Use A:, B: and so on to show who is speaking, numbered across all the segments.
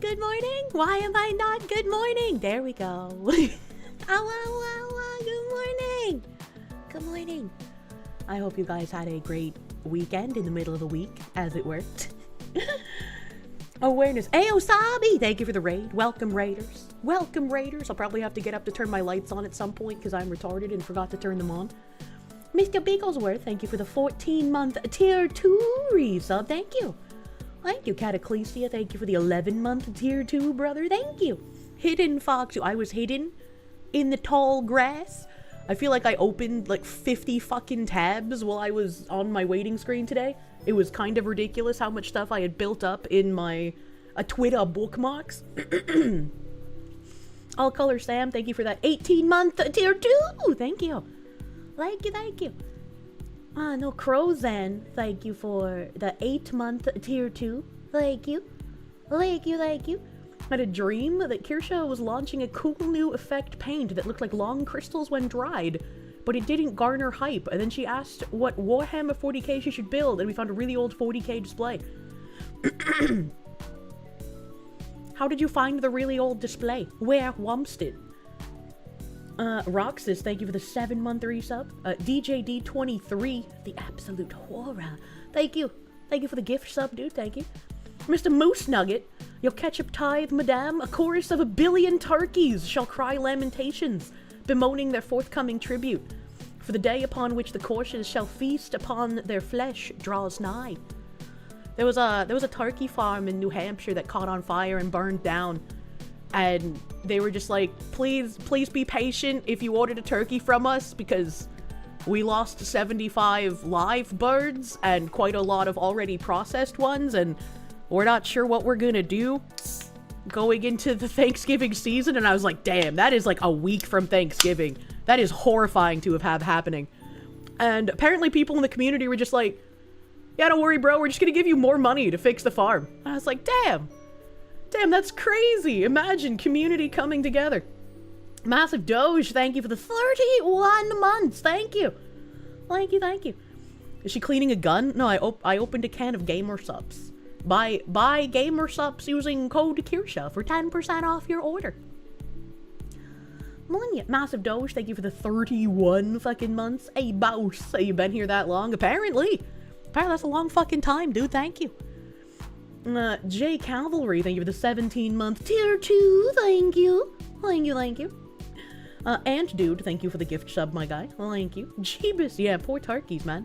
A: good morning? Why am I not good morning? There we go. Good morning. Good morning. I hope you guys had a great weekend in the middle of the week, as it worked. Awareness. Ayo Sabi! Thank you for the raid. Welcome, Raiders. Welcome, Raiders. I'll probably have to get up to turn my lights on at some point because I'm retarded and forgot to turn them on. Mr. Bigglesworth, thank you for the 14-month Tier 2 resub. Thank you. Thank you, Cataclesia. Thank you for the 11-month Tier 2, brother. Thank you. Hidden Fox. I was hidden in the tall grass. I feel like I opened like 50 fucking tabs while I was on my waiting screen today. It was kind of ridiculous how much stuff I had built up in my Twitter bookmarks. All Color Sam, thank you for that 18-month Tier 2. Thank you. Thank you, thank you. No, Crozan, thank you for the 8-month Tier 2. Thank you. Thank you, thank you. I had a dream that Kirsche was launching a cool new effect paint that looked like long crystals when dried, but it didn't garner hype, and then she asked what Warhammer 40k she should build, and we found a really old 40k display. How did you find the really old display? Where wumst it? Roxas, thank you for the 7-month resub. DJD23, the absolute horror. Thank you. Thank you for the gift sub, dude. Thank you. Mr. Moose Nugget, your ketchup tithe, madame. A chorus of 1 billion turkeys shall cry lamentations, bemoaning their forthcoming tribute. For the day upon which the Kirsches shall feast upon their flesh draws nigh. There was a turkey farm in New Hampshire that caught on fire and burned down. And they were just like, please be patient if you ordered a turkey from us, because we lost 75 live birds and quite a lot of already processed ones, and we're not sure what we're gonna do going into the Thanksgiving season. And I was like, damn, that is like a week from Thanksgiving. That is horrifying to have happening. And apparently people in the community were just like, yeah, don't worry, bro, we're just gonna give you more money to fix the farm. And I was like, damn, that's crazy. Imagine community coming together. Massive Doge, thank you for the 31 months. Thank you. Thank you, thank you. Is she cleaning a gun? No, I opened a can of gamer subs. Buy gamer subs using code Kirsche for 10% off your order. Monya, Massive Doge, thank you for the 31 fucking months. Hey, boss, have you been here that long? Apparently that's a long fucking time, dude. Thank you. J Cavalry, thank you for the 17-month Tier 2. Thank you. Thank you, thank you. Ant Dude, thank you for the gift sub, my guy. Well, thank you. Jeebus, yeah, poor turkeys, man.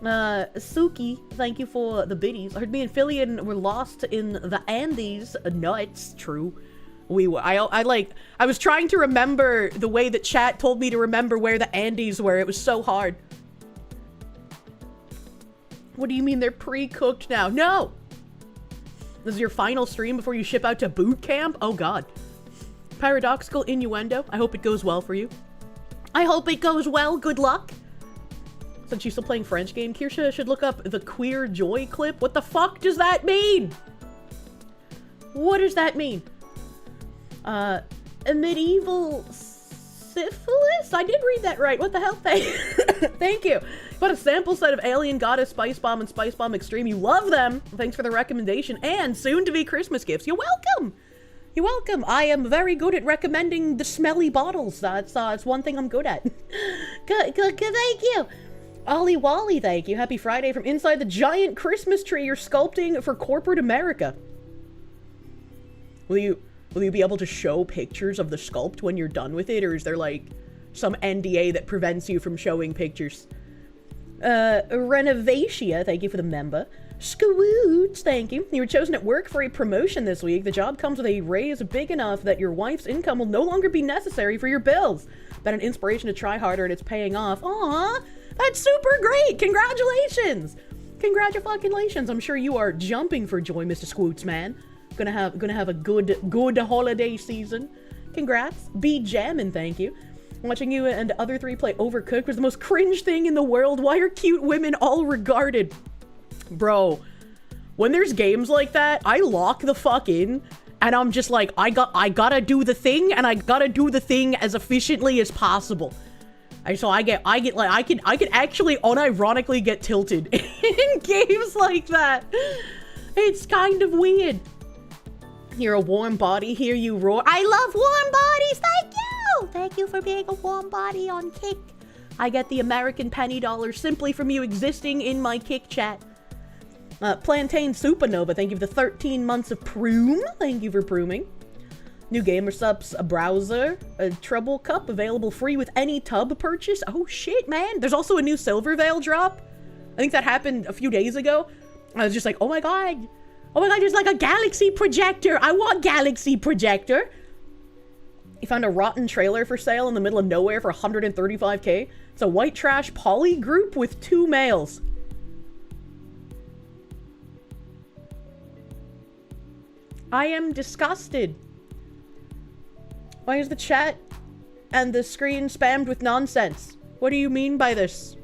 A: Suki, thank you for the biddies. I heard me and Fillion were lost in the Andes. Nuts, true. I was trying to remember the way that chat told me to remember where the Andes were. It was so hard. What do you mean they're pre-cooked now? No! This is your final stream before you ship out to boot camp? Oh god. Paradoxical innuendo. I hope it goes well for you. I hope it goes well. Good luck. Since she's still playing French game, Kirsche should look up the Queer Joy clip. What the fuck does that mean? What does that mean? A medieval syphilis? I did read that right. What the hell? Thank you. But a sample set of Alien Goddess, Spice Bomb, and Spice Bomb Extreme. You love them. Thanks for the recommendation. And soon-to-be Christmas gifts. You're welcome. You're welcome. I am very good at recommending the smelly bottles. That's one thing I'm good at. Good, thank you. Ollie Wally, thank you. Happy Friday from inside the giant Christmas tree you're sculpting for corporate America. Will you be able to show pictures of the sculpt when you're done with it, or is there like some NDA that prevents you from showing pictures? Renovatia, thank you for the member. Scoots, thank you. You were chosen at work for a promotion this week. The job comes with a raise big enough that your wife's income will no longer be necessary for your bills. Been an inspiration to try harder, and it's paying off. Aww, that's super great. Congratulations. Congratulations. I'm sure you are jumping for joy, Mr. Scoots, man. Gonna have a good holiday season. Congrats. Be jammin', thank you. Watching you and other three play Overcooked was the most cringe thing in the world. Why are cute women all regarded? Bro, when there's games like that, I lock the fuck in, and I'm just like, I gotta do the thing, and I gotta do the thing as efficiently as possible. And so I get like, I could actually unironically get tilted in games like that. It's kind of weird. You're a warm body, hear you roar. I love warm bodies, thank you! Thank you for being a warm body on Kick. I get the American penny dollar simply from you existing in my Kick chat. Plantain Supernova, thank you for the 13 months of Proom. Thank you for prooming. New Gamer Subs, a browser, a Trouble Cup, available free with any tub purchase. Oh shit, man. There's also a new Silver Veil drop. I think that happened a few days ago. I was just like, oh my god. Oh my god, there's like a Galaxy Projector. I want Galaxy Projector. You found a rotten trailer for sale in the middle of nowhere for 135k. It's a white trash poly group with 2 males. I am disgusted. Why is the chat and the screen spammed with nonsense? What do you mean by this?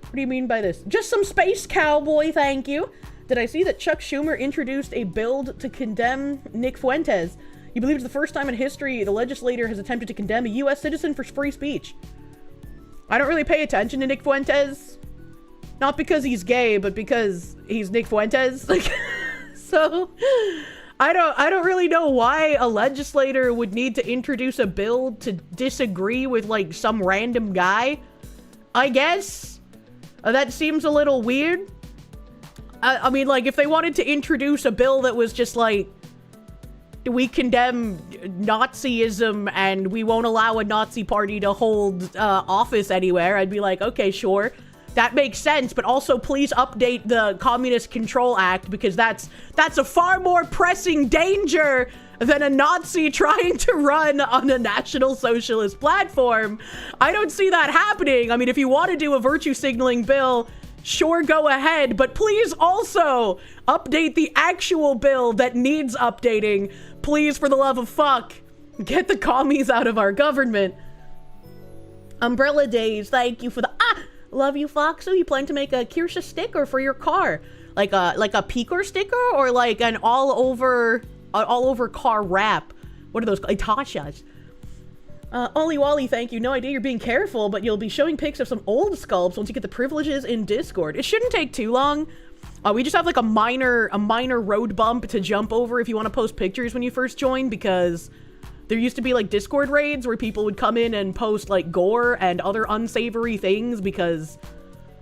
A: What do you mean by this? Just some space cowboy, thank you. Did I see that Chuck Schumer introduced a bill to condemn Nick Fuentes? You believe it's the first time in history the legislator has attempted to condemn a U.S. citizen for free speech. I don't really pay attention to Nick Fuentes. Not because he's gay, but because he's Nick Fuentes. Like, so... I don't really know why a legislator would need to introduce a bill to disagree with, like, some random guy. I guess. That seems a little weird. I mean, like, if they wanted to introduce a bill that was just, like, we condemn Nazism and we won't allow a Nazi party to hold office anywhere, I'd be like, okay, sure. That makes sense, but also please update the Communist Control Act, because that's a far more pressing danger than a Nazi trying to run on a National Socialist platform. I don't see that happening. I mean, if you want to do a virtue signaling bill, sure, go ahead, but please also update the actual bill that needs updating. Please, for the love of fuck, get the commies out of our government. Umbrella Days, thank you for the... Love you, Foxo. You plan to make a Kirsche sticker for your car? Like a Picor sticker, or like an all over car wrap? What are those? Tasha's. Ollie Wally, thank you. No idea you're being careful, but you'll be showing pics of some old sculpts once you get the privileges in Discord. It shouldn't take too long. We just have like a minor road bump to jump over if you want to post pictures when you first join, because there used to be like Discord raids where people would come in and post like gore and other unsavory things because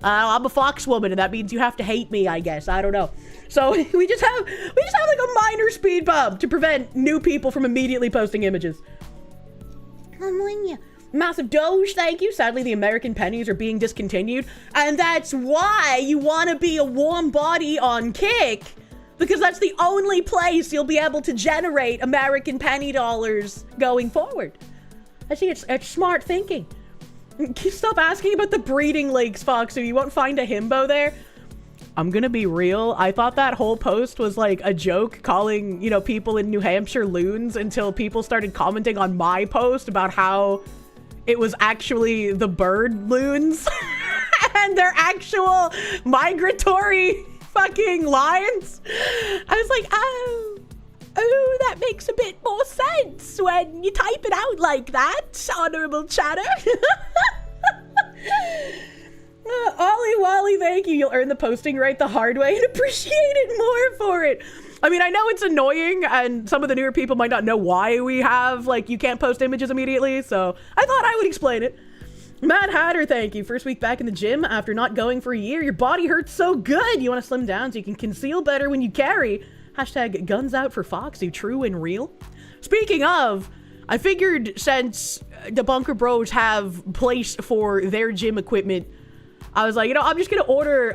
A: I'm a fox woman and that means you have to hate me, I guess. I don't know. So we just have like a minor speed bump to prevent new people from immediately posting images. Massive Doge, thank you. Sadly, the American pennies are being discontinued, and that's why you want to be a warm body on Kick. Because that's the only place you'll be able to generate American penny dollars going forward. I think it's smart thinking. Stop asking about the breeding lakes, Foxy. You won't find a himbo there. I'm gonna be real. I thought that whole post was like a joke calling, you know, people in New Hampshire loons until people started commenting on my post about how it was actually the bird loons and their actual migratory fucking lines. I was like, oh, that makes a bit more sense when you type it out like that, honorable chatter. Ollie Wally, thank you. You'll earn the posting right the hard way and appreciate it more for it. I mean, I know it's annoying and some of the newer people might not know why we have, like, you can't post images immediately, so I thought I would explain it. Mad Hatter, thank you. First week back in the gym after not going for a year. Your body hurts so good. You want to slim down so you can conceal better when you carry. Hashtag guns out for Foxy, true and real. Speaking of, I figured since the Bunker Bros have place for their gym equipment, I was like, you know, I'm just gonna order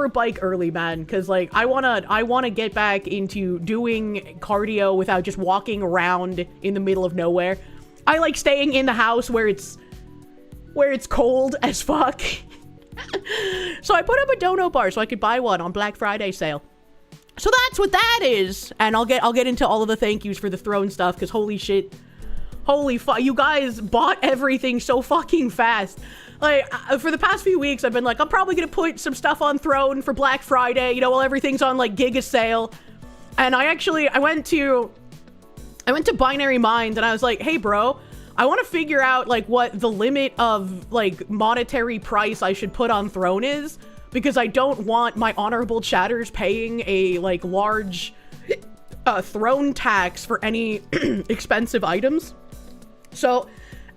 A: a bike early, man, because like I wanna get back into doing cardio without just walking around in the middle of nowhere. I like staying in the house where it's cold as fuck. So I put up a dono bar so I could buy one on Black Friday sale. So that's what that is. And I'll get into all of the thank yous for the throne stuff, because holy shit. Holy fuck, you guys bought everything so fucking fast. Like, for the past few weeks, I've been like, I'm probably gonna put some stuff on Throne for Black Friday, you know, while everything's on, like, Giga sale. And I went to Binary Mind, and I was like, hey, bro, I want to figure out, like, what the limit of, like, monetary price I should put on Throne is, because I don't want my honorable chatters paying a, like, large throne tax for any expensive items. So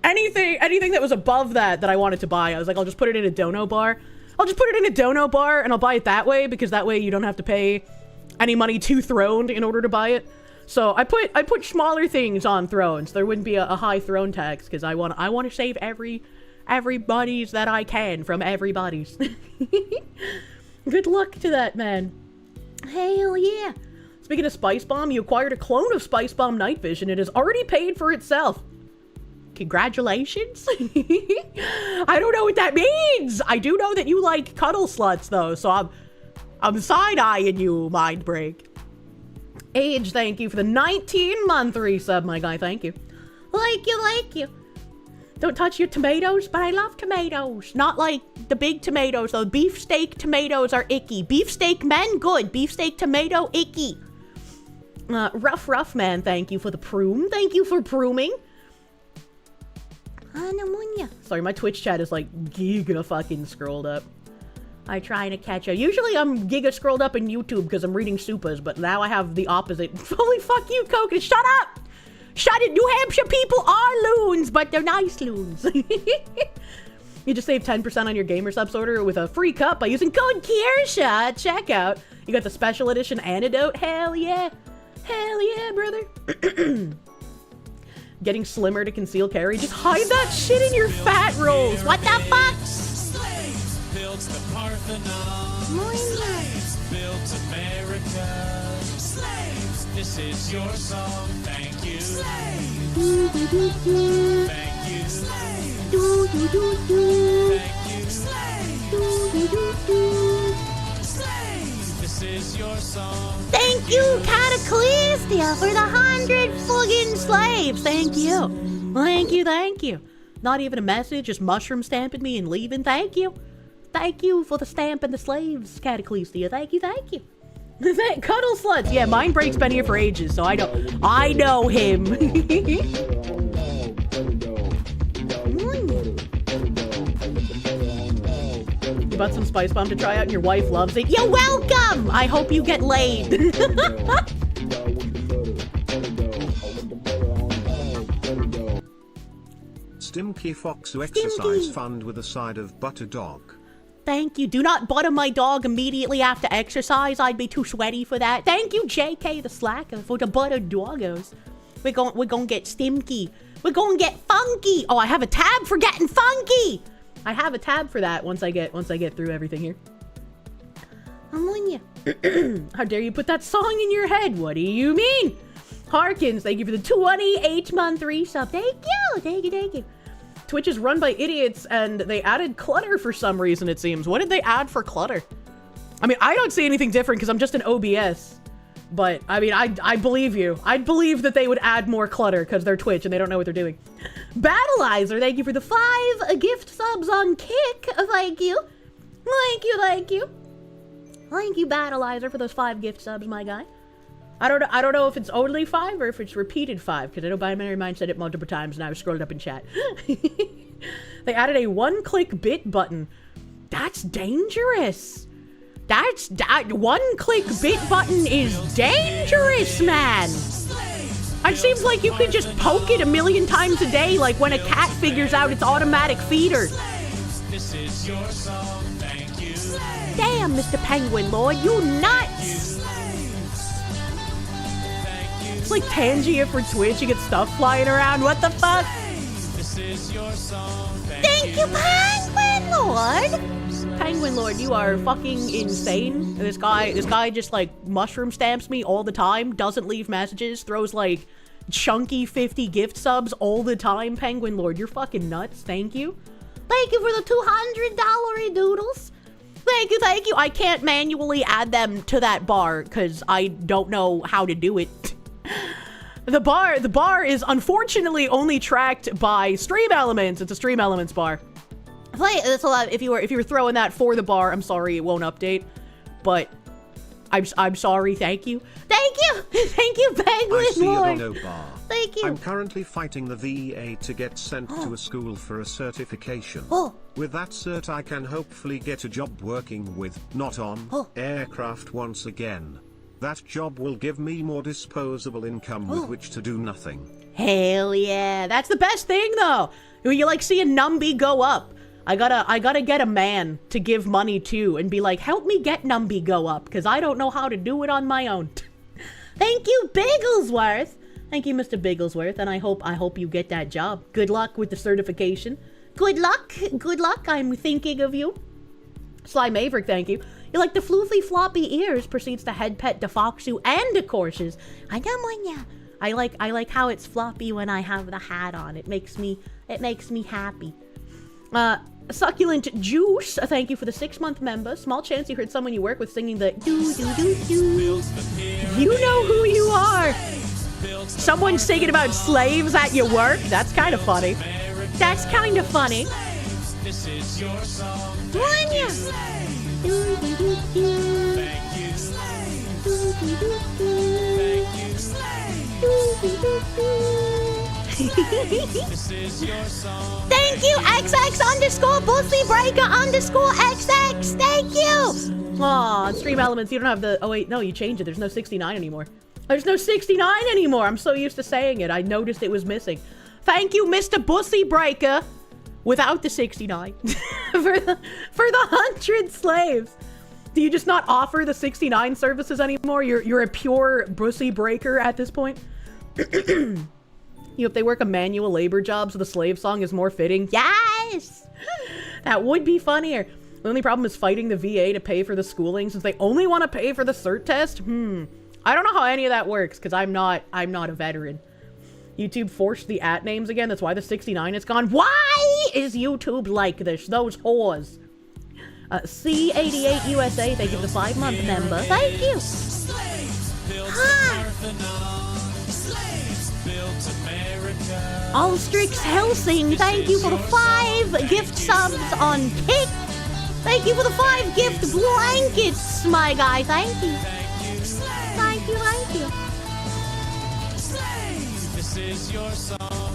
A: anything that was above that I wanted to buy, I was like, I'll just put it in a dono bar. I'll just put it in a dono bar and I'll buy it that way, because that way you don't have to pay any money to Throned in order to buy it. So I put smaller things on Thrones. There wouldn't be a high throne tax, because I want to save everybody's that I can from everybody's. Good luck to that, man. Hell yeah. Speaking of Spice Bomb, you acquired a clone of Spice Bomb Night Vision. It has already paid for itself. Congratulations. I don't know what that means. I do know that you like cuddle sluts, though, so I'm side-eyeing you, Mind Break. Age, thank you for the 19-month resub, my guy. Thank you. Like you. Don't touch your tomatoes, but I love tomatoes. Not like the big tomatoes, though. Beefsteak tomatoes are icky. Beefsteak men, good. Beefsteak tomato, icky. Rough man, thank you for the proom. Thank you for prooming. Sorry, my Twitch chat is like giga fucking scrolled up. I trying to catch up. Usually I'm giga scrolled up in YouTube because I'm reading Supas, but now I have the opposite. Holy fuck you, Coconut. Shut up! Shut it! New Hampshire people are loons, but they're nice loons. You just save 10% on your gamer subs order with a free cup by using code Kirsche at checkout. You got the special edition antidote. Hell yeah. Hell yeah, brother. Getting slimmer to conceal carry. Just hide that shit in your fat rolls. What the fuck?
B: Slaves built the Parthenon. Slaves built America. Slaves, this is your song. Thank you. Slaves. Thank you. Thank you. Slaves. This is your song.
A: Thank you, Cataclystia, for the 100 fucking slaves. Thank you. Thank you. Not even a message, just mushroom stamping me and leaving. Thank you. Thank you for the stamp and the slaves, Cataclystia. Thank you. Cuddle sluts. Yeah, Mind Break's been here for ages, so I know him. You bought some Spice Bomb to try out and your wife loves it. You're welcome! I hope you get laid.
C: Stimky Fox exercise fund with a side of butter dog.
A: Thank you. Do not butter my dog immediately after exercise. I'd be too sweaty for that. Thank you, JK the Slacker, for the butter doggos. We're gonna get stimky. We're gonna get funky. Oh, I have a tab for getting funky. I have a tab for that once I get through everything here. I'm on you. How dare you put that song in your head? What do you mean? Harkins, thank you for the 28-month resub. Thank you. Twitch is run by idiots, and they added clutter for some reason, it seems. What did they add for clutter? I mean, I don't see anything different because I'm just an OBS. But, I mean, I believe you. I'd believe that they would add more clutter because they're Twitch and they don't know what they're doing. Battleizer, thank you for the 5 gift subs on Kick. Thank you. Thank you, Battleizer, for those 5 gift subs, my guy. I don't know if it's only 5 or if it's repeated 5, because I know Binary Mind said it multiple times and I was scrolled up in chat. They added a one-click bit button. That's dangerous. That one-click bit button is dangerous, man. It seems like you could just poke it 1,000,000 times a day, like when a cat figures out its automatic feeder.
B: This is your song. Thank you.
A: Damn, Mr. Penguin Lord, you nuts. It's like Tangia for Twitch, you get stuff flying around. What the fuck?
B: This is your song.
A: Thank you, Penguin Lord. Penguin Lord, you are fucking insane. This guy just like mushroom stamps me all the time, doesn't leave messages, throws like chunky 50 gift subs all the time. Penguin Lord, you're fucking nuts. Thank you. Thank you for the $200 doodles. Thank you. I can't manually add them to that bar because I don't know how to do it. The bar is unfortunately only tracked by Stream Elements. It's a Stream Elements bar. That's a lot. If you were throwing that for the bar, I'm sorry it won't update. But I'm sorry. Thank you, Penguin Lord.
C: Bar.
A: Thank you.
C: I'm currently fighting the VA to get sent to a school for a certification. With that cert, I can hopefully get a job working with, not on, aircraft once again. That job will give me more disposable income with which to do nothing.
A: Hell yeah. That's the best thing, though. You like see a Numby go up. I gotta get a man to give money to and be like, help me get Numby go up, because I don't know how to do it on my own. Thank you, Bigglesworth. Thank you, Mr. Bigglesworth, and I hope you get that job. Good luck with the certification. Good luck. Good luck. I'm thinking of you. Sly Maverick, thank you. You like the floofy floppy ears, proceeds to head pet de Foxu and de Courses. I know, Monya. I like how it's floppy when I have the hat on. It makes me happy. Succulent Juice, thank you for the 6-month member. Small chance you heard someone you work with singing the do-do-do-do. You know who you are. Someone singing about slaves at your work? That's kind of funny. That's kind of funny.
B: This is your song.
A: Monya.
B: Thank you. This is your song.
A: Thank you, XX_Bussy_Breaker_XX. Thank you. Aw, Stream Elements, you don't have the... Oh, wait, no, you changed it. There's no 69 anymore. There's no 69 anymore. I'm so used to saying it. I noticed it was missing. Thank you, Mr. Bussy Breaker. Without the 69. for the 100 slaves. Do you just not offer the 69 services anymore? You're a pure Bussy Breaker at this point? If they work a manual labor job, so the slave song is more fitting. Yes! That would be funnier. The only problem is fighting the VA to pay for the schooling, since they only want to pay for the cert test. I don't know how any of that works, because I'm not a veteran. YouTube forced the @ names again. That's why the 69 is gone. Why is YouTube like this? Those whores. C88 USA, thank you for the 5-month member. Thank you. Hi. Alstrix Helsing, thank you for the 5 gift subs on Kick. Thank you for the 5 gift blankets, my guy. Thank you. Thank you, thank you.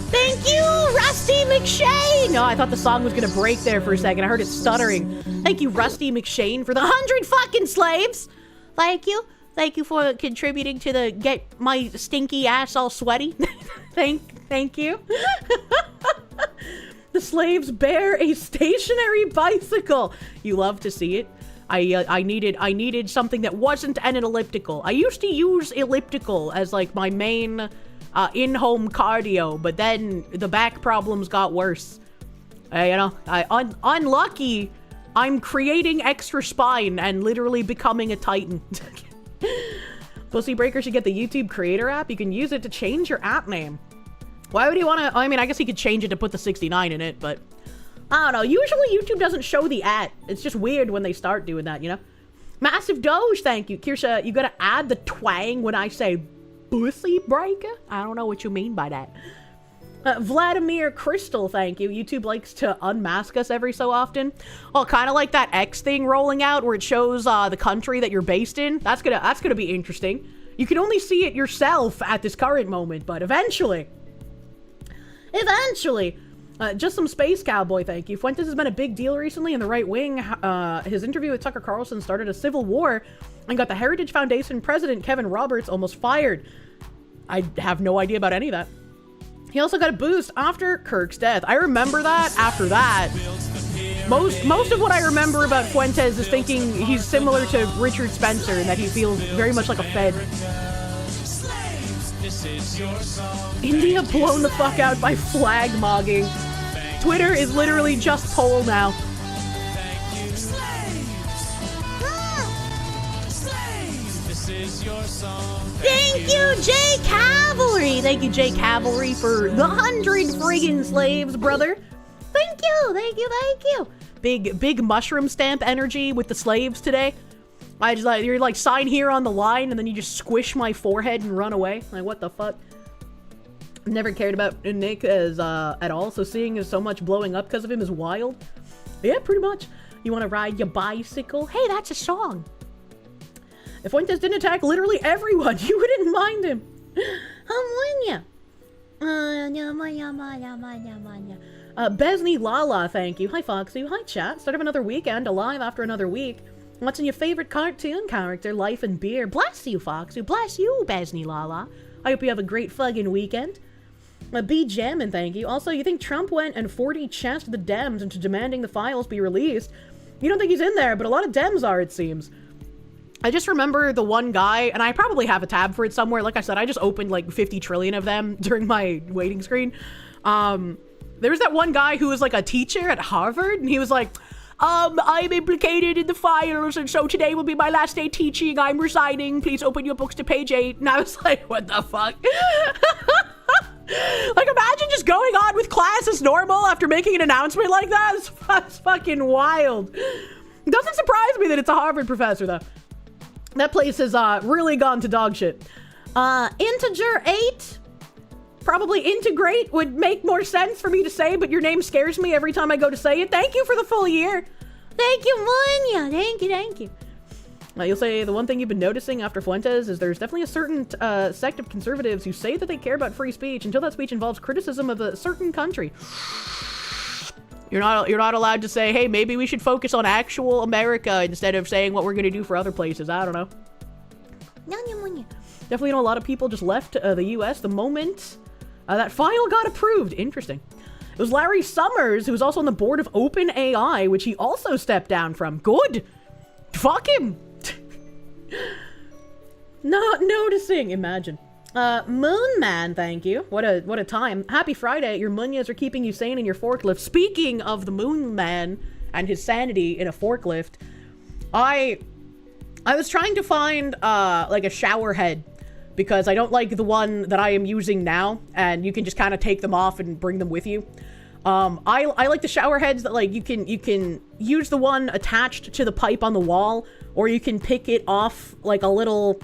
A: Thank you, Rusty McShane! No, I thought the song was gonna break there for a second. I heard it stuttering. Thank you, Rusty McShane, for the 100 fucking slaves! Thank you. Thank you for contributing to the get my stinky ass all sweaty. Thank you. The slaves bear a stationary bicycle. You love to see it. I needed something that wasn't an elliptical. I used to use elliptical as like my main in-home cardio, but then the back problems got worse. Unlucky. I'm creating extra spine and literally becoming a titan. Pussy Breaker should get the YouTube creator app. You can use it to change your app name. Why would he want to? I mean, I guess he could change it to put the 69 in it, but I don't know. Usually YouTube doesn't show the @ It's just weird when they start doing that, you know? Massive Doge, thank you. Kirsche, you gotta add the twang when I say Pussy Breaker? I don't know what you mean by that. Vladimir Crystal, thank you. YouTube likes to unmask us every so often. Oh, kind of like that X thing rolling out where it shows the country that you're based in. That's gonna be interesting. You can only see it yourself at this current moment, but eventually. Just some Space Cowboy, thank you. Fuentes has been a big deal recently in the right wing. His interview with Tucker Carlson started a civil war and got the Heritage Foundation president, Kevin Roberts, almost fired. I have no idea about any of that. He also got a boost after Kirk's death. I remember that after that. Most of what I remember about Fuentes is thinking he's similar to Richard Spencer and that he feels very much like a Fed. India blown the fuck out by flag mogging. Twitter is literally just poll now. Thank you, Jay Cavalry! Thank you, Jay Cavalry, for the 100 friggin' slaves, brother. Thank you. Big mushroom stamp energy with the slaves today. I just like, you're like, sign here on the line, and then you just squish my forehead and run away. Like, what the fuck? Never cared about Nick as, at all, so seeing so much blowing up because of him is wild. Yeah, pretty much. You want to ride your bicycle? Hey, that's a song. If Fuentes didn't attack literally everyone, you wouldn't mind him. Besney Lala, thank you. Hi, Foxy. Hi, chat. Start of another weekend, alive after another week. What's in your favorite cartoon character, life, and beer? Bless you, Foxu. Bless you, Besney Lala. I hope you have a great fucking weekend. Be jammin', thank you. Also, you think Trump went and 40 chessed the Dems into demanding the files be released? You don't think he's in there, but a lot of Dems are, it seems. I just remember the one guy, and I probably have a tab for it somewhere. Like I said, I just opened like 50 trillion of them during my waiting screen. There was that one guy who was like a teacher at Harvard, and he was like, I'm implicated in the files, and so today will be my last day teaching. I'm resigning. Please open your books to page 8. And I was like, what the fuck? Like, imagine just going on with class as normal after making an announcement like that. That's fucking wild. It doesn't surprise me that it's a Harvard professor, though. That place has really gone to dog shit. Integer 8? Probably integrate would make more sense for me to say, but your name scares me every time I go to say it. Thank you for the full year. Thank you, Munya. Thank you, thank you. You'll say the one thing you've been noticing after Fuentes is there's definitely a certain sect of conservatives who say that they care about free speech until that speech involves criticism of a certain country. You're not allowed to say, hey, maybe we should focus on actual America instead of saying what we're going to do for other places. I don't know. Definitely know a lot of people just left the U.S. the moment that file got approved. Interesting. It was Larry Summers, who was also on the board of OpenAI, which he also stepped down from. Good. Fuck him. Not noticing. Imagine. Moon Man, thank you. What a time. Happy Friday. Your munyas are keeping you sane in your forklift. Speaking of the Moon Man and his sanity in a forklift, I was trying to find like a shower head because I don't like the one that I am using now, and you can just kind of take them off and bring them with you. I like the shower heads that like you can use the one attached to the pipe on the wall, or you can pick it off like a little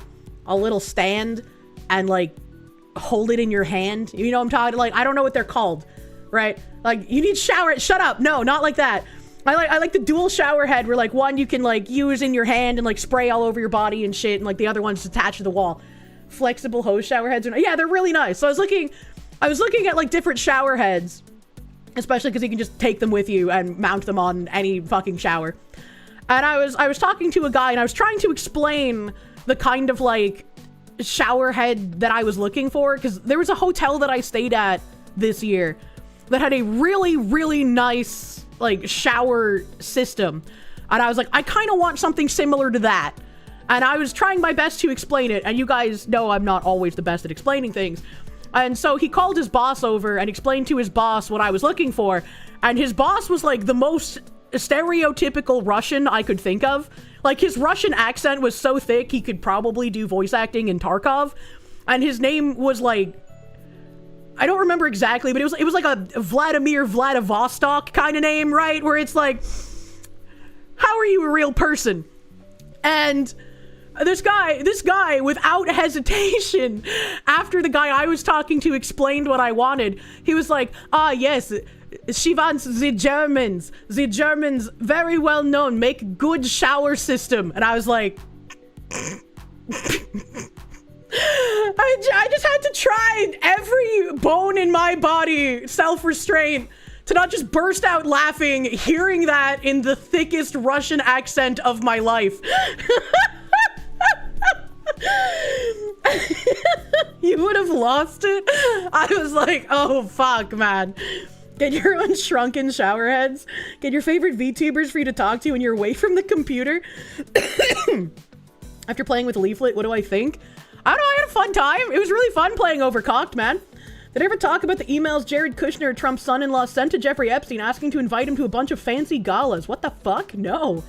A: stand and like hold it in your hand. You know what I'm talking, like, I don't know what they're called, right? Like, you need shower, shut up. No, not like that. I like the dual shower head where like one you can like use in your hand and like spray all over your body and shit, and like the other one's attached to the wall. Flexible hose shower heads. Yeah, they're really nice. So I was looking at like different shower heads, especially because you can just take them with you and mount them on any fucking shower. And I was talking to a guy, and I was trying to explain the kind of like shower head that I was looking for, because there was a hotel that I stayed at this year that had a really, really nice like shower system, and I was like, I kind of want something similar to that. And I was trying my best to explain it, and you guys know I'm not always the best at explaining things. And so he called his boss over and explained to his boss what I was looking for, and his boss was like the most stereotypical Russian I could think of. Like, his Russian accent was so thick he could probably do voice acting in Tarkov, and his name was like, I don't remember exactly, but it was like a Vladimir Vladivostok kind of name, right? Where it's like, how are you a real person? And this guy, without hesitation, after the guy I was talking to explained what I wanted, he was like, yes, she wants the Germans, very well known, make good shower system. And I was like, I just had to try every bone in my body, self-restraint, to not just burst out laughing, hearing that in the thickest Russian accent of my life. You would have lost it. I was like, oh fuck, man. Get your own shrunken shower heads. Get your favorite VTubers for you to talk to when you're away from the computer. After playing with Leaflet, what do I think? I don't know, I had a fun time. It was really fun playing Overcocked, man. Did I ever talk about the emails Jared Kushner, Trump's son-in-law, sent to Jeffrey Epstein asking to invite him to a bunch of fancy galas? What the fuck? No.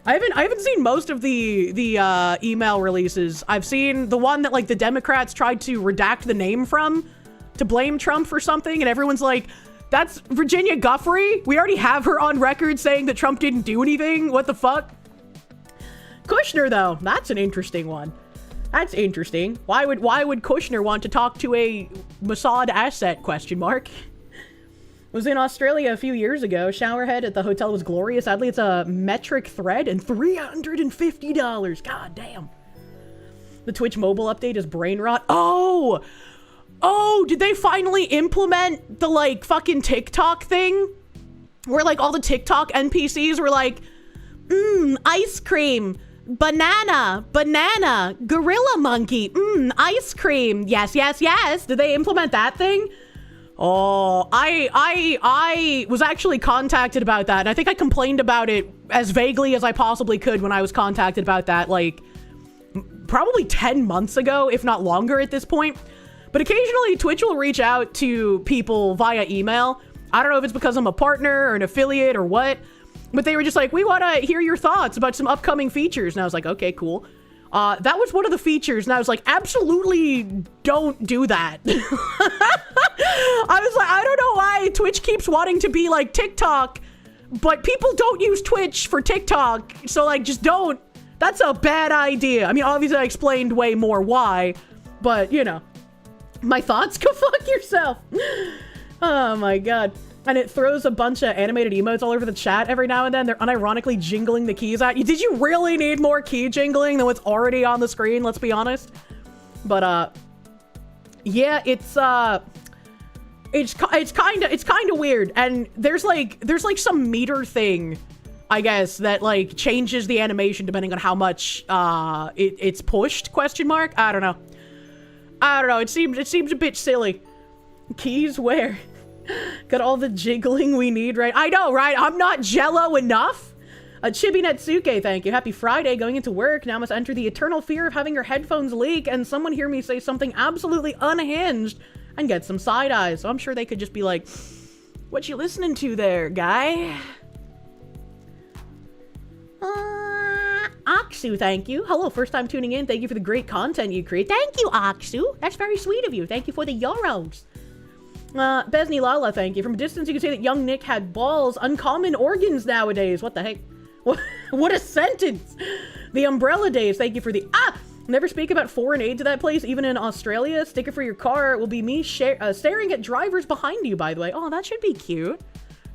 A: I haven't seen most of the email releases. I've seen the one that like the Democrats tried to redact the name from to blame Trump for something, and everyone's like, that's Virginia Guffrey? We already have her on record saying that Trump didn't do anything. What the fuck? Kushner, though, that's an interesting one. That's interesting. Why would Kushner want to talk to a Mossad asset, question mark? Was in Australia a few years ago. Showerhead at the hotel was glorious. Sadly, it's a metric thread and $350. God damn. The Twitch mobile update is brain rot. Oh, did they finally implement the like fucking TikTok thing? Where like all the TikTok NPCs were like, Ice cream. Banana, gorilla monkey, ice cream. Yes. Did they implement that thing? Oh, I was actually contacted about that, and I think I complained about it as vaguely as I possibly could when I was contacted about that, like, probably 10 months ago, if not longer at this point. But occasionally, Twitch will reach out to people via email. I don't know if it's because I'm a partner or an affiliate or what, but they were just like, we want to hear your thoughts about some upcoming features. And I was like, okay, cool. That was one of the features, and I was like, absolutely don't do that. I was like, I don't know why Twitch keeps wanting to be like TikTok, but people don't use Twitch for TikTok, so like, just don't. That's a bad idea. I mean, obviously I explained way more why, but you know, my thoughts, go fuck yourself. Oh my god. And it throws a bunch of animated emotes all over the chat every now and then. They're unironically jingling the keys at you. Did you really need more key jingling than what's already on the screen? Let's be honest. But, yeah, it's kind of weird. And there's like some meter thing, I guess, that like changes the animation depending on how much, it's pushed, question mark? I don't know. It seems a bit silly. Keys where? Got all the jiggling we need, right? I know, right? I'm not jello enough. Chibi Netsuke, thank you. Happy Friday, going into work. Now must enter the eternal fear of having your headphones leak and someone hear me say something absolutely unhinged and get some side eyes. So I'm sure they could just be like, what you listening to there, guy? Aksu, thank you. Hello, first time tuning in. Thank you for the great content you create. Thank you, Aksu. That's very sweet of you. Thank you for the euros. Besney Lala, thank you. From a distance, you can say that young Nick had balls. Uncommon organs nowadays. What the heck? What a sentence. The Umbrella Days, thank you for the... Never speak about foreign aid to that place, even in Australia. Sticker for your car will be me staring at drivers behind you, by the way. Oh, that should be cute.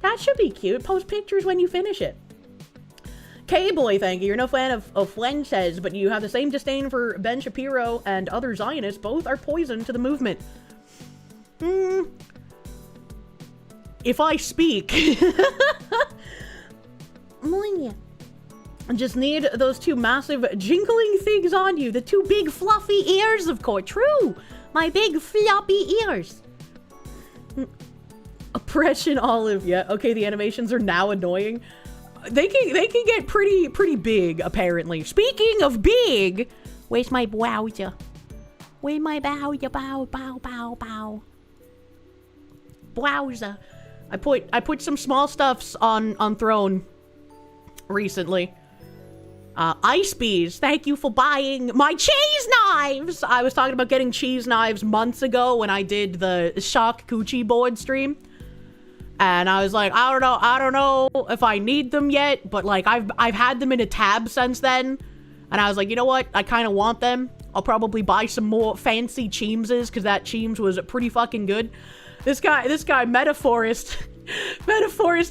A: That should be cute. Post pictures when you finish it. K-Boy, thank you. You're no fan of Fuentes, but you have the same disdain for Ben Shapiro and other Zionists. Both are poison to the movement. If I speak. Just need those two massive jingling things on you. The two big fluffy ears, of course. True. My big floppy ears. Oppression Olive. Yeah. Okay, the animations are now annoying. They can get pretty big, apparently. Speaking of big, where's my browser? Where's my browser? Bow. Browser. I put some small stuffs on Throne recently. Ice Bees, thank you for buying my cheese knives! I was talking about getting cheese knives months ago when I did the Shock Coochie board stream. And I was like, I don't know if I need them yet, but like I've had them in a tab since then. And I was like, you know what? I kind of want them. I'll probably buy some more fancy Cheemses because that Cheems was pretty fucking good. This guy, Metaphorist,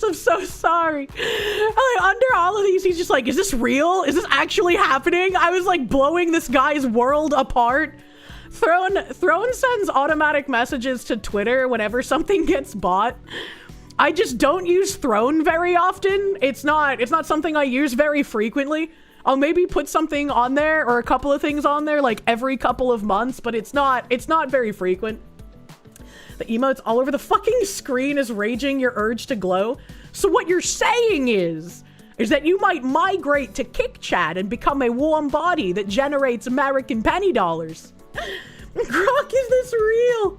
A: I'm so sorry. Like, under all of these, he's just like, is this real? Is this actually happening? I was like blowing this guy's world apart. Throne sends automatic messages to Twitter whenever something gets bought. I just don't use Throne very often. It's not something I use very frequently. I'll maybe put something on there or a couple of things on there like every couple of months, but it's not very frequent. The emotes all over the fucking screen is raging your urge to glow. So what you're saying is that you might migrate to Kick Chat and become a warm body that generates American penny dollars. Grok, is this real?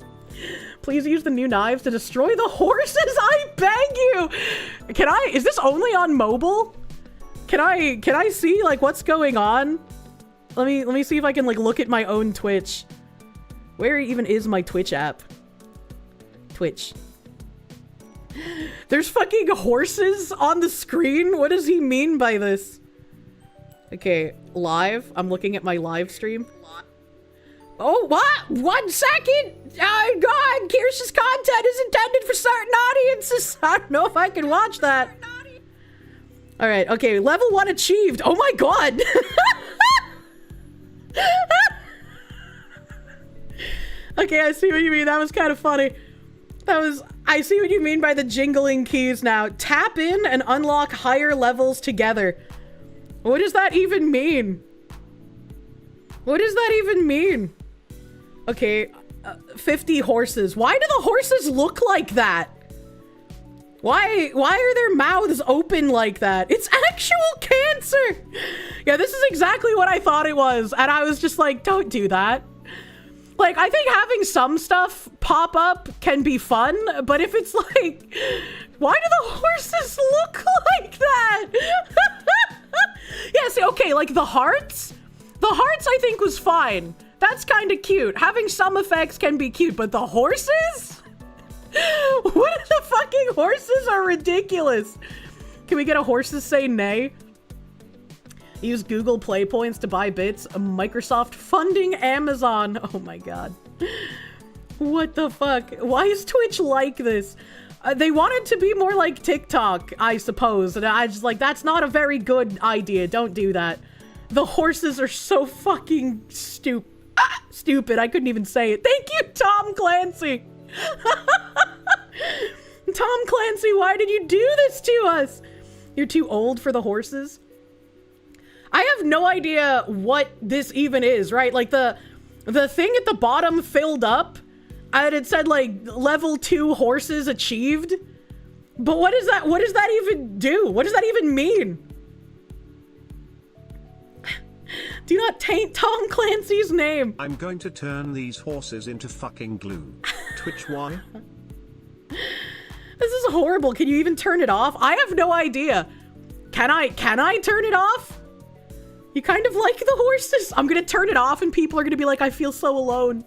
A: Please use the new knives to destroy the horses, I beg you! Is this only on mobile? Can I see, like, what's going on? Let me see if I can, like, look at my own Twitch. Where even is my Twitch app? Twitch. There's fucking horses on the screen? What does he mean by this? Okay, live. I'm looking at my live stream. Oh, what? 1 second? God, Kirsche's content is intended for certain audiences. I don't know if I can watch that. All right, okay, level 1 achieved. Oh my god. Okay, I see what you mean. That was kind of funny. I see what you mean by the jingling keys now. Tap in and unlock higher levels together. What does that even mean? What does that even mean? Okay, 50 horses. Why do the horses look like that? Why are their mouths open like that? It's actual cancer! Yeah, this is exactly what I thought it was. And I was just like, don't do that. Like, I think having some stuff pop up can be fun, but if it's like, why do the horses look like that? Yeah, see, okay, like the hearts I think was fine. That's kind of cute. Having some effects can be cute, but the horses? What are the fucking horses are ridiculous. Can we get a horses say nay? Use Google Play points to buy bits. Microsoft funding Amazon. Oh my god. What the fuck? Why is Twitch like this? They wanted to be more like TikTok, I suppose. And I just like, that's not a very good idea. Don't do that. The horses are so fucking stupid. I couldn't even say it. Thank you, Tom Clancy. Tom Clancy, why did you do this to us? You're too old for the horses? I have no idea what this even is, right? Like the thing at the bottom filled up and it said like level 2 horses achieved. But what is that? What does that even do? What does that even mean? Do not taint Tom Clancy's name.
C: I'm going to turn these horses into fucking glue. Twitch why?
A: This is horrible. Can you even turn it off? I have no idea. Can I turn it off? You kind of like the horses? I'm gonna turn it off and people are gonna be like, I feel so alone.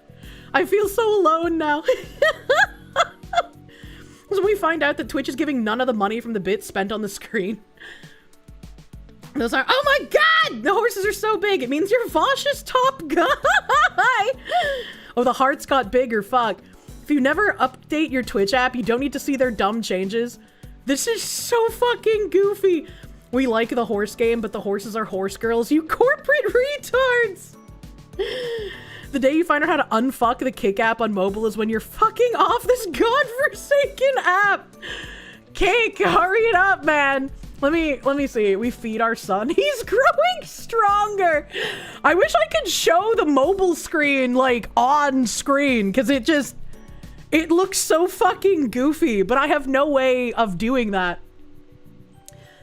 A: I feel so alone now. So we find out that Twitch is giving none of the money from the bits spent on the screen. Those are, oh my god! The horses are so big. It means you're Vosh's top guy. Oh, the hearts got bigger. Fuck. If you never update your Twitch app, you don't need to see their dumb changes. This is so fucking goofy. We like the horse game, but the horses are horse girls. You corporate retards! The day you find out how to unfuck the Kick app on mobile is when you're fucking off this godforsaken app. Kick, hurry it up, man. Let me see. We feed our son. He's growing stronger. I wish I could show the mobile screen like on screen because it looks so fucking goofy, but I have no way of doing that.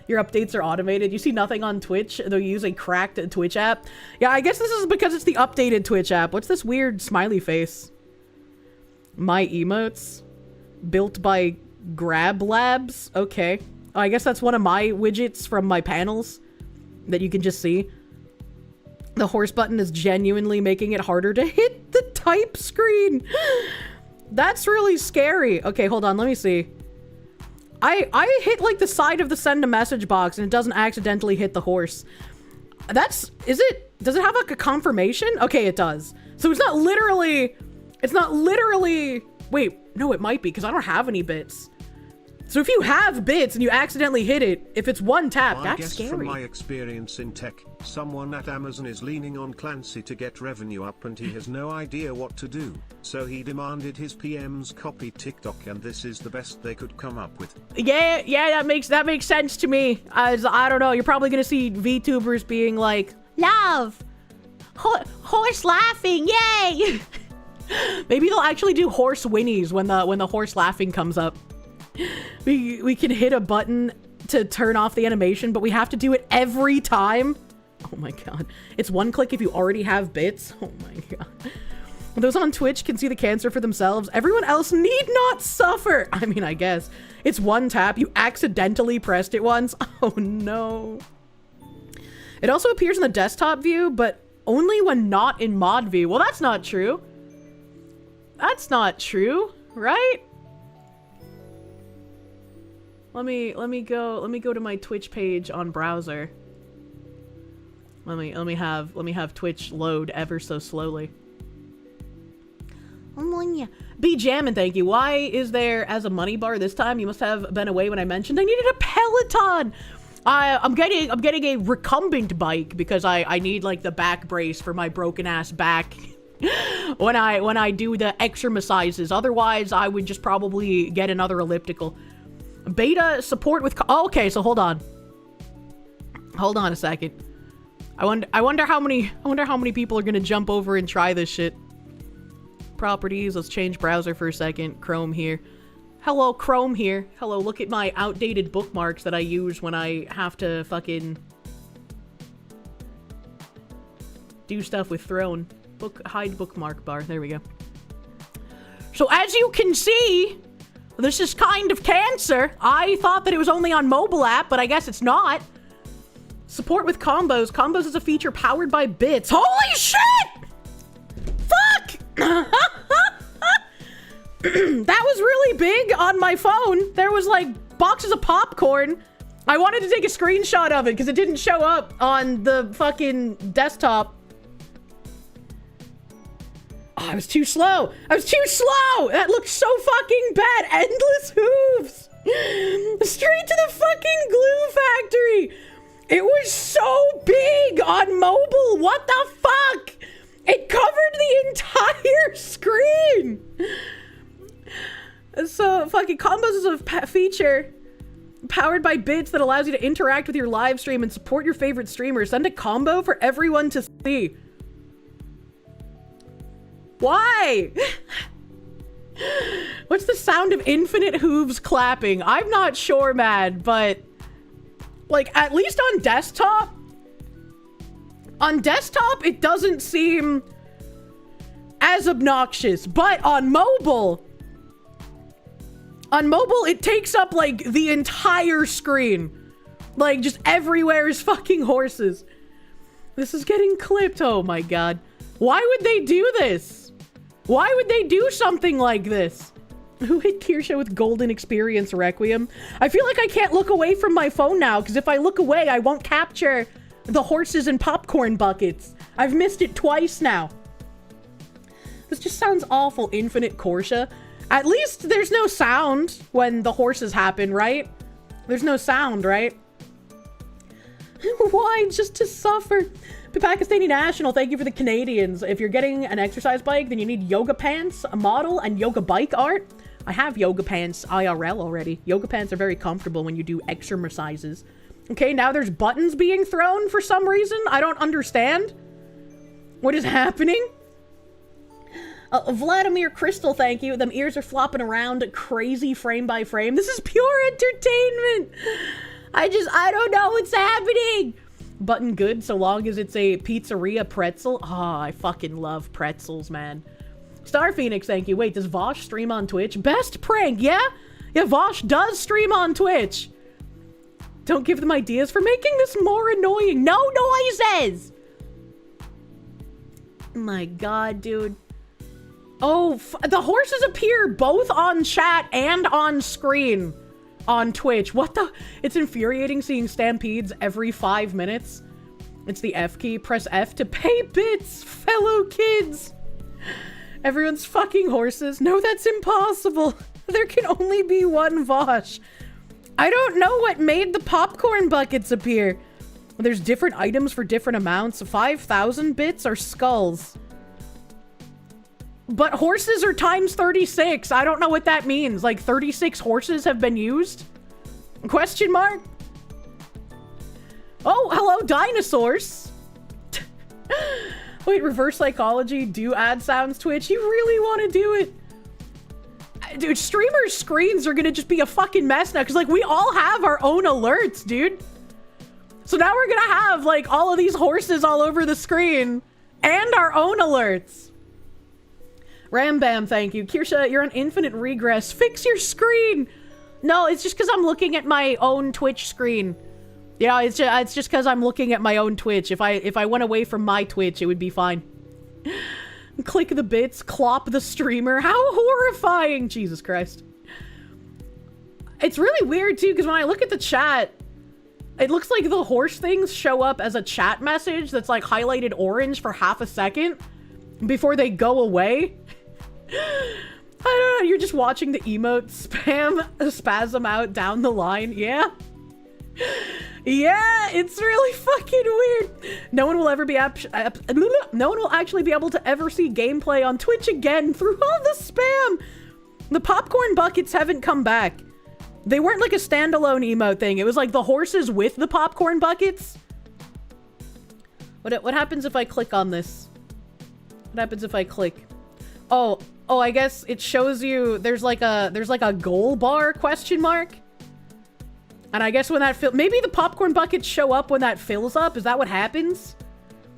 A: Your updates are automated. You see nothing on Twitch, though you use a cracked Twitch app. Yeah, I guess this is because it's the updated Twitch app. What's this weird smiley face? My emotes? Built by Grab Labs? Okay. Oh, I guess that's one of my widgets from my panels that you can just see. The horse button is genuinely making it harder to hit the type screen. That's really scary. Okay, hold on. Let me see. I hit like the side of the send a message box and it doesn't accidentally hit the horse. Does it have like a confirmation? Okay, it does. So it's not literally, wait, no, it might be because I don't have any bits. So if you have bits and you accidentally hit it, if it's one tap, that's scary.
C: From my experience in tech, someone at Amazon is leaning on Clancy to get revenue up and he has no idea what to do. So he demanded his PMs copy TikTok and this is the best they could come up with. Yeah, that makes sense to me. As I don't know, you're probably gonna see VTubers being like, love, horse laughing, yay! Maybe they'll actually do horse whinnies when the horse laughing comes up. We can hit a button to turn off the animation, but we have to do it every time. Oh my god. It's one click if you already have bits. Oh my god. Those on Twitch can see the cancer for themselves. Everyone else need not suffer. I mean, I guess. It's one tap. You accidentally pressed it once. Oh no. It also appears in the desktop view, but only when not in mod view. Well, that's not true. That's not true, right? Let me go to my Twitch page on browser. Let me have Twitch load ever so slowly. Be jammin', thank you. Why is there as a money bar this time? You must have been away when I mentioned I needed a Peloton. I'm getting a recumbent bike because I need like the back brace for my broken ass back when I do the exercises. Otherwise, I would just probably get another elliptical. Beta support with oh, okay, so hold on a second.
A: I wonder how many people are gonna jump over and try this shit. Properties, let's change browser for a second. Chrome here. Hello, Chrome here. Hello, look at my outdated bookmarks that I use when I have to fucking do stuff with Throne. Hide bookmark bar. There we go. So as you can see, this is kind of cancer. I thought that it was only on mobile app, but I guess it's not. Support with combos. Combos is a feature powered by bits. Holy shit! Fuck! That was really big on my phone. There was like boxes of popcorn. I wanted to take a screenshot of it because it didn't show up on the fucking desktop. Oh, I was too slow. I was too slow. That looked so fucking bad. Endless hooves. Straight to the fucking glue factory. It was so big on mobile. What the fuck? It covered the entire screen. So fucking combos is a feature powered by bits that allows you to interact with your live stream and support your favorite streamers. Send a combo for everyone to see. Why? What's the sound of infinite hooves clapping? I'm not sure, man, but like at least on desktop, it doesn't seem as obnoxious, but on mobile, it takes up like the entire screen. Like just everywhere is fucking horses. This is getting clipped. Oh my God. Why would they do this? Why would they do something like this? Who hit Kirsche with Golden Experience Requiem? I feel like I can't look away from my phone now, because if I look away, I won't capture the horses and popcorn buckets. I've missed it twice now. This just sounds awful, Infinite Kirsche. At least there's no sound when the horses happen, right? There's no sound, right? Why? Just to suffer. Pakistani National, thank you for the Canadians. If you're getting an exercise bike, then you need yoga pants, a model, and yoga bike art. I have yoga pants IRL already. Yoga pants are very comfortable when you do exercises. Okay, now there's buttons being thrown for some reason. I don't understand. What is happening? Vladimir Crystal, thank you. Them ears are flopping around crazy frame by frame. This is pure entertainment. I don't know what's happening. Button good so long as it's a pizzeria pretzel. Ah, I fucking love pretzels, man. Star Phoenix, thank you. Wait, does Vosh stream on Twitch? Best prank, yeah? Yeah, Vosh does stream on Twitch. Don't give them ideas for making this more annoying. No noises! My God, dude. Oh, the horses appear both on chat and on screen. On Twitch. What the? It's infuriating seeing stampedes every 5 minutes. It's the F key. Press F to pay bits, fellow kids. Everyone's fucking horses. No, that's impossible. There can only be one Vosh. I don't know what made the popcorn buckets appear. There's different items for different amounts. 5,000 bits are skulls. But horses are times 36. I don't know what that means. Like 36 horses have been used? Question mark? Oh, hello, dinosaurs. Wait, reverse psychology, do ad sounds Twitch? You really want to do it? Dude, streamers' screens are gonna just be a fucking mess now, because like we all have our own alerts, dude. So now we're gonna have like all of these horses all over the screen and our own alerts. Rambam, thank you. Kirsche, you're on infinite regress. Fix your screen. No, it's just because I'm looking at my own Twitch screen. Yeah, it's just because I'm looking at my own Twitch. If I went away from my Twitch, it would be fine. Click the bits, clop the streamer. How horrifying! Jesus Christ. It's really weird too, because when I look at the chat, it looks like the horse things show up as a chat message that's like highlighted orange for half a second before they go away. I don't know, you're just watching the emote spasm out down the line. Yeah. Yeah, it's really fucking weird. No one will ever be no one will actually be able to ever see gameplay on Twitch again through all the spam. The popcorn buckets haven't come back. They weren't like a standalone emote thing. It was like the horses with the popcorn buckets. What happens if I click on this? What happens if I click? Oh, I guess it shows you there's like a goal bar question mark. And I guess when that maybe the popcorn buckets show up when that fills up. Is that what happens?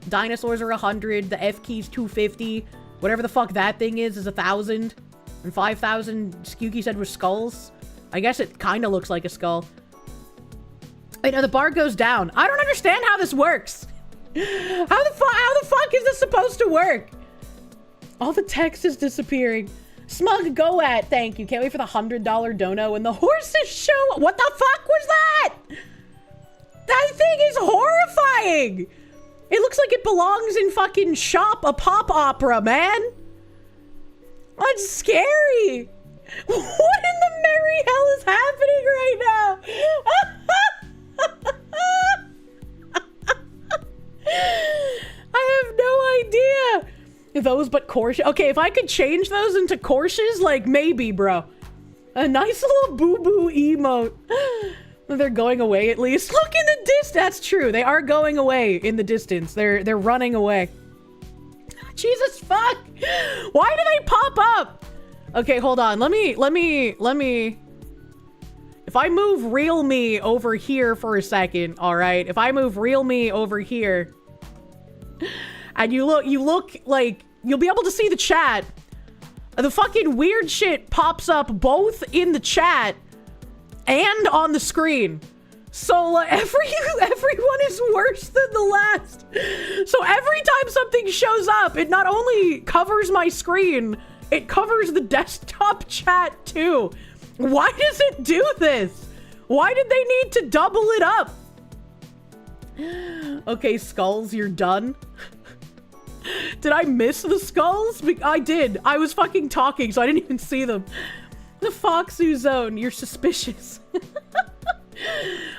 A: Dinosaurs are 100, the F key's 250, whatever the fuck that thing is 1,000, and 5,000 Skewky said was skulls. I guess it kind of looks like a skull. Wait, no, the bar goes down. I don't understand how this works. How the fuck is this supposed to work? All the text is disappearing. Smug go at, thank you. Can't wait for the $100 dono and the horses show. What the fuck was that? That thing is horrifying. It looks like it belongs in fucking Shop, a pop opera, man. That's scary. What in the merry hell is happening right now? I have no idea. Those but Kirsche. Okay, if I could change those into Kirsches, like maybe, bro. A nice little boo-boo emote. They're going away at least. Look in the distance. That's true. They are going away in the distance. They're running away. Jesus fuck. Why do they pop up? Okay, hold on. Let me. If I move real me over here for a second, all right? If I move real me over here and you look like you'll be able to see the chat. The fucking weird shit pops up both in the chat and on the screen. So everyone is worse than the last. So every time something shows up, it not only covers my screen, it covers the desktop chat too. Why does it do this? Why did they need to double it up? Okay, skulls, you're done. Did I miss the skulls? I did. I was fucking talking, so I didn't even see them. The Foxu zone, you're suspicious.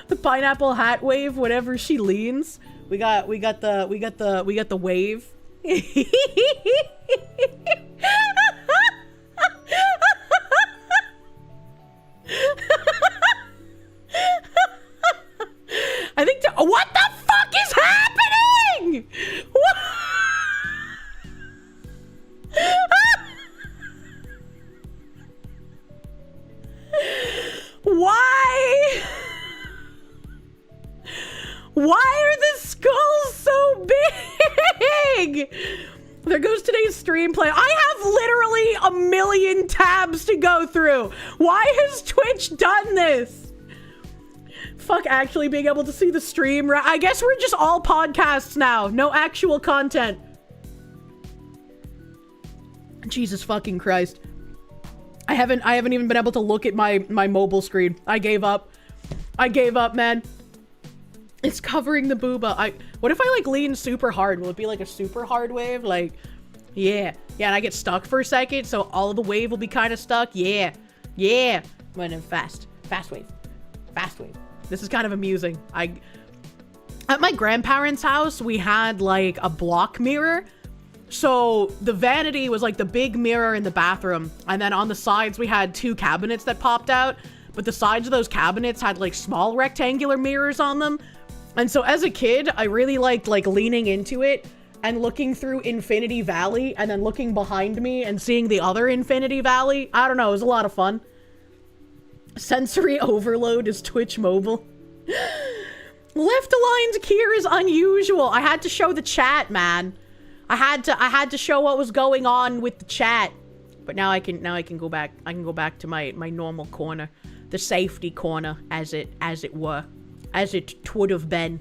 A: The pineapple hat wave, whenever she leans. We got the wave. I think what the fuck is happening? What? Why? Why are the skulls so big? There goes today's stream plan. I have literally a million tabs to go through. Why has Twitch done this? Fuck actually being able to see the stream. I guess we're just all podcasts now. No actual content. Jesus fucking Christ. I haven't even been able to look at my mobile screen. I gave up. I gave up, man. It's covering the booba. What if I like lean super hard? Will it be like a super hard wave? Like, yeah. Yeah, and I get stuck for a second, so all of the wave will be kind of stuck. Yeah. Yeah. But then fast. Fast wave. Fast wave. This is kind of amusing. At my grandparents' house, we had like a block mirror. So the vanity was like the big mirror in the bathroom. And then on the sides, we had two cabinets that popped out. But the sides of those cabinets had like small rectangular mirrors on them. And so as a kid, I really liked like leaning into it and looking through Infinity Valley and then looking behind me and seeing the other Infinity Valley. I don't know, it was a lot of fun. Sensory overload is Twitch mobile. Left aligned Kier is unusual. I had to show the chat, man. I had to show what was going on with the chat. But now I can go back. I can go back to my normal corner. The safety corner, as it were. As it would have been.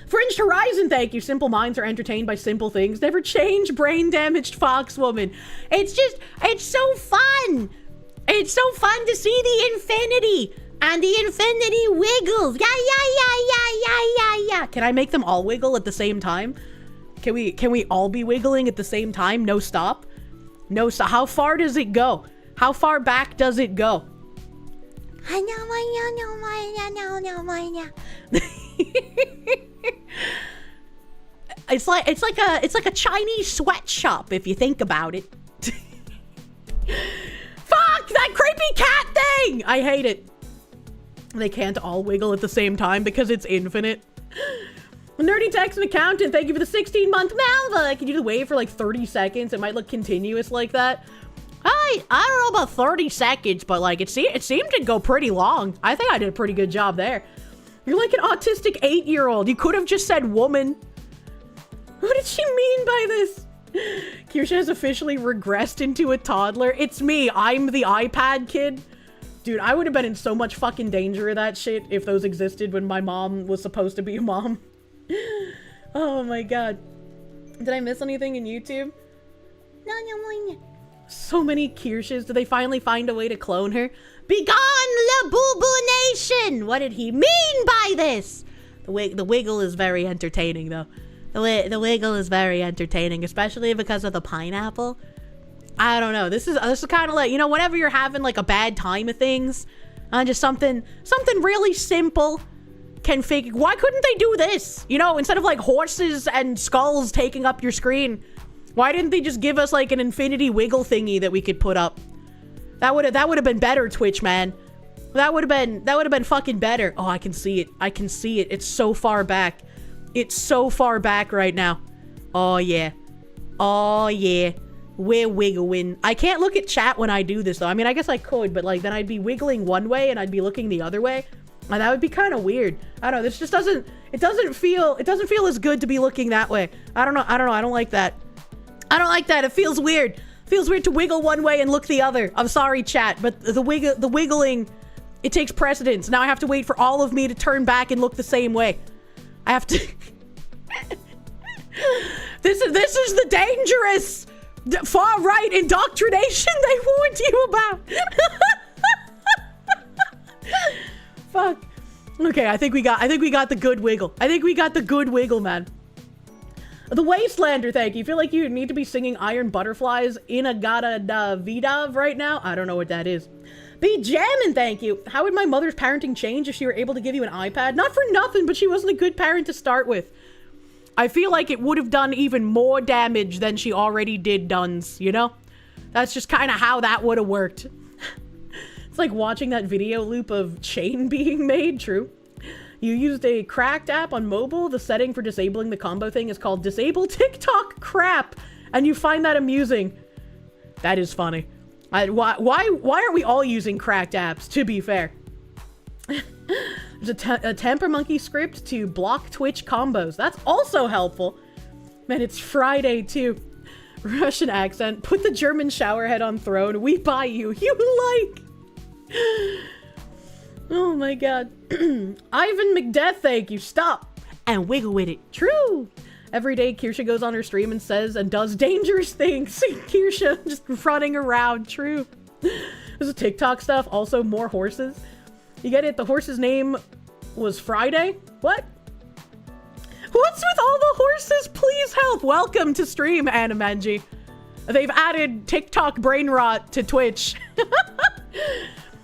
A: Fringed Horizon, thank you. Simple minds are entertained by simple things. Never change, brain damaged foxwoman. It's so fun. It's so fun to see the infinity. And the infinity wiggles. Yeah. Can I make them all wiggle at the same time? Can we all be wiggling at the same time? No stop? No stop. How far does it go? How far back does it go? It's like a Chinese sweatshop if you think about it. Fuck that creepy cat thing! I hate it. They can't all wiggle at the same time because it's infinite. Nerdy Text and Accountant, thank you for the 16-month Malva. Can you do the wave for like 30 seconds? It might look continuous like that. I don't know about 30 seconds, but like it seemed to go pretty long. I think I did a pretty good job there. You're like an autistic 8-year-old. You could have just said woman. What did she mean by this? Kirsche has officially regressed into a toddler. It's me. I'm the iPad kid. Dude, I would have been in so much fucking danger of that shit if those existed when my mom was supposed to be a mom. Oh my god. Did I miss anything in YouTube? No. So many Kirsches. Did they finally find a way to clone her? Begone, La Boo Boo Nation! What did he mean by this? The wiggle is very entertaining, though. The wiggle is very entertaining, especially because of the pineapple. I don't know. This is kind of like, you know, whenever you're having like a bad time of things, just something really simple can figure. Why couldn't they do this? You know, instead of like horses and skulls taking up your screen, why didn't they just give us like an infinity wiggle thingy that we could put up? That would have been better, Twitch, man. That would have been fucking better. Oh, I can see it. I can see it. It's so far back. It's so far back right now. Oh yeah. Oh yeah. We're wiggling. I can't look at chat when I do this though. I mean, I guess I could, but like then I'd be wiggling one way and I'd be looking the other way. And that would be kind of weird. I don't know. This just doesn't feel as good to be looking that way. I don't know. I don't like that. I don't like that. It feels weird. It feels weird to wiggle one way and look the other. I'm sorry, chat, but the wiggling, it takes precedence. Now I have to wait for all of me to turn back and look the same way. I have to. This is the dangerous far right indoctrination they warned you about. Fuck. Okay, I think we got the good wiggle. I think we got the good wiggle, man. The Wastelander, thank you. Feel like you need to be singing Iron Butterflies in a Gata da Vida right now? I don't know what that is. Be jamming, thank you. How would my mother's parenting change if she were able to give you an iPad? Not for nothing, but she wasn't a good parent to start with. I feel like it would have done even more damage than she already did done's, you know? That's just kind of how that would have worked. It's like watching that video loop of chain being made, true. You used a cracked app on mobile. The setting for disabling the combo thing is called Disable TikTok Crap. And you find that amusing. That is funny. Why aren't we all using cracked apps, to be fair? There's a Tamper Monkey script to block Twitch combos. That's also helpful. Man, it's Friday, too. Russian accent. Put the German shower head on throne. We buy you. You like. Oh my god. Ivan McDeath, thank you. Stop and wiggle with it. True. Every day Kirsche goes on her stream and says and does dangerous things. Kirsche just running around. True. There's a TikTok stuff. Also more horses. You get it? The horse's name was Friday? What? What's with all the horses? Please help. Welcome to stream, Animanji. They've added TikTok brain rot to Twitch.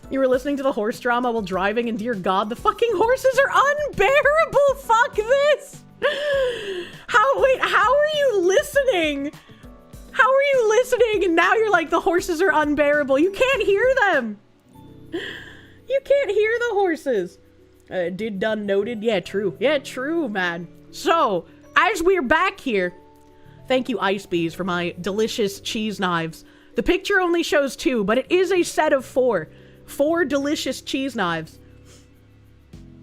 A: You were listening to the horse drama while driving, and dear God, the fucking horses are unbearable. Fuck this. How are you listening? How are you listening? And now you're like, the horses are unbearable. You can't hear them. You can't hear the horses. Did done noted. Yeah, true. Yeah, true, man. So, as we're back here, thank you, Ice Bees, for my delicious cheese knives. The picture only shows 2, but it is a set of 4. 4 delicious cheese knives.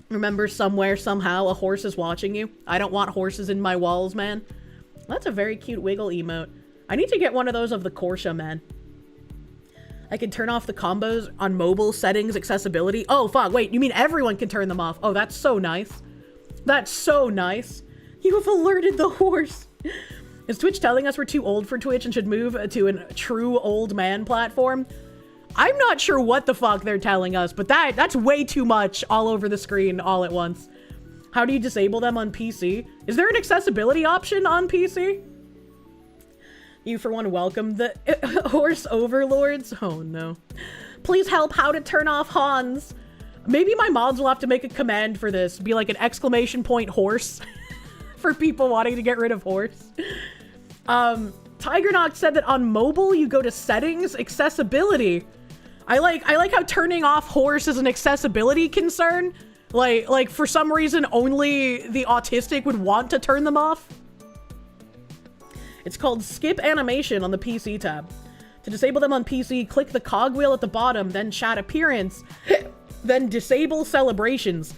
A: Remember, somewhere, somehow, a horse is watching you. I don't want horses in my walls, man. That's a very cute wiggle emote. I need to get one of those of the Kirsche, man. I can turn off the combos on mobile settings accessibility. Oh, fuck, wait, you mean everyone can turn them off? Oh, that's so nice. That's so nice. You have alerted the horse. Is Twitch telling us we're too old for Twitch and should move to a true old man platform? I'm not sure what the fuck they're telling us, but that's way too much all over the screen all at once. How do you disable them on PC? Is there an accessibility option on PC? You, for one, welcome the horse overlords. Oh, no. Please help how to turn off Hans. Maybe my mods will have to make a command for this. Be like an exclamation point horse for people wanting to get rid of horse. Tigernock said that on mobile, you go to settings, accessibility. I like how turning off horse is an accessibility concern. Like for some reason, only the autistic would want to turn them off. It's called Skip Animation on the PC tab. To disable them on PC, click the cogwheel at the bottom, then chat appearance, then disable celebrations.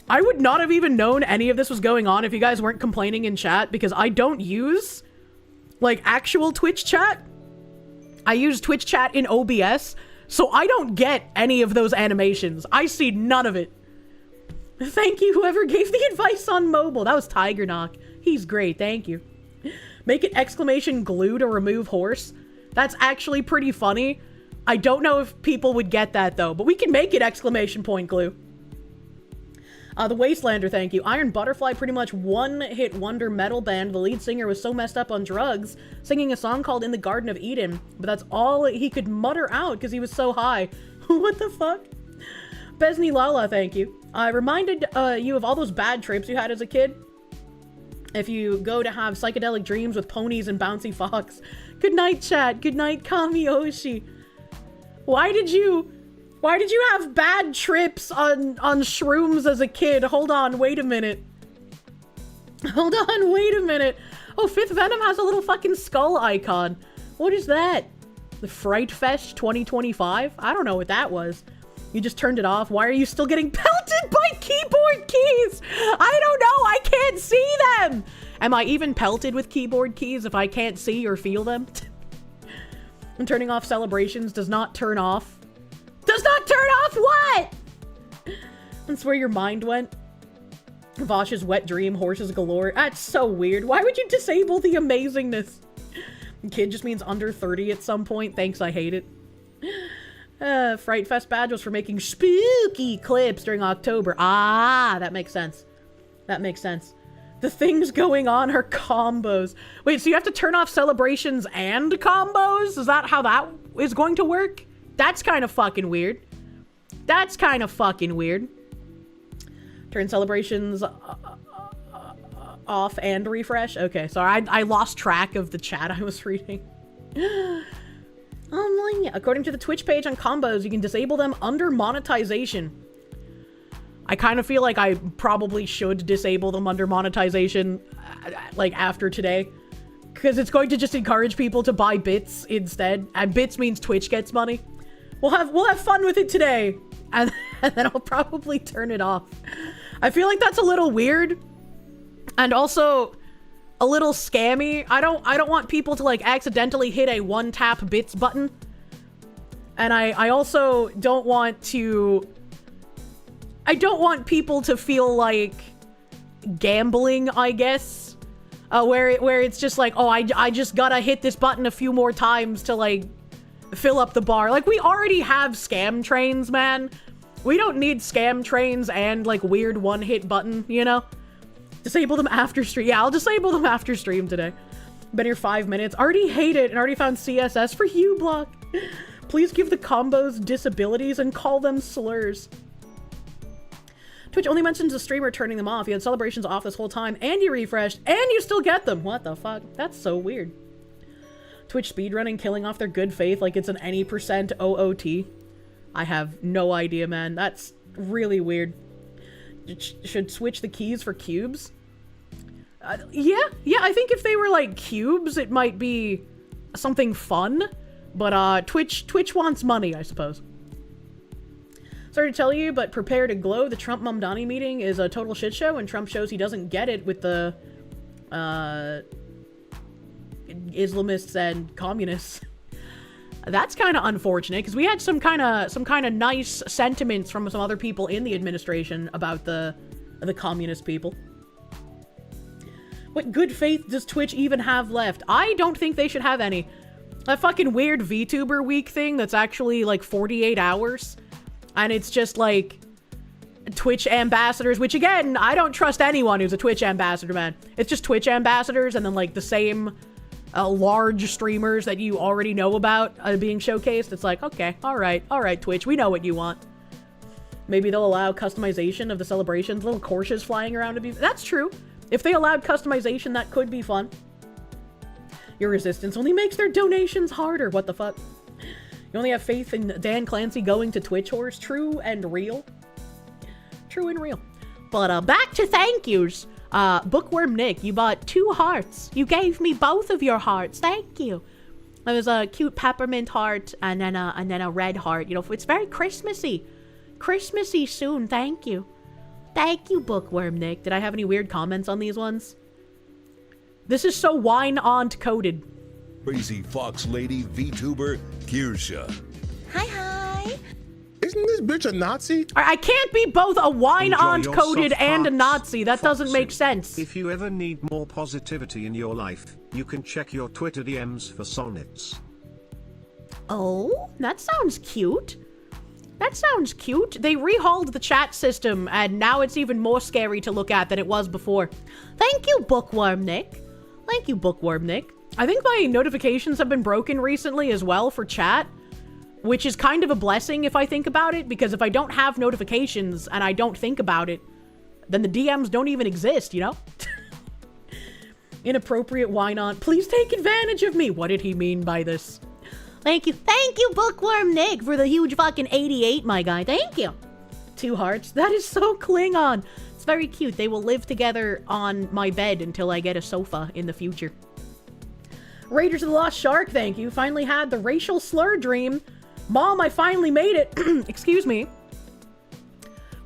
A: I would not have even known any of this was going on if you guys weren't complaining in chat, because I don't use, like, actual Twitch chat. I use Twitch chat in OBS, so I don't get any of those animations. I see none of it. Thank you, whoever gave the advice on mobile. That was Tiger Knock. He's great, thank you. Make it exclamation glue to remove horse. That's actually pretty funny. I don't know if people would get that, though, but we can make it exclamation point glue. The Wastelander, thank you. Iron Butterfly, pretty much one-hit wonder metal band. The lead singer was so messed up on drugs, singing a song called In the Garden of Eden, but that's all he could mutter out because he was so high. What the fuck? Besney Lala, thank you. I reminded you of all those bad trips you had as a kid. If you go to have psychedelic dreams with ponies and bouncy fox. Good night, chat. Good night, Kamiyoshi. Why did you have bad trips on shrooms as a kid? Hold on, wait a minute. Hold on, wait a minute. Oh, Fifth Venom has a little fucking skull icon. What is that? The Fright Fest 2025? I don't know what that was. You just turned it off. Why are you still getting pelted by keyboard keys? I don't know. I can't see them. Am I even pelted with keyboard keys if I can't see or feel them? And turning off celebrations does not turn off. Does not turn off what? That's where your mind went. Vosh's wet dream, horses galore. That's so weird. Why would you disable the amazingness? Kid just means under 30 at some point. Thanks, I hate it. Fright Fest badge was for making spooky clips during October. Ah, that makes sense. That makes sense. The things going on are combos. Wait, so you have to turn off celebrations and combos? Is that how that is going to work? That's kind of fucking weird. That's kind of fucking weird. Turn celebrations off and refresh. Okay, sorry, I lost track of the chat I was reading. According to the Twitch page on combos, you can disable them under monetization. I kind of feel like I probably should disable them under monetization, like, after today. Because it's going to just encourage people to buy bits instead. And bits means Twitch gets money. We'll have fun with it today. And then I'll probably turn it off. I feel like that's a little weird. And also a little scammy. I don't want people to, like, accidentally hit a one-tap bits button. And I also don't want to... I don't want people to feel like gambling, I guess. Where it's just like, oh, I just gotta hit this button a few more times to, like, fill up the bar. Like, we already have scam trains, man. We don't need scam trains and, like, weird one-hit button, you know? Disable them after stream. Yeah, I'll disable them after stream today. Been here 5 minutes. Already hate it and already found CSS for uBlock. Please give the combos disabilities and call them slurs. Twitch only mentions the streamer turning them off. You had celebrations off this whole time and you refreshed and you still get them. What the fuck? That's so weird. Twitch speedrunning, killing off their good faith like it's an any percent OOT. I have no idea, man. That's really weird. Should switch the keys for cubes? Yeah, I think if they were like cubes, it might be something fun. But Twitch wants money, I suppose. Sorry to tell you, but prepare to glow. The Trump Mamdani meeting is a total shit show, and Trump shows he doesn't get it with the Islamists and communists. That's kind of unfortunate because we had some kind of nice sentiments from some other people in the administration about the communist people. What good faith does Twitch even have left? I don't think they should have any. That fucking weird VTuber week thing that's actually like 48 hours. And it's just like Twitch ambassadors, which again, I don't trust anyone who's a Twitch ambassador, man. It's just Twitch ambassadors and then like the same large streamers that you already know about being showcased. It's like, okay, all right, Twitch, we know what you want. Maybe they'll allow customization of the celebrations, little Kirsches flying around to be... That's true. If they allowed customization, that could be fun. Your resistance only makes their donations harder. What the fuck? You only have faith in Dan Clancy going to Twitch Horse? True and real. True and real. But back to thank yous. Bookworm Nick, you bought 2 hearts. You gave me both of your hearts. Thank you. There was a cute peppermint heart and then a red heart. You know, it's very Christmassy. Christmassy soon. Thank you. Thank you, Bookworm Nick. Did I have any weird comments on these ones? This is so wine-aunt coded.
D: Crazy Fox Lady VTuber Kirsche.
E: Hi.
F: Isn't this bitch a Nazi?
A: I can't be both a wine-aunt
C: Enjoy your
A: coded
C: soft
A: and a
C: hearts,
A: Nazi. That doesn't
C: Foxy.
A: make sense.
C: If you ever need more positivity in your life, you can check your Twitter DMs for sonnets.
A: Oh, that sounds cute. That sounds cute. They rehauled the chat system, and now it's even more scary to look at than it was before. Thank you, Bookworm Nick. Thank you, Bookworm Nick. I think my notifications have been broken recently as well for chat, which is kind of a blessing if I think about it, because if I don't have notifications and I don't think about it, then the DMs don't even exist, you know? Inappropriate, why not? Please take advantage of me. What did he mean by this? Thank you, Bookworm Nick, for the huge fucking 88, my guy. Thank you. 2 hearts. That is so Klingon. It's very cute. They will live together on my bed until I get a sofa in the future. Raiders of the Lost Shark, thank you. Finally had the racial slur dream. Mom, I finally made it. Excuse me.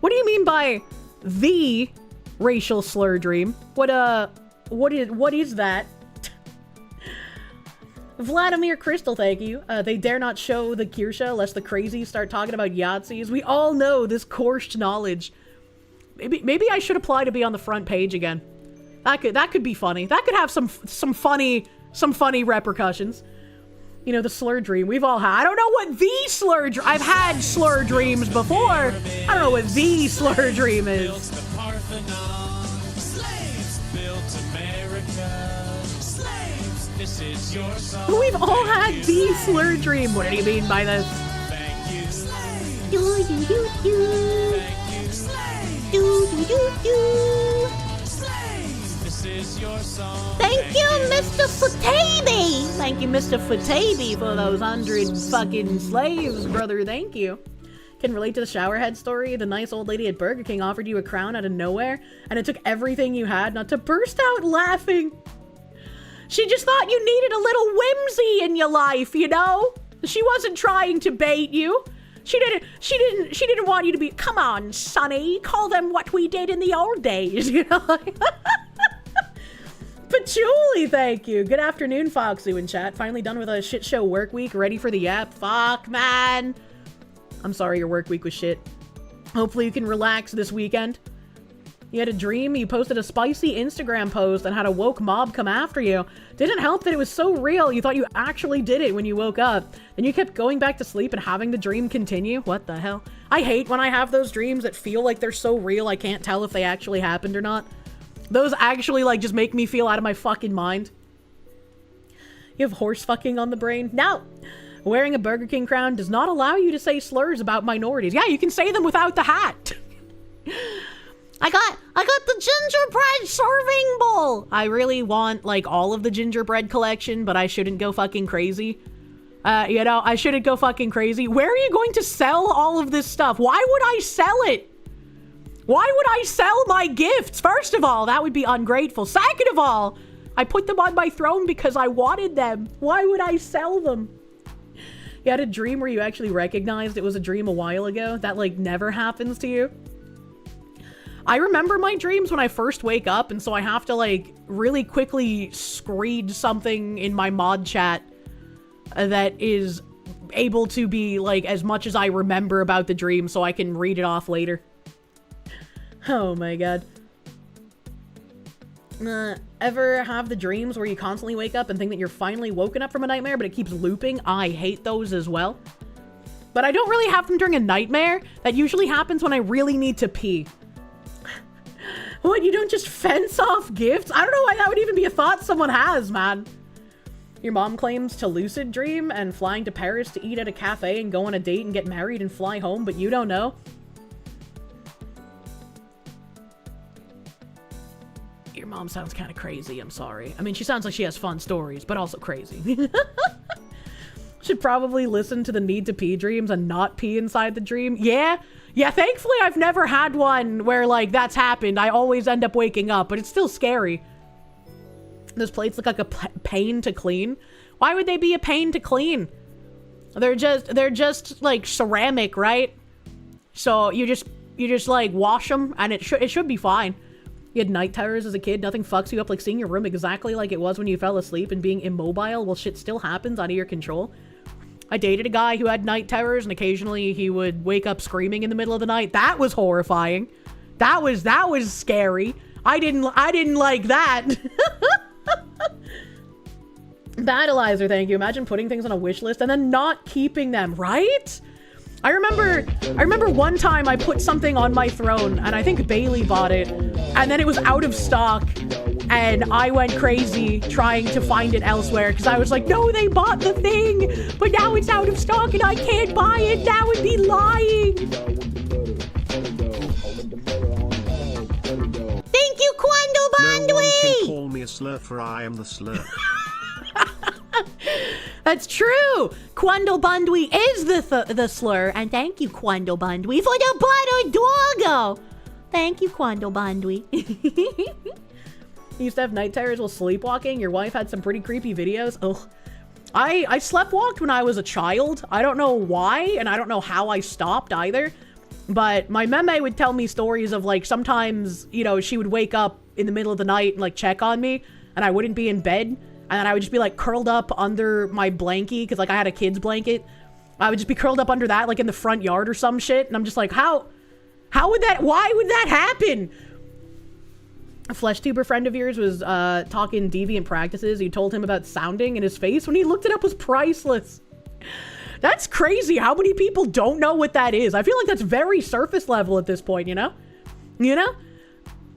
A: What do you mean by the racial slur dream? What is that? Vladimir Crystal, thank you. They dare not show the Kirsche lest the crazies start talking about Yahtzees. We all know this coarse knowledge. Maybe I should apply to be on the front page again. That could be funny. That could have some funny repercussions. You know, the slur dream we've all had. I don't know what the slur dream. I've had slur dreams before. I don't know what the slur dream is.
B: This is your song.
A: We've all had the slur dream. What do you mean by this?
B: Thank you. This is your song.
A: Thank you, Mr. Futabi. Thank you, Mr. Futabi, for those 100 fucking slaves, brother. Thank you. Can relate to the showerhead story. The nice old lady at Burger King offered you a crown out of nowhere, and it took everything you had not to burst out laughing. She just thought you needed a little whimsy in your life, you know? She wasn't trying to bait you. She didn't want you to be, come on, Sonny, call them what we did in the old days, you know? Patchouli, thank you. Good afternoon, Foxy in chat. Finally done with a shit show work week, ready for the app. Fuck, man. I'm sorry your work week was shit. Hopefully you can relax this weekend. You had a dream, you posted a spicy Instagram post and had a woke mob come after you. Didn't help that it was so real, you thought you actually did it when you woke up. Then you kept going back to sleep and having the dream continue. What the hell? I hate when I have those dreams that feel like they're so real I can't tell if they actually happened or not. Those actually, like, just make me feel out of my fucking mind. You have horse fucking on the brain? No! Wearing a Burger King crown does not allow you to say slurs about minorities. Yeah, you can say them without the hat. I got the gingerbread serving bowl. I really want, like, all of the gingerbread collection, but I shouldn't go fucking crazy. You know, I shouldn't go fucking crazy. Where are you going to sell all of this stuff? Why would I sell it? Why would I sell my gifts? First of all, that would be ungrateful. Second of all, I put them on my throne because I wanted them. Why would I sell them? You had a dream where you actually recognized it was a dream a while ago? That, like, never happens to you? I remember my dreams when I first wake up, and so I have to, like, really quickly screed something in my mod chat that is able to be, like, as much as I remember about the dream so I can read it off later. Oh my god. Ever have the dreams where you constantly wake up and think that you're finally woken up from a nightmare, but it keeps looping? I hate those as well. But I don't really have them during a nightmare. That usually happens when I really need to pee. What, you don't just fence off gifts? I don't know why that would even be a thought someone has, man. Your mom claims to lucid dream and flying to Paris to eat at a cafe and go on a date and get married and fly home, but you don't know? Your mom sounds kind of crazy, I'm sorry. I mean, she sounds like she has fun stories, but also crazy. Should probably listen to the need to pee dreams and not pee inside the dream. Yeah, thankfully I've never had one where, like, that's happened. I always end up waking up, but it's still scary. Those plates look like a pain to clean. Why would they be a pain to clean? They're just like ceramic, right? So you just like wash them and it should be fine. You had night terrors as a kid. Nothing fucks you up like seeing your room exactly like it was when you fell asleep and being immobile while shit still happens out of your control. I dated a guy who had night terrors and occasionally he would wake up screaming in the middle of the night. That was horrifying. That was scary. I didn't like that. Battleizer, thank you. Imagine putting things on a wish list and then not keeping them, right? I remember one time I put something on my throne and I think Bailey bought it and then it was out of stock and I went crazy trying to find it elsewhere because I was like, no, they bought the thing, but now it's out of stock and I can't buy it. That would be lying. Thank you, Quando Bandwi!
C: No one can call me a slur for I am the slur.
A: That's true. Quando Bandwi is the slur, and thank you, Quando Bandwi, for the butter doggo. Thank you, Quando Bandwi. You used to have night terrors while sleepwalking. Your wife had some pretty creepy videos. Ugh. I sleptwalked when I was a child. I don't know why, and I don't know how I stopped either. But my meme would tell me stories of, like, sometimes, you know, she would wake up in the middle of the night and, like, check on me, and I wouldn't be in bed. And then I would just be, like, curled up under my blankie, because, like, I had a kid's blanket. I would just be curled up under that, like, in the front yard or some shit. And I'm just like, why would that happen? A FleshTuber friend of yours was talking deviant practices. You told him about sounding, and his face when he looked it up was priceless. That's crazy how many people don't know what that is. I feel like that's very surface level at this point, you know? You know?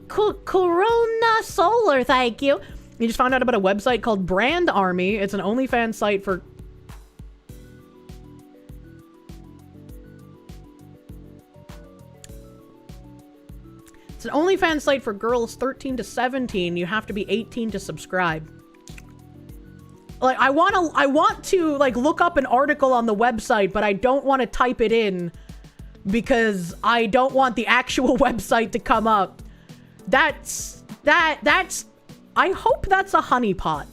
A: Corona Solar, thank you. You just found out about a website called Brand Army. It's an OnlyFans site for... It's an OnlyFans site for girls 13 to 17. You have to be 18 to subscribe. Like, I want to, like, look up an article on the website, but I don't want to type it in because I don't want the actual website to come up. That's... I hope that's a honeypot.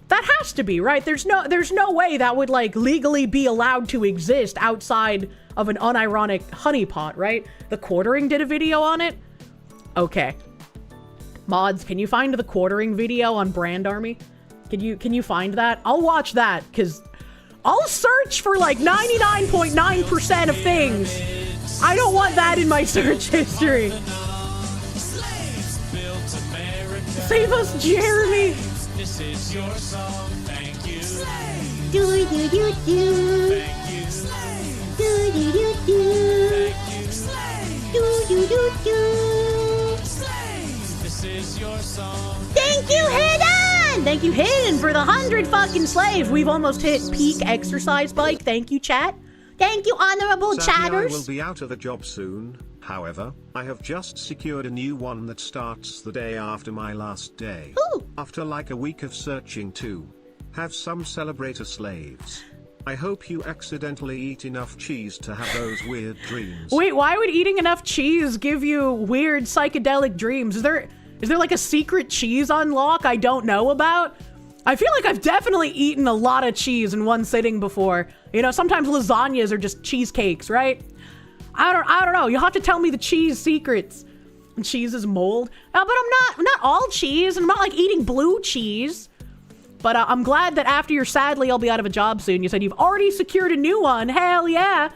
A: That has to be, right? There's no way that would, like, legally be allowed to exist outside of an unironic honeypot, right? The Quartering did a video on it. Okay. Mods, can you find the Quartering video on Brand Army? Can you find that? I'll watch that, because I'll search for, like, 99.9% of things. I don't want that in my search history. Save us, Jeremy!
B: This is your song, thank you.
A: Do do do do.
B: Thank you.
A: Do do do do.
B: Thank you.
A: Do do do do.
B: This is your song.
A: Thank you, Hidden! Thank you, Hidden, for the 100 fucking slaves. We've almost hit peak exercise bike. Thank you, chat. Thank you, honorable chatters.
C: I will be out of a job soon. However, I have just secured a new one that starts the day after my last day.
A: Ooh.
C: After like a week of searching too. Have some celebrator slaves. I hope you accidentally eat enough cheese to have those weird dreams.
A: Wait, why would eating enough cheese give you weird psychedelic dreams? Is there like a secret cheese unlock I don't know about? I feel like I've definitely eaten a lot of cheese in one sitting before. You know, sometimes lasagnas are just cheesecakes, right? I don't know. You'll have to tell me the cheese secrets. And cheese is mold. But I'm not all cheese. And I'm not like eating blue cheese. But I'm glad that after you're sadly, I'll be out of a job soon. You said you've already secured a new one. Hell yeah.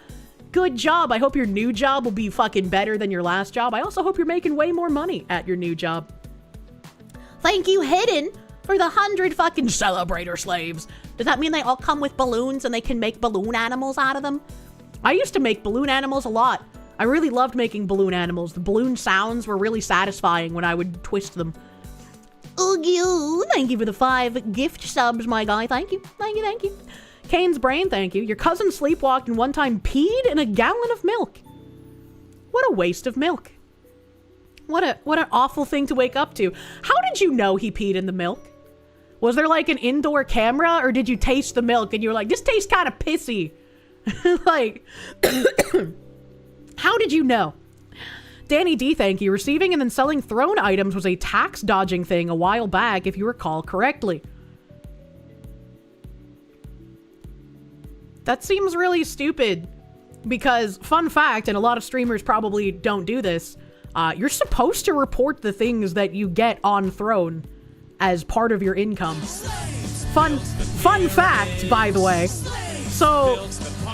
A: Good job. I hope your new job will be fucking better than your last job. I also hope you're making way more money at your new job. Thank you, Hidden, for the 100 fucking celebrator slaves. Does that mean they all come with balloons and they can make balloon animals out of them? I used to make balloon animals a lot. I really loved making balloon animals. The balloon sounds were really satisfying when I would twist them. Ugh, you. Thank you for the 5 gift subs, my guy. Thank you. Thank you, thank you. Kane's Brain, thank you. Your cousin sleepwalked and one time peed in a gallon of milk. What a waste of milk. What an awful thing to wake up to. How did you know he peed in the milk? Was there like an indoor camera, or did you taste the milk and you were like, this tastes kind of pissy? Like, how did you know? Danny D, thank you. Receiving and then selling throne items was a tax dodging thing a while back, if you recall correctly. That seems really stupid because, fun fact, and a lot of streamers probably don't do this, you're supposed to report the things that you get on Throne as part of your income. Fun fact, by the way. So,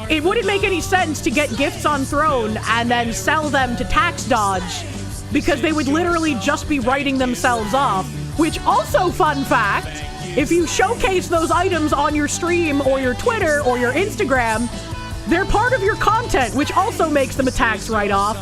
A: it wouldn't make any sense to get gifts on Throne and then sell them to tax dodge because they would literally just be writing themselves off. Which also, fun fact, if you showcase those items on your stream or your Twitter or your Instagram, they're part of your content, which also makes them a tax write-off,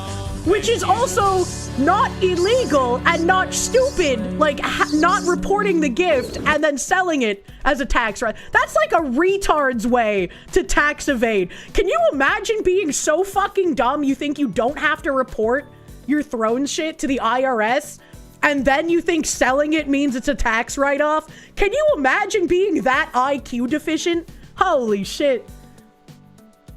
A: which is also not illegal and not stupid, like not reporting the gift and then selling it as a tax write. That's like a retard's way to tax evade. Can you imagine being so fucking dumb you think you don't have to report your Throne shit to the IRS and then you think selling it means it's a tax write-off? Can you imagine being that IQ deficient? Holy shit.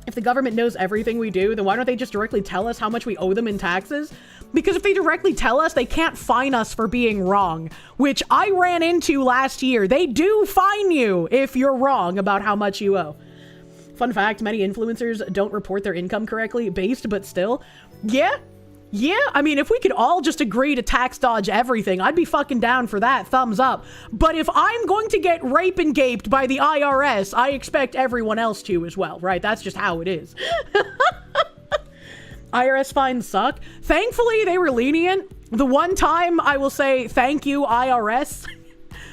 A: If the government knows everything we do, then why don't they just directly tell us how much we owe them in taxes? Because if they directly tell us, they can't fine us for being wrong, which I ran into last year. They do fine you if you're wrong about how much you owe. Fun fact, many influencers don't report their income correctly, based but still. Yeah, I mean, if we could all just agree to tax dodge everything, I'd be fucking down for that, thumbs up. But if I'm going to get rape and gaped by the IRS, I expect everyone else to as well, right? That's just how it is. IRS fines suck. Thankfully, they were lenient. The one time I will say, thank you, IRS.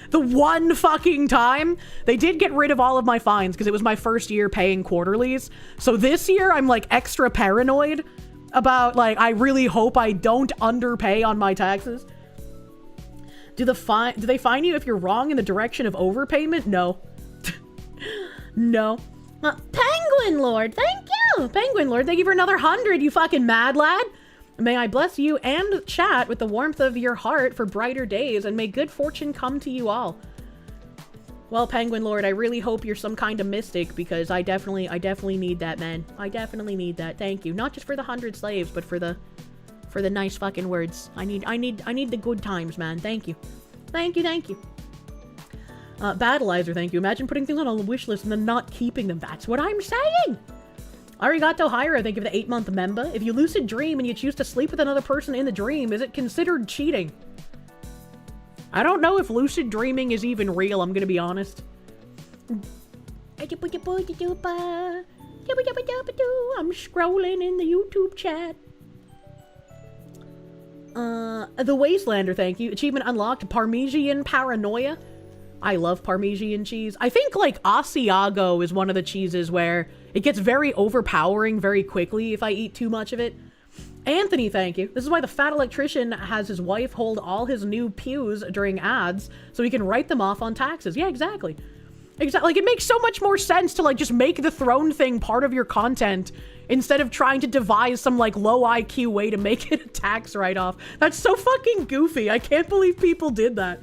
A: The one fucking time. They did get rid of all of my fines because it was my first year paying quarterlies. So this year, I'm like extra paranoid about, like, I really hope I don't underpay on my taxes. Do they fine you if you're wrong in the direction of overpayment? No. No. Penguin Lord, thank you! Penguin Lord, thank you for another 100, you fucking mad lad! May I bless you and chat with the warmth of your heart for brighter days, and may good fortune come to you all. Well, Penguin Lord, I really hope you're some kind of mystic, because I definitely need that, man. I definitely need that. Thank you. Not just for the 100 slaves, but for the nice fucking words. I need the good times, man. Thank you. Thank you. Battleizer, thank you. Imagine putting things on a wish list and then not keeping them. That's what I'm saying! Arigato Hyra, thank you for the 8-month member. If you lucid dream and you choose to sleep with another person in the dream, is it considered cheating? I don't know if lucid dreaming is even real, I'm gonna be honest. I'm scrolling in the YouTube chat. The Wastelander, thank you. Achievement unlocked, Parmesan Paranoia. I love Parmesan cheese. I think, like, Asiago is one of the cheeses where it gets very overpowering very quickly if I eat too much of it. Anthony, thank you. This is why the fat electrician has his wife hold all his new pews during ads so he can write them off on taxes. Yeah, exactly. Like, it makes so much more sense to, like, just make the Throne thing part of your content instead of trying to devise some, like, low IQ way to make it a tax write-off. That's so fucking goofy. I can't believe people did that.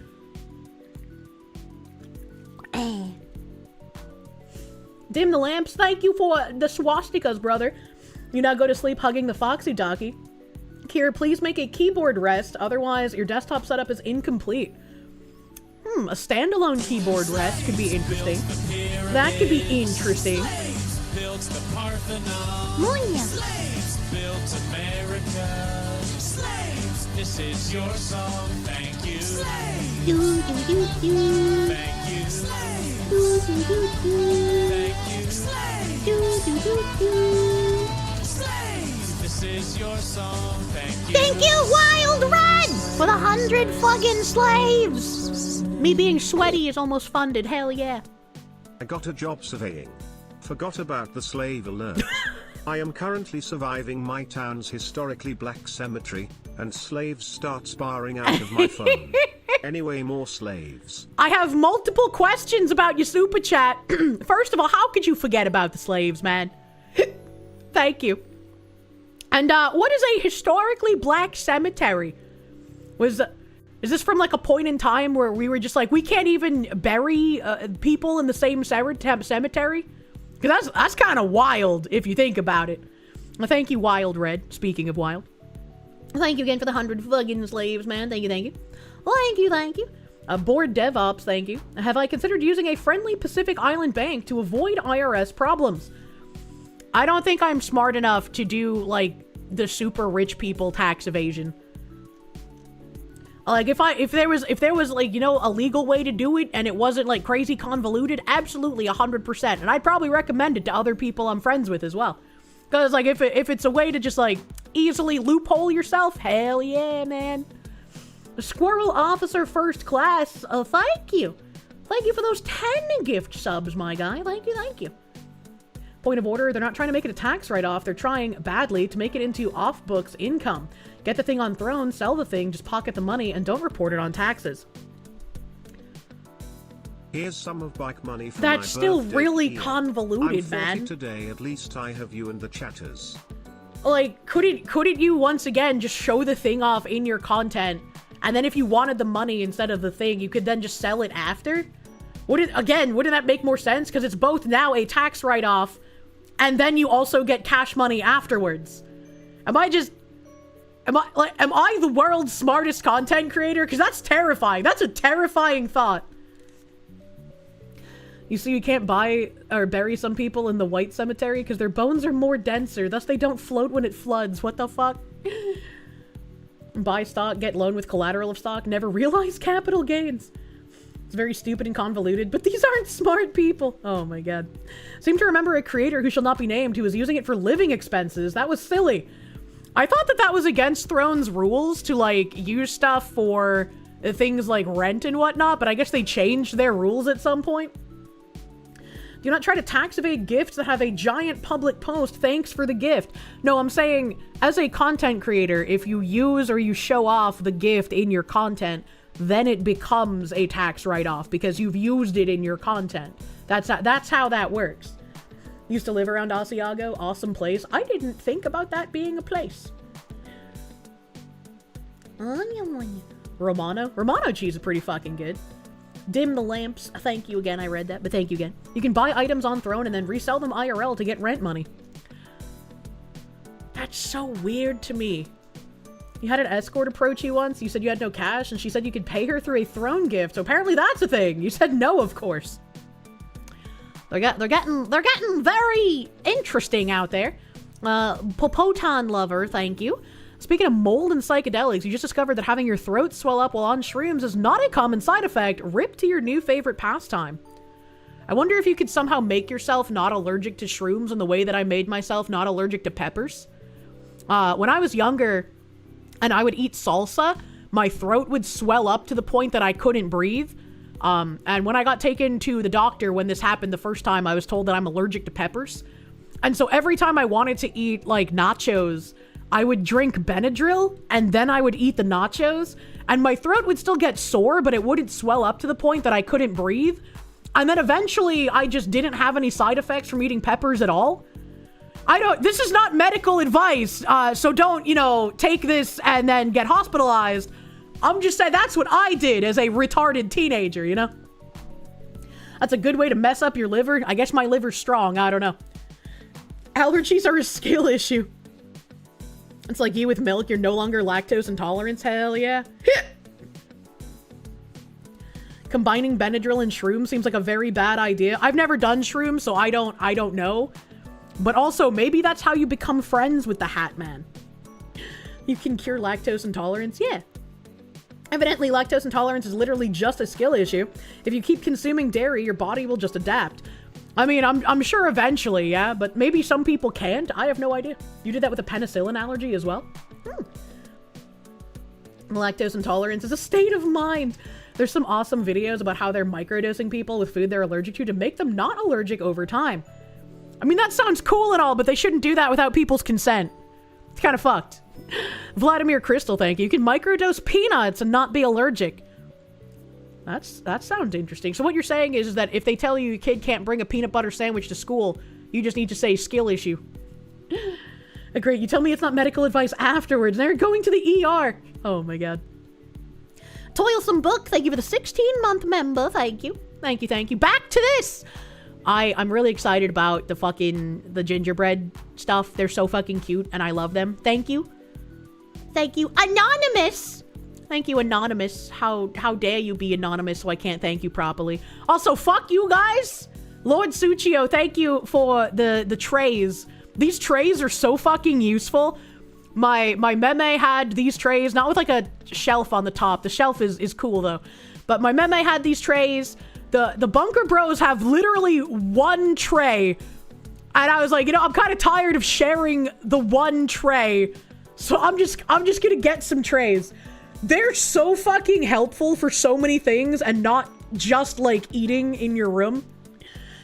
A: Dim the lamps, thank you for the swastikas, brother. You now go to sleep hugging the Foxy Docky. Kira, please make a keyboard rest, otherwise your desktop setup is incomplete. A standalone keyboard rest could be interesting. That could be interesting.
B: Built America. Slaves, this is your song. Thank you. Thank you. Thank you. This is your song.
A: Thank you, Wild Red, for the 100 fucking slaves. Me being sweaty is almost funded. Hell yeah.
C: I got a job surveying. Forgot about the slave alert. I am currently surviving my town's historically black cemetery, and slaves start sparring out of my phone. Anyway, more slaves.
A: I have multiple questions about your super chat. First of all, how could you forget about the slaves, man? Thank you. And what is a historically black cemetery? Was Is this from like a point in time where we were just like, we can't even bury people in the same cemetery? Because that's kind of wild if you think about it. Well, thank you, Wild Red. Speaking of wild. Thank you again for the 100 fucking slaves, man. Thank you, thank you. Thank you, thank you. Board DevOps, thank you. Have I considered using a friendly Pacific Island bank to avoid IRS problems? I don't think I'm smart enough to do, like, the super rich people tax evasion. Like, if there was, like, you know, a legal way to do it and it wasn't, like, crazy convoluted, absolutely 100%. And I'd probably recommend it to other people I'm friends with as well. Because, like, if it's a way to just, like, easily loophole yourself, hell yeah, man. Squirrel Officer First Class, thank you. Thank you for those 10 gift subs, my guy. Thank you, thank you. Point of order, they're not trying to make it a tax write-off. They're trying badly to make it into off-books income. Get the thing on throne, sell the thing, just pocket the money, and don't report it on taxes.
C: Here's some of bike money for
A: That's
C: my
A: still
C: birthday
A: really
C: here.
A: convoluted,
C: I'm 40
A: man.
C: today, at least I have you and the chatters.
A: Like, couldn't you once again just show the thing off in your content, and then if you wanted the money instead of the thing, you could then just sell it after? Wouldn't that make more sense? Because it's both now a tax write-off, and then you also get cash money afterwards. Am I the world's smartest content creator? Because that's terrifying. That's a terrifying thought. You see, you can't buy or bury some people in the white cemetery because their bones are more denser, thus they don't float when it floods. What the fuck? Buy stock, get loan with collateral of stock, never realize capital gains. It's very stupid and convoluted, but these aren't smart people. Oh my god. Seem to remember a creator who shall not be named who was using it for living expenses. That was silly. I thought that was against Throne's rules to, like, use stuff for things like rent and whatnot, but I guess they changed their rules at some point. Do not try to tax evade gifts that have a giant public post, thanks for the gift. No, I'm saying, as a content creator, if you use or you show off the gift in your content, then it becomes a tax write-off because you've used it in your content. That's how that works. Used to live around Asiago, awesome place. I didn't think about that being a place. Romano cheese is pretty fucking good. Dim the lamps. Thank you again. I read that, but thank you again. You can buy items on Throne and then resell them IRL to get rent money. That's so weird to me. You had an escort approach you once. You said you had no cash, and she said you could pay her through a Throne gift. So apparently that's a thing. You said no, of course. They're getting very interesting out there. Popoton lover, thank you. Speaking of mold and psychedelics, you just discovered that having your throat swell up while on shrooms is not a common side effect. Rip to your new favorite pastime. I wonder if you could somehow make yourself not allergic to shrooms in the way that I made myself not allergic to peppers. When I was younger and I would eat salsa, my throat would swell up to the point that I couldn't breathe. And when I got taken to the doctor when this happened the first time, I was told that I'm allergic to peppers. And so every time I wanted to eat, like, nachos, I would drink Benadryl, and then I would eat the nachos, and my throat would still get sore, but it wouldn't swell up to the point that I couldn't breathe. And then eventually, I just didn't have any side effects from eating peppers at all. This is not medical advice, so don't, take this and then get hospitalized. I'm just saying that's what I did as a retarded teenager, That's a good way to mess up your liver. I guess my liver's strong, I don't know. Allergies are a skill issue. It's like you with milk, you're no longer lactose intolerant. Hell yeah. Combining Benadryl and shrooms seems like a very bad idea. I've never done shrooms, so I don't know. But also, maybe that's how you become friends with the Hat Man. You can cure lactose intolerance? Yeah. Evidently, lactose intolerance is literally just a skill issue. If you keep consuming dairy, your body will just adapt. I mean, I'm sure eventually, yeah, but maybe some people can't. I have no idea. You did that with a penicillin allergy as well? Lactose intolerance is a state of mind. There's some awesome videos about how they're microdosing people with food they're allergic to make them not allergic over time. I mean, that sounds cool and all, but they shouldn't do that without people's consent. It's kind of fucked. Vladimir Crystal, thank you. You can microdose peanuts and not be allergic. That sounds interesting. So what you're saying is that if they tell you your kid can't bring a peanut butter sandwich to school, you just need to say skill issue. Great, you tell me it's not medical advice afterwards. They're going to the ER. Oh my god. Toilsome Book, thank you for the 16-month member. Thank you. Thank you, thank you. Back to this! I'm really excited about the gingerbread stuff. They're so fucking cute, and I love them. Thank you. Thank you, Anonymous! Thank you, Anonymous. How dare you be anonymous so I can't thank you properly. Also, fuck you guys! Lord Suchio, thank you for the trays. These trays are so fucking useful. My meme had these trays, not with like a shelf on the top. The shelf is cool though. But my meme had these trays. The Bunker Bros have literally one tray. And I was like, you know, I'm kind of tired of sharing the one tray. So I'm just gonna get some trays. They're so fucking helpful for so many things and not just like eating in your room.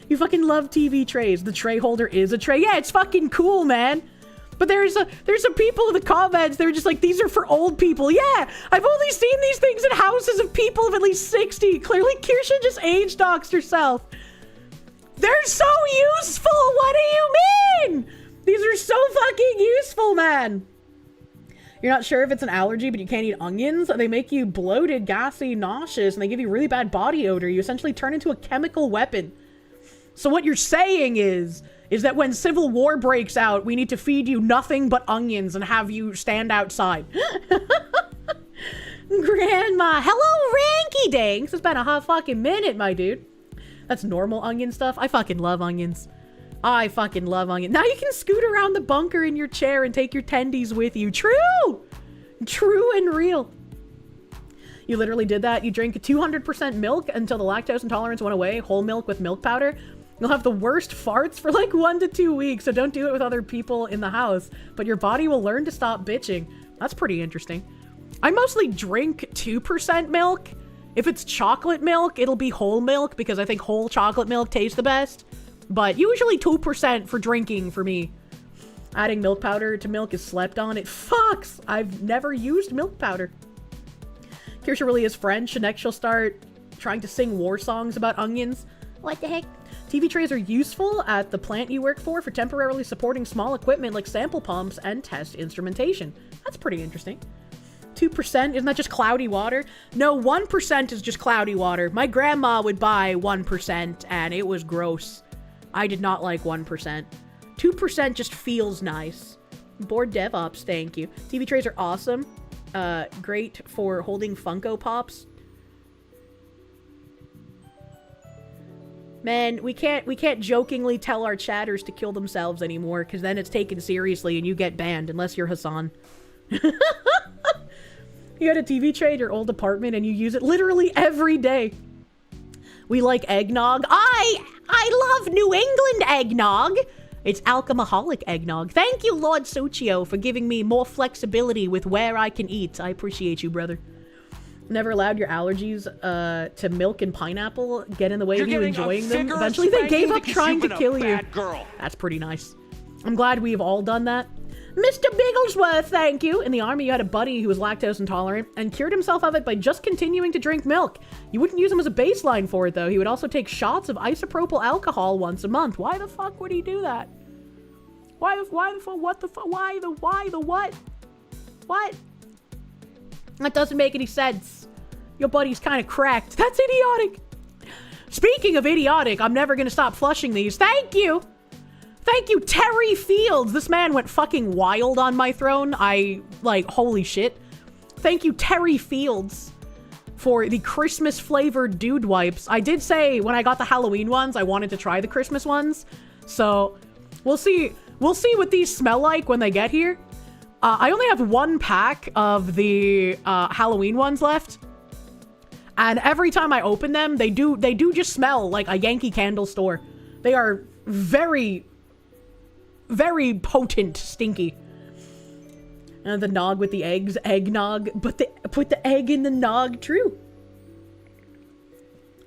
A: You fucking love TV trays. The tray holder is a tray. Yeah, it's fucking cool, man. But there's some people in the comments, they're just like, these are for old people. Yeah, I've only seen these things in houses of people of at least 60. Clearly, Kirsche just age doxed herself. They're so useful. What do you mean? These are so fucking useful, man. You're not sure if it's an allergy, but you can't eat onions. They make you bloated, gassy, nauseous, and they give you really bad body odor. You essentially turn into a chemical weapon. So what you're saying is that when civil war breaks out, we need to feed you nothing but onions and have you stand outside. Grandma, hello, Ranky Danks. It's been a hot fucking minute, my dude. That's normal onion stuff. I fucking love onions. I fucking love onions. Now you can scoot around the bunker in your chair and take your tendies with you. True! True and real. You literally did that. You drink 200% milk until the lactose intolerance went away. Whole milk with milk powder. You'll have the worst farts for like 1 to 2 weeks, so don't do it with other people in the house. But your body will learn to stop bitching. That's pretty interesting. I mostly drink 2% milk. If it's chocolate milk, it'll be whole milk because I think whole chocolate milk tastes the best. But usually 2% for drinking for me. Adding milk powder to milk is slept on. It fucks! I've never used milk powder. Kirsche really is French, and next she'll start trying to sing war songs about onions. What the heck? TV trays are useful at the plant you work for temporarily supporting small equipment like sample pumps and test instrumentation. That's pretty interesting. 2%, isn't that just cloudy water? No, 1% is just cloudy water. My grandma would buy 1% and it was gross. I did not like 1%. 2% just feels nice. Board DevOps, thank you. TV trays are awesome. Great for holding Funko Pops. Man, we can't jokingly tell our chatters to kill themselves anymore, because then it's taken seriously and you get banned, unless you're Hassan. You had a TV tray at your old apartment and you use it literally every day. We like eggnog. I love New England eggnog. It's alcoholic eggnog. Thank you, Lord Suchio, for giving me more flexibility with where I can eat. I appreciate you, brother. Never allowed your allergies to milk and pineapple get in the way of you enjoying them. Eventually they gave up trying to kill you. That's pretty nice. I'm glad we've all done that. Mr. Bigglesworth, thank you. In the army, you had a buddy who was lactose intolerant and cured himself of it by just continuing to drink milk. You wouldn't use him as a baseline for it, though. He would also take shots of isopropyl alcohol once a month. Why the fuck would he do that? Why the what? What? That doesn't make any sense. Your buddy's kind of cracked. That's idiotic. Speaking of idiotic, I'm never gonna stop flushing these. Thank you. Thank you, Terry Fields. This man went fucking wild on my throne. Holy shit. Thank you, Terry Fields, for the Christmas-flavored dude wipes. I did say when I got the Halloween ones, I wanted to try the Christmas ones. So, we'll see what these smell like when they get here. I only have 1 pack of the Halloween ones left. And every time I open them, they do just smell like a Yankee Candle store. They are very, very potent, stinky. And the nog with the eggs, eggnog, but put the egg in the nog, true.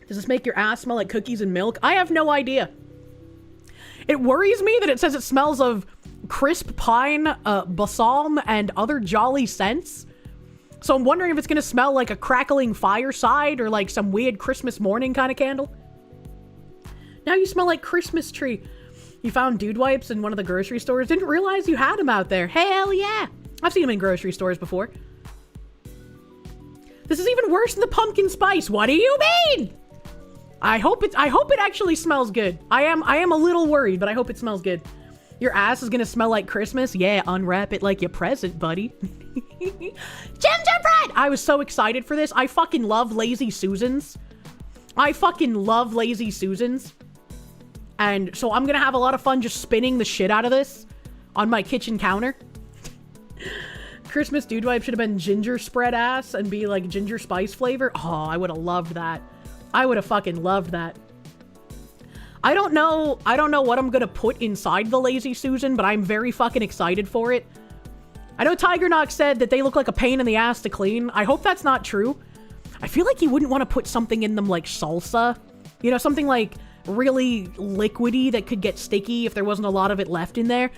A: Does this make your ass smell like cookies and milk? I have no idea. It worries me that it says it smells of crisp pine, balsam, and other jolly scents. So I'm wondering if it's gonna smell like a crackling fireside or like some weird Christmas morning kind of candle. Now you smell like Christmas tree. You found dude wipes in one of the grocery stores. Didn't realize you had them out there. Hell yeah. I've seen them in grocery stores before. This is even worse than the pumpkin spice. What do you mean? I hope it actually smells good. I am a little worried, but I hope it smells good. Your ass is gonna smell like Christmas? Yeah, unwrap it like your present, buddy. Gingerbread! I was so excited for this. I fucking love Lazy Susans. And so I'm gonna have a lot of fun just spinning the shit out of this on my kitchen counter. Christmas dude wipe should have been ginger spread ass and be like ginger spice flavor. Oh, I would have loved that. I would have fucking loved that. I don't know what I'm gonna put inside the Lazy Susan, but I'm very fucking excited for it. I know Tiger Knox said that they look like a pain in the ass to clean. I hope that's not true. I feel like you wouldn't want to put something in them like salsa. You know, something like really liquidy that could get sticky if there wasn't a lot of it left in there.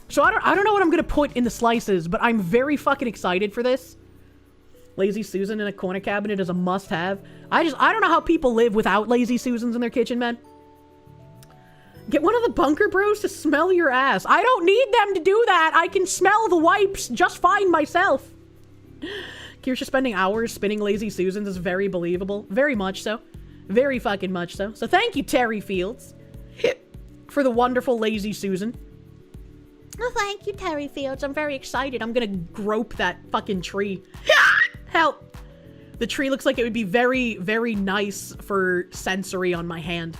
A: So I don't know what I'm gonna put in the slices, but I'm very fucking excited for this. Lazy Susan in a corner cabinet is a must-have. I don't know how people live without Lazy Susans in their kitchen, man. Get one of the bunker bros to smell your ass. I don't need them to do that. I can smell the wipes just fine myself. Kirsche spending hours spinning Lazy Susans is very believable. Very much so. Very fucking much so. So thank you, Terry Fields, for the wonderful Lazy Susan. Oh, thank you, Terry Fields. I'm very excited. I'm gonna grope that fucking tree. Help. The tree looks like it would be very, very nice for sensory on my hand.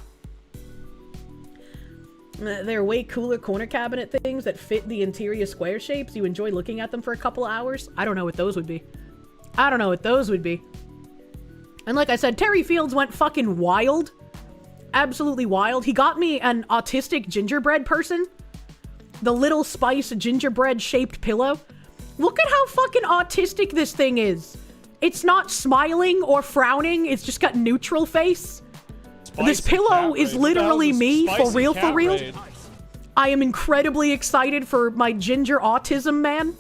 A: There are way cooler corner cabinet things that fit the interior square shapes. You enjoy looking at them for a couple hours. I don't know what those would be. And like I said, Terry Fields went fucking wild. Absolutely wild. He got me an autistic gingerbread person. The Little Spice gingerbread shaped pillow. Look at how fucking autistic this thing is. It's not smiling or frowning. It's just got neutral face. This pillow is literally me, for real, for real. I am incredibly excited for my ginger autism man.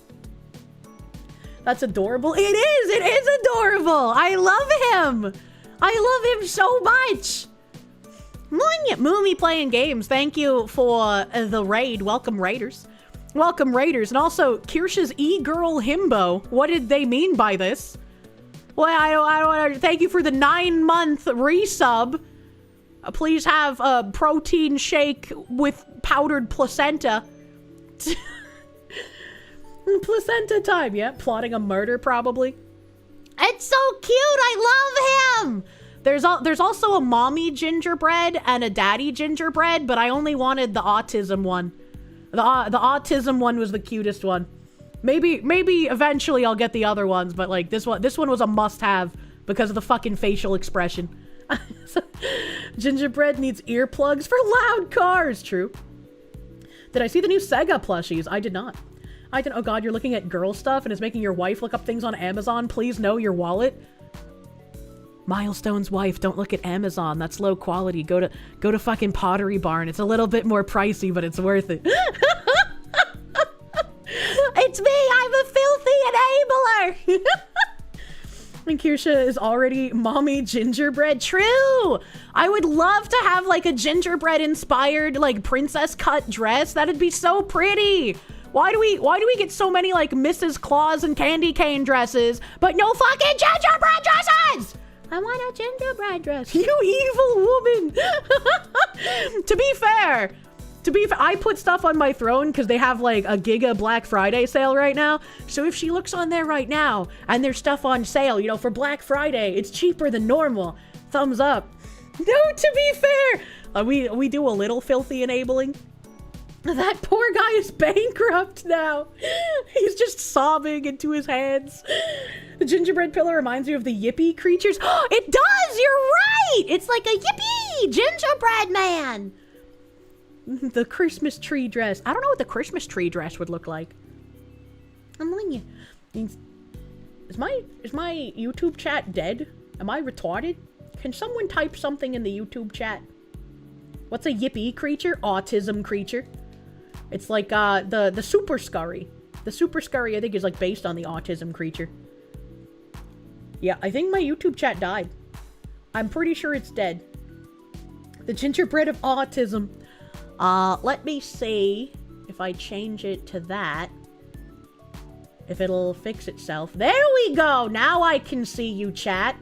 A: That's adorable. It is adorable. I love him. I love him so much. Moomy playing games. Thank you for the raid. Welcome, Raiders. Welcome, Raiders. And also, Kirsche's e-girl himbo. What did they mean by this? Well, I thank you for the 9-month resub. Please have a protein shake with powdered placenta. Placenta time, yeah. Plotting a murder, probably. It's so cute. I love him. There's also a mommy gingerbread and a daddy gingerbread, but I only wanted the autism one. The autism one was the cutest one. Maybe eventually I'll get the other ones, but like this one was a must-have because of the fucking facial expression. Gingerbread needs earplugs for loud cars. True. Did I see the new Sega plushies? I did not. Oh god, you're looking at girl stuff and it's making your wife look up things on Amazon. Please know your wallet. Milestone's wife, don't look at Amazon. That's low quality. Go to fucking Pottery Barn. It's a little bit more pricey, but it's worth it. It's me. I'm a filthy enabler. And Kirsche is already mommy gingerbread. True. I would love to have like a gingerbread inspired like princess cut dress. That'd be so pretty. Why do we get so many like Mrs. Claus and candy cane dresses, but no fucking gingerbread dresses? I want a gingerbread dress. You evil woman. To be fair, I put stuff on my throne because they have like a Giga Black Friday sale right now. So if she looks on there right now and there's stuff on sale, you know, for Black Friday, it's cheaper than normal. Thumbs up. No, to be fair, we do a little filthy enabling. That poor guy is bankrupt now. He's just sobbing into his hands. The gingerbread pillow reminds you of the Yippee creatures. It does! You're right! It's like a Yippee! Gingerbread man! The Christmas tree dress. I don't know what the Christmas tree dress would look like. I'm letting you. Is my YouTube chat dead? Am I retarded? Can someone type something in the YouTube chat? What's a Yippee creature? Autism creature. It's like the super scurry. The super scurry I think is like based on the autism creature. Yeah, I think my YouTube chat died. I'm pretty sure it's dead. The gingerbread of autism. Let me see if I change it to that. If it'll fix itself. There we go! Now I can see you, chat.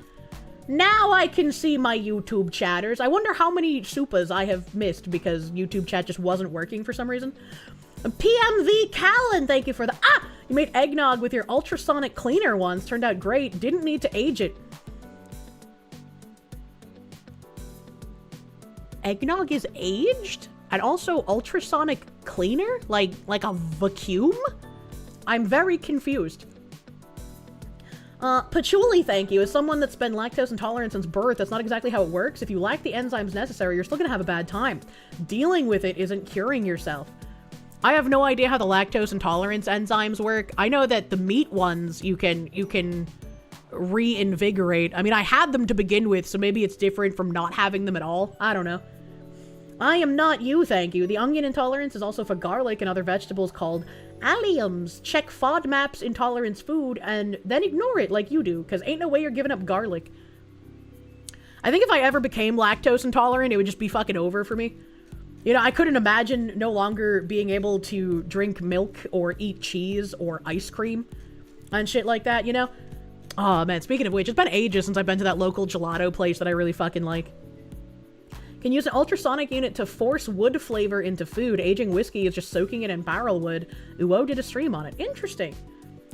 A: Now I can see my YouTube chatters. I wonder how many supas I have missed because YouTube chat just wasn't working for some reason. PMV Callan, thank you for the... Ah! You made eggnog with your ultrasonic cleaner once. Turned out great. Didn't need to age it. Eggnog is aged? And also ultrasonic cleaner? Like a vacuum? I'm very confused. Patchouli, thank you. As someone that's been lactose intolerant since birth, that's not exactly how it works. If you lack the enzymes necessary, you're still gonna have a bad time. Dealing with it isn't curing yourself. I have no idea how the lactose intolerance enzymes work. I know that the meat ones you can reinvigorate. I mean, I had them to begin with, so maybe it's different from not having them at all. I don't know. I am not you, thank you. The onion intolerance is also for garlic and other vegetables called alliums. Check FODMAP's intolerance food and then ignore it like you do, because ain't no way you're giving up garlic. I think if I ever became lactose intolerant, it would just be fucking over for me. You know, I couldn't imagine no longer being able to drink milk or eat cheese or ice cream and shit like that, you know? Oh man, speaking of which, it's been ages since I've been to that local gelato place that I really fucking like. Can use an ultrasonic unit to force wood flavor into food. Aging whiskey is just soaking it in barrel wood. Uo did a stream on it. Interesting.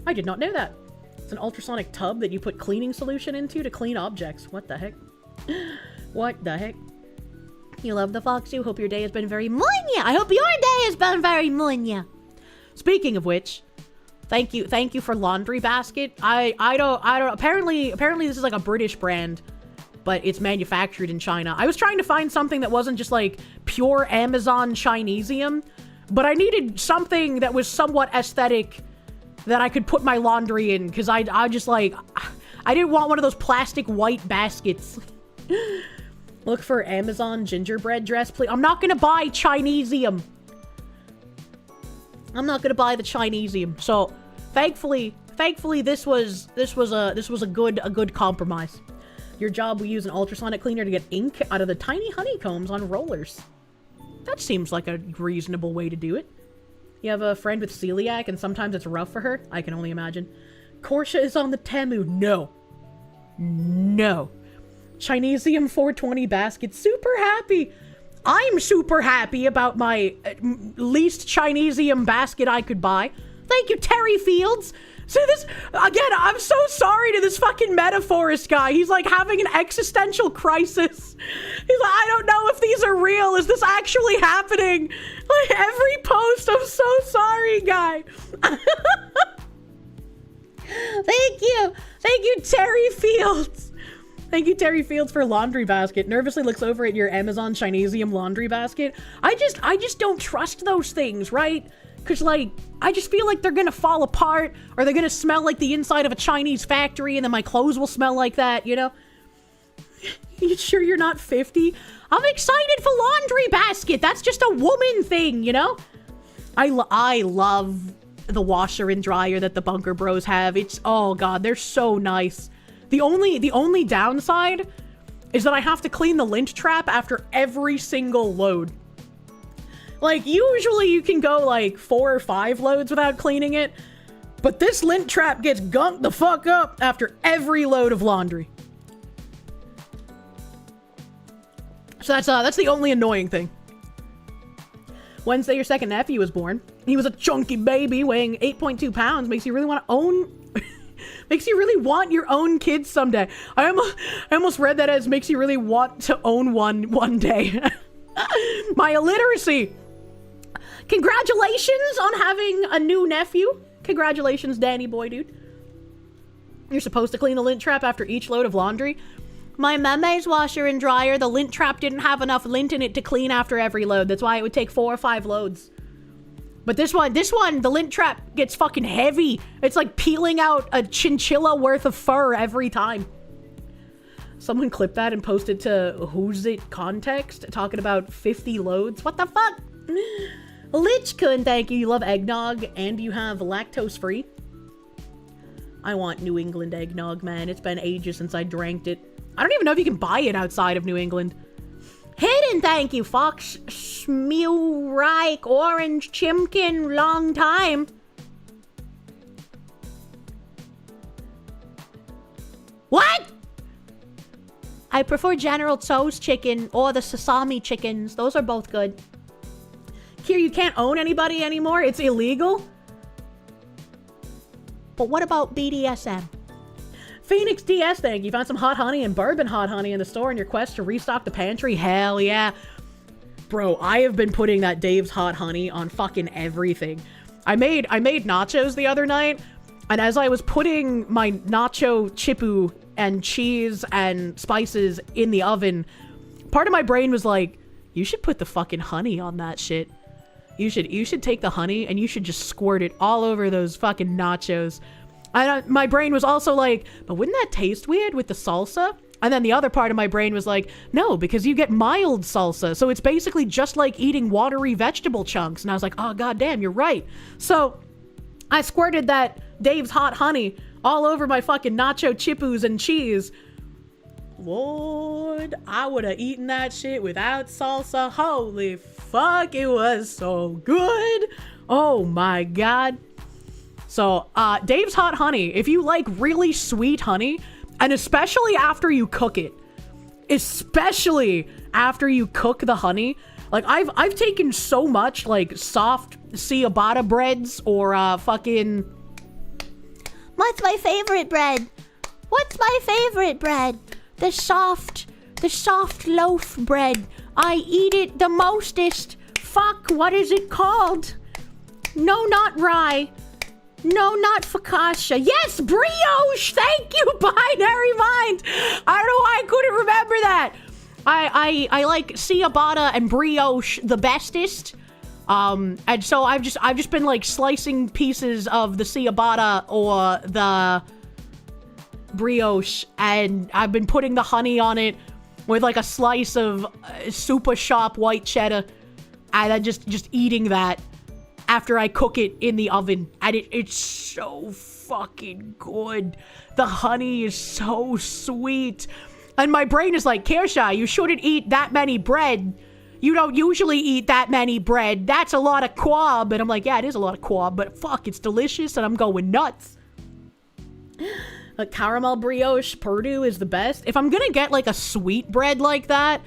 A: I did not know that. It's an ultrasonic tub that you put cleaning solution into to clean objects. What the heck? What the heck? You love the Foxu. Hope your day has been very munya. I hope your day has been very munya. Speaking of which, thank you for laundry basket. I don't apparently this is like a British brand, but it's manufactured in China. I was trying to find something that wasn't just like pure Amazon Chinesium, but I needed something that was somewhat aesthetic that I could put my laundry in, because I just like, I didn't want one of those plastic white baskets. Look for Amazon gingerbread dress, please. I'm not gonna buy Chinesium. I'm not gonna buy the Chinesium. So, thankfully, this was a good compromise. Your job will use an ultrasonic cleaner to get ink out of the tiny honeycombs on rollers. That seems like a reasonable way to do it. You have a friend with celiac and sometimes it's rough for her? I can only imagine. Kirsche is on the Temu. No. No. Chinesium 420 basket. Super happy. I'm super happy about my least Chinesium basket I could buy. Thank you, Terry Fields. See this, again, I'm so sorry to this fucking metaphorist guy. He's like having an existential crisis. He's like, I don't know if these are real. Is this actually happening? Like every post, I'm so sorry, guy. Thank you, Terry Fields. Thank you, Terry Fields, for laundry basket. Nervously looks over at your Amazon Chinesium laundry basket. I just don't trust those things, right? Because, like, I just feel like they're gonna fall apart, or they're gonna smell like the inside of a Chinese factory, and then my clothes will smell like that, you know? You sure you're not 50? I'm excited for laundry basket. That's just a woman thing, you know? I love the washer and dryer that the Bunker Bros have. It's, oh god, they're so nice. The only downside is that I have to clean the lint trap after every single load. Like, usually you can go like 4 or 5 loads without cleaning it, but this lint trap gets gunked the fuck up after every load of laundry. So that's the only annoying thing. Wednesday, your second nephew was born. He was a chunky baby weighing 8.2 pounds. Makes you really want to own... makes you really want your own kids someday. I almost read that as makes you really want to own one day. My illiteracy. Congratulations on having a new nephew. Congratulations, Danny boy, dude. You're supposed to clean the lint trap after each load of laundry. My meme's washer and dryer, the lint trap didn't have enough lint in it to clean after every load. That's why it would take 4 or 5 loads. But this one, the lint trap gets fucking heavy. It's like peeling out a chinchilla worth of fur every time. Someone clipped that and posted to Who's It context, talking about 50 loads. What the fuck? Lichkun, thank you. You love eggnog and you have lactose free. I want New England eggnog, man. It's been ages since I drank it. I don't even know if you can buy it outside of New England. Hidden, thank you, Fox Smew Reich Orange Chimkin, long time. What? I prefer General Tso's chicken or the sesame chickens. Those are both good. Here, you can't own anybody anymore. It's illegal. But what about BDSM? Phoenix DS, thank you. Found some hot honey and bourbon hot honey in the store in your quest to restock the pantry. Hell yeah. Bro, I have been putting that Dave's hot honey on fucking everything. I made nachos the other night, and as I was putting my nacho chipu and cheese and spices in the oven, part of my brain was like, you should put the fucking honey on that shit. You should take the honey and you should just squirt it all over those fucking nachos. And my brain was also like, but wouldn't that taste weird with the salsa? And then the other part of my brain was like, no, because you get mild salsa. So it's basically just like eating watery vegetable chunks. And I was like, oh, goddamn, you're right. So I squirted that Dave's hot honey all over my fucking nacho chipus and cheese. Lord, I would have eaten that shit without salsa. Holy fuck, it was so good. Oh my God. So, Dave's hot honey, if you like really sweet honey, and especially after you cook it, especially after you cook the honey, like I've taken so much like soft ciabatta breads or fucking... What's my favorite bread? What's my favorite bread? The soft loaf bread. I eat it the mostest. Fuck, what is it called? No, not rye. No, not focaccia. Yes, brioche. Thank you, binary mind. I don't know why I couldn't remember that. I like ciabatta and brioche the bestest. And so I've just been like slicing pieces of the ciabatta or the brioche, and I've been putting the honey on it with like a slice of super sharp white cheddar, and then just eating that after I cook it in the oven, and it's so fucking good. The honey is so sweet, and my brain is like, Kirsche, you shouldn't eat that many bread. You don't usually eat that many bread. That's a lot of quab. And I'm like, yeah, it is a lot of quab, but fuck, it's delicious, and I'm going nuts. A caramel brioche Purdue is the best. If I'm gonna get like a sweet bread like that,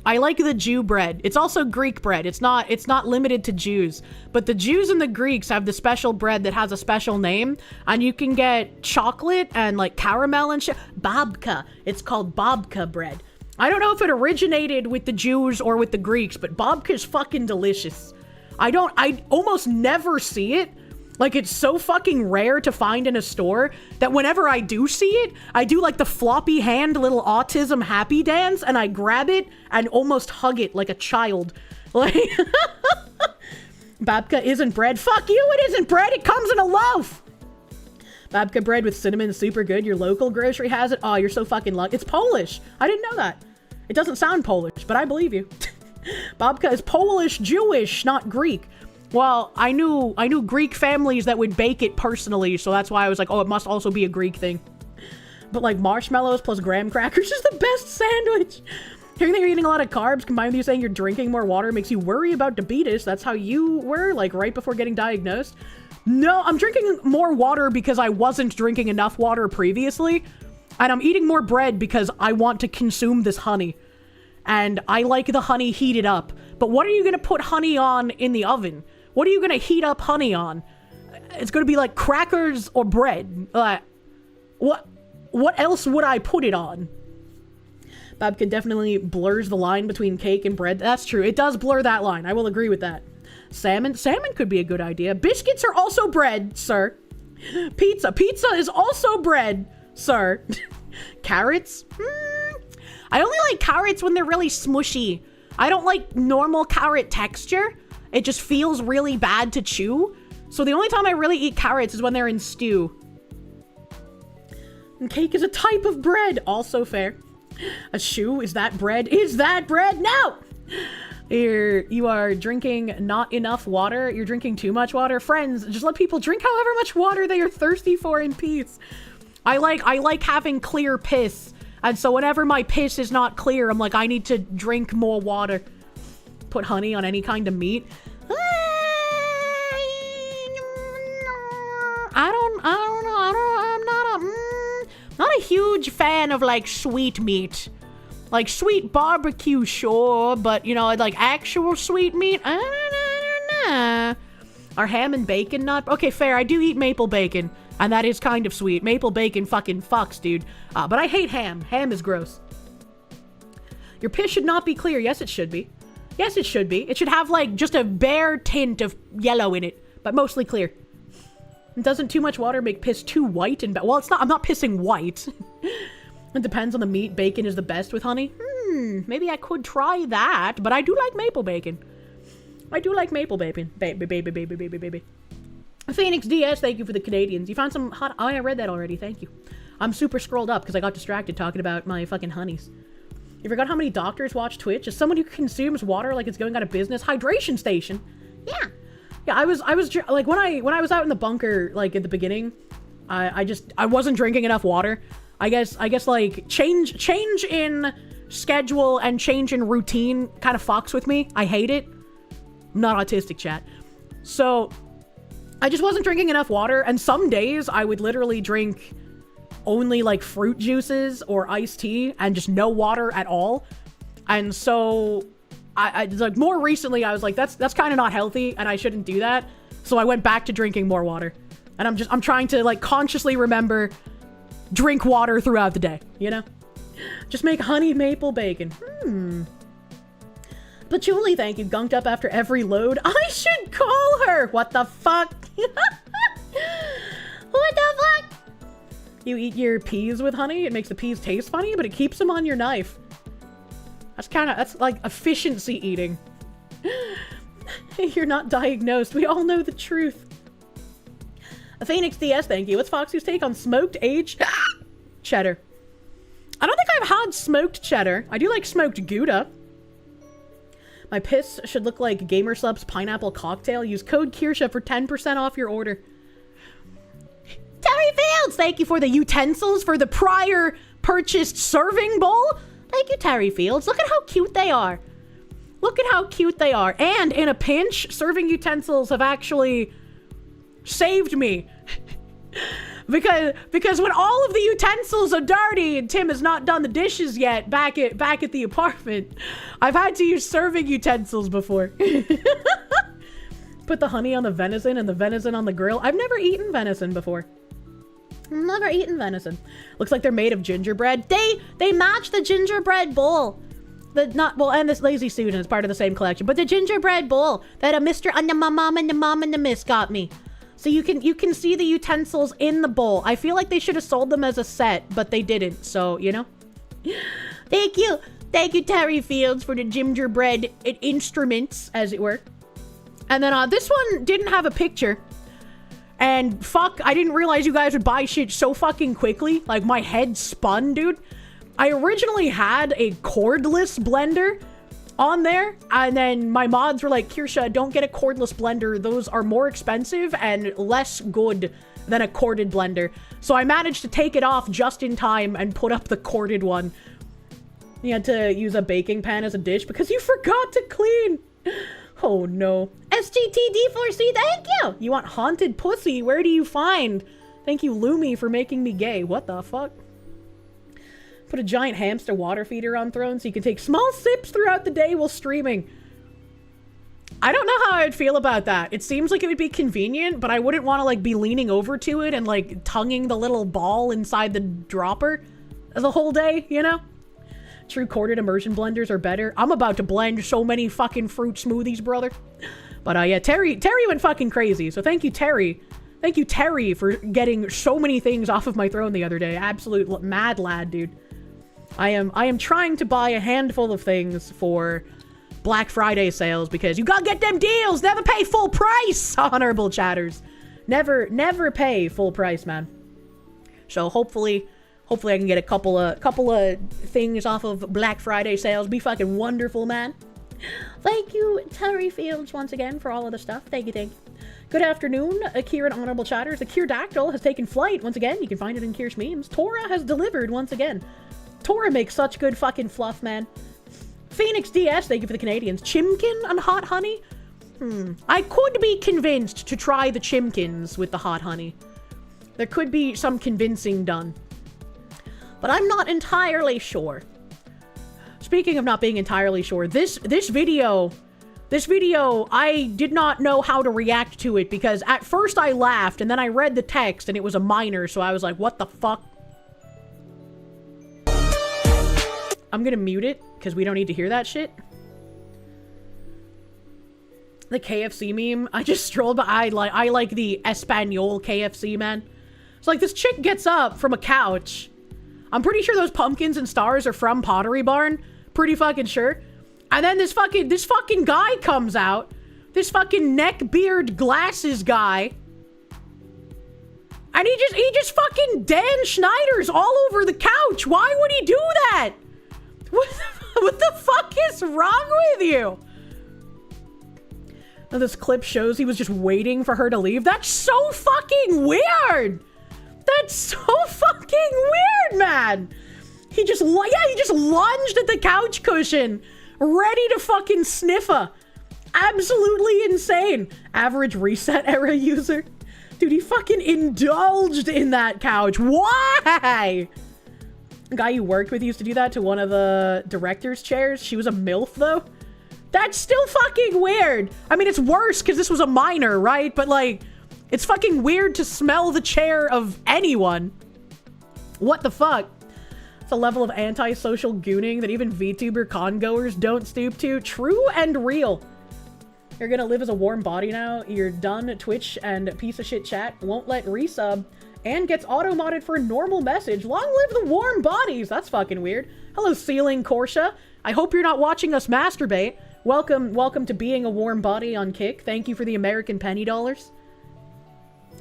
A: I like the Jew bread. It's also Greek bread. It's not limited to Jews, but the Jews and the Greeks have the special bread that has a special name, and you can get chocolate and like caramel and shit. Babka. It's called babka bread. I don't know if it originated with the Jews or with the Greeks, but babka is fucking delicious. I almost never see it. Like, it's so fucking rare to find in a store that whenever I do see it, I do like the floppy hand little autism happy dance, and I grab it and almost hug it like a child. Like, babka isn't bread. Fuck you, it isn't bread. It comes in a loaf. Babka bread with cinnamon is super good. Your local grocery has it. Oh, you're so fucking lucky. It's Polish. I didn't know that. It doesn't sound Polish, but I believe you. Babka is Polish, Jewish, not Greek. Well, I knew Greek families that would bake it personally, so that's why I was like, oh, it must also be a Greek thing. But like marshmallows plus graham crackers is the best sandwich. Hearing that you're eating a lot of carbs combined with you saying you're drinking more water makes you worry about diabetes. That's how you were, like, right before getting diagnosed. No, I'm drinking more water because I wasn't drinking enough water previously. And I'm eating more bread because I want to consume this honey. And I like the honey heated up. But what are you going to put honey on in the oven? What are you going to heat up honey on? It's going to be like crackers or bread. What else would I put it on? Babka definitely blurs the line between cake and bread. That's true. It does blur that line. I will agree with that. Salmon could be a good idea. Biscuits are also bread, sir. Pizza is also bread, sir. Carrots? I only like carrots when they're really smushy. I don't like normal carrot texture. It just feels really bad to chew. So the only time I really eat carrots is when they're in stew. And cake is a type of bread. Also fair. A shoe? Is that bread? Is that bread? No! You are drinking not enough water. You're drinking too much water. Friends, just let people drink however much water they are thirsty for in peace. I like having clear piss. And so whenever my piss is not clear, I'm like, I need to drink more water. Put honey on any kind of meat. I'm not a huge fan of, like, sweet meat. Like, sweet barbecue, sure, but, you know, like, actual sweet meat? I don't know. Are ham and bacon not? Okay, fair, I do eat maple bacon, and that is kind of sweet. Maple bacon fucking fucks, dude. But I hate ham. Ham is gross. Your piss should not be clear. Yes, it should be. Yes, it should be. It should have, like, just a bare tint of yellow in it, but mostly clear. And doesn't too much water make piss too white and well, it's not. I'm not pissing white. It depends on the meat. Bacon is the best with honey. Maybe I could try that, but I do like maple bacon. I do like maple bacon. Baby. Phoenix DS, thank you for the Canadians. You found some hot... Oh, I read that already. Thank you. I'm super scrolled up because I got distracted talking about my fucking honeys. You forgot how many doctors watch Twitch? As someone who consumes water like it's going out of business, hydration station. Yeah. Yeah, I was like when I was out in the bunker like at the beginning, I wasn't drinking enough water. I guess like change in schedule and change in routine kind of fucks with me. I hate it. I'm not autistic, chat. So I just wasn't drinking enough water, and some days I would literally drink only like fruit juices or iced tea and just no water at all. And so I like more recently I was like that's kind of not healthy and I shouldn't do that. So I went back to drinking more water. And I'm trying to like consciously remember drink water throughout the day, you know? Just make honey maple bacon. Patchouli, thank you. Gunked up after every load. I should call her. What the fuck? What the fuck? You eat your peas with honey. It makes the peas taste funny, but it keeps them on your knife. That's like efficiency eating. You're not diagnosed. We all know the truth. A Phoenix DS, thank you. What's Foxy's take on smoked aged cheddar? I don't think I've had smoked cheddar. I do like smoked Gouda. My piss should look like GamerSup's pineapple cocktail. Use code Kirsche for 10% off your order. Terry Fields, thank you for the utensils for the prior purchased serving bowl. Thank you, Terry Fields. Look at how cute they are. Look at how cute they are. And in a pinch, serving utensils have actually saved me. because when all of the utensils are dirty and Tim has not done the dishes yet back at the apartment, I've had to use serving utensils before. Put the honey on the venison and the venison on the grill. I've never eaten venison before. Never eaten venison. Looks like they're made of gingerbread. They match the gingerbread bowl. And this Lazy Susan is part of the same collection. But the gingerbread bowl that a Mr. and the mom and the miss got me. So you can see the utensils in the bowl. I feel like they should have sold them as a set, but they didn't. So, you know. Thank you, Terry Fields, for the gingerbread instruments, as it were. And then this one didn't have a picture. And fuck, I didn't realize you guys would buy shit so fucking quickly. Like, my head spun, dude. I originally had a cordless blender on there, and then my mods were like, Kirsche, don't get a cordless blender. Those are more expensive and less good than a corded blender. So I managed to take it off just in time and put up the corded one. You had to use a baking pan as a dish because you forgot to clean. Oh no. SGTD4C, thank you! You want haunted pussy? Where do you find? Thank you, Lumi, for making me gay. What the fuck? Put a giant hamster water feeder on throne so you can take small sips throughout the day while streaming. I don't know how I'd feel about that. It seems like it would be convenient, but I wouldn't want to like be leaning over to it and like tonguing the little ball inside the dropper the whole day, you know? True corded immersion blenders are better. I'm about to blend so many fucking fruit smoothies, brother. But yeah, Terry went fucking crazy. So thank you, Terry. Thank you, Terry, for getting so many things off of my throne the other day. Absolute mad lad, dude. I am trying to buy a handful of things for Black Friday sales because you gotta get them deals. Never pay full price, honorable chatters. Never pay full price, man. So hopefully I can get a couple of things off of Black Friday sales. Be fucking wonderful, man. Thank you, Terry Fields, once again for all of the stuff. Thank you. Good afternoon, Akira and honorable chatters. The Kirdactyl has taken flight once again. You can find it in Kirsch memes. Tora has delivered once again. Tora makes such good fucking fluff, man. Phoenix DS, thank you for the Canadians. Chimkin and hot honey? I could be convinced to try the chimkins with the hot honey. There could be some convincing done. but I'm not entirely sure. Speaking of not being entirely sure, this video, I did not know how to react to it because at first I laughed and then I read the text and it was a minor, so I was like, what the fuck? I'm gonna mute it because we don't need to hear that shit. The KFC meme, I just strolled by, I like the Espanol KFC, man. It's like this chick gets up from a couch. I'm pretty sure those pumpkins and stars are from Pottery Barn. Pretty fucking sure. And then this fucking guy comes out. This fucking neck beard glasses guy. And he just fucking Dan Schneider's all over the couch. Why would he do that? What the fuck is wrong with you? Now this clip shows he was just waiting for her to leave. That's so fucking weird. That's so fucking weird, man. He just lunged at the couch cushion, ready to fucking sniff her. Absolutely insane. Average reset era user. Dude, he fucking indulged in that couch. Why? A guy you worked with used to do that to one of the director's chairs. She was a MILF, though. That's still fucking weird. I mean, it's worse because this was a minor, right? But, like, it's fucking weird to smell the chair of anyone. What the fuck? It's a level of antisocial gooning that even VTuber con-goers don't stoop to. True and real. You're gonna live as a warm body now. You're done. Twitch and piece of shit chat won't let resub and gets auto-modded for a normal message. Long live the warm bodies. That's fucking weird. Hello, Ceiling Kirsche. I hope you're not watching us masturbate. Welcome to being a warm body on Kick. Thank you for the American penny dollars.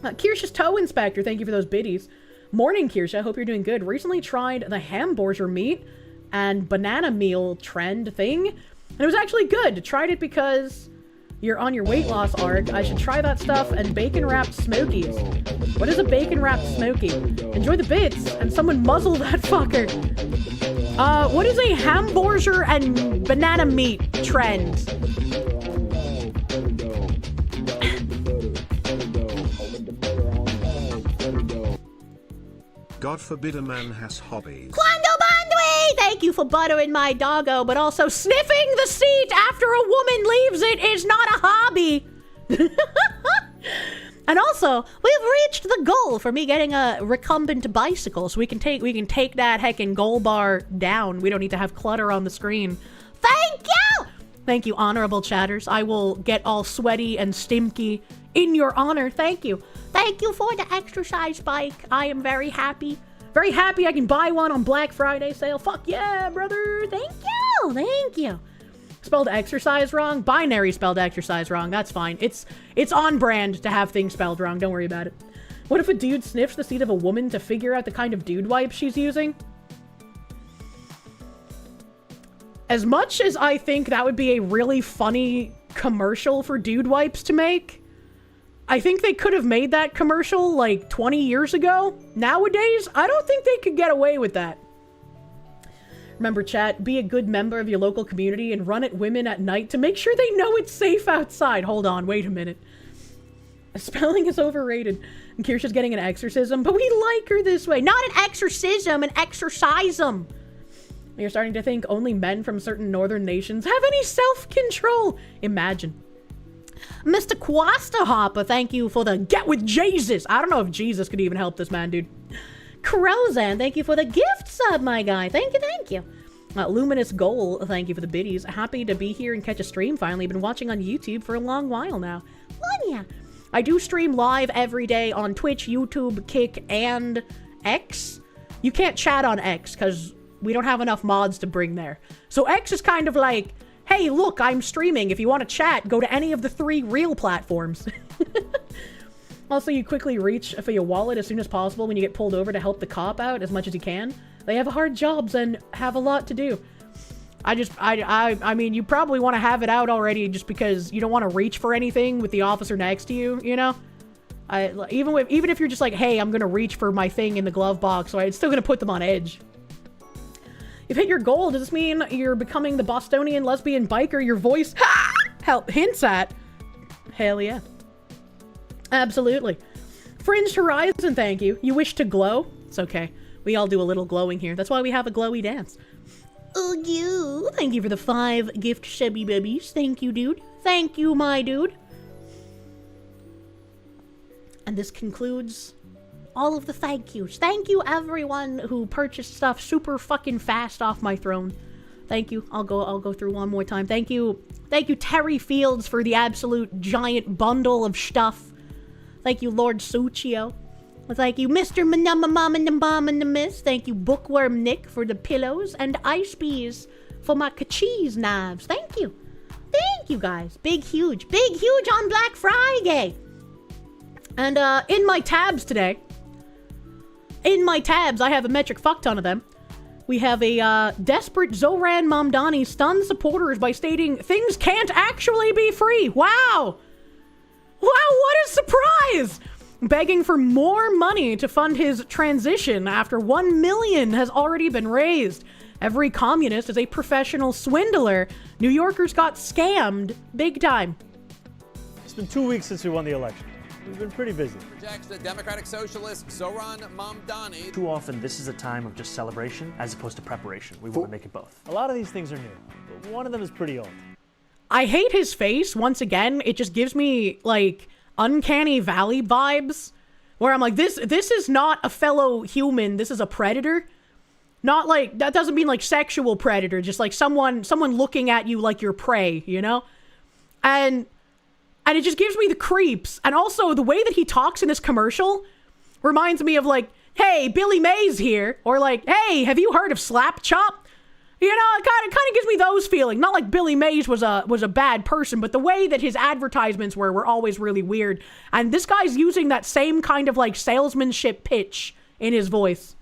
A: Kirsche's Toe Inspector, thank you for those biddies. Morning, Kirsche, hope you're doing good. Recently tried the hamburger meat and banana meal trend thing, and it was actually good. Tried it because you're on your weight loss arc. I should try that stuff and bacon-wrapped smokies. What is a bacon-wrapped smoky? Enjoy the bits, and someone muzzle that fucker. What is a hamburger and banana meat trend?
C: God forbid a man has hobbies.
A: Quando Bandui! Thank you for buttering my doggo, but also sniffing the seat after a woman leaves it is not a hobby. And also, we've reached the goal for me getting a recumbent bicycle, so we can take that heckin' goal bar down. We don't need to have clutter on the screen. Thank you! Thank you, honorable chatters. I will get all sweaty and stinky in your honor. Thank you. Thank you for the exercise bike. I am very happy. Very happy I can buy one on Black Friday sale. Fuck yeah, brother. Thank you. Thank you. Spelled exercise wrong? Binary spelled exercise wrong. That's fine. It's on brand to have things spelled wrong. Don't worry about it. What if a dude sniffs the seat of a woman to figure out the kind of dude wipe she's using? As much as I think that would be a really funny commercial for dude wipes to make, I think they could have made that commercial like 20 years ago. Nowadays, I don't think they could get away with that. Remember, chat, be a good member of your local community and run at women at night to make sure they know it's safe outside. Hold on, wait a minute. Spelling is overrated. And Kirsche's getting an exorcism, but we like her this way. Not an exorcism, an exorcism. You're starting to think only men from certain northern nations have any self-control. Imagine. Mr. Quasta Hopper, thank you for the get with Jesus. I don't know if Jesus could even help this man, dude. Crozan, thank you for the gift sub, my guy. Thank you, thank you. Luminous Goal, thank you for the biddies. Happy to be here and catch a stream finally. Been watching on YouTube for a long while now. Yeah. I do stream live every day on Twitch, YouTube, Kick, and X. You can't chat on X because we don't have enough mods to bring there. So X is kind of like, hey, look, I'm streaming. If you want to chat, go to any of the 3 real platforms. Also, you quickly reach for your wallet as soon as possible when you get pulled over to help the cop out as much as you can. They have hard jobs and have a lot to do. I mean, you probably want to have it out already just because you don't want to reach for anything with the officer next to you, you know? Even if you're just like, hey, I'm going to reach for my thing in the glove box, so it's still going to put them on edge. You've hit your goal. Does this mean you're becoming the Bostonian lesbian biker your voice hints at? Hell yeah. Absolutely. Fringed Horizon, thank you. You wish to glow? It's okay. We all do a little glowing here. That's why we have a glowy dance. Oh, you. Thank you for the 5 gift subby bubbies. Thank you, dude. Thank you, my dude. And this concludes all of the thank yous. Thank you, everyone who purchased stuff super fucking fast off my throne. Thank you. I'll go through one more time. Thank you, Terry Fields, for the absolute giant bundle of stuff. Thank you, Lord Suchio. Thank you, Mr. Manamamamamamamiss. Thank you, Bookworm Nick, for the pillows, and Ice Bees for my cheese knives. Thank you. Thank you, guys. Big, huge on Black Friday. And, in my tabs today, I have a metric fuck ton of them. We have a, desperate Zoran Mamdani stuns supporters by stating, things can't actually be free. Wow! Wow, what a surprise! Begging for more money to fund his transition after 1 million has already been raised. Every communist is a professional swindler. New Yorkers got scammed big time.
E: It's been 2 weeks since we won the election. We've been pretty busy.
G: Projects the Democratic Socialist Zoran Mamdani.
H: Too often, this is a time of just celebration as opposed to preparation. We want to make it both.
E: A lot of these things are new, but one of them is pretty old.
A: I hate his face. Once again, it just gives me, like, Uncanny Valley vibes, where I'm like, this is not a fellow human. This is a predator. Not like, that doesn't mean like sexual predator, just like someone looking at you like you're prey, you know? And it just gives me the creeps. And also, the way that he talks in this commercial reminds me of, like, hey, Billy Mays here. Or, like, hey, have you heard of Slap Chop? You know, it kind of gives me those feelings. Not like Billy Mays was a bad person, but the way that his advertisements were always really weird. And this guy's using that same kind of, like, salesmanship pitch in his voice.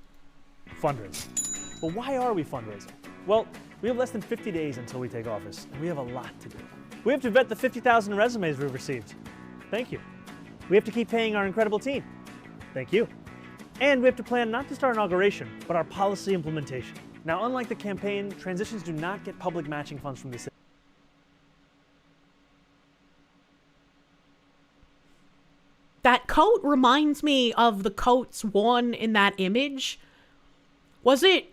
E: Fundraising. But why are we fundraising? Well, we have less than 50 days until we take office, and we have a lot to do. We have to vet the 50,000 resumes we've received. Thank you. We have to keep paying our incredible team. Thank you. And we have to plan not just our inauguration, but our policy implementation. Now, unlike the campaign, transitions do not get public matching funds from the city.
A: That coat reminds me of the coats worn in that image. Was it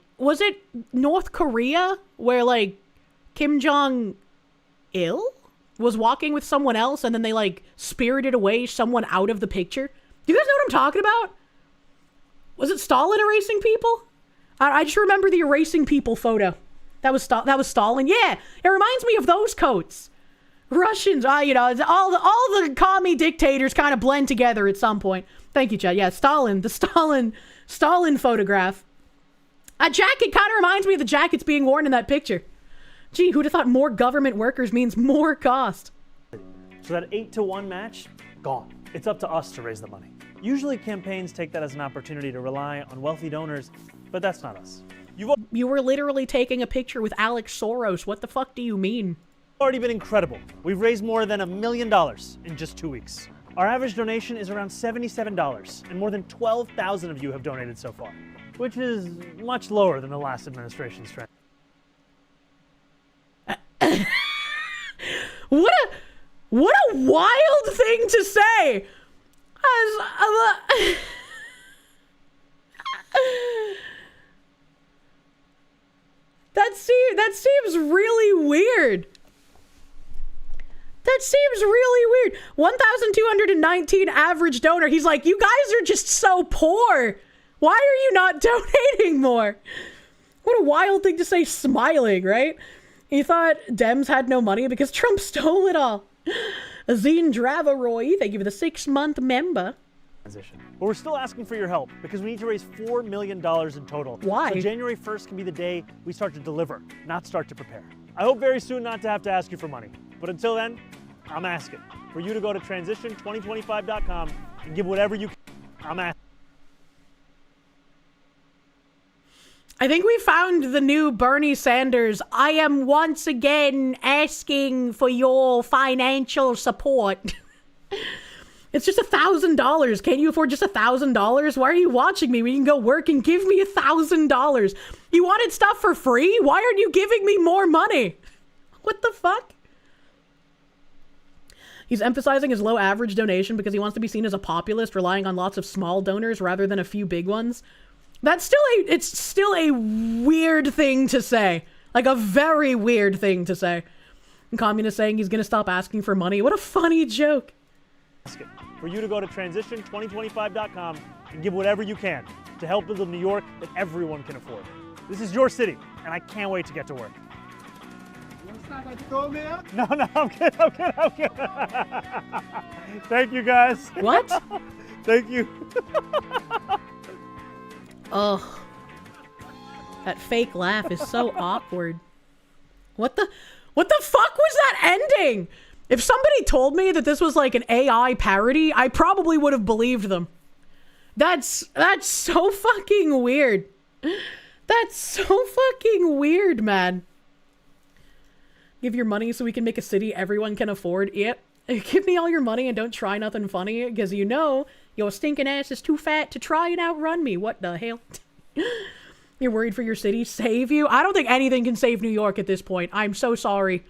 A: North Korea where, like, Kim Jong-il was walking with someone else and then they, like, spirited away someone out of the picture? Do you guys know what I'm talking about? Was it Stalin erasing people? I just remember the erasing people photo. That was Stalin. Yeah, it reminds me of those coats. Russians, you know, all the commie dictators kind of blend together at some point. Thank you, Chad. Yeah, Stalin, the Stalin photograph. A jacket kind of reminds me of the jackets being worn in that picture. Gee, who'd have thought more government workers means more cost?
E: So that 8-to-1 match, gone. It's up to us to raise the money. Usually campaigns take that as an opportunity to rely on wealthy donors, but that's not us.
A: You were literally taking a picture with Alex Soros. What the fuck do you mean?
E: Already been incredible. We've raised more than $1 million in just 2 weeks. Our average donation is around $77, and more than 12,000 of you have donated so far, which is much lower than the last administration's trend.
A: What a wild thing to say! That seems really weird. That seems really weird. 1,219 average donor. He's like, you guys are just so poor. Why are you not donating more? What a wild thing to say, smiling, right? He thought Dems had no money because Trump stole it all. Azine Dravaroy, thank you for the 6-month member.
E: But we're still asking for your help because we need to raise $4 million in total.
A: Why?
E: So January 1st can be the day we start to deliver, not start to prepare. I hope very soon not to have to ask you for money. But until then, I'm asking for you to go to transition2025.com and give whatever you can. I'm asking.
A: I think we found the new Bernie Sanders. I am once again asking for your financial support. It's just $1,000. Can you afford just $1,000? Why are you watching me? We can go work and give me $1,000. You wanted stuff for free? Why aren't you giving me more money? What the fuck? He's emphasizing his low average donation because he wants to be seen as a populist, relying on lots of small donors rather than a few big ones. It's still a weird thing to say. Like a very weird thing to say. And communist saying he's gonna stop asking for money. What a funny joke.
E: For you to go to transition2025.com and give whatever you can to help build a New York that everyone can afford. This is your city, and I can't wait to get to work. No, I'm kidding. Thank you, guys.
A: What?
E: Thank you.
A: Ugh. That fake laugh is so awkward. What the fuck was that ending? If somebody told me that this was like an AI parody, I probably would have believed them. That's so fucking weird. That's so fucking weird, man. Give your money so we can make a city everyone can afford. Yep. Give me all your money and don't try nothing funny, because you know your stinking ass is too fat to try and outrun me. What the hell? You're worried for your city? Save you? I don't think anything can save New York at this point. I'm so sorry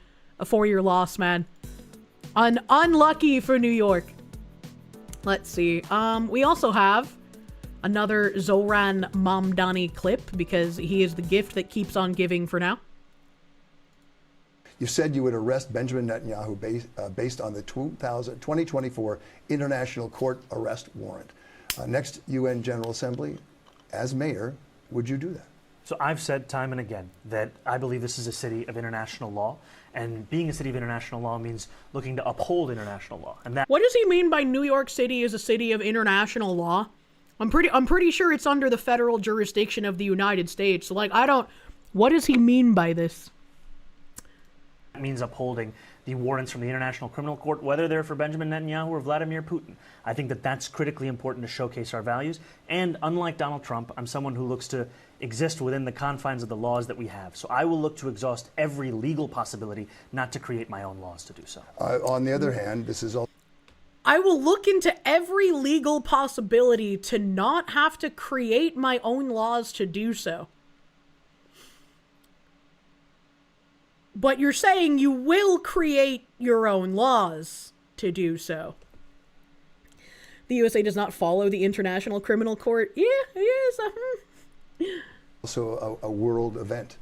A: for your loss, man. Unlucky for New York. Let's see. We also have another Zoran Mamdani clip, because he is the gift that keeps on giving for now.
I: You said you would arrest Benjamin Netanyahu based on the 2024 International Court Arrest Warrant. Next UN General Assembly, as mayor, would you do that?
H: So I've said time and again that I believe this is a city of international law, and being a city of international law means looking to uphold international law. And that.
A: What does he mean by New York City is a city of international law? I'm pretty sure it's under the federal jurisdiction of the United States. So, like, what does he mean by this?
H: It means upholding the warrants from the International Criminal Court, whether they're for Benjamin Netanyahu or Vladimir Putin. I think that that's critically important to showcase our values. And unlike Donald Trump, I'm someone who looks to exist within the confines of the laws that we have. So I will look to exhaust every legal possibility, not to create my own laws to do so.
I: On the other hand, this is all.
A: I will look into every legal possibility to not have to create my own laws to do so. But you're saying you will create your own laws to do so. The USA does not follow the International Criminal Court. Yeah, yes.
I: Also a world event.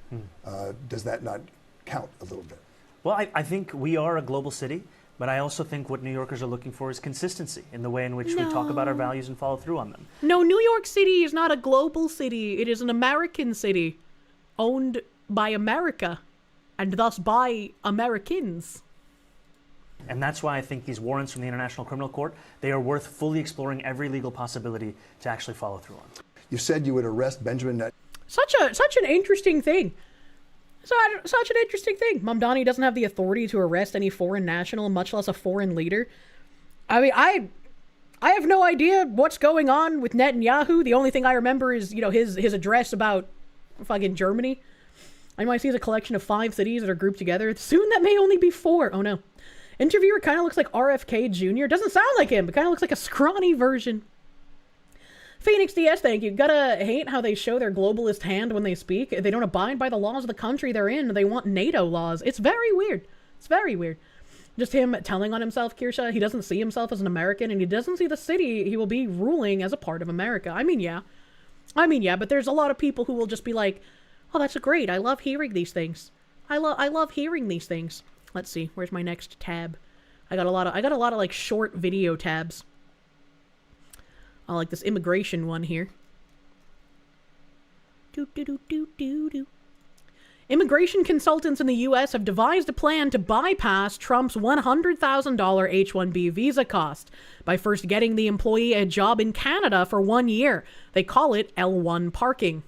I: Does that not count a little bit?
H: Well, I think we are a global city, but I also think what New Yorkers are looking for is consistency in the way in which we talk about our values and follow through on them.
A: No, New York City is not a global city. It is an American city owned by America, and thus by Americans.
H: And that's why I think these warrants from the International Criminal Court, they are worth fully exploring every legal possibility to actually follow through on.
I: You said you would arrest Benjamin Netanyahu.
A: Such an interesting thing. Such an interesting thing. Mamdani doesn't have the authority to arrest any foreign national, much less a foreign leader. I mean, I have no idea what's going on with Netanyahu. The only thing I remember is, his address about fucking Germany. NYC is a collection of 5 cities that are grouped together. Soon that may only be 4. Oh no. Interviewer kind of looks like RFK Jr. Doesn't sound like him, but kind of looks like a scrawny version. Phoenix DS, thank you. Gotta hate how they show their globalist hand when they speak. They don't abide by the laws of the country they're in. They want NATO laws. It's very weird. It's very weird. Just him telling on himself, Kirsche. He doesn't see himself as an American, and he doesn't see the city he will be ruling as a part of America. I mean, yeah, but there's a lot of people who will just be like, oh, that's great. I love hearing these things. I love hearing these things. Let's see. Where's my next tab? I got a lot of like short video tabs. I like this immigration one here. Immigration consultants in the U.S. have devised a plan to bypass Trump's $100,000 H-1B visa cost by first getting the employee a job in Canada for 1 year. They call it L1 parking.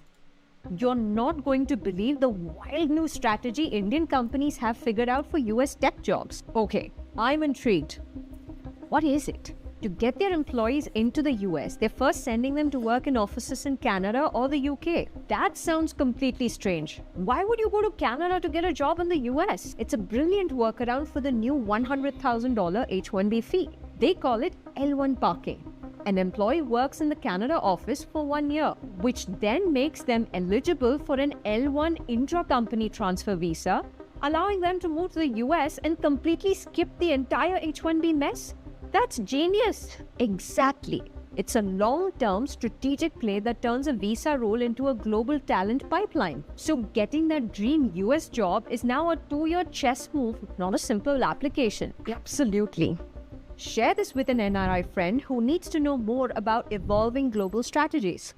J: You're not going to believe the wild new strategy Indian companies have figured out for US tech jobs. Okay, I'm intrigued. What is it? To get their employees into the US, they're first sending them to work in offices in Canada or the UK. That sounds completely strange. Why would you go to Canada to get a job in the US? It's a brilliant workaround for the new $100,000 H-1B fee. They call it L1 parking. An employee works in the Canada office for 1 year, which then makes them eligible for an L1 intra-company transfer visa, allowing them to move to the US and completely skip the entire H-1B mess. That's genius. Exactly. It's a long-term strategic play that turns a visa role into a global talent pipeline. So getting that dream US job is now a 2-year chess move, not a simple application. Absolutely. Share this with an NRI friend who needs to know more about evolving global strategies.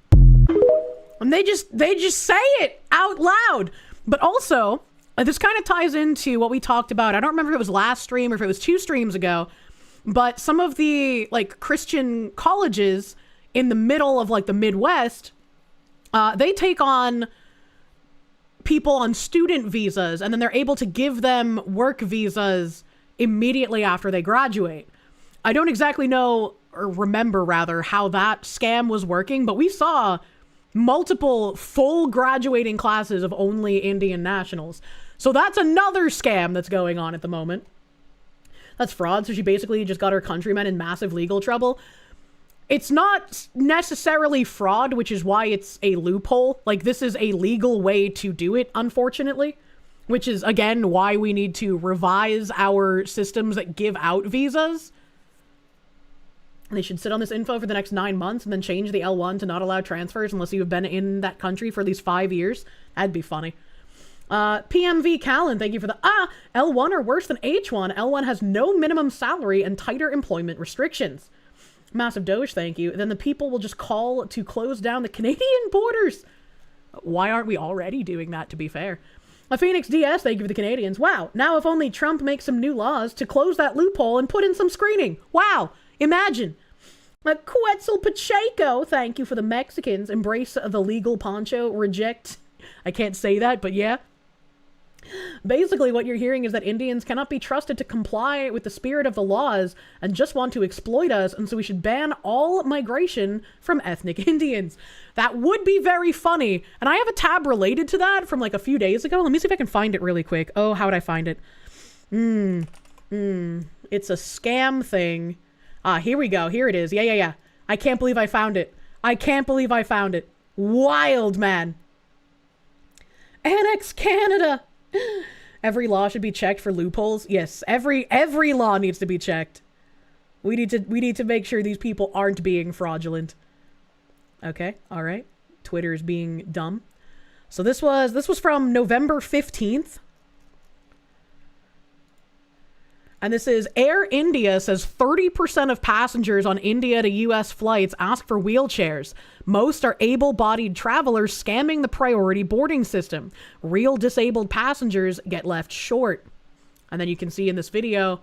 A: And they just say it out loud. But also, this kind of ties into what we talked about. I don't remember if it was last stream or if it was 2 streams ago, but some of the like Christian colleges in the middle of like the Midwest, they take on people on student visas, and then they're able to give them work visas immediately after they graduate. I don't exactly know, or remember rather, how that scam was working, but we saw multiple full graduating classes of only Indian nationals. So that's another scam that's going on at the moment. That's fraud. So she basically just got her countrymen in massive legal trouble. It's not necessarily fraud, which is why it's a loophole. Like, this is a legal way to do it, unfortunately, which is, again, why we need to revise our systems that give out visas. They should sit on this info for the next 9 months and then change the L1 to not allow transfers unless you've been in that country for at least 5 years. That'd be funny. PMV Callan, thank you for the L1 are worse than H1. L1 has no minimum salary and tighter employment restrictions. Massive Doge, thank you. Then the people will just call to close down the Canadian borders. Why aren't we already doing that, to be fair? A Phoenix DS, thank you for the Canadians. Wow, now if only Trump makes some new laws to close that loophole and put in some screening. Wow, imagine. Quetzal Pacheco, thank you for the Mexicans. Embrace the legal poncho, reject. I can't say that, but yeah. Basically, what you're hearing is that Indians cannot be trusted to comply with the spirit of the laws and just want to exploit us, and so we should ban all migration from ethnic Indians. That would be very funny, and I have a tab related to that from like a few days ago. Let me see if I can find it really quick. Oh, how would I find it? It's a scam thing. Here we go. Here it is. Yeah. I can't believe I found it. Wild, man. Annex Canada. Every law should be checked for loopholes. Yes, every law needs to be checked. We need to make sure these people aren't being fraudulent. Okay, all right. Twitter is being dumb. So this was from November 15th. And this is Air India says 30% of passengers on India to US flights ask for wheelchairs. Most are able-bodied travelers scamming the priority boarding system. Real disabled passengers get left short. And then you can see in this video.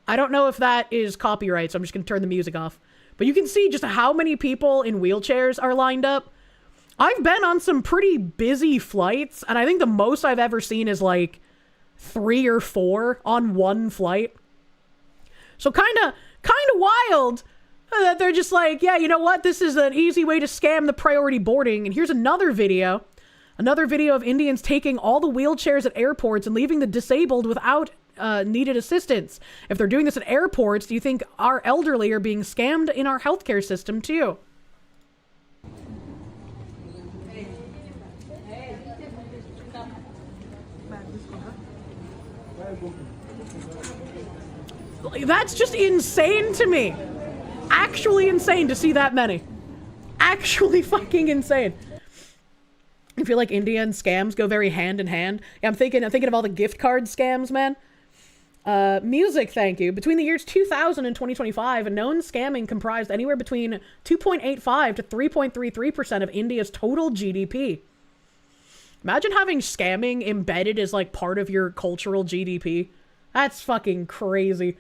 A: I don't know if that is copyright, so I'm just going to turn the music off. But you can see just how many people in wheelchairs are lined up. I've been on some pretty busy flights, and I think the most I've ever seen is like 3 or 4 on one flight. So kind of wild that they're just like, yeah, you know what? This is an easy way to scam the priority boarding. And here's another video of Indians taking all the wheelchairs at airports and leaving the disabled without needed assistance. If they're doing this at airports, do you think our elderly are being scammed in our healthcare system too? That's just insane to me. Actually insane to see that many. Actually fucking insane. I feel like India and scams go very hand in hand. Yeah, I'm thinking of all the gift card scams, man. Music, thank you. Between the years 2000 and 2025, known scamming comprised anywhere between 2.85 to 3.33% of India's total GDP. Imagine having scamming embedded as like part of your cultural GDP. That's fucking crazy.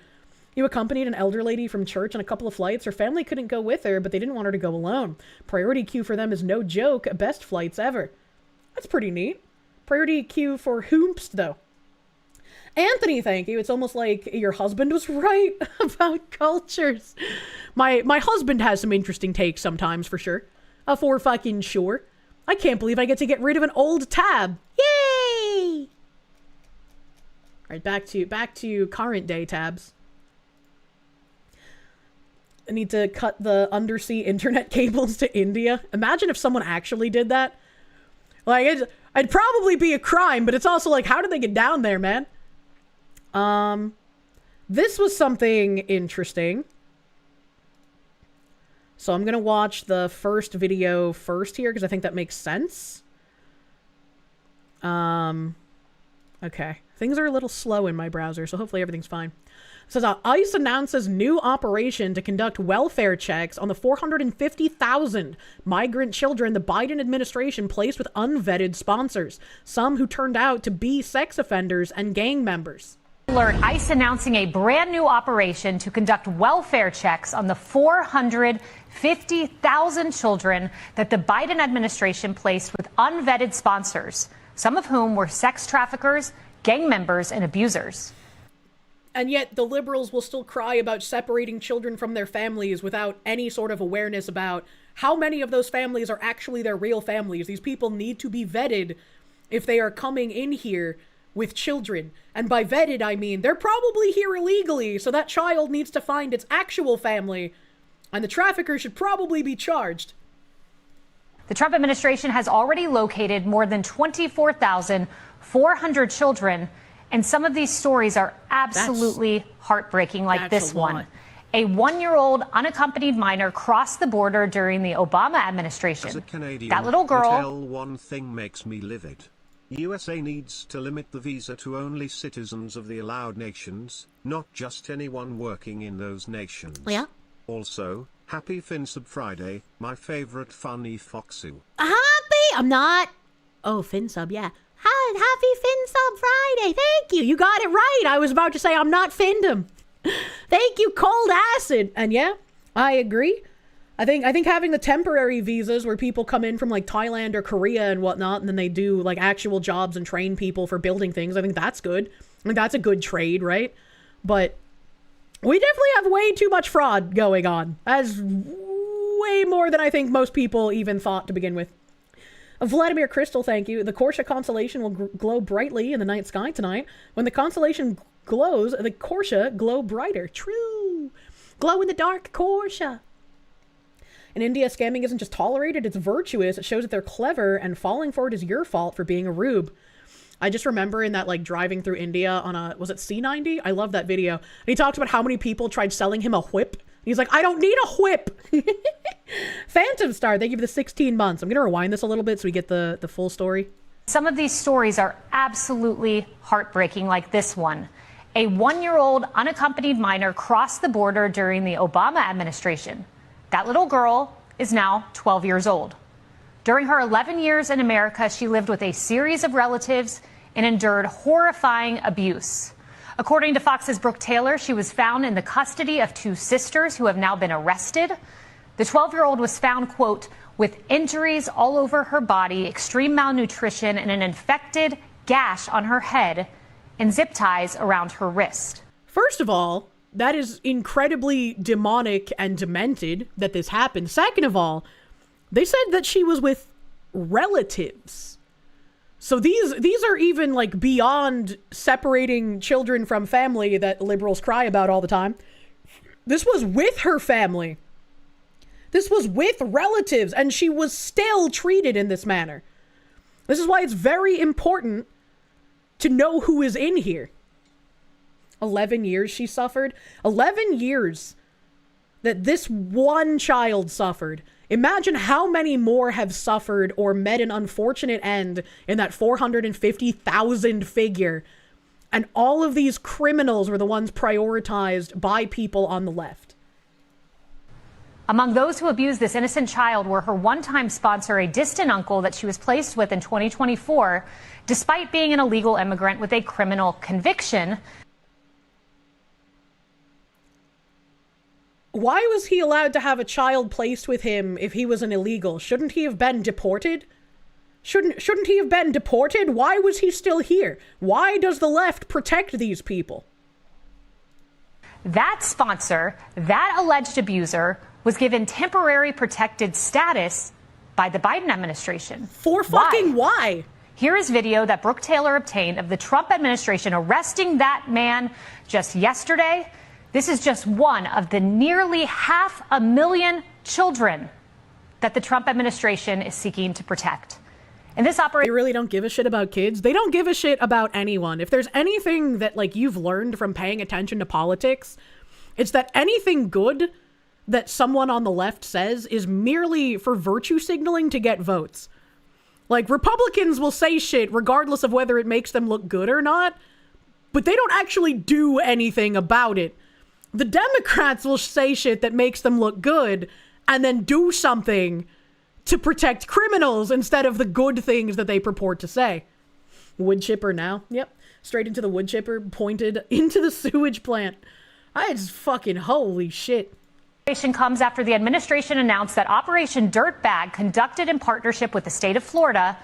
A: You accompanied an elder lady from church on a couple of flights. Her family couldn't go with her, but they didn't want her to go alone. Priority queue for them is no joke. Best flights ever. That's pretty neat. Priority queue for whomst, though. Anthony, thank you. It's almost like your husband was right about cultures. My husband has some interesting takes sometimes, for sure. For fucking sure. I can't believe I get to get rid of an old tab. Yay! All right, back to current day tabs. I need to cut the undersea internet cables to India. Imagine if someone actually did that. Like, it'd probably be a crime, but it's also like, how did they get down there, man? This was something interesting. So I'm going to watch the first video first here because I think that makes sense. Okay. Things are a little slow in my browser, so hopefully everything's fine. It says, ICE announces new operation to conduct welfare checks on the 450,000 migrant children the Biden administration placed with unvetted sponsors, some who turned out to be sex offenders and gang members.
K: Alert, ICE announcing a brand new operation to conduct welfare checks on the 450,000 children that the Biden administration placed with unvetted sponsors, some of whom were sex traffickers, gang members, and abusers.
A: And yet the liberals will still cry about separating children from their families without any sort of awareness about how many of those families are actually their real families. These people need to be vetted if they are coming in here with children. And by vetted, I mean they're probably here illegally, so that child needs to find its actual family, and the trafficker should probably be charged.
K: The Trump administration has already located more than 24,400 children, and some of these stories are absolutely heartbreaking, like this one. A 1-year-old unaccompanied minor crossed the border during the Obama administration.
C: As a Canadian,
K: that little girl.
C: tell one thing makes me livid. USA needs to limit the visa to only citizens of the allowed nations, not just anyone working in those nations.
A: Yeah.
C: Also, happy FinSub Friday, my favorite funny Foxu.
A: Happy? I'm not. Oh, FinSub, yeah. Happy FinSub Friday. Thank you. You got it right. I was about to say I'm not Findom. Thank you, Cold Acid. And yeah, I agree. I think having the temporary visas where people come in from like Thailand or Korea and whatnot, and then they do like actual jobs and train people for building things, I think that's good. I think that's a good trade, right? But we definitely have way too much fraud going on. As way more than I think most people even thought to begin with. Vladimir Crystal, thank you. The Kirsche constellation will glow brightly in the night sky tonight. When the constellation glows, the Kirsche glow brighter. True. Glow in the dark Kirsche. In India, scamming isn't just tolerated, it's virtuous. It shows that they're clever, and falling for it is your fault for being a rube. I just remember in that, like, driving through India on a, was it C90? I love that video. And he talks about how many people tried selling him a whip. He's like, I don't need a whip. Phantom Star, thank you for the 16 months. I'm going to rewind this a little bit so we get the full story.
K: Some of these stories are absolutely heartbreaking, like this one. A 1-year-old unaccompanied minor crossed the border during the Obama administration. That little girl is now 12 years old. During her 11 years in America, she lived with a series of relatives and endured horrifying abuse. According to Fox's Brooke Taylor, she was found in the custody of 2 sisters who have now been arrested. The 12-year-old was found, quote, with injuries all over her body, extreme malnutrition, and an infected gash on her head and zip ties around her wrist.
A: First of all, that is incredibly demonic and demented that this happened. Second of all, they said that she was with relatives. So these are even like beyond separating children from family that liberals cry about all the time. This was with her family. This was with relatives, and she was still treated in this manner. This is why it's very important to know who is in here. 11 years she suffered. 11 years that this one child suffered. Imagine how many more have suffered or met an unfortunate end in that 450,000 figure. And all of these criminals were the ones prioritized by people on the left.
K: Among those who abused this innocent child were her one-time sponsor, a distant uncle that she was placed with in 2024, despite being an illegal immigrant with a criminal conviction.
A: Why was he allowed to have a child placed with him if he was an illegal? Shouldn't he have been deported? Shouldn't he have been deported? Why was he still here? Why does the left protect these people?
K: That sponsor, that alleged abuser, was given temporary protected status by the Biden administration.
A: For fucking why?
K: Here is video that Brooke Taylor obtained of the Trump administration arresting that man just yesterday. This is just one of the nearly 500,000 children that the Trump administration is seeking to protect. In this operation,
A: they really don't give a shit about kids. They don't give a shit about anyone. If there's anything that like you've learned from paying attention to politics, it's that anything good that someone on the left says is merely for virtue signaling to get votes. Like, Republicans will say shit regardless of whether it makes them look good or not, but they don't actually do anything about it. The Democrats will say shit that makes them look good and then do something to protect criminals instead of the good things that they purport to say. Wood chipper now. Yep. Straight into the wood chipper, pointed into the sewage plant. I just fucking holy shit.
K: Comes after the administration announced that Operation Dirtbag, conducted in partnership with the state of Florida,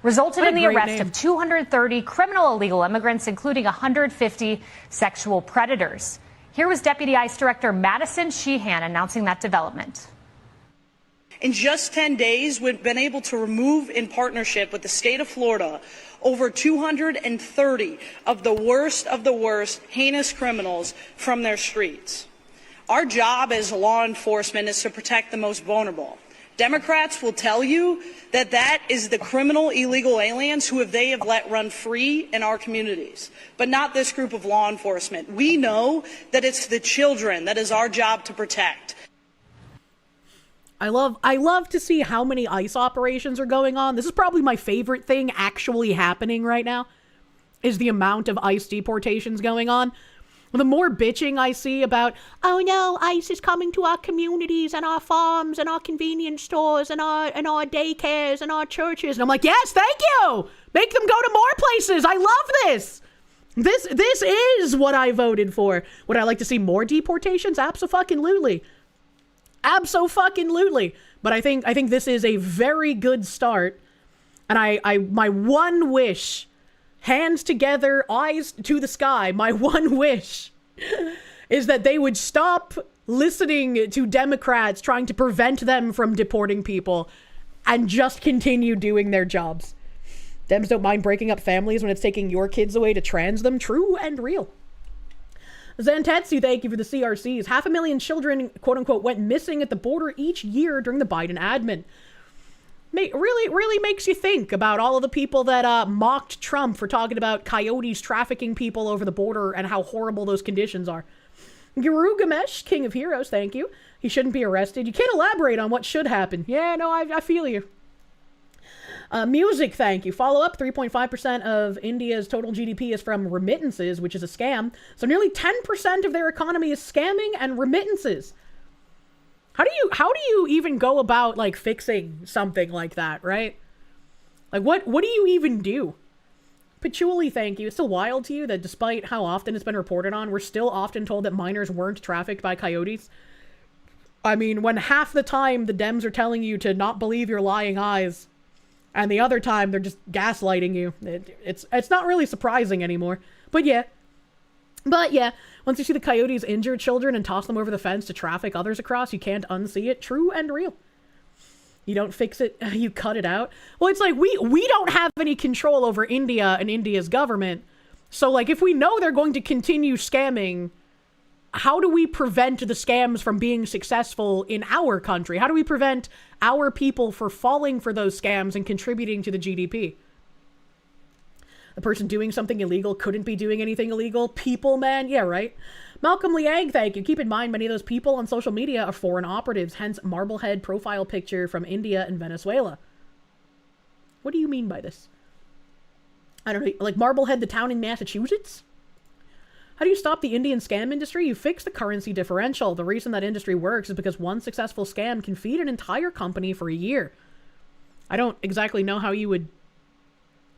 K: resulted in the arrest of 230 criminal illegal immigrants, including 150 sexual predators. Here was Deputy ICE Director Madison Sheehan announcing that development.
L: In just 10 days, we've been able to remove, in partnership with the state of Florida, over 230 of the worst heinous criminals from their streets. Our job as law enforcement is to protect the most vulnerable. Democrats will tell you that that is the criminal illegal aliens who they have let run free in our communities, but not this group of law enforcement. We know that it's the children that is our job to protect.
A: I love to see how many ICE operations are going on. This is probably my favorite thing actually happening right now, is the amount of ICE deportations going on. The more bitching I see about, oh no, ICE is coming to our communities and our farms and our convenience stores and our daycares and our churches. And I'm like, yes, thank you. Make them go to more places. I love this. This is what I voted for. Would I like to see more deportations? Abso-fucking-lutely. Abso-fucking-lutely. But I think this is a very good start. And my one wish, hands together, eyes to the sky, my one wish is that they would stop listening to Democrats trying to prevent them from deporting people and just continue doing their jobs. Dems don't mind breaking up families when it's taking your kids away to trans them. True and real. Zantetsu, thank you for the CRCs. 500,000 children, quote unquote, went missing at the border each year during the Biden admin. Really makes you think about all of the people that mocked Trump for talking about coyotes trafficking people over the border and how horrible those conditions are. Guru Gamesh, King of Heroes, thank you. He shouldn't be arrested. You can't elaborate on what should happen. Yeah, no, I feel you. Music, thank you. Follow up, 3.5% of India's total GDP is from remittances, which is a scam. So nearly 10% of their economy is scamming and remittances. How do you even go about, like, fixing something like that, right? Like, what do you even do? Patchouli, thank you. It's still wild to you that despite how often it's been reported on, we're still often told that minors weren't trafficked by coyotes. I mean, when half the time the Dems are telling you to not believe your lying eyes, and the other time they're just gaslighting you, it's not really surprising anymore. But yeah, once you see the coyotes injure children and toss them over the fence to traffic others across, you can't unsee it. True and real. You don't fix it, you cut it out. Well, it's like, we don't have any control over India and India's government. So, like, if we know they're going to continue scamming, how do we prevent the scams from being successful in our country? How do we prevent our people from falling for those scams and contributing to the GDP? The person doing something illegal couldn't be doing anything illegal. People, man. Yeah, right. Malcolm Liang, thank you. Keep in mind, many of those people on social media are foreign operatives, hence Marblehead profile picture from India and Venezuela. What do you mean by this? I don't know, like Marblehead, the town in Massachusetts? How do you stop the Indian scam industry? You fix the currency differential. The reason that industry works is because one successful scam can feed an entire company for a year. I don't exactly know how you would...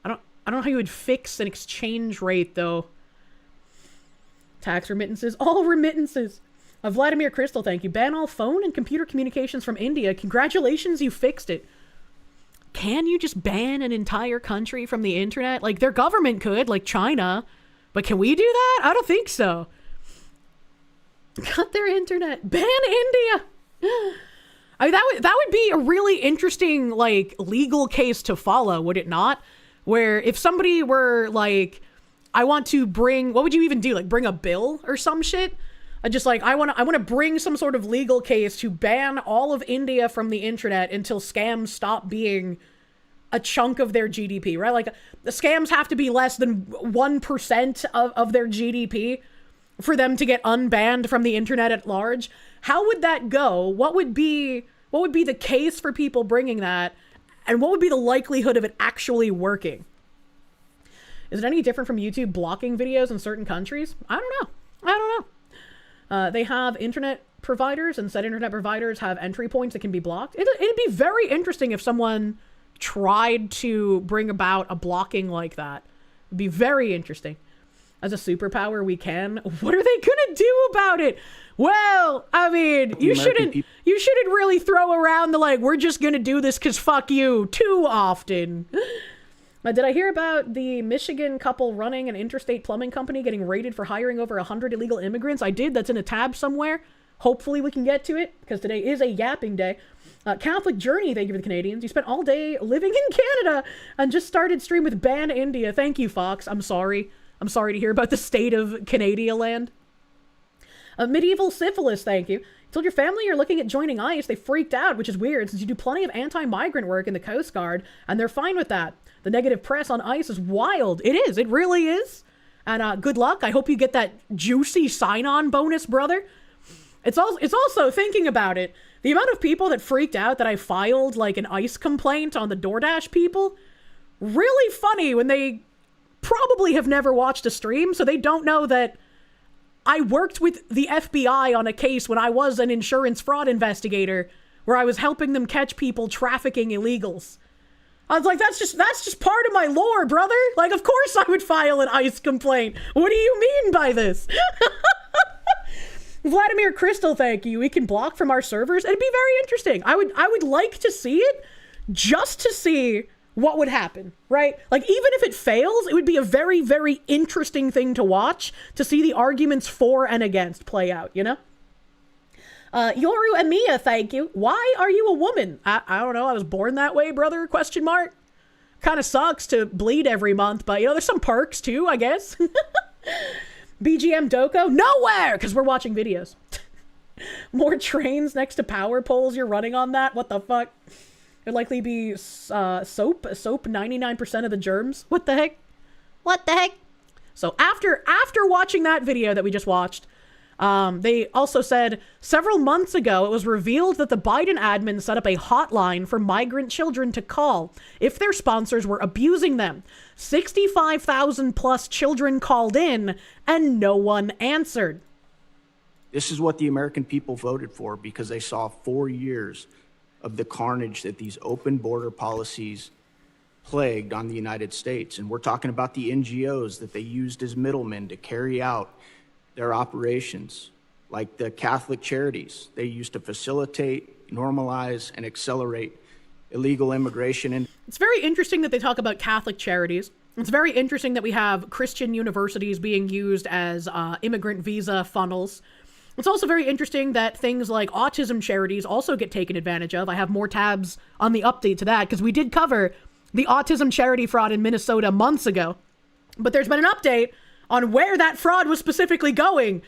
A: I don't know how you would fix an exchange rate, though. Tax remittances. All remittances. Vladimir Crystal, thank you. Ban all phone and computer communications from India. Congratulations, you fixed it. Can you just ban an entire country from the internet? Like, their government could, like China. But can we do that? I don't think so. Cut their internet. Ban India. I mean, that would be a really interesting, like, legal case to follow, would it not? Where if somebody were like, I want to bring, what would you even do? Like bring a bill or some shit? Just like, I want to bring some sort of legal case to ban all of India from the internet until scams stop being a chunk of their GDP, right? Like, the scams have to be less than 1% of their GDP for them to get unbanned from the internet at large. How would that go? What would be the case for people bringing that? And what would be the likelihood of it actually working? Is it any different from YouTube blocking videos in certain countries? I don't know. They have internet providers, and said internet providers have entry points that can be blocked. It'd be very interesting if someone tried to bring about a blocking like that. It'd be very interesting. As a superpower, we can. What are they gonna do about it? Well, I mean, you shouldn't really throw around the, like, we're just gonna do this because fuck you too often. Did I hear about the Michigan couple running an interstate plumbing company getting raided for hiring over 100 illegal immigrants? I did. That's in a tab somewhere. Hopefully we can get to it, because today is a yapping day. Catholic Journey, thank you for the Canadians. You spent all day living in Canada and just started stream with Ban India. Thank you, Fox. I'm sorry. I'm sorry to hear about the state of Canada land. Medieval Syphilis, thank you. You told your family you're looking at joining ICE. They freaked out, which is weird since you do plenty of anti-migrant work in the Coast Guard, and they're fine with that. The negative press on ICE is wild. It is. It really is. And good luck. I hope you get that juicy sign-on bonus, brother. It's also, thinking about it, the amount of people that freaked out that I filed, like, an ICE complaint on the DoorDash people, really funny when they probably have never watched a stream, so they don't know that I worked with the FBI on a case when I was an insurance fraud investigator, where I was helping them catch people trafficking illegals. I was like, that's just part of my lore, brother. Like, of course I would file an ICE complaint. What do you mean by this? Vladimir Crystal, thank you. We can block from our servers. It'd be very interesting. I would like to see it, just to see what would happen, right? Like, even if it fails, it would be a very, very interesting thing to watch, to see the arguments for and against play out, you know? Yoru Emiya, thank you. Why are you a woman? I don't know. I was born that way, brother, question mark. Kind of sucks to bleed every month, but, you know, there's some perks too, I guess. BGM Doko, nowhere, because we're watching videos. More trains next to power poles you're running on that? What the fuck? It'd likely be soap 99% of the germs. What the heck? What the heck? So after watching that video that we just watched, they also said several months ago it was revealed that the Biden admin set up a hotline for migrant children to call if their sponsors were abusing them. 65,000 plus children called in and no one answered.
M: This is what the American people voted for, because they saw 4 years of the carnage that these open border policies plagued on the United States. And we're talking about the NGOs that they used as middlemen to carry out their operations, like the Catholic charities they used to facilitate, normalize, and accelerate illegal immigration. And
A: it's very interesting that they talk about Catholic charities. It's very interesting that we have Christian universities being used as immigrant visa funnels. It's also very interesting that things like autism charities also get taken advantage of. I have more tabs on the update to that, because we did cover the autism charity fraud in Minnesota months ago. But there's been an update on where that fraud was specifically going.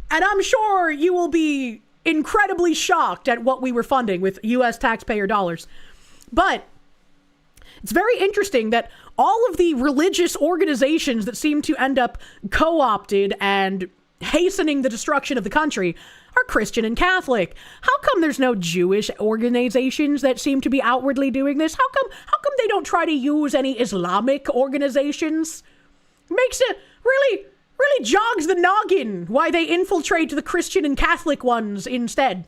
A: And I'm sure you will be incredibly shocked at what we were funding with US taxpayer dollars. But it's very interesting that all of the religious organizations that seem to end up co-opted and hastening the destruction of the country are Christian and Catholic. How come there's no Jewish organizations that seem to be outwardly doing this? How come they don't try to use any Islamic organizations? Makes it really jogs the noggin why they infiltrate the Christian and Catholic ones instead.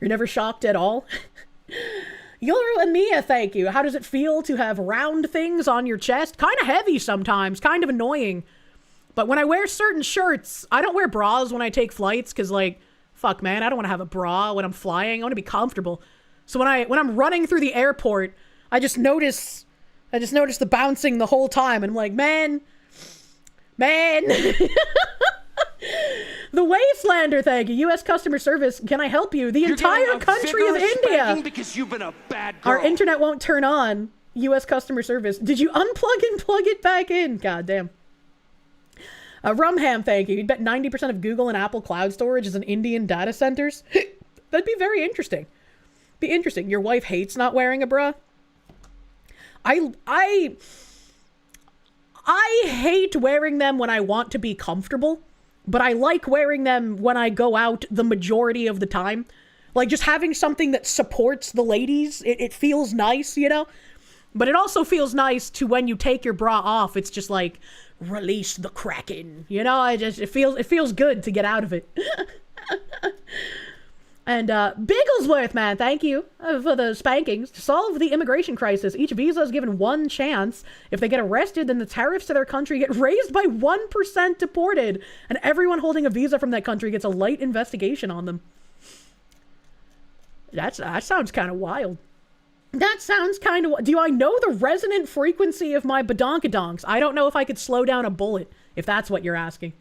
A: You're never shocked at all? Yoru and Mia, thank you. How does it feel to have round things on your chest? Kind of heavy sometimes, kind of annoying. But when I wear certain shirts, I don't wear bras when I take flights, because, like, fuck, man, I don't want to have a bra when I'm flying. I want to be comfortable. So when I'm running through the airport, I just notice the bouncing the whole time, and I'm like, man. The Wastelander, thank you. U.S. customer service, can I help you? The entire country of India. Because you've been a bad girl. Our internet won't turn on. U.S. customer service. Did you unplug and plug it back in? God damn. Rumham, thank you. You'd bet 90% of Google and Apple cloud storage is in Indian data centers. That'd be very interesting. Be interesting. Your wife hates not wearing a bra? I hate wearing them when I want to be comfortable, but I like wearing them when I go out the majority of the time. Like, just having something that supports the ladies, it feels nice, you know? But it also feels nice to when you take your bra off, it's just like, release the Kraken, you know? It feels good to get out of it. And Bigglesworth, man, thank you for the spankings. To solve the immigration crisis, each visa is given one chance. If they get arrested, then the tariffs to their country get raised by 1% deported, and everyone holding a visa from that country gets a light investigation on them. That sounds kind of wild. That sounds kind of... Do I know the resonant frequency of my badonkadonks? I don't know if I could slow down a bullet, if that's what you're asking.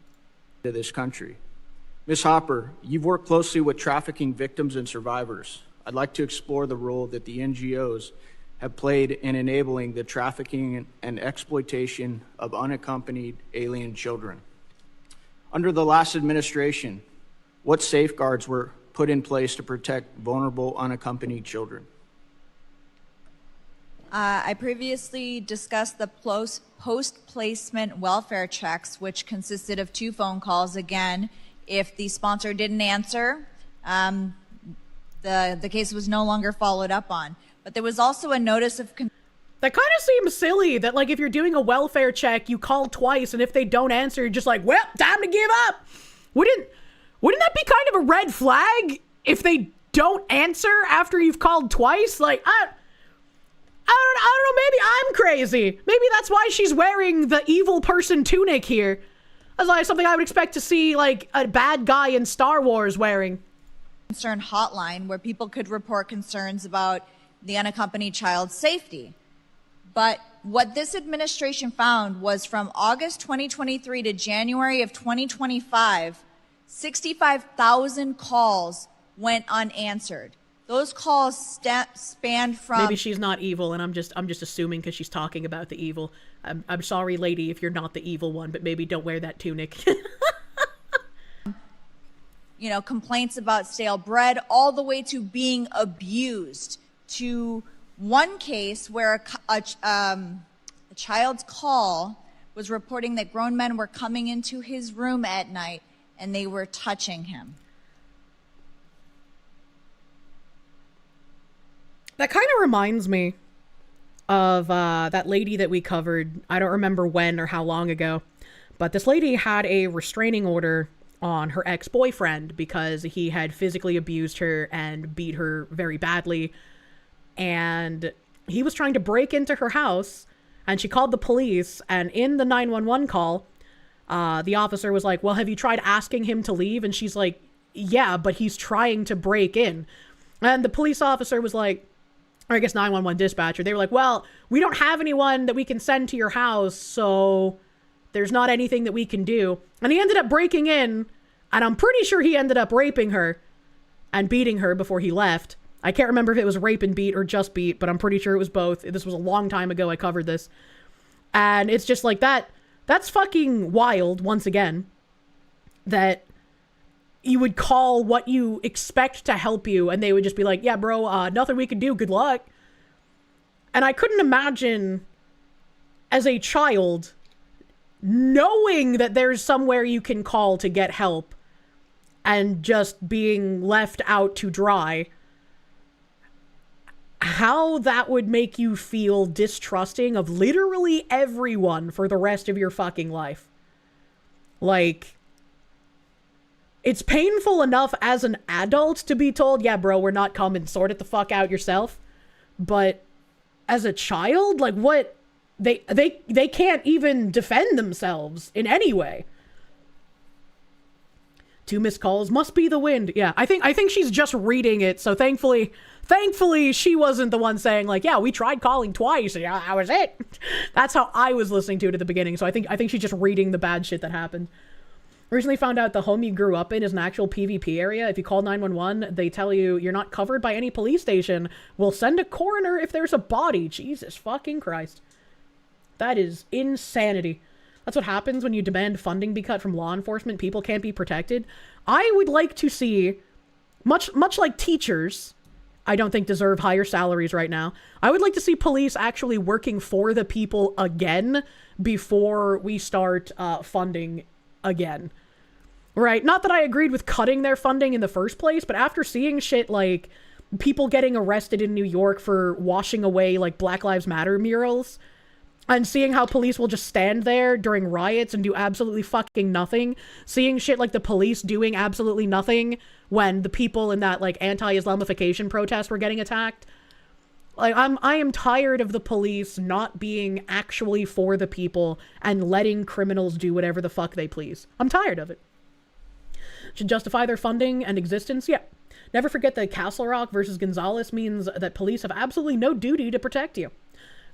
M: To this country. Ms. Hopper, you've worked closely with trafficking victims and survivors. I'd like to explore the role that the NGOs have played in enabling the trafficking and exploitation of unaccompanied alien children. Under the last administration, what safeguards were put in place to protect vulnerable unaccompanied children?
N: I previously discussed the post-placement welfare checks, which consisted of 2 phone calls. Again, if the sponsor didn't answer, the case was no longer followed up on. But there was also a notice of...
A: That kind of seems silly, that, like, if you're doing a welfare check, you call twice, and if they don't answer, you're just like, well, time to give up. Wouldn't that be kind of a red flag if they don't answer after you've called twice? Like, I don't know, maybe I'm crazy. Maybe that's why she's wearing the evil person tunic here. That's like something I would expect to see, like, a bad guy in Star Wars wearing.
N: Concern hotline where people could report concerns about the unaccompanied child's safety. But what this administration found was from August 2023 to January of 2025, 65,000 calls went unanswered. Those calls spanned from...
A: Maybe she's not evil, and I'm just assuming because she's talking about the evil. I'm sorry, lady, if you're not the evil one, but maybe don't wear that tunic.
N: You know, complaints about stale bread, all the way to being abused, to one case where a child's call was reporting that grown men were coming into his room at night and they were touching him.
A: That kind of reminds me of that lady that we covered. I don't remember when or how long ago, but this lady had a restraining order on her ex-boyfriend because he had physically abused her and beat her very badly. And he was trying to break into her house, and she called the police, and in the 911 call, the officer was like, well, have you tried asking him to leave? And she's like, yeah, but he's trying to break in. And the police officer was like, or I guess 911 dispatcher, they were like, well, we don't have anyone that we can send to your house, so there's not anything that we can do. And he ended up breaking in, and I'm pretty sure he ended up raping her and beating her before he left. I can't remember if it was rape and beat or just beat, but I'm pretty sure it was both. This was a long time ago I covered this. And it's just like that. That's fucking wild, once again, that you would call what you expect to help you, and they would just be like, yeah, bro, nothing we can do, good luck. And I couldn't imagine, as a child, knowing that there's somewhere you can call to get help, and just being left out to dry, how that would make you feel distrusting of literally everyone for the rest of your fucking life. Like, it's painful enough as an adult to be told, yeah, bro, we're not coming, sort it the fuck out yourself. But as a child, like, what? They can't even defend themselves in any way. 2 missed calls, must be the wind. Yeah, I think she's just reading it, so thankfully she wasn't the one saying, like, yeah, we tried calling twice, and yeah, that was it. That's how I was listening to it at the beginning, so I think she's just reading the bad shit that happened. Recently found out the home you grew up in is an actual PvP area. If you call 911, they tell you you're not covered by any police station. We'll send a coroner if there's a body. Jesus fucking Christ. That is insanity. That's what happens when you demand funding be cut from law enforcement. People can't be protected. I would like to see, much like teachers, I don't think deserve higher salaries right now. I would like to see police actually working for the people again before we start funding again. Right? Not that I agreed with cutting their funding in the first place, but after seeing shit like people getting arrested in New York for washing away like Black Lives Matter murals, and seeing how police will just stand there during riots and do absolutely fucking nothing, seeing shit like the police doing absolutely nothing when the people in that like anti-Islamification protest were getting attacked. Like I am tired of the police not being actually for the people and letting criminals do whatever the fuck they please. I'm tired of it. Should justify their funding and existence? Yeah. Never forget that Castle Rock versus Gonzalez means that police have absolutely no duty to protect you.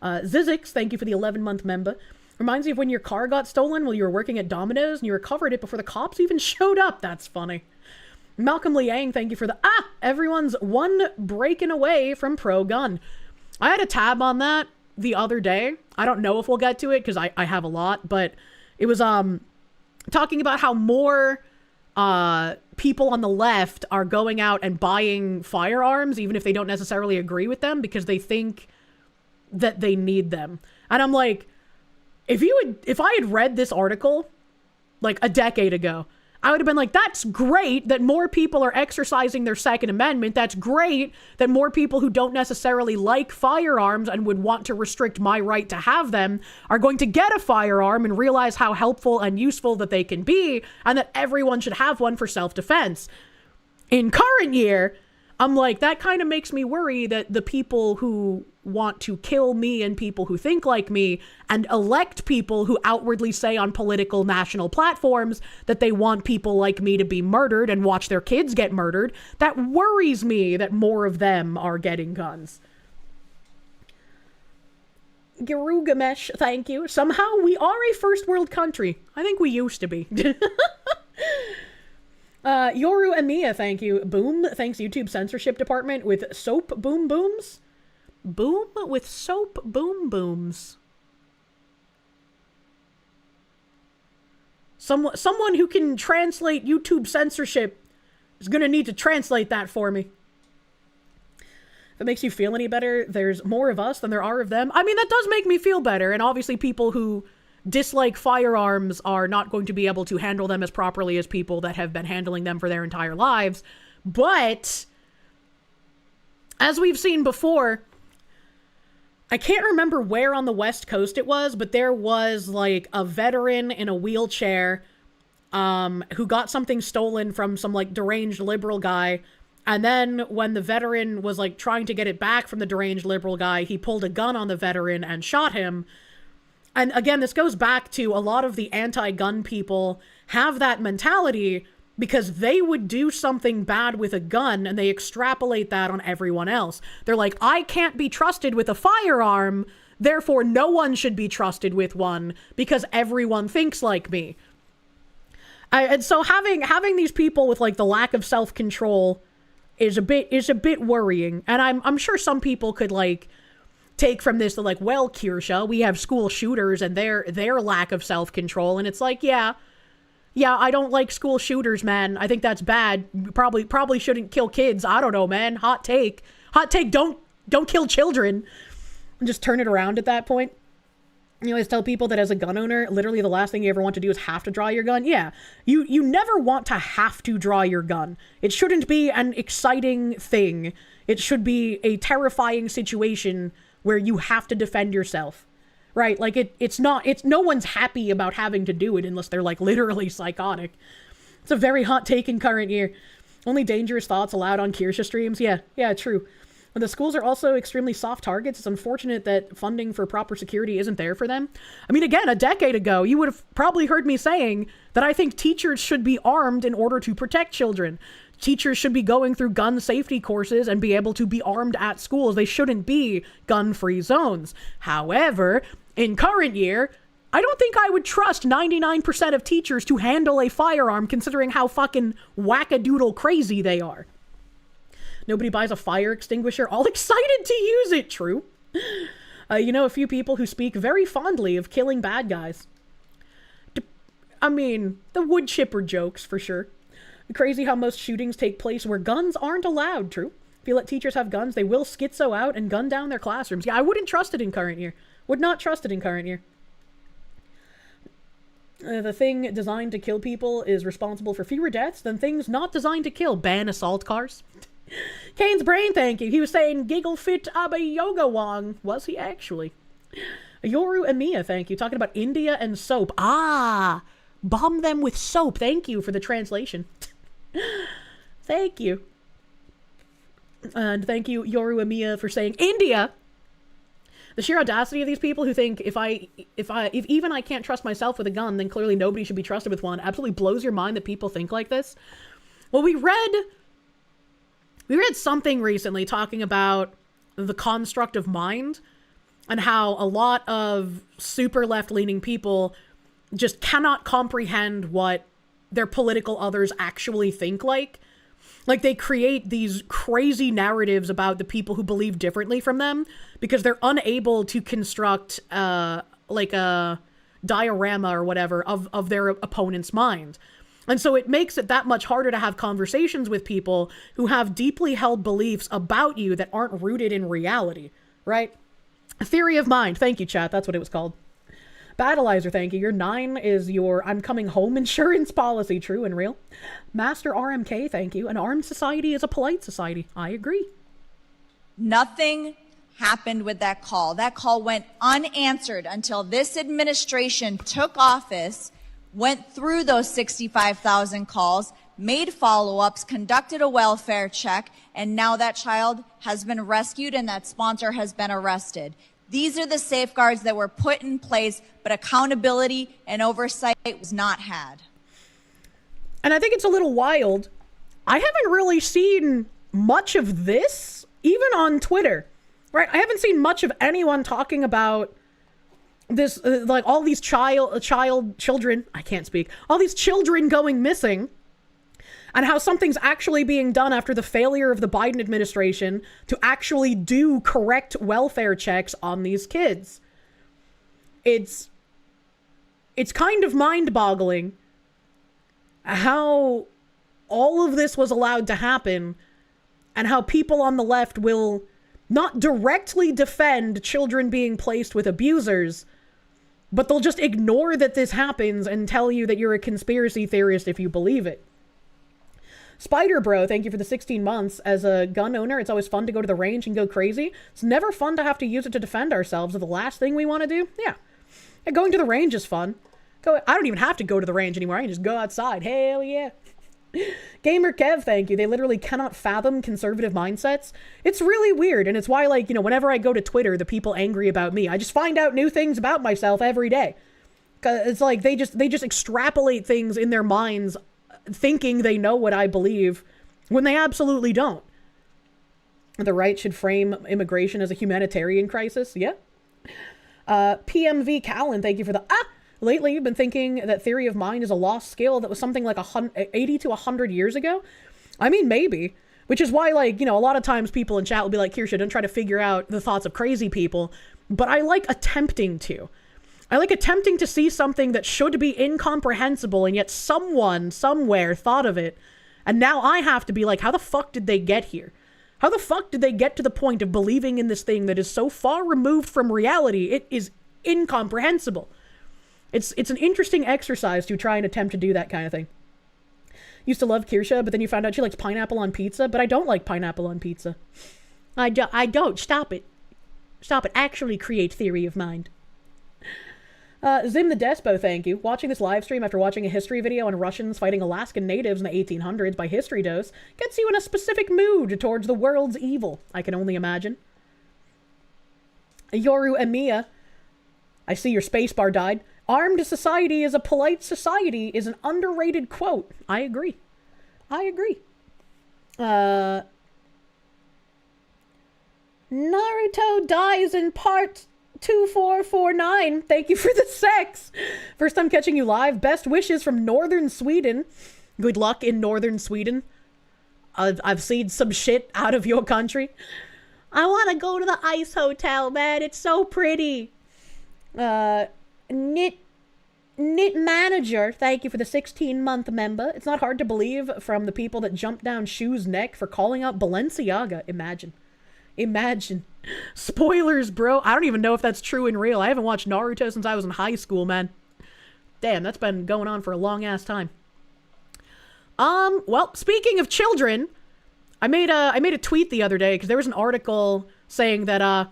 A: Zizix, thank you for the 11-month member. Reminds me of when your car got stolen while you were working at Domino's and you recovered it before the cops even showed up. That's funny. Malcolm Liang, thank you for the... everyone's one breaking away from pro-gun. I had a tab on that the other day. I don't know if we'll get to it because I have a lot, but it was talking about how more people on the left are going out and buying firearms even if they don't necessarily agree with them because they think that they need them. And I'm like, if I had read this article like a decade ago, I would have been like, that's great that more people are exercising their Second Amendment. That's great that more people who don't necessarily like firearms and would want to restrict my right to have them are going to get a firearm and realize how helpful and useful that they can be, and that everyone should have one for self-defense. In current year, I'm like, that kind of makes me worry that the people who want to kill me and people who think like me and elect people who outwardly say on political national platforms that they want people like me to be murdered and watch their kids get murdered, that worries me that more of them are getting guns. Girugamesh, thank you. Somehow we are a first world country. I think we used to be. Yoru Emiya, thank you. Boom, thanks YouTube censorship department with soap boom booms. Boom with soap boom booms. Someone who can translate YouTube censorship is gonna need to translate that for me. If it makes you feel any better, there's more of us than there are of them. I mean, that does make me feel better, and obviously people who dislike firearms are not going to be able to handle them as properly as people that have been handling them for their entire lives. But as we've seen before, I can't remember where on the West Coast it was, but there was like a veteran in a wheelchair who got something stolen from some like deranged liberal guy. And then when the veteran was like trying to get it back from the deranged liberal guy, he pulled a gun on the veteran and shot him. And again, this goes back to a lot of the anti-gun people have that mentality because they would do something bad with a gun and they extrapolate that on everyone else. They're like, I can't be trusted with a firearm, therefore no one should be trusted with one because everyone thinks like me. And so having these people with like the lack of self-control is a bit worrying. And I'm sure some people could like take from this, they're like, well, Kirsche, we have school shooters and their lack of self-control. And it's like, yeah, I don't like school shooters, man. I think that's bad. Probably shouldn't kill kids. I don't know, man. Hot take, don't kill children. And just turn it around at that point. You always tell people that as a gun owner, literally the last thing you ever want to do is have to draw your gun. Yeah, you never want to have to draw your gun. It shouldn't be an exciting thing. It should be a terrifying situation where you have to defend yourself, right? Like it's no one's happy about having to do it unless they're like literally psychotic. It's a very hot take in current year. Only dangerous thoughts allowed on Kirsche streams. Yeah, true. But the schools are also extremely soft targets. It's unfortunate that funding for proper security isn't there for them. I mean, again, a decade ago, you would have probably heard me saying that I think teachers should be armed in order to protect children. Teachers should be going through gun safety courses and be able to be armed at schools. They shouldn't be gun-free zones. However, in current year, I don't think I would trust 99% of teachers to handle a firearm considering how fucking wackadoodle crazy they are. Nobody buys a fire extinguisher, all excited to use it, true. You know a few people who speak very fondly of killing bad guys. I mean, the wood chipper jokes, for sure. Crazy how most shootings take place where guns aren't allowed, true. If you let teachers have guns, they will schizo out and gun down their classrooms. Yeah, I wouldn't trust it in current year. Would not trust it in current year. The thing designed to kill people is responsible for fewer deaths than things not designed to kill. Ban assault cars. Kane's brain, thank you. He was saying giggle fit abe yoga wong. Was he actually? Yoru Emiya, thank you. Talking about India and soap. Ah, bomb them with soap. Thank you for the translation. Thank you. And thank you, Yoru Emiya, for saying India. The sheer audacity of these people who think if even I can't trust myself with a gun, then clearly nobody should be trusted with one, absolutely blows your mind that people think like this. Well, we read something recently talking about the construct of mind and how a lot of super left-leaning people just cannot comprehend what their political others actually think like. Like, they create these crazy narratives about the people who believe differently from them because they're unable to construct, like a diorama or whatever of their opponent's mind. And so it makes it that much harder to have conversations with people who have deeply held beliefs about you that aren't rooted in reality, right? A theory of mind. Thank you, chat. That's what it was called. Battleizer, thank you. Your 9 is your I'm coming home insurance policy. True and real. Master RMK, thank you. An armed society is a polite society. I agree.
N: Nothing happened with that call. That call went unanswered until this administration took office, went through those 65,000 calls, made follow-ups, conducted a welfare check, and now that child has been rescued and that sponsor has been arrested. These are the safeguards that were put in place, but accountability and oversight was not had.
A: And I think it's a little wild. I haven't really seen much of this, even on Twitter, right? I haven't seen much of anyone talking about this, like all these children, I can't speak, all these children going missing, and how something's actually being done after the failure of the Biden administration to actually do correct welfare checks on these kids. It's kind of mind-boggling how all of this was allowed to happen and how people on the left will not directly defend children being placed with abusers, but they'll just ignore that this happens and tell you that you're a conspiracy theorist if you believe it. Spider Bro, thank you for the 16 months. As a gun owner, it's always fun to go to the range and go crazy. It's never fun to have to use it to defend ourselves. Is the last thing we want to do? Yeah. Going to the range is fun. I don't even have to go to the range anymore. I can just go outside. Hell yeah. Gamer Kev, thank you. They literally cannot fathom conservative mindsets. It's really weird, and it's why, like, you know, whenever I go to Twitter, the people angry about me, I just find out new things about myself every day. 'Cause it's like they just extrapolate things in their minds thinking they know what I believe when they absolutely don't. The right should frame immigration as a humanitarian crisis. Yeah. PMV Callan, thank you for the lately you've been thinking that theory of mind is a lost skill that was something like 80 to 100 years ago. I mean, maybe, which is why, like, you know, a lot of times people in chat will be like, Kirsche, don't try to figure out the thoughts of crazy people, but I like attempting to. I like attempting to see something that should be incomprehensible, and yet someone, somewhere, thought of it, and now I have to be like, how the fuck did they get here? How the fuck did they get to the point of believing in this thing that is so far removed from reality, it is incomprehensible? It's an interesting exercise to try and attempt to do that kind of thing. Used to love Kirsche, but then you found out she likes pineapple on pizza, but I don't like pineapple on pizza. I don't. Stop it. Stop it. Actually create theory of mind. Zim the Despo, thank you. Watching this live stream after watching a history video on Russians fighting Alaskan natives in the 1800s by History Dose gets you in a specific mood towards the world's evil, I can only imagine. Yoru Emiya, I see your spacebar died. Armed society is a polite society is an underrated quote. I agree. I agree. Naruto dies in part 2449. Thank you for the sex. First time catching you live. Best wishes from northern Sweden. Good luck in northern Sweden. I've seen some shit out of your country. I want to go to the ice hotel, man. It's so pretty. Knit Manager, thank you for the 16-month member. It's not hard to believe from the people that jumped down Shu's neck for calling out Balenciaga. Imagine. Spoilers, bro. I don't even know if that's true in real. I haven't watched Naruto since I was in high school, man. Damn, that's been going on for a long-ass time. Well, speaking of children, I made a tweet the other day because there was an article saying that,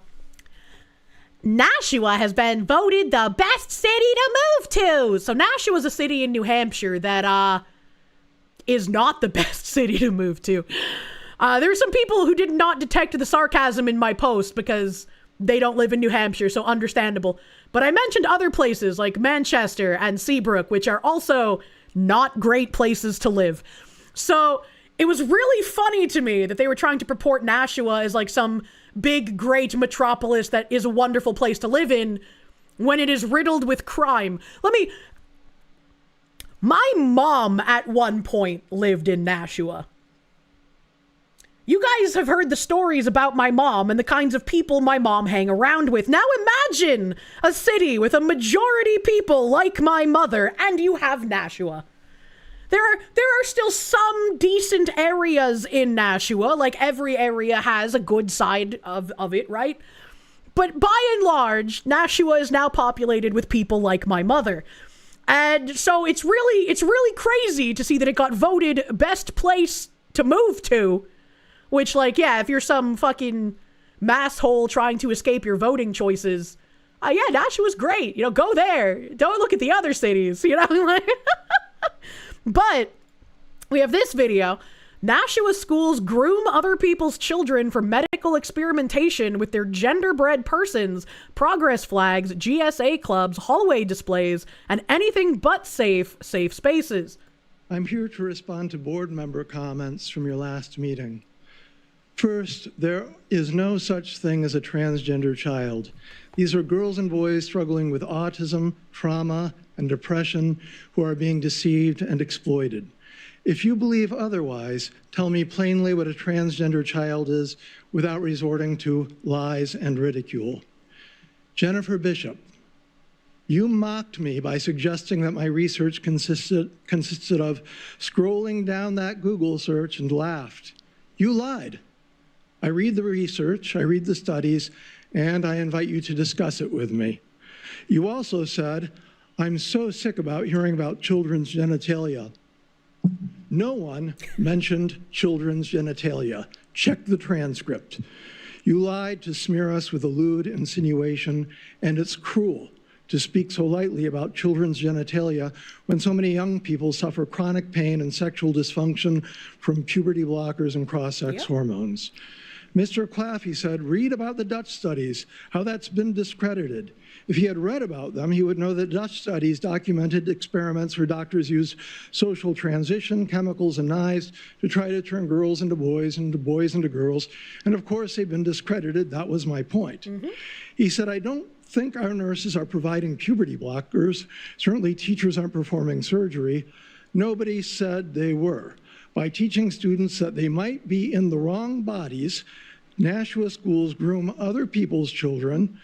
A: Nashua has been voted the best city to move to. So Nashua is a city in New Hampshire that, is not the best city to move to. There are some people who did not detect the sarcasm in my post because they don't live in New Hampshire, so understandable. But I mentioned other places like Manchester and Seabrook, which are also not great places to live. So it was really funny to me that they were trying to purport Nashua as like some big, great metropolis that is a wonderful place to live in when it is riddled with crime. My mom at one point lived in Nashua. You guys have heard the stories about my mom and the kinds of people my mom hang around with. Now imagine a city with a majority people like my mother, and you have Nashua. There are still some decent areas in Nashua, like every area has a good side of it, right? But by and large, Nashua is now populated with people like my mother. And so it's really crazy to see that it got voted best place to move to. Which, like, yeah, if you're some fucking masshole trying to escape your voting choices, yeah, Nashua's great. You know, go there. Don't look at the other cities, you know? But we have this video. Nashua schools groom other people's children for medical experimentation with their genderbread persons, progress flags, GSA clubs, hallway displays, and anything but safe spaces.
O: I'm here to respond to board member comments from your last meeting. First, there is no such thing as a transgender child. These are girls and boys struggling with autism, trauma, and depression who are being deceived and exploited. If you believe otherwise, tell me plainly what a transgender child is without resorting to lies and ridicule. Jennifer Bishop, you mocked me by suggesting that my research consisted of scrolling down that Google search and laughed. You lied. I read the research, I read the studies, and I invite you to discuss it with me. You also said, I'm so sick about hearing about children's genitalia. No one mentioned children's genitalia. Check the transcript. You lied to smear us with a lewd insinuation, and it's cruel to speak so lightly about children's genitalia when so many young people suffer chronic pain and sexual dysfunction from puberty blockers and cross-sex hormones. Mr. Claffey said, read about the Dutch studies, how that's been discredited. If he had read about them, he would know that Dutch studies documented experiments where doctors used social transition, chemicals, and knives to try to turn girls into boys and boys into girls. And of course, they've been discredited. That was my point. He said, I don't think our nurses are providing puberty blockers. Certainly, teachers aren't performing surgery. Nobody said they were. By teaching students that they might be in the wrong bodies, Nashua schools groom other people's children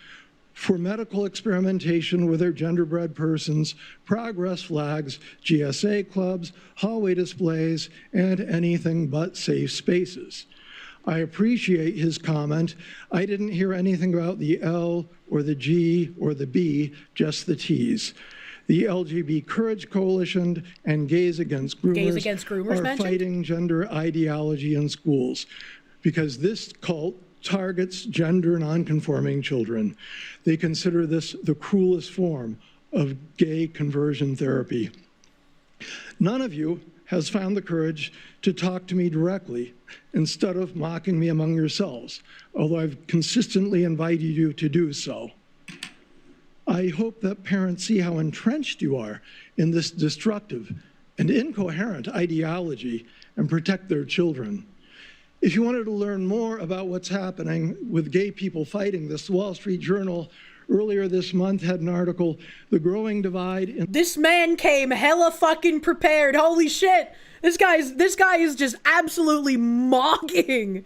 O: for medical experimentation with their genderbread persons, progress flags, GSA clubs, hallway displays, and anything but safe spaces. I appreciate his comment. I didn't hear anything about the L or the G or the B, just the T's. The LGBT Courage Coalition and Gays Against Groomers, are fighting gender ideology in schools because this cult targets gender nonconforming children. They consider this the cruelest form of gay conversion therapy. None of you has found the courage to talk to me directly instead of mocking me among yourselves, although I've consistently invited you to do so. I hope that parents see how entrenched you are in this destructive and incoherent ideology and protect their children. If you wanted to learn more about what's happening with gay people fighting this, Wall Street Journal earlier this month had an article, The Growing Divide in...
A: This man came hella fucking prepared. Holy shit. This guy is just absolutely mocking.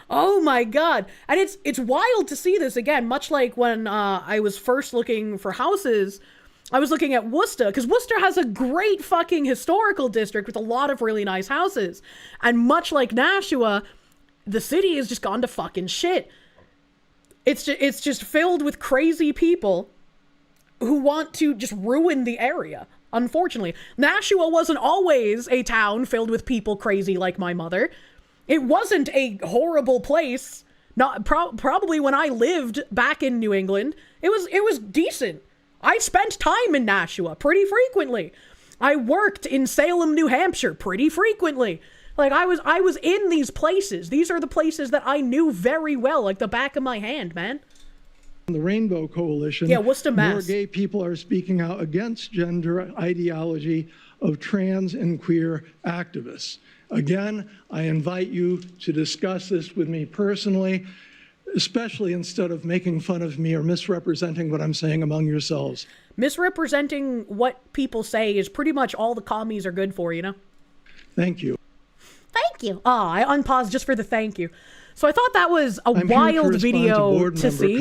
A: Oh my god. And it's wild to see this again, much like when I was first looking for houses, I was looking at Worcester, because Worcester has a great fucking historical district with a lot of really nice houses. And much like Nashua, the city has just gone to fucking shit. It's just filled with crazy people who want to just ruin the area, unfortunately. Nashua wasn't always a town filled with people crazy like my mother. It wasn't a horrible place. Probably when I lived back in New England, it was decent. I spent time in Nashua pretty frequently. I worked in Salem, New Hampshire pretty frequently. Like, I was in these places. These are the places that I knew very well, like the back of my hand, man.
O: The Rainbow Coalition,
A: yeah, Worcester, Mass.
O: More gay people are speaking out against gender ideology of trans and queer activists. Again, I invite you to discuss this with me personally, especially instead of making fun of me or misrepresenting what I'm saying among yourselves.
A: Misrepresenting what people say is pretty much all the commies are good for, you know?
O: Thank you.
A: Thank you. I unpaused just for the thank you. So I thought that was a wild video to see.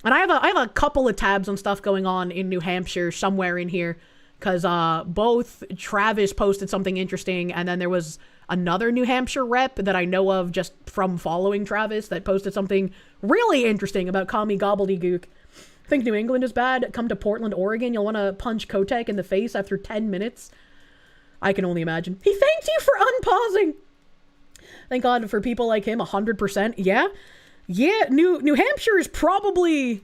A: And I have a couple of tabs on stuff going on in New Hampshire somewhere in here, because both Travis posted something interesting, and then there was another New Hampshire rep that I know of just from following Travis that posted something really interesting about commie gobbledygook. Think New England is bad? Come to Portland, Oregon. You'll want to punch Kotek in the face after 10 minutes. I can only imagine. He thanked you for unpausing. Thank God for people like him, 100%. Yeah. Yeah, New Hampshire is probably...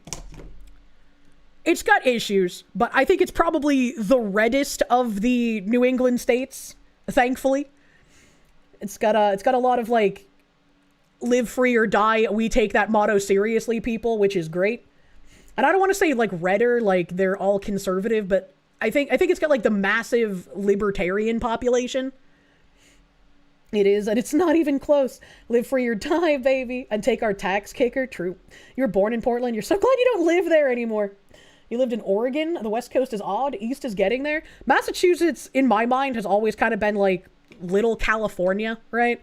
A: It's got issues, but I think it's probably the reddest of the New England states, thankfully. It's got a lot of, like, live free or die, we take that motto seriously people, which is great. And I don't want to say, like, redder, like, they're all conservative, but I think it's got, like, the massive libertarian population. It is, and it's not even close. Live free or die, baby, and take our tax kicker. True. You were born in Portland. You're so glad you don't live there anymore. You lived in Oregon. The West Coast is odd. East is getting there. Massachusetts, in my mind, has always kind of been, like, little California, right?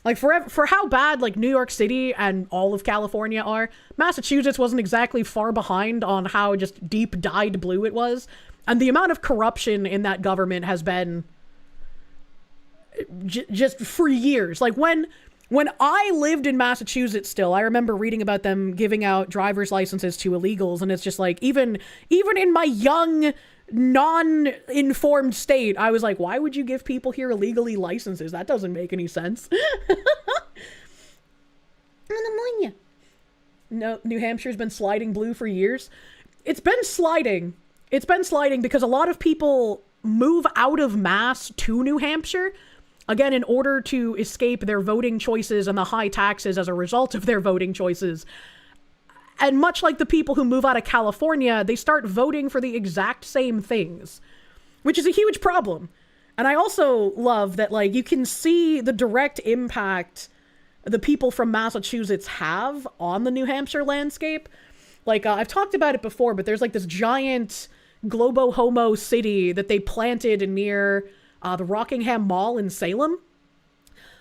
A: Like, for how bad, like, New York City and all of California are, Massachusetts wasn't exactly far behind on how just deep dyed blue it was. And the amount of corruption in that government has been just for years. Like, when I lived in Massachusetts still, I remember reading about them giving out driver's licenses to illegals, and it's just like, even in my young, non-informed state, I was like, why would you give people here illegally licenses? That doesn't make any sense. No, New Hampshire's been sliding blue for years. It's been sliding. It's been sliding because a lot of people move out of Mass to New Hampshire, again, in order to escape their voting choices and the high taxes as a result of their voting choices. And much like the people who move out of California, they start voting for the exact same things, which is a huge problem. And I also love that, like, you can see the direct impact the people from Massachusetts have on the New Hampshire landscape. Like, I've talked about it before, but there's, like, this giant globo homo city that they planted near the Rockingham Mall in Salem.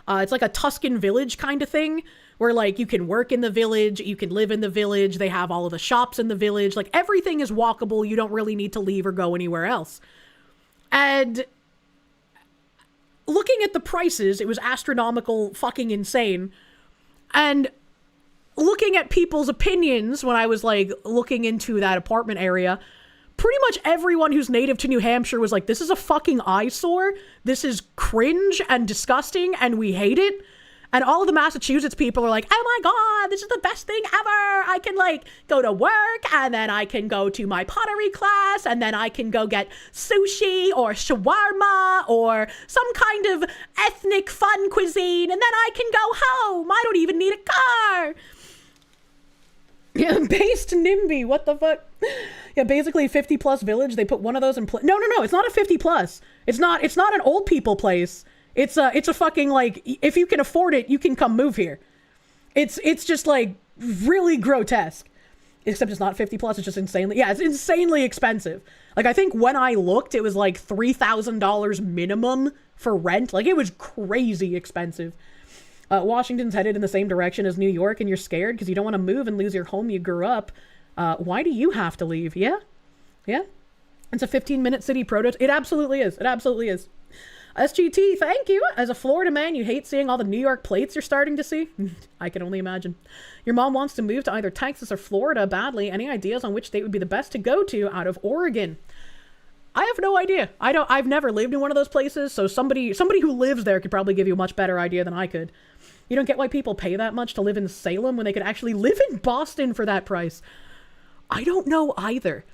A: It's like a Tuscan village kind of thing, where, like, you can work in the village, you can live in the village, they have all of the shops in the village, like, everything is walkable, you don't really need to leave or go anywhere else. And looking at the prices, it was astronomical, fucking insane. And looking at people's opinions when I was, like, looking into that apartment area, pretty much everyone who's native to New Hampshire was like, this is a fucking eyesore, this is cringe and disgusting, and we hate it. And all of the Massachusetts people are like, oh my god, this is the best thing ever. I can, like, go to work, and then I can go to my pottery class, and then I can go get sushi or shawarma or some kind of ethnic fun cuisine, and then I can go home. I don't even need a car. Yeah, based NIMBY, what the fuck? Yeah, basically 50 plus village, they put one of those in place. No, it's not a 50 plus. It's not an old people place. It's a fucking, like, if you can afford it, you can come move here. It's just, like, really grotesque. Except it's not 50 plus, it's just it's insanely expensive. Like, I think when I looked, it was like $3,000 minimum for rent. Like, it was crazy expensive. Washington's headed in the same direction as New York, and you're scared because you don't want to move and lose your home you grew up. Why do you have to leave? Yeah? It's a 15-minute city prototype. It absolutely is. It absolutely is. SGT, thank you. As a Florida man, you hate seeing all the New York plates you're starting to see? I can only imagine. Your mom wants to move to either Texas or Florida badly. Any ideas on which state would be the best to go to out of Oregon? I have no idea. I've never lived in one of those places, so somebody who lives there could probably give you a much better idea than I could. You don't get why people pay that much to live in Salem when they could actually live in Boston for that price. I don't know either.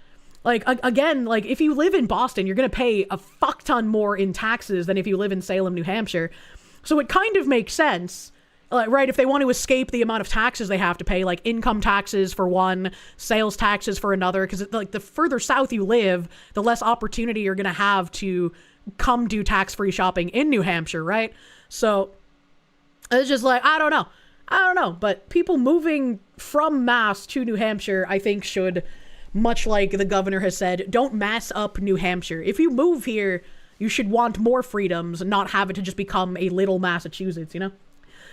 A: Like, again, like, if you live in Boston, you're going to pay a fuck ton more in taxes than if you live in Salem, New Hampshire. So it kind of makes sense, right? If they want to escape the amount of taxes they have to pay, like income taxes for one, sales taxes for another, because like the further south you live, the less opportunity you're going to have to come do tax-free shopping in New Hampshire, right? So it's just like, I don't know. But people moving from Mass to New Hampshire, I think should, much like the governor has said, don't mass up New Hampshire. If you move here, you should want more freedoms and not have it to just become a little Massachusetts, you know?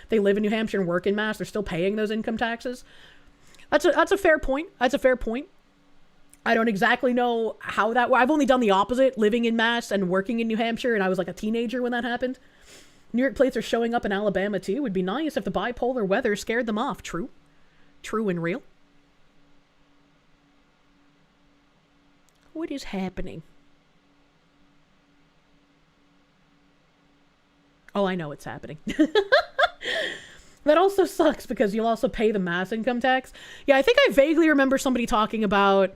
A: If they live in New Hampshire and work in Mass, they're still paying those income taxes. That's a fair point. That's a fair point. I don't exactly know how that... I've only done the opposite, living in Mass and working in New Hampshire, and I was like a teenager when that happened. New York plates are showing up in Alabama, too. Would be nice if the bipolar weather scared them off. True. True and real. What is happening? Oh, I know what's happening. That also sucks because you'll also pay the Mass income tax. Yeah, I think I vaguely remember somebody talking about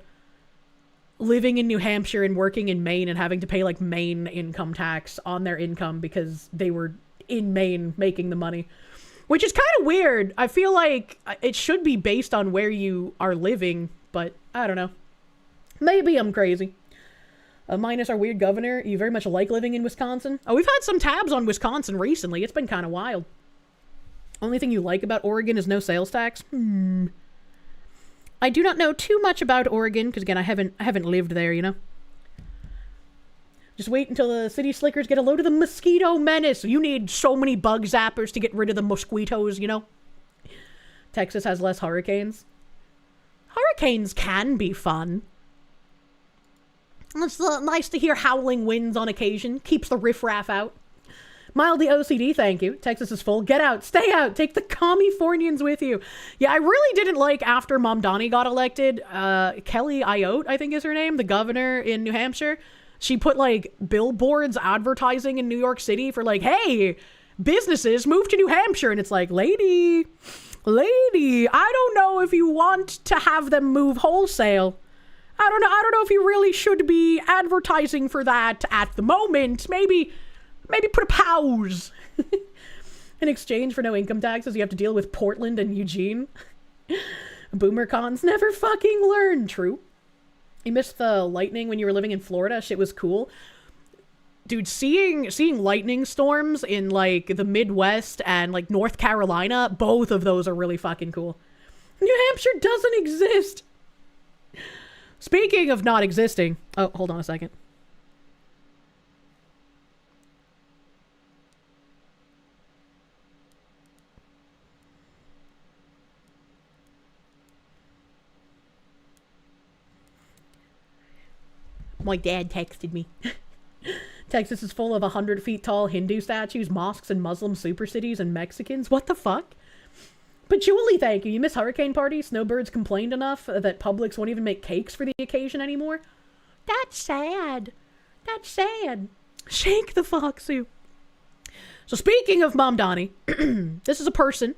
A: living in New Hampshire and working in Maine and having to pay like Maine income tax on their income because they were in Maine making the money. Which is kind of weird. I feel like it should be based on where you are living, but I don't know. Maybe I'm crazy. Minus our weird governor, you very much like living in Wisconsin? Oh, we've had some tabs on Wisconsin recently. It's been kind of wild. Only thing you like about Oregon is no sales tax? I do not know too much about Oregon, because again, I haven't lived there, you know? Just wait until the city slickers get a load of the mosquito menace. You need so many bug zappers to get rid of the mosquitoes, you know? Texas has less hurricanes. Hurricanes can be fun. It's nice to hear howling winds on occasion. Keeps the riffraff out. Mildly OCD, thank you. Texas is full. Get out. Stay out. Take the Californians with you. Yeah, I really didn't like after Mamdani got elected. Kelly Ayotte, I think is her name, the governor in New Hampshire. She put like billboards advertising in New York City for like, hey, businesses move to New Hampshire. And it's like, lady, I don't know if you want to have them move wholesale. I don't know if you really should be advertising for that at the moment. Maybe put a pause. In exchange for no income taxes, you have to deal with Portland and Eugene. Boomer cons never fucking learn. True. You missed the lightning when you were living in Florida. Shit was cool. Dude, seeing lightning storms in like the Midwest and like North Carolina, both of those are really fucking cool. New Hampshire doesn't exist. Speaking of not existing... Oh, hold on a second. My dad texted me. Texas is full of 100 feet tall Hindu statues, mosques, and Muslim super cities and Mexicans. What the fuck? Patchouli, thank you. You miss hurricane parties? Snowbirds complained enough that Publix won't even make cakes for the occasion anymore? That's sad. That's sad. Shake the foxu. So speaking of Mamdani, this is a person.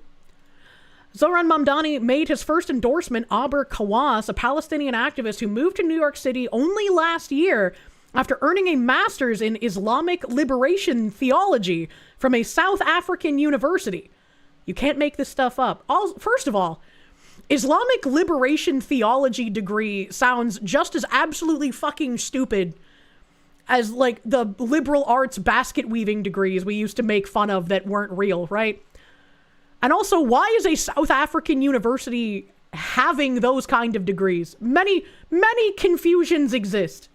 A: Zohran Mamdani made his first endorsement, Aber Kawas, a Palestinian activist who moved to New York City only last year after earning a master's in Islamic liberation theology from a South African university. You can't make this stuff up. First of all, Islamic liberation theology degree sounds just as absolutely fucking stupid as, like, the liberal arts basket weaving degrees we used to make fun of that weren't real, right? And also, why is a South African university having those kind of degrees? Many confusions exist.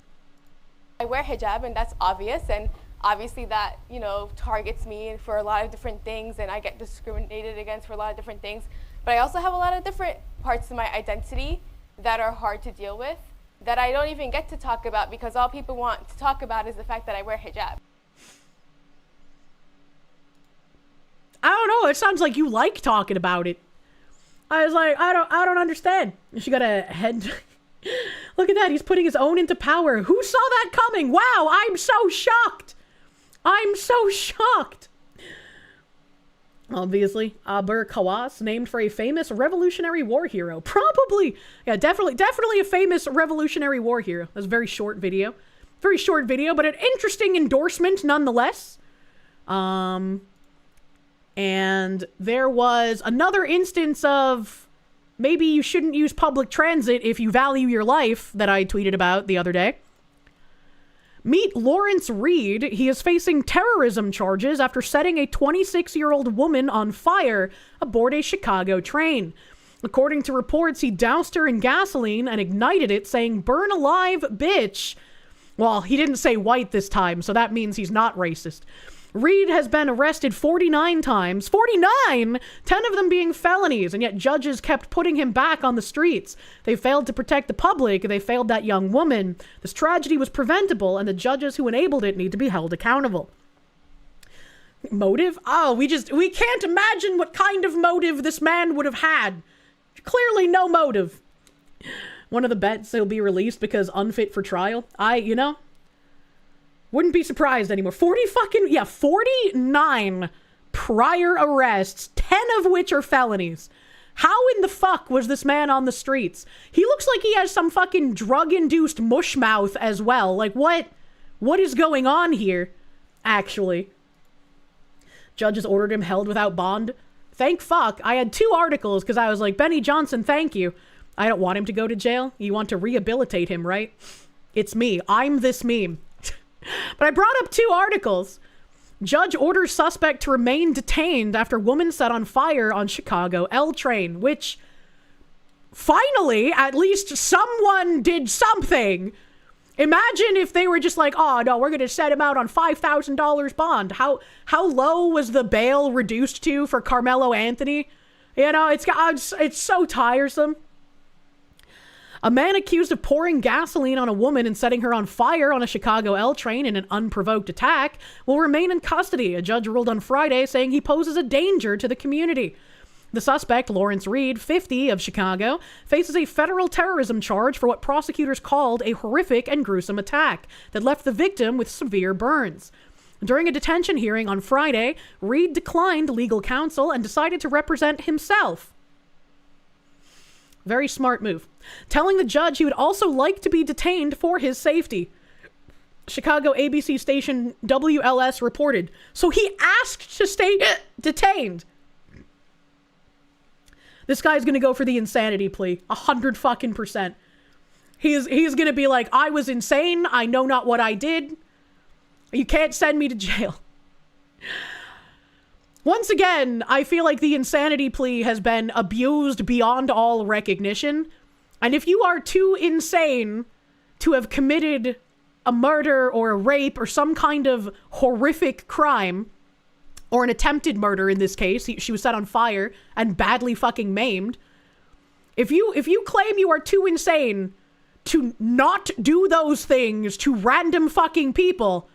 P: I wear hijab, and that's obvious, and obviously that, you know, targets me for a lot of different things, and I get discriminated against for a lot of different things. But I also have a lot of different parts of my identity that are hard to deal with. that I don't even get to talk about because all people want to talk about is the fact that I wear hijab.
A: I don't know. It sounds like you like talking about it. I was like, I don't understand. She got a head. Look at that. He's putting his own into power. Who saw that coming? Wow, I'm so shocked. I'm so shocked. Obviously, Aber Kawas, named for a famous Revolutionary War hero. Probably. Yeah, definitely a famous Revolutionary War hero. That's a very short video. Very short video, but an interesting endorsement nonetheless. And there was another instance of maybe you shouldn't use public transit if you value your life that I tweeted about the other day. Meet Lawrence Reed. He is facing terrorism charges after setting a 26-year-old woman on fire aboard a Chicago train. According to reports, he doused her in gasoline and ignited it, saying, "Burn alive, bitch." Well, he didn't say white this time, so that means he's not racist. Reed has been arrested 49 times. 49! 10 of them being felonies, and yet judges kept putting him back on the streets. They failed to protect the public. They failed that young woman. This tragedy was preventable, and the judges who enabled it need to be held accountable. Motive? Oh, we can't imagine what kind of motive this man would have had. Clearly no motive. One of the bets he'll be released because unfit for trial. Wouldn't be surprised anymore. 49 prior arrests, 10 of which are felonies. How in the fuck was this man on the streets? He looks like he has some fucking drug-induced mush mouth as well. Like, what is going on here, actually? Judges ordered him held without bond. Thank fuck. I had 2 articles because I was like, Benny Johnson, thank you. I don't want him to go to jail. You want to rehabilitate him, right? It's me. I'm this meme. But I brought up 2 articles. Judge orders suspect to remain detained after woman set on fire on Chicago L train, which finally, at least someone did something. Imagine if they were just like, oh no, we're going to set him out on $5,000 bond. How low was the bail reduced to for Carmelo Anthony? It's so tiresome. A man accused of pouring gasoline on a woman and setting her on fire on a Chicago L train in an unprovoked attack will remain in custody. A judge ruled on Friday saying he poses a danger to the community. The suspect, Lawrence Reed, 50, of Chicago, faces a federal terrorism charge for what prosecutors called a horrific and gruesome attack that left the victim with severe burns. During a detention hearing on Friday, Reed declined legal counsel and decided to represent himself. Very smart move. Telling the judge he would also like to be detained for his safety. Chicago ABC station WLS reported. So he asked to stay detained. This guy's gonna go for the insanity plea. 100%. He's gonna be like, I was insane. I know not what I did. You can't send me to jail. Once again, I feel like the insanity plea has been abused beyond all recognition. And if you are too insane to have committed a murder or a rape or some kind of horrific crime, or an attempted murder in this case, she was set on fire and badly fucking maimed. If you claim you are too insane to not do those things to random fucking people,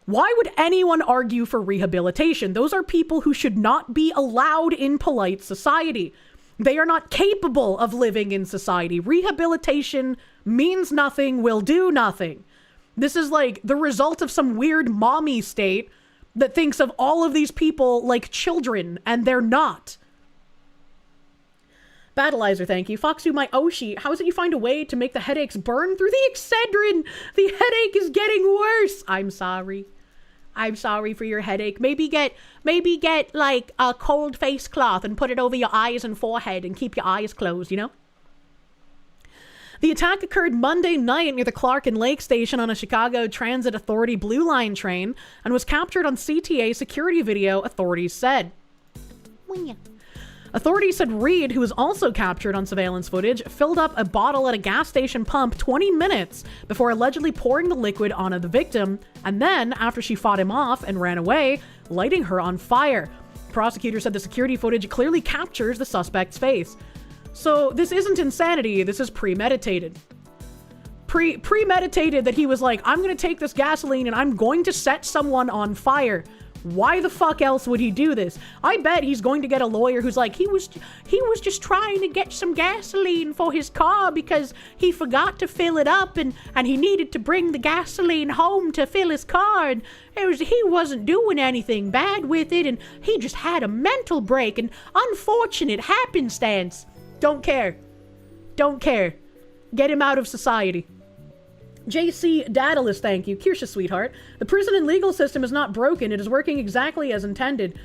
A: why would anyone argue for rehabilitation? Those are people who should not be allowed in polite society. They are not capable of living in society. Rehabilitation means nothing, will do nothing. This is like the result of some weird mommy state that thinks of all of these people like children, and they're not. Battleizer, thank you. Foxu, my Oshi, how is it you find a way to make the headaches burn through the Excedrin? The headache is getting worse. I'm sorry. I'm sorry for your headache. Maybe get like a cold face cloth and put it over your eyes and forehead and keep your eyes closed, The attack occurred Monday night near the Clark and Lake Station on a Chicago Transit Authority Blue Line train and was captured on CTA security video, authorities said. Authorities said Reed, who was also captured on surveillance footage, filled up a bottle at a gas station pump 20 minutes before allegedly pouring the liquid onto the victim, and then, after she fought him off and ran away, lighting her on fire. Prosecutors said the security footage clearly captures the suspect's face. So this isn't insanity, this is premeditated. premeditated that he was like, I'm going to take this gasoline and I'm going to set someone on fire. Why the fuck else would he do this? I bet he's going to get a lawyer who's like, he was just trying to get some gasoline for his car because he forgot to fill it up and he needed to bring the gasoline home to fill his car, and he wasn't doing anything bad with it, and he just had a mental break, and unfortunate happenstance. Don't care. Don't care. Get him out of society. JC Daedalus, thank you. Kirsche, sweetheart. The prison and legal system is not broken. It is working exactly as intended.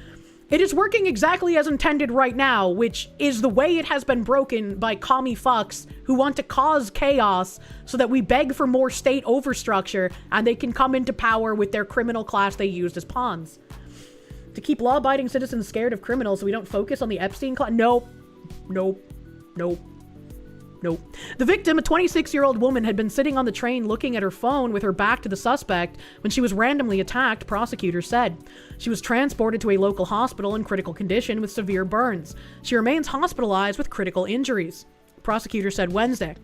A: It is working exactly as intended right now, which is the way it has been broken by commie fucks who want to cause chaos so that we beg for more state overstructure and they can come into power with their criminal class they used as pawns. To keep law-abiding citizens scared of criminals so we don't focus on the Epstein class. Nope. Nope. Nope. Nope. The victim, a 26-year-old woman, had been sitting on the train looking at her phone with her back to the suspect when she was randomly attacked, prosecutors said. She was transported to a local hospital in critical condition with severe burns. She remains hospitalized with critical injuries, prosecutors said Wednesday.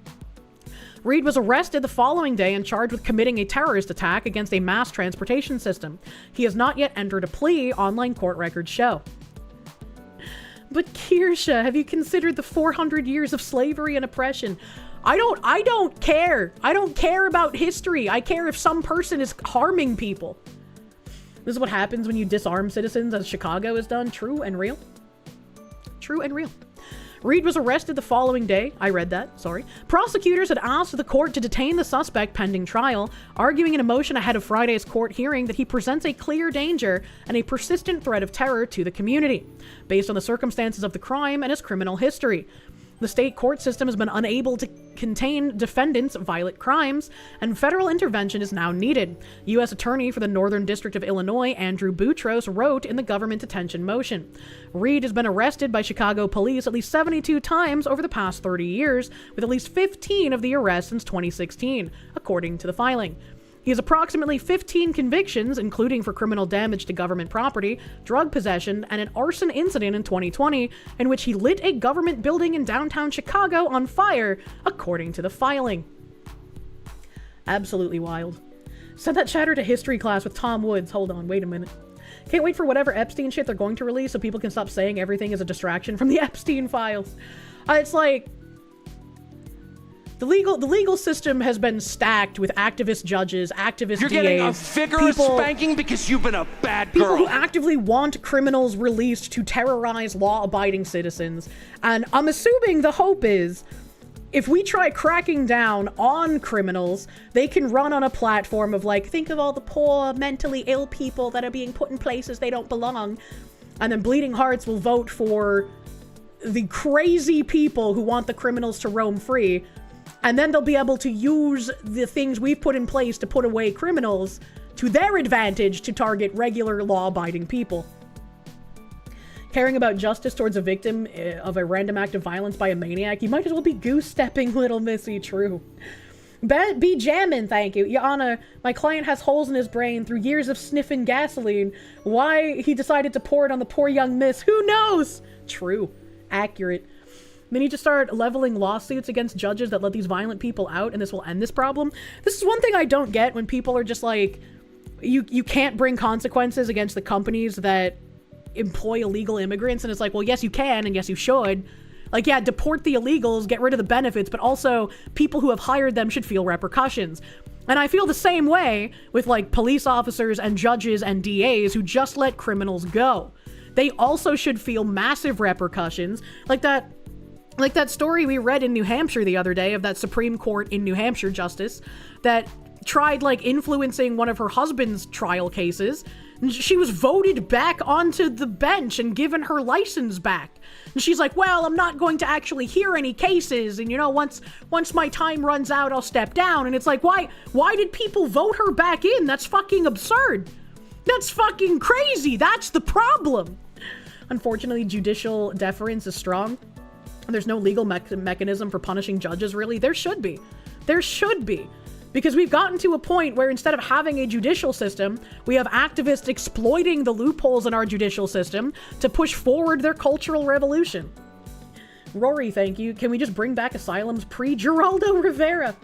A: Reed was arrested the following day and charged with committing a terrorist attack against a mass transportation system. He has not yet entered a plea, online court records show. But Kirsche, have you considered the 400 years of slavery and oppression? I don't care. I don't care about history. I care if some person is harming people. This is what happens when you disarm citizens, as Chicago has done. True and real. True and real. Reed was arrested the following day. I read that, sorry. Prosecutors had asked the court to detain the suspect pending trial, arguing in a motion ahead of Friday's court hearing that he presents a clear danger and a persistent threat of terror to the community, based on the circumstances of the crime and his criminal history. The state court system has been unable to contain defendants' violent crimes, and federal intervention is now needed. U.S. Attorney for the Northern District of Illinois, Andrew Boutros, wrote in the government detention motion. Reed has been arrested by Chicago police at least 72 times over the past 30 years, with at least 15 of the arrests since 2016, according to the filing. He has approximately 15 convictions, including for criminal damage to government property, drug possession, and an arson incident in 2020, in which he lit a government building in downtown Chicago on fire, according to the filing. Absolutely wild. Send that chatter to history class with Tom Woods. Hold on, wait a minute. Can't wait for whatever Epstein shit they're going to release so people can stop saying everything is a distraction from the Epstein files. It's like... The legal system has been stacked with activist judges, activist
Q: You're
A: DAs.
Q: Getting a vigorous spanking because you've been a bad girl.
A: People who actively want criminals released to terrorize law-abiding citizens. And I'm assuming the hope is, if we try cracking down on criminals, they can run on a platform of like, think of all the poor, mentally ill people that are being put in places they don't belong. And then Bleeding Hearts will vote for the crazy people who want the criminals to roam free. And then they'll be able to use the things we've put in place to put away criminals to their advantage to target regular law-abiding people. Caring about justice towards a victim of a random act of violence by a maniac, you might as well be goose-stepping, little missy. True. Be jamming, thank you. Your Honor, my client has holes in his brain through years of sniffing gasoline. Why he decided to pour it on the poor young miss, who knows? True. Accurate. They need to start leveling lawsuits against judges that let these violent people out, and this will end this problem. This is one thing I don't get when people are just like, you can't bring consequences against the companies that employ illegal immigrants, and it's like, well, yes, you can, and yes, you should. Like, yeah, deport the illegals, get rid of the benefits, but also people who have hired them should feel repercussions. And I feel the same way with, like, police officers and judges and DAs who just let criminals go. They also should feel massive repercussions, like that story we read in New Hampshire the other day of that Supreme Court in New Hampshire justice that tried like influencing one of her husband's trial cases. And she was voted back onto the bench and given her license back. And she's like, well, I'm not going to actually hear any cases. And you know, once my time runs out, I'll step down. And it's like, why did people vote her back in? That's fucking absurd. That's fucking crazy. That's the problem. Unfortunately, judicial deference is strong. There's no legal mechanism for punishing judges, really. There should be. There should be. Because we've gotten to a point where instead of having a judicial system, we have activists exploiting the loopholes in our judicial system to push forward their cultural revolution. Rory, thank you. Can we just bring back asylums pre-Geraldo Rivera?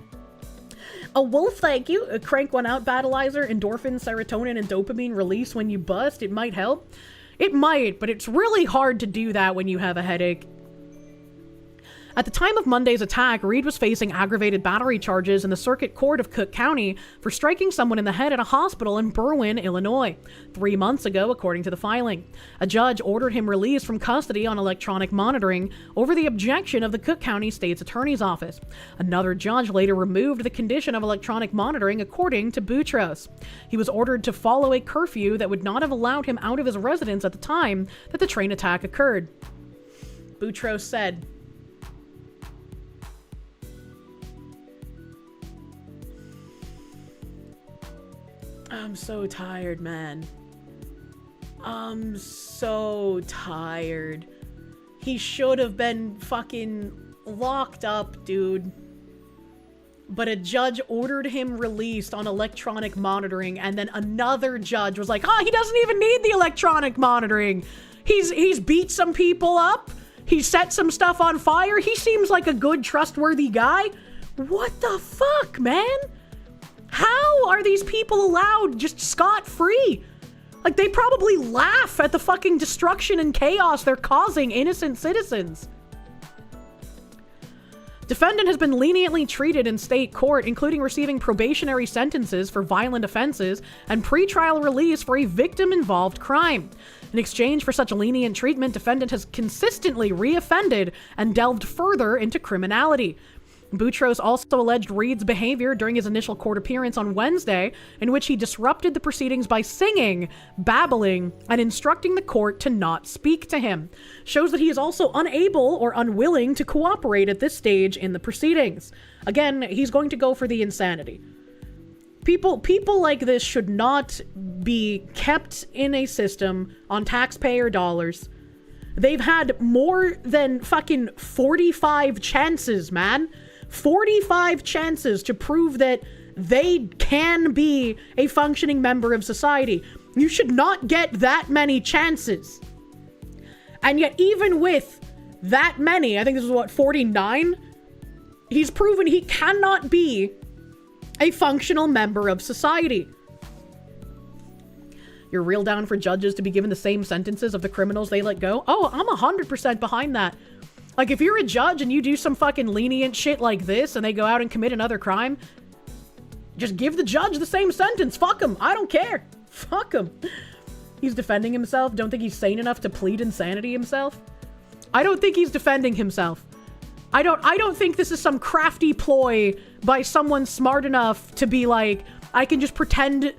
A: A wolf, thank you. A crank one out, Battleizer. Endorphin, serotonin, and dopamine release when you bust. It might help. It might, but it's really hard to do that when you have a headache. At the time of Monday's attack, Reed was facing aggravated battery charges in the Circuit Court of Cook County for striking someone in the head at a hospital in Berwyn, Illinois, 3 months ago, according to the filing. A judge ordered him released from custody on electronic monitoring over the objection of the Cook County State's Attorney's Office. Another judge later removed the condition of electronic monitoring, according to Boutros. He was ordered to follow a curfew that would not have allowed him out of his residence at the time that the train attack occurred. Boutros said, I'm so tired, man. I'm so tired. He should have been fucking locked up, dude. But a judge ordered him released on electronic monitoring, and then another judge was like, oh, he doesn't even need the electronic monitoring. He's beat some people up. He set some stuff on fire. He seems like a good, trustworthy guy. What the fuck, man? How are these people allowed just scot-free? Like, they probably laugh at the fucking destruction and chaos they're causing innocent citizens. Defendant has been leniently treated in state court, including receiving probationary sentences for violent offenses and pretrial release for a victim-involved crime. In exchange for such lenient treatment, defendant has consistently reoffended and delved further into criminality. Boutros also alleged Reed's behavior during his initial court appearance on Wednesday, in which he disrupted the proceedings by singing, babbling, and instructing the court to not speak to him, shows that he is also unable or unwilling to cooperate at this stage in the proceedings. Again, he's going to go for the insanity. People like this should not be kept in a system on taxpayer dollars. They've had more than fucking 45 chances, man. 45 chances to prove that they can be a functioning member of society. You should not get that many chances. And yet, even with that many, I think this is what, 49? He's proven he cannot be a functional member of society. You're real down for judges to be given the same sentences of the criminals they let go? Oh, I'm 100% behind that. Like, if you're a judge and you do some fucking lenient shit like this and they go out and commit another crime, just give the judge the same sentence. Fuck him. I don't care. Fuck him. He's defending himself. Don't think he's sane enough to plead insanity himself. I don't think he's defending himself. I don't think this is some crafty ploy by someone smart enough to be like, I can just pretend,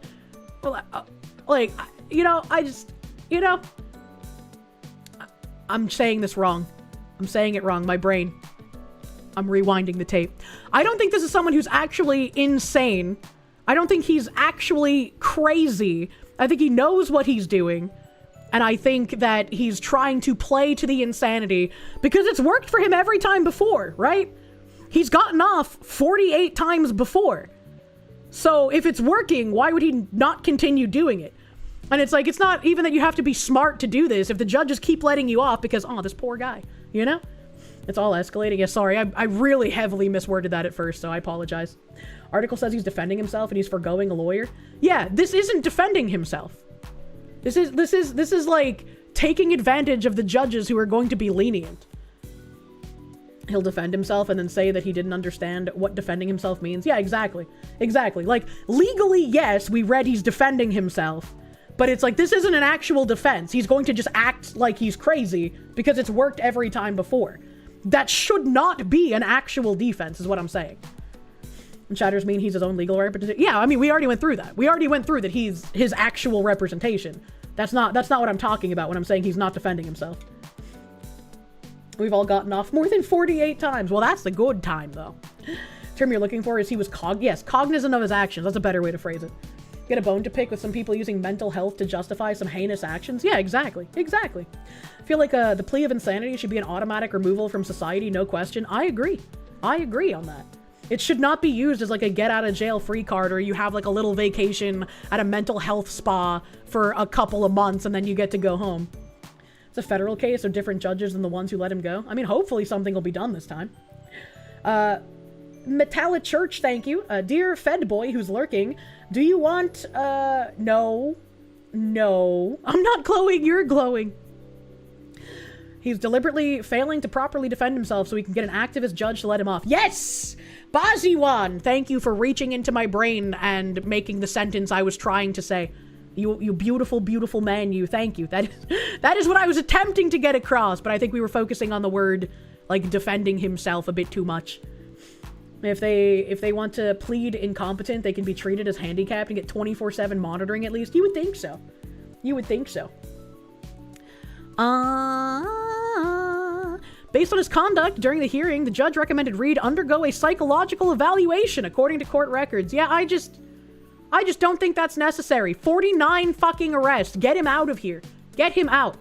A: like, you know, I'm saying this wrong. I'm saying it wrong. My brain. I'm rewinding the tape. I don't think this is someone who's actually insane. I don't think he's actually crazy. I think he knows what he's doing. And I think that he's trying to play to the insanity because it's worked for him every time before, right? He's gotten off 48 times before. So if it's working, why would he not continue doing it? And it's like, it's not even that you have to be smart to do this. If the judges keep letting you off because, oh, this poor guy, you know? It's all escalating. Yeah, sorry, I really heavily misworded that at first, so I apologize. Article says he's defending himself and he's forgoing a lawyer. Yeah, this isn't defending himself. This is like taking advantage of the judges who are going to be lenient. He'll defend himself and then say that he didn't understand what defending himself means. Yeah, exactly. Exactly. Like, legally, yes, we read he's defending himself. But it's like, this isn't an actual defense. He's going to just act like he's crazy because it's worked every time before. That should not be an actual defense, is what I'm saying. And Shatters mean he's his own legal representation. Yeah, I mean, we already went through that. We already went through that he's his actual representation. That's not what I'm talking about when I'm saying he's not defending himself. We've all gotten off more than 48 times. Well, that's the good time, though. The term you're looking for is he was cognizant of his actions. That's a better way to phrase it. Get a bone to pick with some people using mental health to justify some heinous actions? Yeah, exactly. Exactly. I feel like the plea of insanity should be an automatic removal from society, no question. I agree. I agree on that. It should not be used as like a get out of jail free card or you have like a little vacation at a mental health spa for a couple of months and then you get to go home. It's a federal case or different judges than the ones who let him go. I mean, hopefully something will be done this time. Metalla Church, thank you. Dear Fed Boy who's lurking, do you want, no. No. I'm not glowing, you're glowing. He's deliberately failing to properly defend himself so we can get an activist judge to let him off. Yes! Baziwan, thank you for reaching into my brain and making the sentence I was trying to say. You beautiful, beautiful man, you. Thank you. That is what I was attempting to get across, but I think we were focusing on the word, like, defending himself a bit too much. If they want to plead incompetent, they can be treated as handicapped and get 24/7 monitoring at least. You would think so. You would think so. Based on his conduct during the hearing, the judge recommended Reed undergo a psychological evaluation according to court records. Yeah, I just don't think that's necessary. 49 fucking arrests. Get him out of here. Get him out.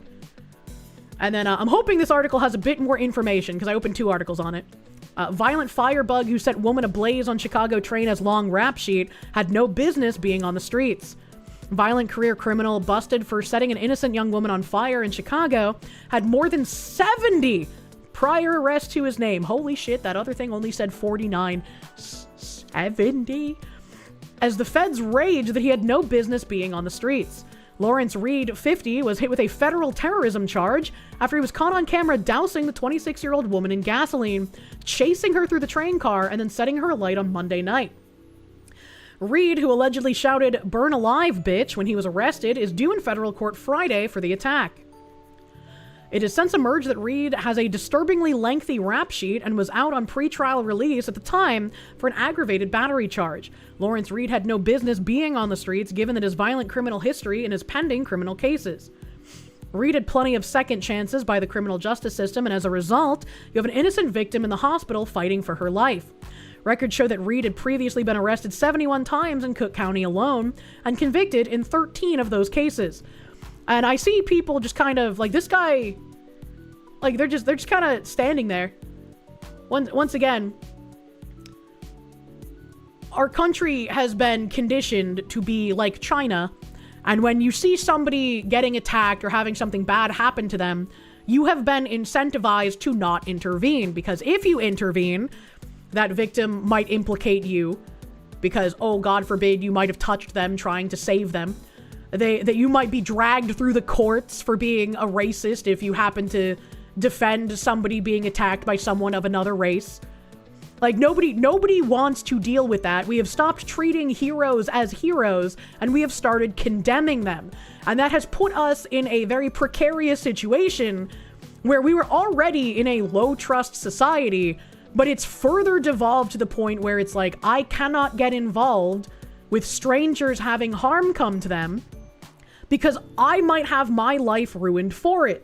A: And then I'm hoping this article has a bit more information because I opened 2 articles on it. Violent firebug who set woman ablaze on Chicago train as long rap sheet had no business being on the streets. Violent career criminal busted for setting an innocent young woman on fire in Chicago had more than 70 prior arrests to his name. Holy shit, that other thing only said 49. 70? As the feds raged that he had no business being on the streets. Lawrence Reed, 50, was hit with a federal terrorism charge after he was caught on camera dousing the 26-year-old woman in gasoline, chasing her through the train car, and then setting her alight on Monday night. Reed, who allegedly shouted, "Burn alive, bitch," when he was arrested, is due in federal court Friday for the attack. It has since emerged that Reed has a disturbingly lengthy rap sheet and was out on pretrial release at the time for an aggravated battery charge. Lawrence Reed had no business being on the streets given that his violent criminal history and his pending criminal cases. Reed had plenty of second chances by the criminal justice system, and as a result, you have an innocent victim in the hospital fighting for her life. Records show that Reed had previously been arrested 71 times in Cook County alone and convicted in 13 of those cases. And I see people just kind of, like, this guy, like, they're just kind of standing there. Once again, our country has been conditioned to be like China, and when you see somebody getting attacked or having something bad happen to them, you have been incentivized to not intervene, because if you intervene, that victim might implicate you because, oh, God forbid, you might have touched them trying to save them. That you might be dragged through the courts for being a racist if you happen to defend somebody being attacked by someone of another race. Like, nobody wants to deal with that. We have stopped treating heroes as heroes, and we have started condemning them. And that has put us in a very precarious situation where we were already in a low-trust society, but it's further devolved to the point where it's like, I cannot get involved with strangers having harm come to them because I might have my life ruined for it.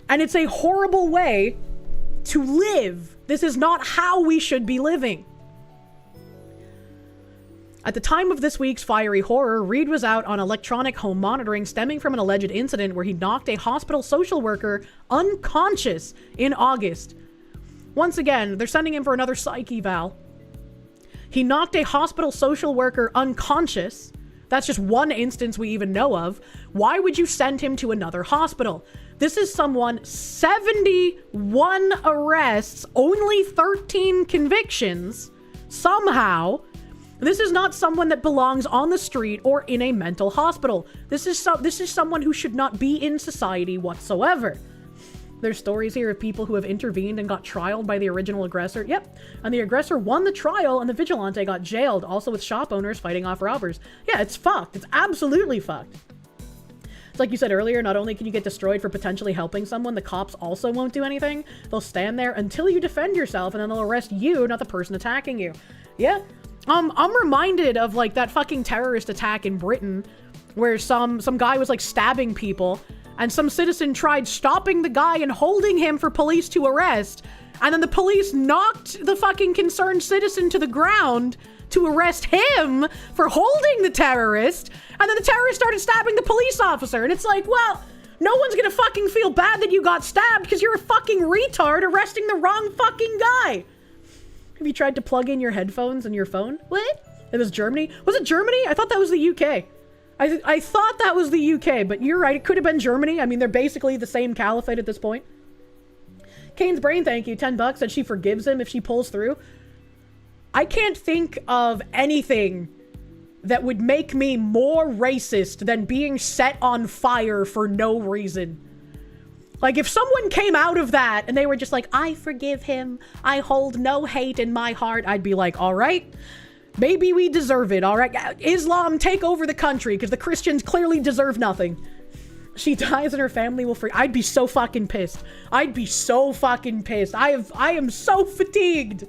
A: And it's a horrible way to live. This is not how we should be living. At the time of this week's fiery horror, Reed was out on electronic home monitoring stemming from an alleged incident where he knocked a hospital social worker unconscious in August. Once again, they're sending him for another psych eval. He knocked a hospital social worker unconscious. That's just one instance we even know of. Why would you send him to another hospital? This is someone, 71 arrests, only 13 convictions. Somehow, this is not someone that belongs on the street or in a mental hospital. This is someone who should not be in society whatsoever. There's stories here of people who have intervened and got trialed by the original aggressor. Yep, and the aggressor won the trial and the vigilante got jailed, also with shop owners fighting off robbers. Yeah, it's fucked. It's absolutely fucked. It's like you said earlier, not only can you get destroyed for potentially helping someone, the cops also won't do anything. They'll stand there until you defend yourself, and then they'll arrest you, not the person attacking you. Yeah, I'm reminded of, like, that fucking terrorist attack in Britain where some guy was, like, stabbing people, and some citizen tried stopping the guy and holding him for police to arrest, and then the police knocked the fucking concerned citizen to the ground to arrest him for holding the terrorist, and then the terrorist started stabbing the police officer, and it's like, well, no one's gonna fucking feel bad that you got stabbed because you're a fucking retard arresting the wrong fucking guy. Have you tried to plug in your headphones in your phone? What? It was Germany? Was it Germany? I thought that was the UK. I thought that was the UK, but you're right, it could have been Germany. I mean, they're basically the same caliphate at this point. Kane's Brain, thank you, $10, said she forgives him if she pulls through. I can't think of anything that would make me more racist than being set on fire for no reason. Like, if someone came out of that and they were just like, I forgive him, I hold no hate in my heart, I'd be like, all right, maybe we deserve it, all right? Islam, take over the country, because the Christians clearly deserve nothing. She dies and her family will free. I'd be so fucking pissed. I'd be so fucking pissed. I am so fatigued.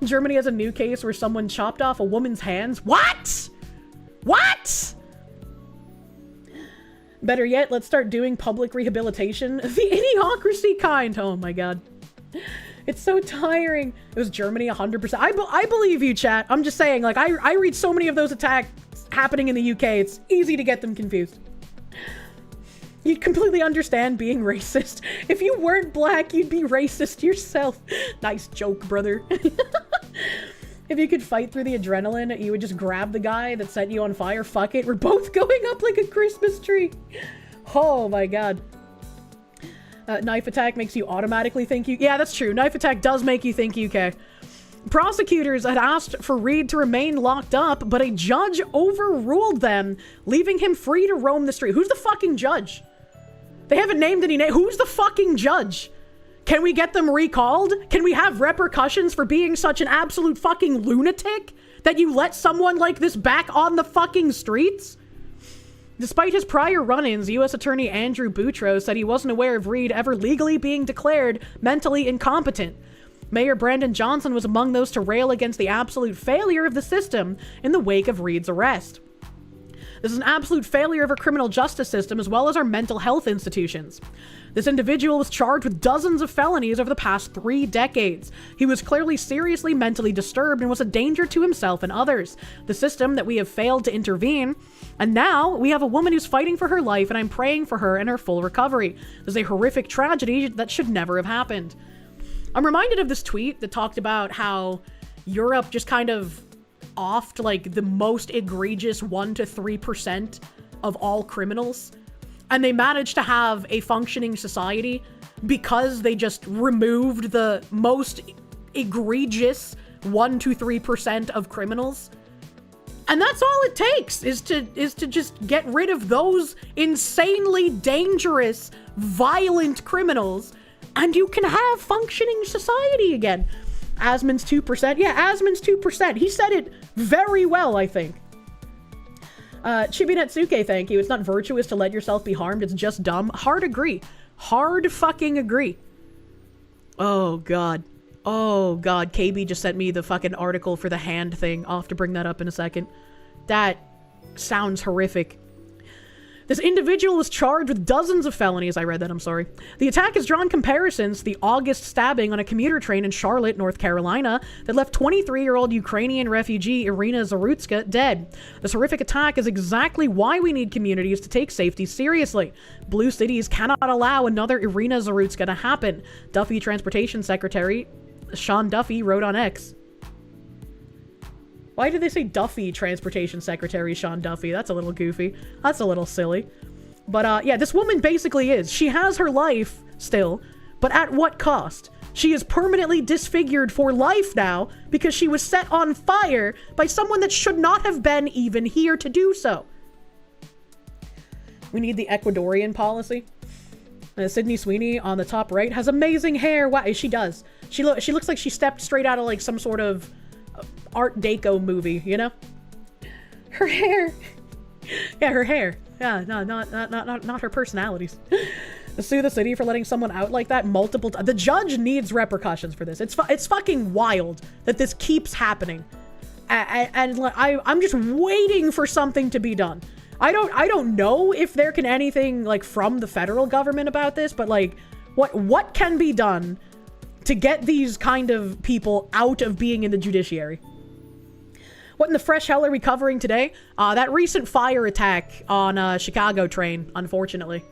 A: Germany has a new case where someone chopped off a woman's hands. What? What? Better yet, let's start doing public rehabilitation. The idiocracy kind. Oh my god. It's so tiring. It was Germany 100%. I believe you, chat. I'm just saying, like, I read so many of those attacks happening in the UK. It's easy to get them confused. You'd completely understand being racist. If you weren't black, you'd be racist yourself. Nice joke, brother. If you could fight through the adrenaline, you would just grab the guy that set you on fire. Fuck it, we're both going up like a Christmas tree. Oh my god. Knife attack makes you automatically think you... Yeah, that's true. Knife attack does make you think UK. Prosecutors had asked for Reed to remain locked up, but a judge overruled them, leaving him free to roam the street. Who's the fucking judge? They haven't named any name. Who's the fucking judge? Can we get them recalled? Can we have repercussions for being such an absolute fucking lunatic that you let someone like this back on the fucking streets? Despite his prior run-ins, U.S. Attorney Andrew Boutros said he wasn't aware of Reed ever legally being declared mentally incompetent. Mayor Brandon Johnson was among those to rail against the absolute failure of the system in the wake of Reed's arrest. This is an absolute failure of our criminal justice system as well as our mental health institutions. This individual was charged with dozens of felonies over the past 3 decades. He was clearly seriously mentally disturbed and was a danger to himself and others. The system that we have failed to intervene, and now we have a woman who's fighting for her life, and I'm praying for her and her full recovery. This is a horrific tragedy that should never have happened. I'm reminded of this tweet that talked about how Europe just kind of offed like the most egregious 1 to 3% of all criminals, and they managed to have a functioning society because they just removed the most egregious 1 to 3% of criminals. And that's all it takes is to just get rid of those insanely dangerous, violent criminals, and you can have functioning society again. Asmon's 2%. Yeah, Asmon's 2%. He said it very well, I think. Chibi Netsuke, thank you. It's not virtuous to let yourself be harmed. It's just dumb. Hard agree. Hard fucking agree. Oh, God. Oh, God. KB just sent me the fucking article for the hand thing. I'll have to bring that up in a second. That sounds horrific. This individual was charged with dozens of felonies. I read that, I'm sorry. The attack has drawn comparisons to the August stabbing on a commuter train in Charlotte, North Carolina, that left 23-year-old Ukrainian refugee Irina Zarutska dead. This horrific attack is exactly why we need communities to take safety seriously. Blue cities cannot allow another Irina Zarutska to happen. Duffy Transportation Secretary Sean Duffy wrote on X. Why did they say Duffy Transportation Secretary Sean Duffy? That's a little goofy. That's a little silly. But yeah, this woman basically is. She has her life still, but at what cost? She is permanently disfigured for life now because she was set on fire by someone that should not have been even here to do so. We need the Ecuadorian policy. Sydney Sweeney on the top right has amazing hair. Wow, she does. She looks like she stepped straight out of like some sort of Art Deco movie, you know? Her hair. Yeah, her hair. Yeah, no, not her personalities. Sue the city for letting someone out like that multiple times. The judge needs repercussions for this. It's fucking wild that this keeps happening. And I'm just waiting for something to be done. I don't know if there can anything like from the federal government about this, but like what can be done to get these kind of people out of being in the judiciary? What in the fresh hell are we covering today? That recent fire attack on a Chicago train, unfortunately.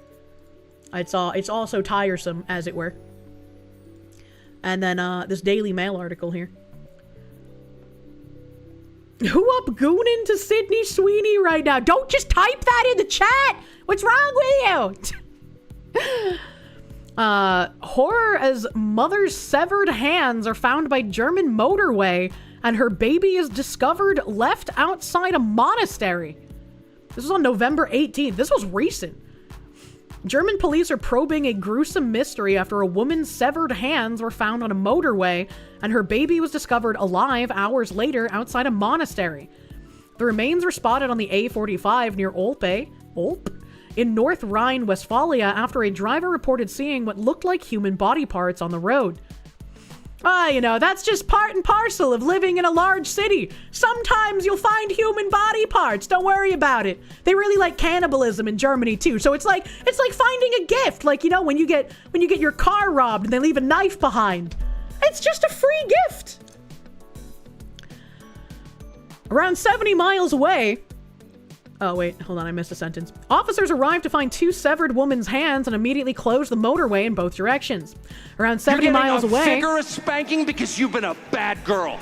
A: It's also tiresome, as it were. And then this Daily Mail article here. Who up gooning to Sydney Sweeney right now? Don't just type that in the chat! What's wrong with you? Horror as mother's severed hands are found by German motorway and her baby is discovered left outside a monastery. This was on November 18th. This was recent. German police are probing a gruesome mystery after a woman's severed hands were found on a motorway and her baby was discovered alive hours later outside a monastery. The remains were spotted on the A45 near Olpe in North Rhine-Westphalia after a driver reported seeing what looked like human body parts on the road. You know, that's just part and parcel of living in a large city. Sometimes you'll find human body parts. Don't worry about it. They really like cannibalism in Germany too. So it's like finding a gift. Like, you know, when you get your car robbed and they leave a knife behind. It's just a free gift. Around 70 miles away. Oh, wait, hold on, I missed a sentence. Officers arrived to find two severed women's hands and immediately closed the motorway in both directions. Around 70 miles away...
Q: You're getting a vigorous spanking because you've been a bad girl.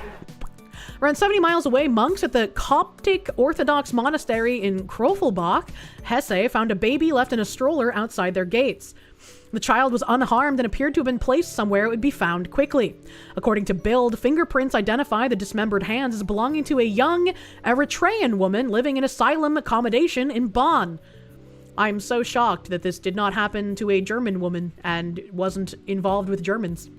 A: Around 70 miles away, monks at the Coptic Orthodox monastery in Krofelbach, Hesse, found a baby left in a stroller outside their gates. The child was unharmed and appeared to have been placed somewhere it would be found quickly. According to Bild, fingerprints identify the dismembered hands as belonging to a young Eritrean woman living in asylum accommodation in Bonn. I'm so shocked that this did not happen to a German woman and wasn't involved with Germans.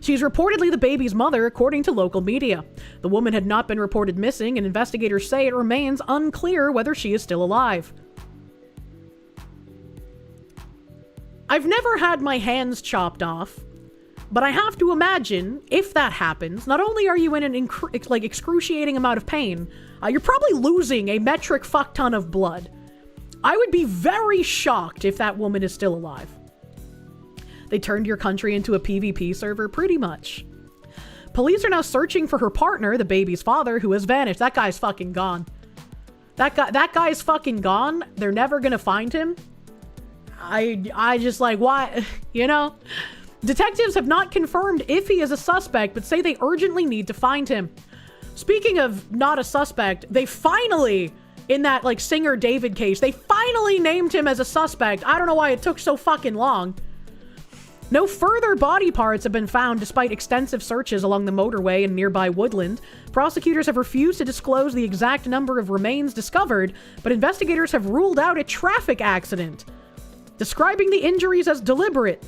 A: She's reportedly the baby's mother, according to local media. The woman had not been reported missing, and investigators say it remains unclear whether she is still alive. I've never had my hands chopped off, but I have to imagine if that happens, not only are you in an excruciating amount of pain, you're probably losing a metric fuck ton of blood. I would be very shocked if that woman is still alive. They turned your country into a PvP server, pretty much. Police are now searching for her partner, the baby's father, who has vanished. That guy's fucking gone. That guy's fucking gone. They're never gonna find him. I just like, why, you know? Detectives have not confirmed if he is a suspect, but say they urgently need to find him. Speaking of not a suspect, they finally, in that like singer David case, they finally named him as a suspect. I don't know why it took so fucking long. No further body parts have been found despite extensive searches along the motorway and nearby woodland. Prosecutors have refused to disclose the exact number of remains discovered, but investigators have ruled out a traffic accident, describing the injuries as deliberate.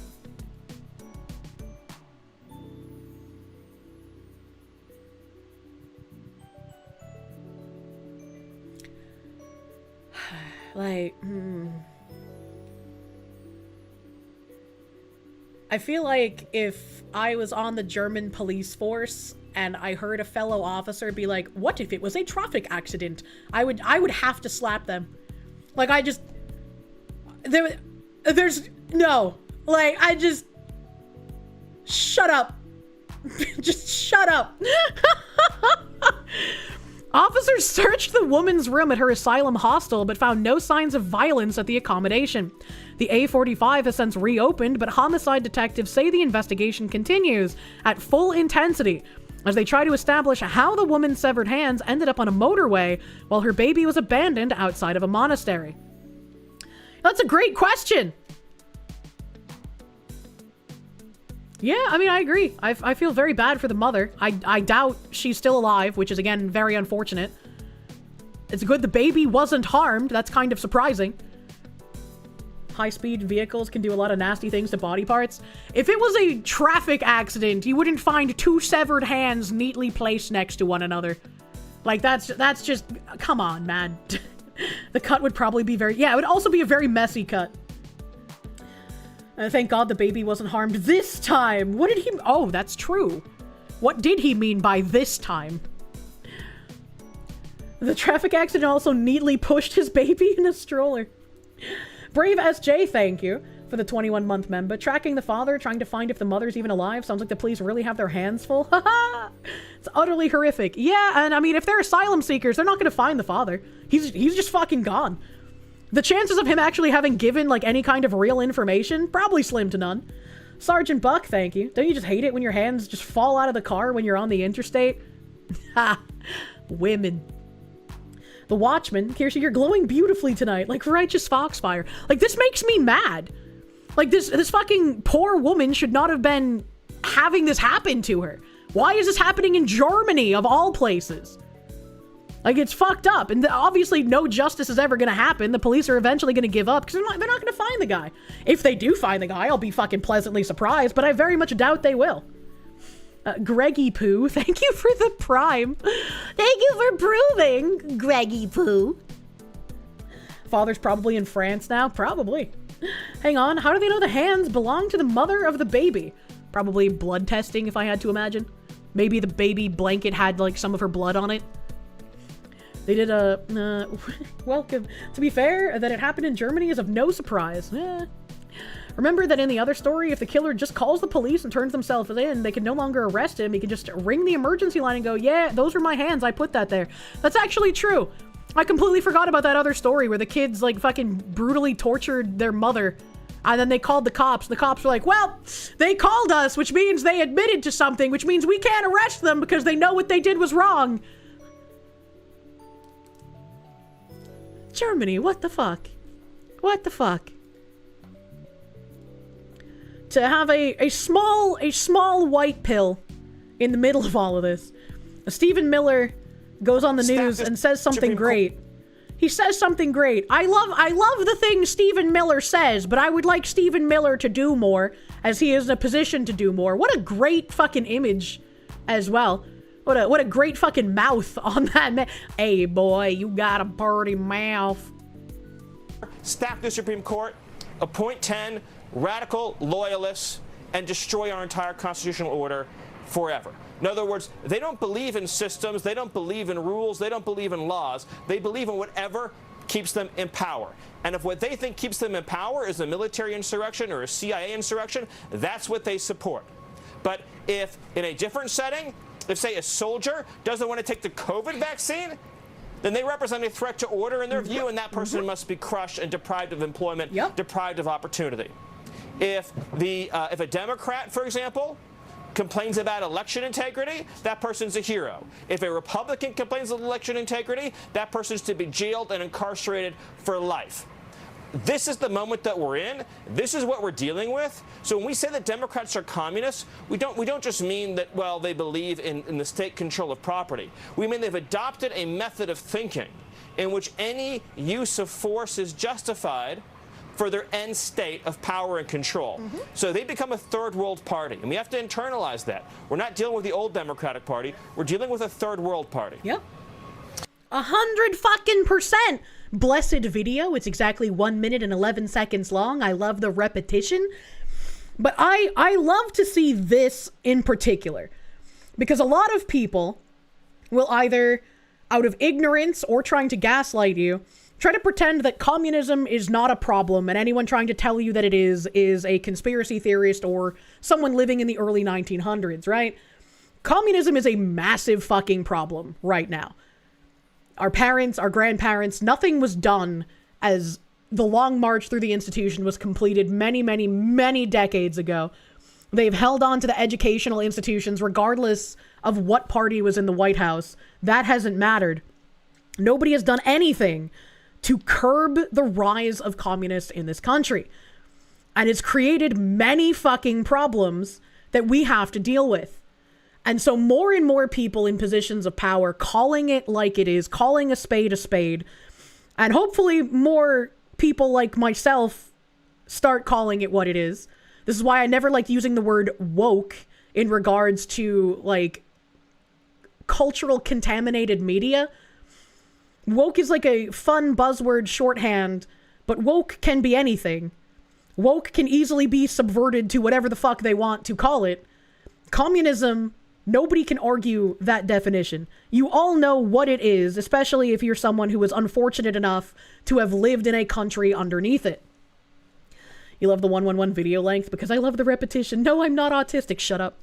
A: I feel like if I was on the German police force and I heard a fellow officer be like, what if it was a traffic accident? I would have to slap them. Like, there's no, like, shut up. Just shut up. Officers searched the woman's room at her asylum hostel but found no signs of violence at the accommodation. The A45 has since reopened, but homicide detectives say the investigation continues at full intensity as they try to establish how the woman's severed hands ended up on a motorway while her baby was abandoned outside of a monastery. That's a great question. Yeah, I mean, I agree. I feel very bad for the mother. I doubt she's still alive, which is, again, very unfortunate. It's good the baby wasn't harmed. That's kind of surprising. High-speed vehicles can do a lot of nasty things to body parts. If it was a traffic accident, you wouldn't find two severed hands neatly placed next to one another. Like, that's just... Come on, man. The cut would probably be very... Yeah, it would also be a very messy cut. Thank God the baby wasn't harmed this time. What did he... Oh, that's true. What did he mean by this time? The traffic accident also neatly pushed his baby in a stroller. Brave SJ, thank you for the 21-month member. Tracking the father, trying to find if the mother's even alive. Sounds like the police really have their hands full. Haha! It's utterly horrific. Yeah, and I mean, if they're asylum seekers, they're not going to find the father. He's just fucking gone. The chances of him actually having given, like, any kind of real information, probably slim to none. Sergeant Buck, thank you. Don't you just hate it when your hands just fall out of the car when you're on the interstate? Ha! Women. The Watchman. Kirsche, you're glowing beautifully tonight, like righteous foxfire. Like, this makes me mad. Like, this fucking poor woman should not have been having this happen to her. Why is this happening in Germany, of all places? Like, it's fucked up. And obviously, no justice is ever going to happen. The police are eventually going to give up because they're not going to find the guy. If they do find the guy, I'll be fucking pleasantly surprised, but I very much doubt they will. Greggy Poo, thank you for the prime. Thank you for proving, Greggy Poo. Father's probably in France now. Probably. Hang on, how do they know the hands belong to the mother of the baby? Probably blood testing, if I had to imagine. Maybe the baby blanket had, like, some of her blood on it. They did a, welcome. To be fair, that it happened in Germany is of no surprise. Remember that in the other story, if the killer just calls the police and turns themselves in, they can no longer arrest him. He can just ring the emergency line and go, yeah, those were my hands, I put that there. That's actually true. I completely forgot about that other story where the kids, like, fucking brutally tortured their mother. And then they called the cops. The cops were like, well, they called us, which means they admitted to something, which means we can't arrest them because they know what they did was wrong. Germany, what the fuck? What the fuck? To have a small white pill in the middle of all of this. Stephen Miller goes on the news and says something great. He says something great. I love the things Stephen Miller says, but I would like Stephen Miller to do more, as he is in a position to do more. What a great fucking image as well. What a great fucking mouth on that man. Hey boy, you got a pretty mouth.
R: Stack the Supreme Court, appoint 10 radical loyalists, and destroy our entire constitutional order forever. In other words, they don't believe in systems, they don't believe in rules, they don't believe in laws. They believe in whatever keeps them in power. And if what they think keeps them in power is a military insurrection or a CIA insurrection, that's what they support. But if in a different setting, if, say, a soldier doesn't want to take the COVID vaccine, then they represent a threat to order in their view, and that person must be crushed and deprived of employment, deprived of opportunity. If a Democrat, for example, complains about election integrity, that person's a hero. If a Republican complains of election integrity, that person's to be jailed and incarcerated for life. This is the moment that we're in. This is what we're dealing with. So when we say that Democrats are communists, we don't just mean that, well, they believe in the state control of property. We mean they've adopted a method of thinking in which any use of force is justified for their end state of power and control. So they become a third world party, and we have to internalize that. We're not dealing with the old Democratic Party. We're dealing with a third world party.
A: Yep. 100% blessed video. It's exactly 1 minute and 11 seconds long. I love the repetition. But I love to see this in particular, because a lot of people will either, out of ignorance or trying to gaslight you, try to pretend that communism is not a problem, and anyone trying to tell you that it is a conspiracy theorist or someone living in the early 1900s, right? Communism is a massive fucking problem right now. Our parents, our grandparents, nothing was done as the long march through the institution was completed many, many, many decades ago. They've held on to the educational institutions regardless of what party was in the White House. That hasn't mattered. Nobody has done anything to curb the rise of communists in this country. And it's created many fucking problems that we have to deal with. And so more and more people in positions of power calling it like it is, calling a spade, and hopefully more people like myself start calling it what it is. This is why I never liked using the word woke in regards to, like, cultural contaminated media. Woke is like a fun buzzword shorthand, but woke can be anything. Woke can easily be subverted to whatever the fuck they want to call it. Communism, nobody can argue that definition. You all know what it is, especially if you're someone who was unfortunate enough to have lived in a country underneath it. You love the 111 video length because I love the repetition. No, I'm not autistic. Shut up.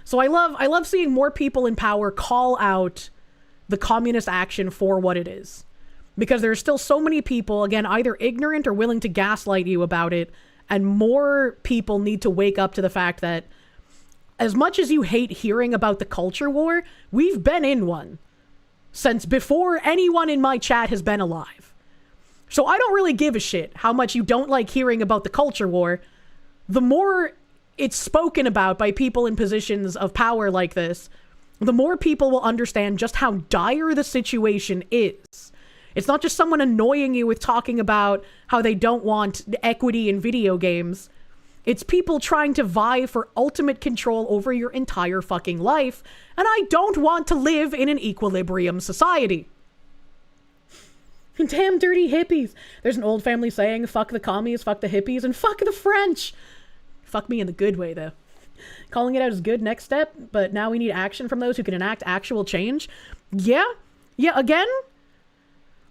A: So I love seeing more people in power call out the communist action for what it is. Because there's still so many people, again, either ignorant or willing to gaslight you about it, and more people need to wake up to the fact that as much as you hate hearing about the culture war, we've been in one since before anyone in my chat has been alive. So I don't really give a shit how much you don't like hearing about the culture war. The more it's spoken about by people in positions of power like this, the more people will understand just how dire the situation is. It's not just someone annoying you with talking about how they don't want equity in video games. It's people trying to vie for ultimate control over your entire fucking life, and I don't want to live in an equilibrium society. Damn dirty hippies. There's an old family saying, fuck the commies, fuck the hippies, and fuck the French. Fuck me in the good way, though. Calling it out is good next step, but now we need action from those who can enact actual change. Yeah, again,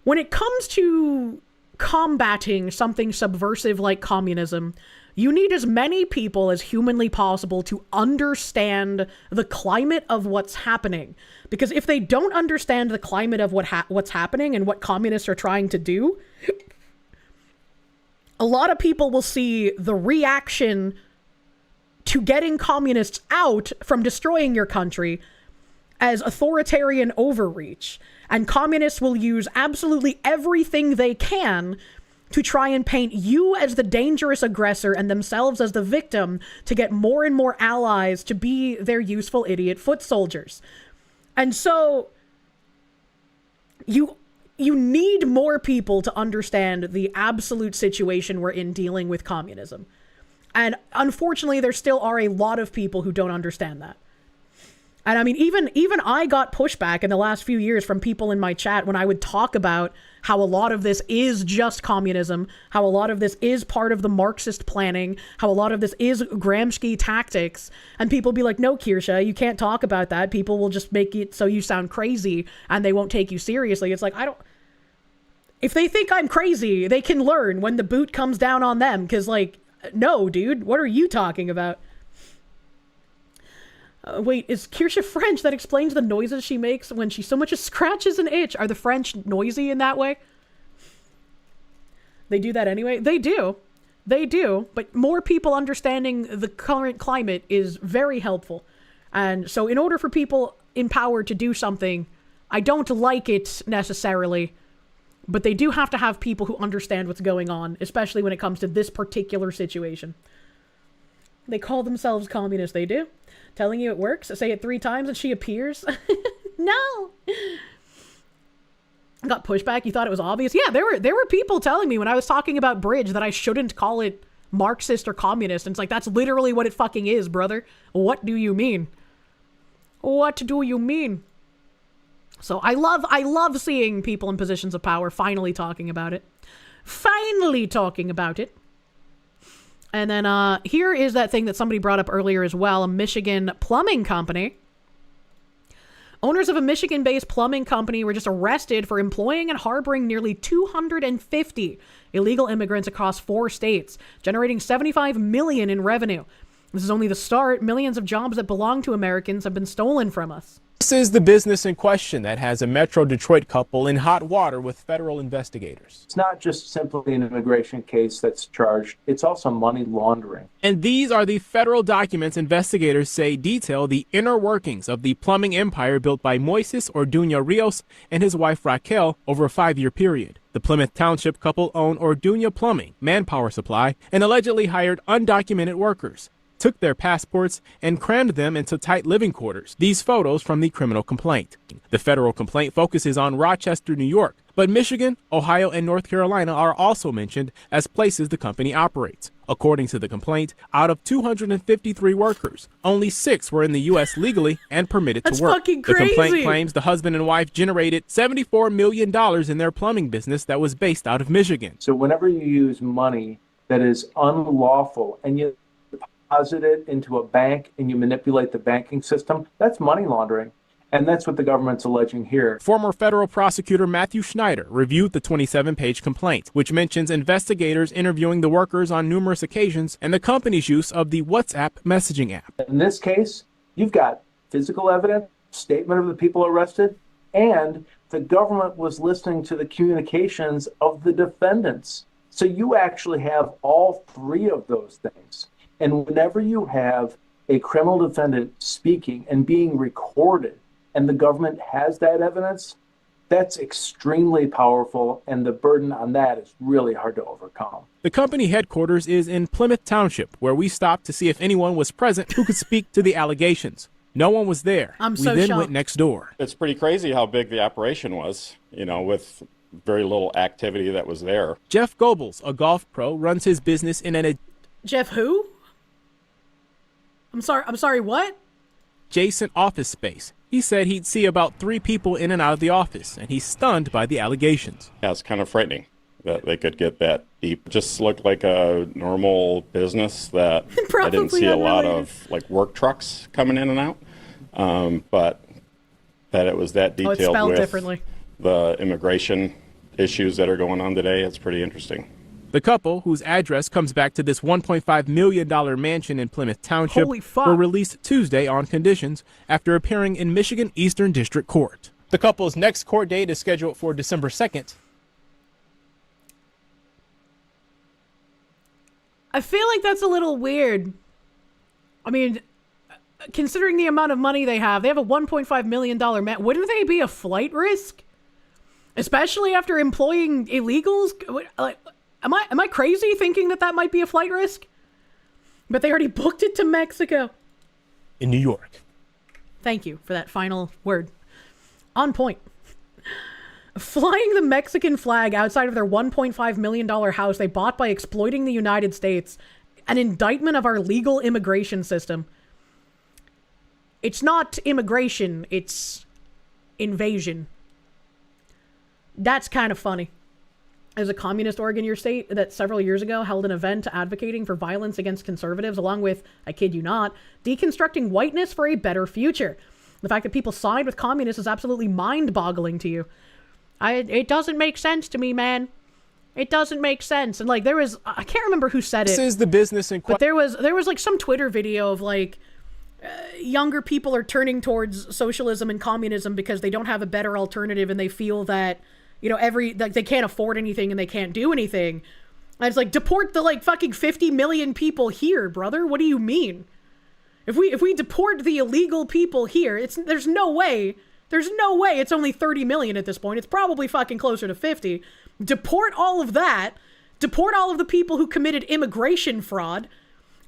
A: when it comes to combating something subversive like communism, you need as many people as humanly possible to understand the climate of what's happening. Because if they don't understand the climate of what's happening and what communists are trying to do, a lot of people will see the reaction to getting communists out from destroying your country as authoritarian overreach. And communists will use absolutely everything they can to try and paint you as the dangerous aggressor and themselves as the victim to get more and more allies to be their useful idiot foot soldiers. And so you need more people to understand the absolute situation we're in dealing with communism. And unfortunately, there still are a lot of people who don't understand that. And I mean, even I got pushback in the last few years from people in my chat when I would talk about how a lot of this is just communism, how a lot of this is part of the Marxist planning, how a lot of this is Gramsci tactics. And people be like, no, Kirsche, you can't talk about that. People will just make it so you sound crazy and they won't take you seriously. It's like, if they think I'm crazy, they can learn when the boot comes down on them. Because, like, no, dude, what are you talking about? Wait, is Kirsche French? That explains the noises she makes when she so much as scratches an itch. Are the French noisy in that way? They do that anyway? They do. They do. But more people understanding the current climate is very helpful. And so in order for people in power to do something, I don't like it necessarily, but they do have to have people who understand what's going on, especially when it comes to this particular situation. They call themselves communists. They do. Telling you it works. Say it 3 times and she appears. No. Got pushback. You thought it was obvious? Yeah, there were people telling me when I was talking about Bridge that I shouldn't call it Marxist or communist. And it's like, that's literally what it fucking is, brother. What do you mean? What do you mean? So I love seeing people in positions of power finally talking about it. Finally talking about it. And then here is that thing that somebody brought up earlier as well, a Michigan plumbing company. Owners of a Michigan-based plumbing company were just arrested for employing and harboring nearly 250 illegal immigrants across 4 states, generating $75 million in revenue. This is only the start. Millions of jobs that belong to Americans have been stolen from us.
S: This is the business in question that has a Metro Detroit couple in hot water with federal investigators.
T: It's not just simply an immigration case that's charged, it's also money laundering.
S: And these are the federal documents investigators say detail the inner workings of the plumbing empire built by Moises Orduña Rios and his wife Raquel over a 5-year period. The Plymouth Township couple owned Orduña Plumbing, Manpower Supply, and allegedly hired undocumented workers, took their passports, and crammed them into tight living quarters. These photos from the criminal complaint. The federal complaint focuses on Rochester, New York, but Michigan, Ohio, and North Carolina are also mentioned as places the company operates. According to the complaint, out of 253 workers, only 6 were in the U.S. legally and permitted to work.
A: That's fucking crazy.
S: The complaint claims the husband and wife generated $74 million in their plumbing business that was based out of Michigan.
T: So whenever you use money that is unlawful and you deposit it into a bank and you manipulate the banking system, that's money laundering. And that's what the government's alleging here.
S: Former federal prosecutor Matthew Schneider reviewed the 27-page complaint, which mentions investigators interviewing the workers on numerous occasions and the company's use of the WhatsApp messaging app.
T: In this case, you've got physical evidence, statement of the people arrested, and the government was listening to the communications of the defendants. So you actually have all 3 of those things. And whenever you have a criminal defendant speaking and being recorded, and the government has that evidence, That's extremely powerful, and the burden on that is really hard to overcome.
S: The company headquarters is in Plymouth Township, where we stopped to see if anyone was present who could speak to the allegations. No one was there. We then went next door.
U: It's pretty crazy how big the operation was, with very little activity that was there.
S: Jeff Goebbels, a golf pro, runs his business in an
A: Jeff who? I'm sorry, what?
S: adjacent office space. He said he'd see about 3 people in and out of the office, and he's stunned by the allegations.
U: Yeah, it's kind of frightening that they could get that deep. It just looked like a normal business that I didn't see a lot of work trucks coming in and out, but that it was that detailed
A: it's spelled
U: with
A: differently.
U: The immigration issues that are going on today. It's pretty interesting.
S: The couple, whose address comes back to this $1.5 million mansion in Plymouth Township,
A: Holy fuck.
S: were released Tuesday on conditions after appearing in Michigan Eastern District Court. The couple's next court date is scheduled for December 2nd.
A: I feel like that's a little weird. I mean, considering the amount of money they have a $1.5 million man. Wouldn't they be a flight risk? Especially after employing illegals? Am I crazy thinking that might be a flight risk? But they already booked it to Mexico.
S: In New York.
A: Thank you for that final word. On point. Flying the Mexican flag outside of their $1.5 million house they bought by exploiting the United States. An indictment of our legal immigration system. It's not immigration, it's invasion. That's kind of funny. There's a communist org in your state that several years ago held an event advocating for violence against conservatives, along with, I kid you not, deconstructing whiteness for a better future. The fact that people side with communists is absolutely mind-boggling to you. It doesn't make sense to me, man. It doesn't make sense. And there was, I can't remember who said it.
S: This is the business in
A: but there was some Twitter video of younger people are turning towards socialism and communism because they don't have a better alternative and they feel that they can't afford anything and they can't do anything. And it's deport the fucking 50 million people here, brother. What do you mean? If we deport the illegal people here, there's no way it's only 30 million at this point. It's probably fucking closer to 50. Deport all of that. Deport all of the people who committed immigration fraud.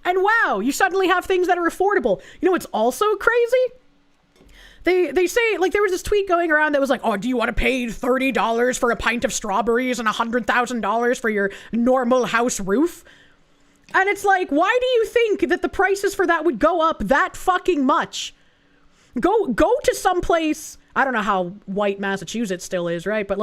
A: And wow, you suddenly have things that are affordable. You know what's also crazy? They say, there was this tweet going around that was oh, do you want to pay $30 for a pint of strawberries and $100,000 for your normal house roof? And it's why do you think that the prices for that would go up that fucking much? Go to someplace, I don't know how white Massachusetts still is, right? But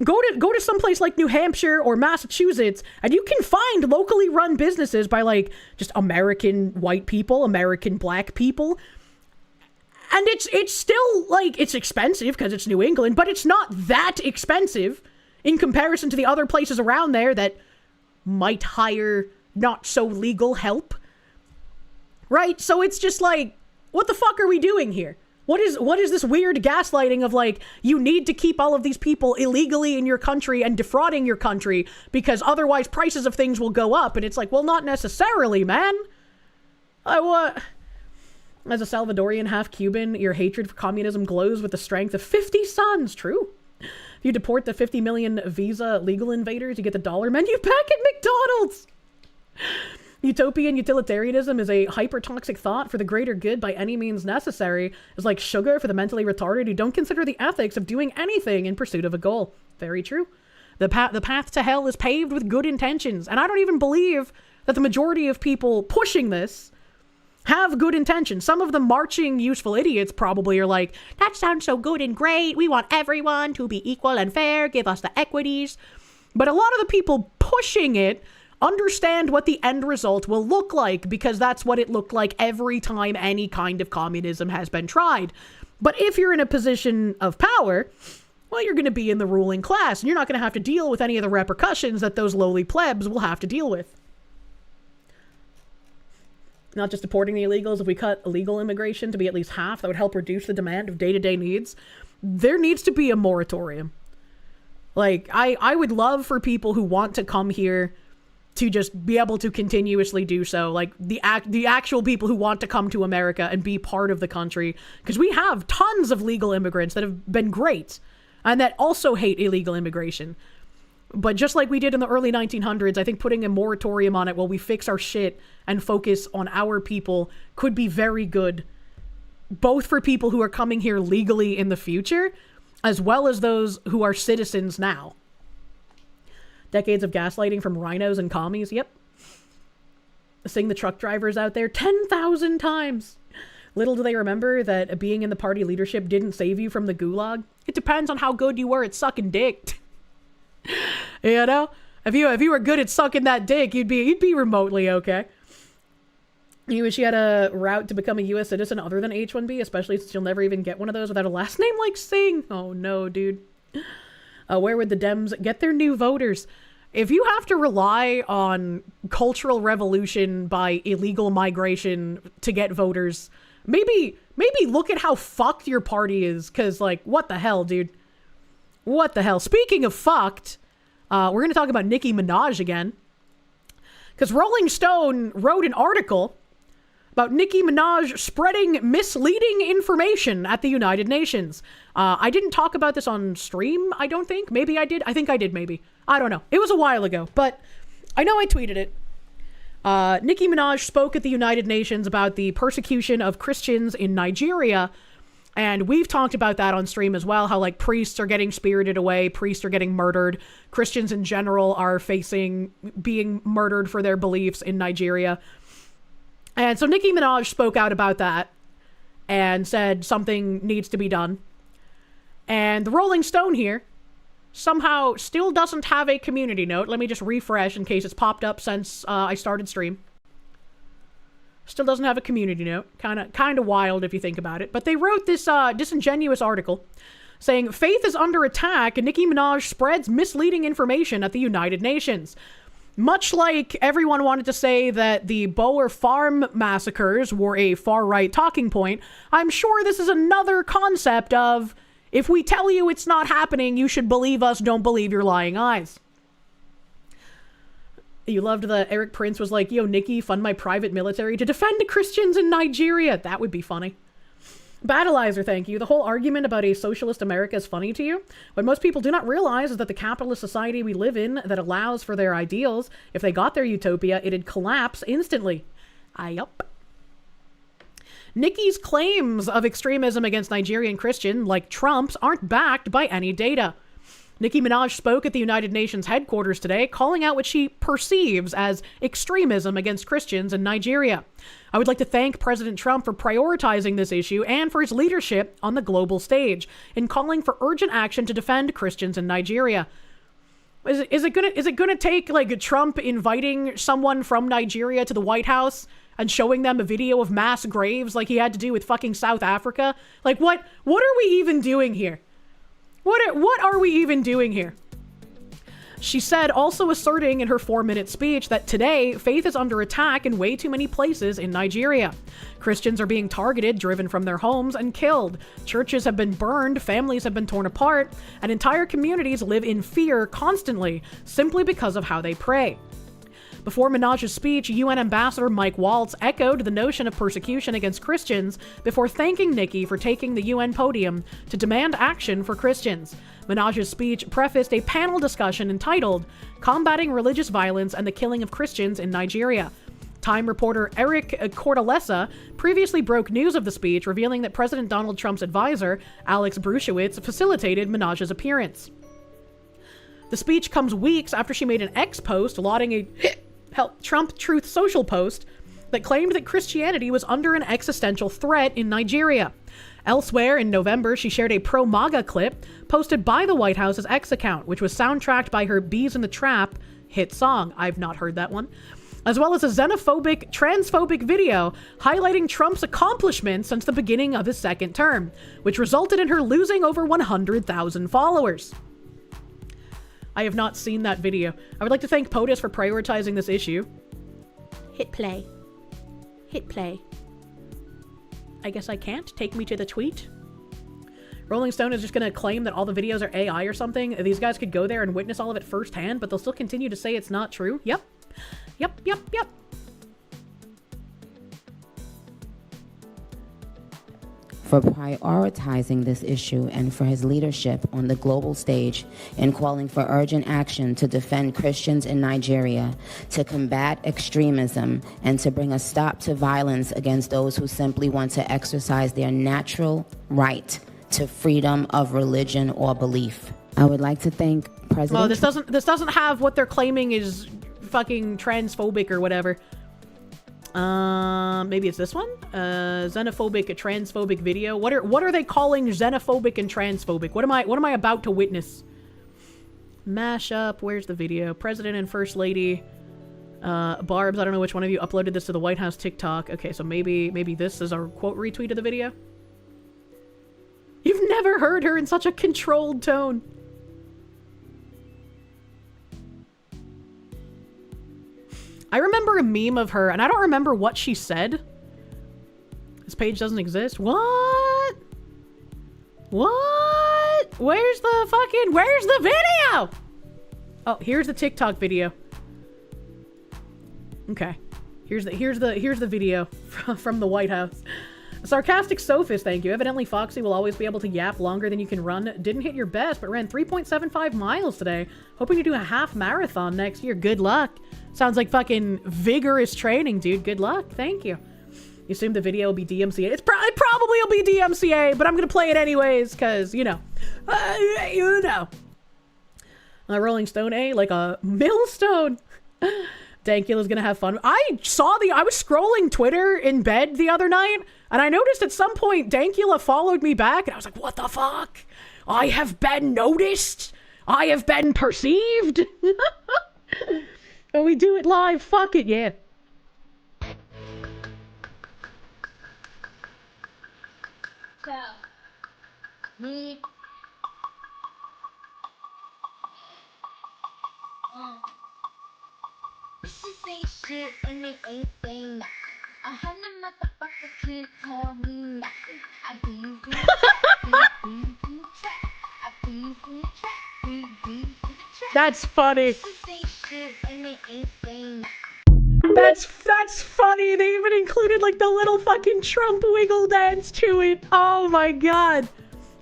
A: go to someplace like New Hampshire or Massachusetts, and you can find locally run businesses by just American white people, American black people. And it's still it's expensive because it's New England, but it's not that expensive in comparison to the other places around there that might hire not so legal help. Right? So it's just what the fuck are we doing here? What is this weird gaslighting of you need to keep all of these people illegally in your country and defrauding your country because otherwise prices of things will go up? And it's well, not necessarily, man. As a Salvadorian half-Cuban, your hatred for communism glows with the strength of 50 suns. True. If you deport the 50 million visa legal invaders, you get the dollar menu back at McDonald's. Utopian utilitarianism is a hyper-toxic thought for the greater good by any means necessary. It's like sugar for the mentally retarded who don't consider the ethics of doing anything in pursuit of a goal. Very true. The path to hell is paved with good intentions. And I don't even believe that the majority of people pushing this have good intentions. Some of the marching useful idiots probably are that sounds so good and great. We want everyone to be equal and fair. Give us the equities. But a lot of the people pushing it understand what the end result will look like because that's what it looked like every time any kind of communism has been tried. But if you're in a position of power, well, you're going to be in the ruling class and you're not going to have to deal with any of the repercussions that those lowly plebs will have to deal with. Not just deporting the illegals. If we cut illegal immigration to be at least half, that would help reduce the demand of day-to-day needs. There needs to be a moratorium. I would love for people who want to come here to just be able to continuously do so. The actual people who want to come to America and be part of the country. Because we have tons of legal immigrants that have been great. and that also hate illegal immigration. But just like we did in the early 1900s, I think putting a moratorium on it while we fix our shit and focus on our people could be very good, both for people who are coming here legally in the future, as well as those who are citizens now. Decades of gaslighting from rhinos and commies, yep. Sing the truck drivers out there 10,000 times. Little do they remember that being in the party leadership didn't save you from the gulag. It depends on how good you were at sucking dick. You know? If you were good at sucking that dick, you'd be remotely okay. You wish you had a route to become a U.S. citizen other than H-1B, especially since you'll never even get one of those without a last name like Singh. Oh no, dude. Where would the Dems get their new voters? If you have to rely on cultural revolution by illegal migration to get voters, maybe look at how fucked your party is, because, like, what the hell, dude? What the hell? Speaking of fucked, we're going to talk about Nicki Minaj again. Because Rolling Stone wrote an article about Nicki Minaj spreading misleading information at the United Nations. I didn't talk about this on stream, I don't think. Maybe I did. I think I did, maybe. I don't know. It was a while ago, but I know I tweeted it. Nicki Minaj spoke at the United Nations about the persecution of Christians in Nigeria. And we've talked about that on stream as well, how, like, priests are getting spirited away, priests are getting murdered, Christians in general are facing being murdered for their beliefs in Nigeria. And so Nicki Minaj spoke out about that and said something needs to be done. And the Rolling Stone here somehow still doesn't have a community note. Let me just refresh in case it's popped up since I started stream. Still doesn't have a community note. Kind of wild if you think about it. But they wrote this disingenuous article saying, faith is under attack and Nicki Minaj spreads misleading information at the United Nations. Much like everyone wanted to say that the Boer Farm massacres were a far-right talking point, I'm sure this is another concept of, if we tell you it's not happening, you should believe us, don't believe your lying eyes. You loved the Eric Prince was like, yo, Nicki, fund my private military to defend the Christians in Nigeria. That would be funny. Battleizer, thank you. The whole argument about a socialist America is funny to you. What most people do not realize is that the capitalist society we live in that allows for their ideals, if they got their utopia, it'd collapse instantly. Yup. Nicki's claims of extremism against Nigerian Christian, like Trump's, aren't backed by any data. Nicki Minaj spoke at the United Nations headquarters today, calling out what she perceives as extremism against Christians in Nigeria. I would like to thank President Trump for prioritizing this issue and for his leadership on the global stage in calling for urgent action to defend Christians in Nigeria. Is it gonna take, like, Trump inviting someone from Nigeria to the White House and showing them a video of mass graves like he had to do with fucking South Africa? Like, what are we even doing here? What are we even doing here? She said, also asserting in her 4-minute speech that today, faith is under attack in way too many places in Nigeria. Christians are being targeted, driven from their homes, and killed. Churches have been burned, families have been torn apart, and entire communities live in fear constantly, simply because of how they pray. Before Minaj's speech, UN Ambassador Mike Waltz echoed the notion of persecution against Christians before thanking Nicki for taking the UN podium to demand action for Christians. Minaj's speech prefaced a panel discussion entitled Combating Religious Violence and the Killing of Christians in Nigeria. Time reporter Eric Cordelesa previously broke news of the speech, revealing that President Donald Trump's advisor, Alex Brushewitz, facilitated Minaj's appearance. The speech comes weeks after she made an X post lauding a Trump Truth Social post that claimed that Christianity was under an existential threat in Nigeria. Elsewhere, in November, she shared a pro-MAGA clip posted by the White House's X account, which was soundtracked by her Bees in the Trap hit song. I've not heard that one. As well as a xenophobic, transphobic video highlighting Trump's accomplishments since the beginning of his second term, which resulted in her losing over 100,000 followers. I have not seen that video. I would like to thank POTUS for prioritizing this issue. Hit play. Hit play. I guess I can't. Take me to the tweet. Rolling Stone is just going to claim that all the videos are AI or something. These guys could go there and witness all of it firsthand, but they'll still continue to say it's not true. Yep. Yep, yep, yep.
D: for prioritizing this issue and for his leadership on the global stage in calling for urgent action to defend Christians in Nigeria, to combat extremism, and to bring a stop to violence against those who simply want to exercise their natural right to freedom of religion or belief. I would like to thank President...
A: Oh, this doesn't have what they're claiming is fucking transphobic or whatever. Maybe it's this one? Xenophobic, a transphobic video. What are they calling xenophobic and transphobic? What am I about to witness? Mashup, where's the video? President and First Lady. Barbs, I don't know which one of you uploaded this to the White House TikTok. Okay, so maybe this is our quote retweet of the video. You've never heard her in such a controlled tone. I remember a meme of her, and I don't remember what she said. This page doesn't exist. What? What? Where's the video? Oh, here's the TikTok video. Okay. Here's the video from the White House. Sarcastic Sophist, thank you. Evidently, Foxy will always be able to yap longer than you can run. Didn't hit your best, but ran 3.75 miles today. Hoping to do a half marathon next year. Good luck. Sounds like fucking vigorous training, dude. Good luck. Thank you. You assume the video will be DMCA? It probably will be DMCA, but I'm gonna play it anyways, because, you know. Rolling Stone, like a millstone. Dankula's gonna have fun. I was scrolling Twitter in bed the other night, and I noticed at some point Dankula followed me back, and I was like, what the fuck? I have been noticed. I have been perceived. And we do it live. Fuck it, yeah. That's funny. That's funny. They even included like the little fucking Trump wiggle dance to it. Oh my god.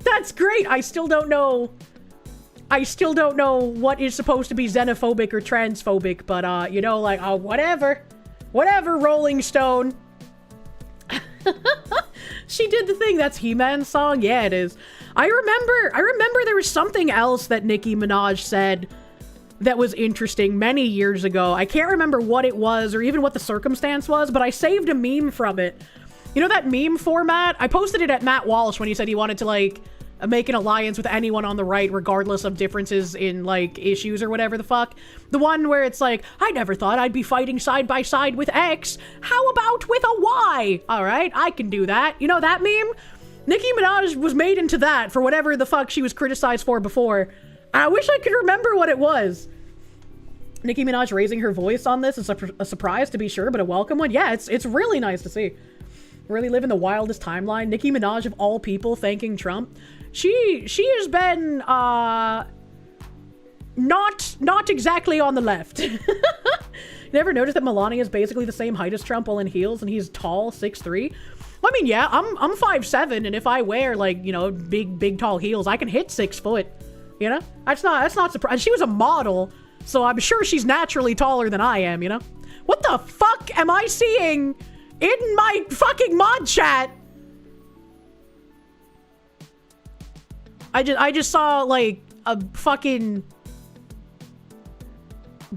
A: That's great. I still don't know what is supposed to be xenophobic or transphobic, but you know, like, oh, whatever, Rolling Stone. She did the thing. That's He-Man's song. Yeah, it is. I remember there was something else that Nicki Minaj said that was interesting many years ago. I can't remember what it was or even what the circumstance was, but I saved a meme from it. You know that meme format? I posted it at Matt Walsh when he said he wanted to, like, make an alliance with anyone on the right regardless of differences in, like, issues or whatever the fuck. The one where it's like, I never thought I'd be fighting side by side with X. How about with a Y? Alright, I can do that. You know that meme? Nicki Minaj was made into that for whatever the fuck she was criticized for before. I wish I could remember what it was. Nicki Minaj raising her voice on this is a surprise, to be sure, but a welcome one. Yeah, it's really nice to see. Really living the wildest timeline. Nicki Minaj, of all people, thanking Trump. She has been, not exactly on the left. You never noticed that Melania is basically the same height as Trump while in heels, and he's tall, 6'3"? I mean, yeah, I'm 5'7", and if I wear, like, you know, big tall heels, I can hit 6 foot. You know? That's not surprising. She was a model, so I'm sure she's naturally taller than I am, you know? What the fuck am I seeing in my fucking mod chat? I just saw, like, a fucking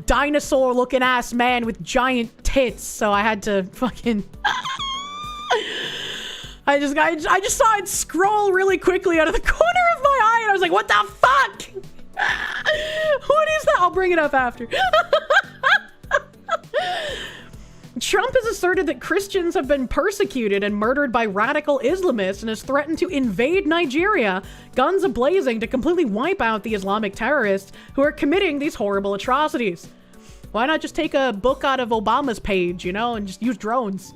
A: dinosaur-looking ass man with giant tits, so I had to fucking... I just saw it scroll really quickly out of the corner of my eye, and I was like, what the fuck? What is that? I'll bring it up after. Trump has asserted that Christians have been persecuted and murdered by radical Islamists and has threatened to invade Nigeria, guns a-blazing, to completely wipe out the Islamic terrorists who are committing these horrible atrocities. Why not just take a book out of Obama's page, you know, and just use drones?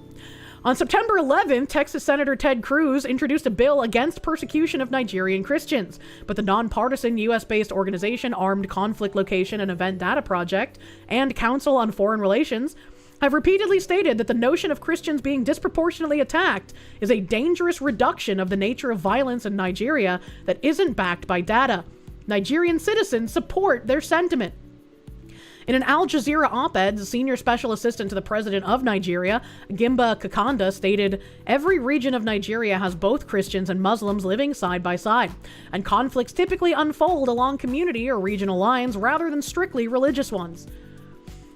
A: On September 11th, Texas Senator Ted Cruz introduced a bill against persecution of Nigerian Christians, but the nonpartisan U.S.-based organization Armed Conflict Location and Event Data Project and Council on Foreign Relations I've repeatedly stated that the notion of Christians being disproportionately attacked is a dangerous reduction of the nature of violence in Nigeria that isn't backed by data. Nigerian citizens support their sentiment. In an Al Jazeera op-ed, the senior special assistant to the president of Nigeria, Gimba Kakanda, stated, "Every region of Nigeria has both Christians and Muslims living side by side, and conflicts typically unfold along community or regional lines rather than strictly religious ones."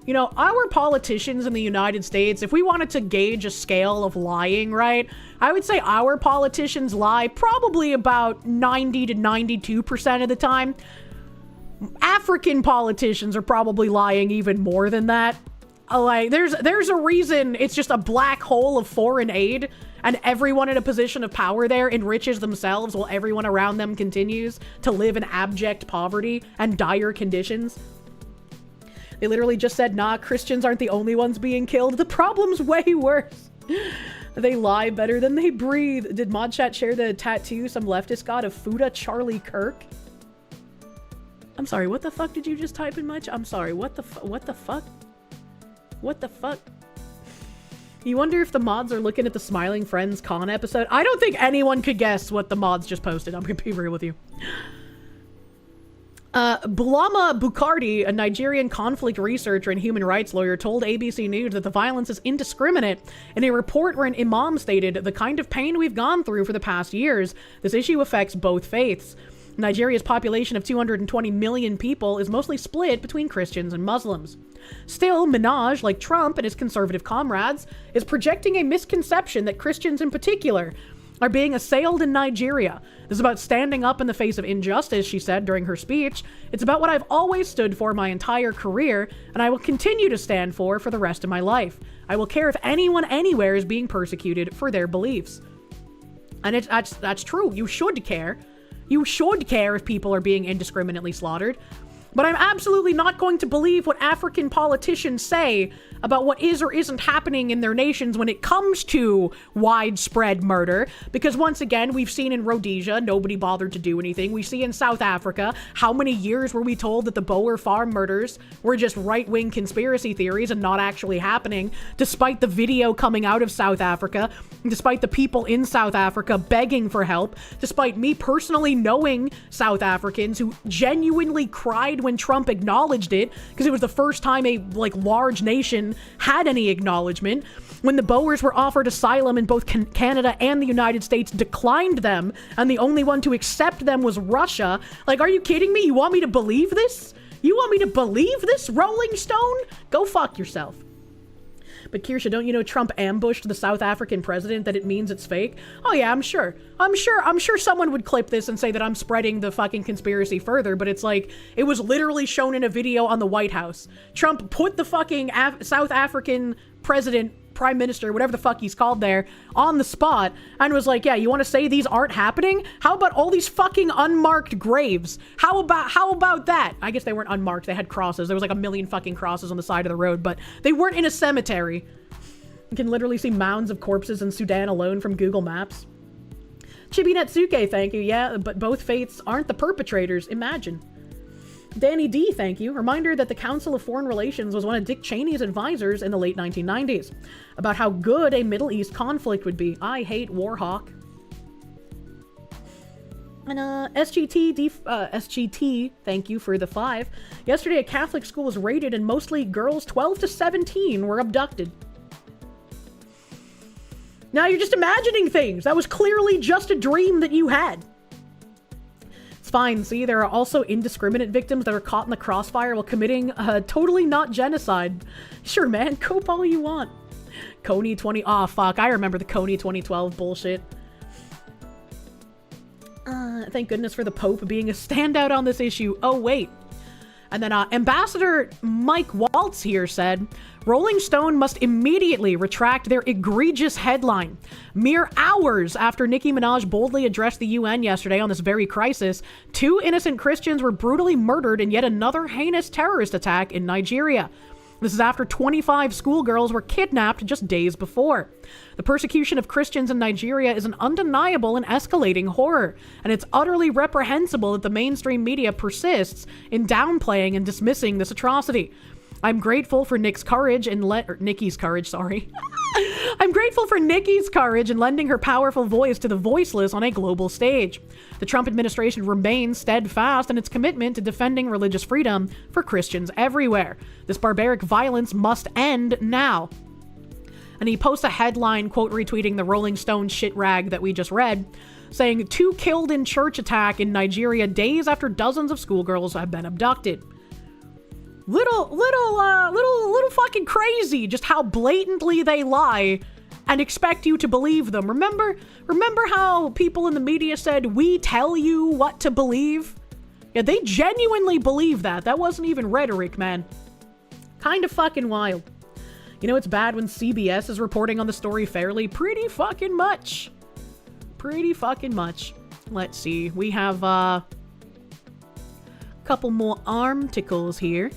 A: You know, our politicians in the United States, if we wanted to gauge a scale of lying, right, I would say our politicians lie probably about 90 to 92% of the time. African politicians are probably lying even more than that. Like, there's a reason it's just a black hole of foreign aid, and everyone in a position of power there enriches themselves while everyone around them continues to live in abject poverty and dire conditions. They literally just said, nah, Christians aren't the only ones being killed. The problem's way worse. They lie better than they breathe. Did Modchat share the tattoo some leftist got of Fuda Charlie Kirk? I'm sorry, what the fuck did you just type in much? I'm sorry, what the fuck? What the fuck? You wonder if the mods are looking at the Smiling Friends Con episode? I don't think anyone could guess what the mods just posted. I'm gonna be real with you. Bulama Bukardi, a Nigerian conflict researcher and human rights lawyer, told ABC News that the violence is indiscriminate in a report where an imam stated, "The kind of pain we've gone through for the past years, this issue affects both faiths." Nigeria's population of 220 million people is mostly split between Christians and Muslims. Still, Minaj, like Trump and his conservative comrades, is projecting a misconception that Christians in particular are being assailed in Nigeria. This is about standing up in the face of injustice, she said during her speech. It's about what I've always stood for my entire career, and I will continue to stand for the rest of my life. I will care if anyone anywhere is being persecuted for their beliefs. And that's true. You should care. You should care if people are being indiscriminately slaughtered. But I'm absolutely not going to believe what African politicians say about what is or isn't happening in their nations when it comes to widespread murder. Because once again, we've seen in Rhodesia, nobody bothered to do anything. We see in South Africa, how many years were we told that the Boer farm murders were just right-wing conspiracy theories and not actually happening, despite the video coming out of South Africa, despite the people in South Africa begging for help, despite me personally knowing South Africans who genuinely cried when Trump acknowledged it, because it was the first time a large nation had any acknowledgement. When the Boers were offered asylum in both Canada and the United States declined them, and the only one to accept them was Russia. Like, are you kidding me? You want me to believe this? You want me to believe this, Rolling Stone? Go fuck yourself. But Kirsche, don't you know Trump ambushed the South African president, that it means it's fake? Oh yeah, I'm sure someone would clip this and say that I'm spreading the fucking conspiracy further, but it's like, it was literally shown in a video on the White House. Trump put the fucking South African president, prime minister, whatever the fuck he's called there, on the spot, and was like, yeah, you want to say these aren't happening? How about all these fucking unmarked graves? How about that? I guess they weren't unmarked, they had crosses. There was like a million fucking crosses on the side of the road, but they weren't in a cemetery. You can literally see mounds of corpses in Sudan alone from Google Maps. Chibi Netsuke, thank you. Yeah, but both faiths aren't the perpetrators. Imagine. Danny D, thank you. Reminder that the Council of Foreign Relations was one of Dick Cheney's advisors in the late 1990s about how good a Middle East conflict would be. I hate Warhawk. And SGT, thank you for the 5. Yesterday, a Catholic school was raided and mostly girls 12 to 17 were abducted. Now you're just imagining things. That was clearly just a dream that you had. It's fine. See, there are also indiscriminate victims that are caught in the crossfire while committing totally not genocide. Sure, man. Cope all you want. Coney 20... Oh, fuck. I remember the Coney 2012 bullshit. Thank goodness for the Pope being a standout on this issue. Oh, wait. And then Ambassador Mike Waltz here said, Rolling Stone must immediately retract their egregious headline. Mere hours after Nicki Minaj boldly addressed the UN yesterday on this very crisis, 2 innocent Christians were brutally murdered in yet another heinous terrorist attack in Nigeria. This is after 25 schoolgirls were kidnapped just days before. The persecution of Christians in Nigeria is an undeniable and escalating horror, and it's utterly reprehensible that the mainstream media persists in downplaying and dismissing this atrocity. I'm grateful for Nick's courage and Nikki's courage, sorry. I'm grateful for Nikki's courage in lending her powerful voice to the voiceless on a global stage. The Trump administration remains steadfast in its commitment to defending religious freedom for Christians everywhere. This barbaric violence must end now. And he posts a headline, quote, retweeting the Rolling Stone shit rag that we just read, saying 2 killed in church attack in Nigeria days after dozens of schoolgirls have been abducted. Little fucking crazy just how blatantly they lie and expect you to believe them. Remember how people in the media said, we tell you what to believe? Yeah, they genuinely believe that. That wasn't even rhetoric, man. Kind of fucking wild. You know, it's bad when CBS is reporting on the story fairly. Pretty fucking much. Let's see. We have a couple more articles here.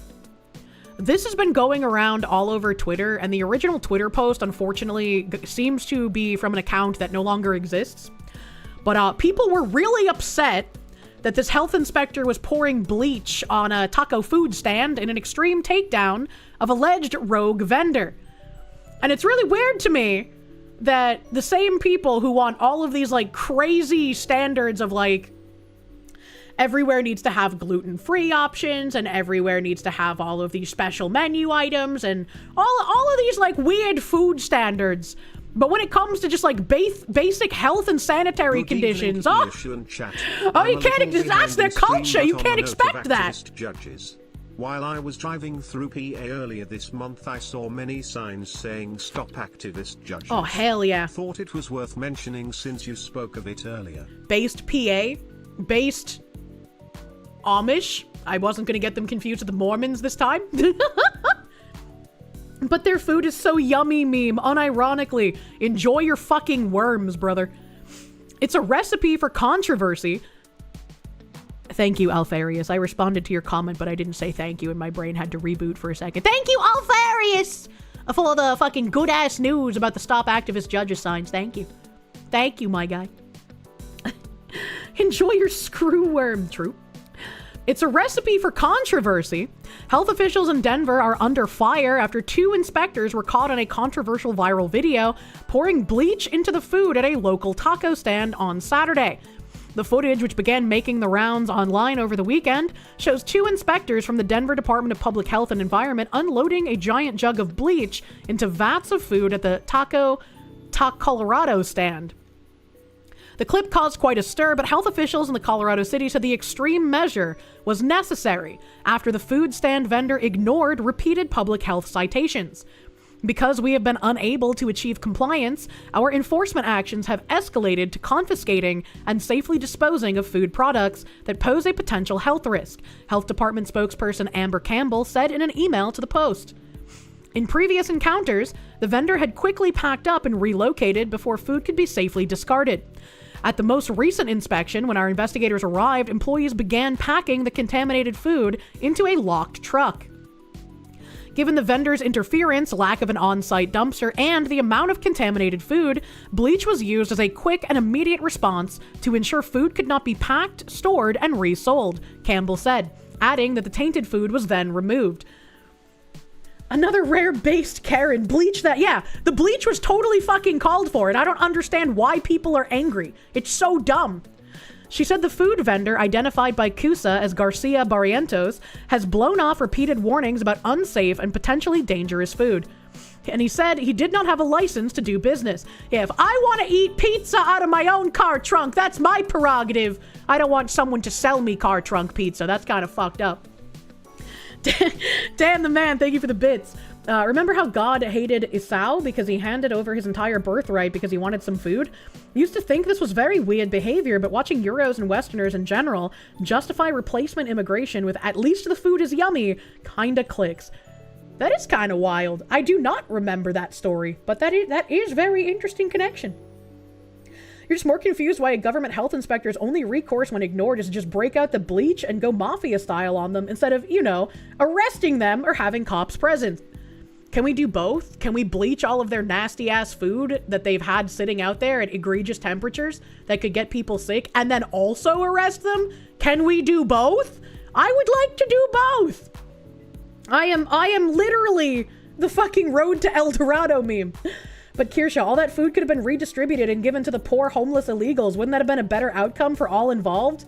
A: This has been going around all over Twitter, and the original Twitter post, unfortunately, seems to be from an account that no longer exists. But people were really upset that this health inspector was pouring bleach on a taco food stand in an extreme takedown of alleged rogue vendor. And it's really weird to me that the same people who want all of these, like, crazy standards of, like, everywhere needs to have gluten-free options, and everywhere needs to have all of these special menu items, and all of these, like, weird food standards. But when it comes to just, like, basic health and sanitary conditions, you can't, that's their culture, you can't expect that.
C: Judges. While I was driving through PA earlier this month, I saw many signs saying stop activist judges.
A: Oh, hell yeah.
C: Thought it was worth mentioning since you spoke of it earlier.
A: Based PA, based Amish. I wasn't going to get them confused with the Mormons this time. But their food is so yummy, meme, unironically. Enjoy your fucking worms, brother. It's a recipe for controversy. Thank you, Alfarius. I responded to your comment, but I didn't say thank you, and my brain had to reboot for a second. Thank you, Alfarius, for the fucking good-ass news about the Stop Activist Judges signs. Thank you. Thank you, my guy. Enjoy your screw worm, troop. It's a recipe for controversy. Health officials in Denver are under fire after 2 inspectors were caught in a controversial viral video pouring bleach into the food at a local taco stand on Saturday. The footage, which began making the rounds online over the weekend, shows 2 inspectors from the Denver Department of Public Health and Environment unloading a giant jug of bleach into vats of food at the Taco Colorado stand. The clip caused quite a stir, but health officials in the Colorado City said the extreme measure was necessary after the food stand vendor ignored repeated public health citations. Because we have been unable to achieve compliance, our enforcement actions have escalated to confiscating and safely disposing of food products that pose a potential health risk, Health Department spokesperson Amber Campbell said in an email to the Post. In previous encounters, the vendor had quickly packed up and relocated before food could be safely discarded. At the most recent inspection, when our investigators arrived, employees began packing the contaminated food into a locked truck. Given the vendor's interference, lack of an on-site dumpster, and the amount of contaminated food, bleach was used as a quick and immediate response to ensure food could not be packed, stored, and resold, Campbell said, adding that the tainted food was then removed. Another rare-based Karen. Bleach that, yeah, the bleach was totally fucking called for, and I don't understand why people are angry. It's so dumb. She said the food vendor, identified by CUSA as Garcia Barrientos, has blown off repeated warnings about unsafe and potentially dangerous food. And he said he did not have a license to do business. Yeah, if I want to eat pizza out of my own car trunk, that's my prerogative. I don't want someone to sell me car trunk pizza. That's kind of fucked up. Damn the man, thank you for the bits. Remember how God hated Esau because he handed over his entire birthright because he wanted some food? I used to think this was very weird behavior, but watching Euros and Westerners in general justify replacement immigration with at least the food is yummy kinda clicks. That is kind of wild. I do not remember that story, but that is very interesting connection. You're just more confused why a government health inspector's only recourse when ignored is to just break out the bleach and go mafia style on them instead of, you know, arresting them or having cops present. Can we do both? Can we bleach all of their nasty ass food that they've had sitting out there at egregious temperatures that could get people sick and then also arrest them? Can we do both? I would like to do both. I am literally the fucking Road to El Dorado meme. But Kirsche, all that food could have been redistributed and given to the poor homeless illegals. Wouldn't that have been a better outcome for all involved?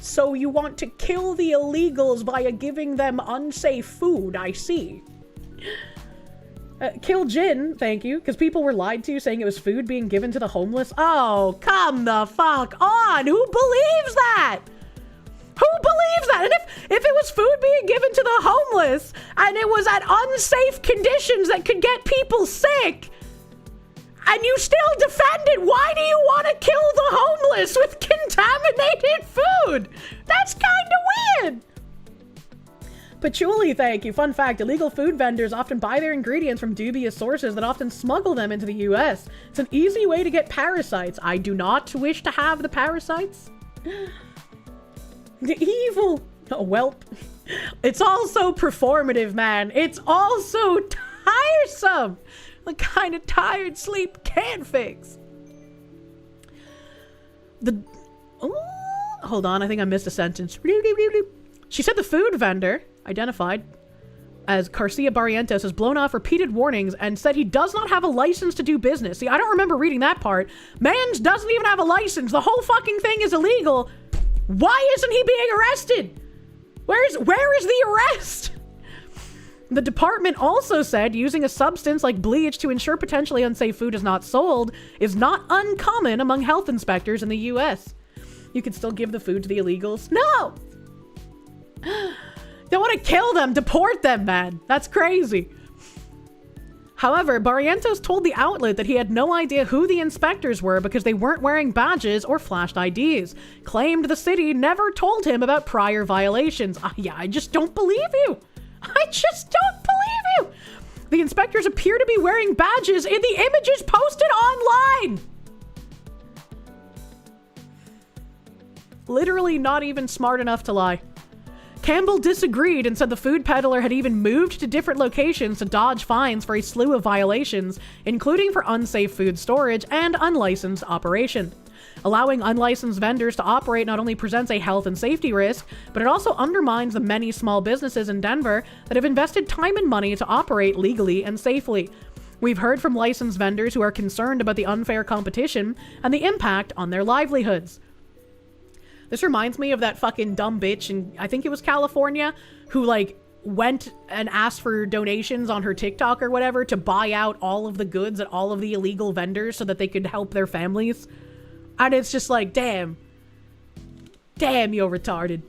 A: So you want to kill the illegals via giving them unsafe food, I see. Kill Jin, thank you, because people were lied to saying it was food being given to the homeless. Oh, come the fuck on! Who believes that? Who believes that? And if it was food being given to the homeless and it was at unsafe conditions that could get people sick, and you still defend it, why do you want to kill the homeless with contaminated food? That's kind of weird. Patchouli, thank you. Fun fact, illegal food vendors often buy their ingredients from dubious sources that often smuggle them into the US. It's an easy way to get parasites. I do not wish to have the parasites. The evil. Oh, welp. It's also performative, man. It's also tiresome. The kind of tired sleep can't fix. Hold on, I think I missed a sentence. She said the food vendor, identified as Garcia Barrientos, has blown off repeated warnings and said he does not have a license to do business. See, I don't remember reading that part. Mans doesn't even have a license. The whole fucking thing is illegal. Why isn't he being arrested? Where is the arrest? The department also said using a substance like bleach to ensure potentially unsafe food is not sold is not uncommon among health inspectors in the US. You could still give the food to the illegals. No! They want to kill them, deport them, man. That's crazy. However, Barrientos told the outlet that he had no idea who the inspectors were because they weren't wearing badges or flashed IDs. Claimed the city never told him about prior violations. Yeah, I just don't believe you. I just don't believe you. The inspectors appear to be wearing badges in the images posted online. Literally not even smart enough to lie. Campbell disagreed and said the food peddler had even moved to different locations to dodge fines for a slew of violations, including for unsafe food storage and unlicensed operation. Allowing unlicensed vendors to operate not only presents a health and safety risk, but it also undermines the many small businesses in Denver that have invested time and money to operate legally and safely. We've heard from licensed vendors who are concerned about the unfair competition and the impact on their livelihoods. This reminds me of that fucking dumb bitch in, I think it was California, who like went and asked for donations on her TikTok or whatever to buy out all of the goods at all of the illegal vendors so that they could help their families. And it's just like, damn, you're retarded.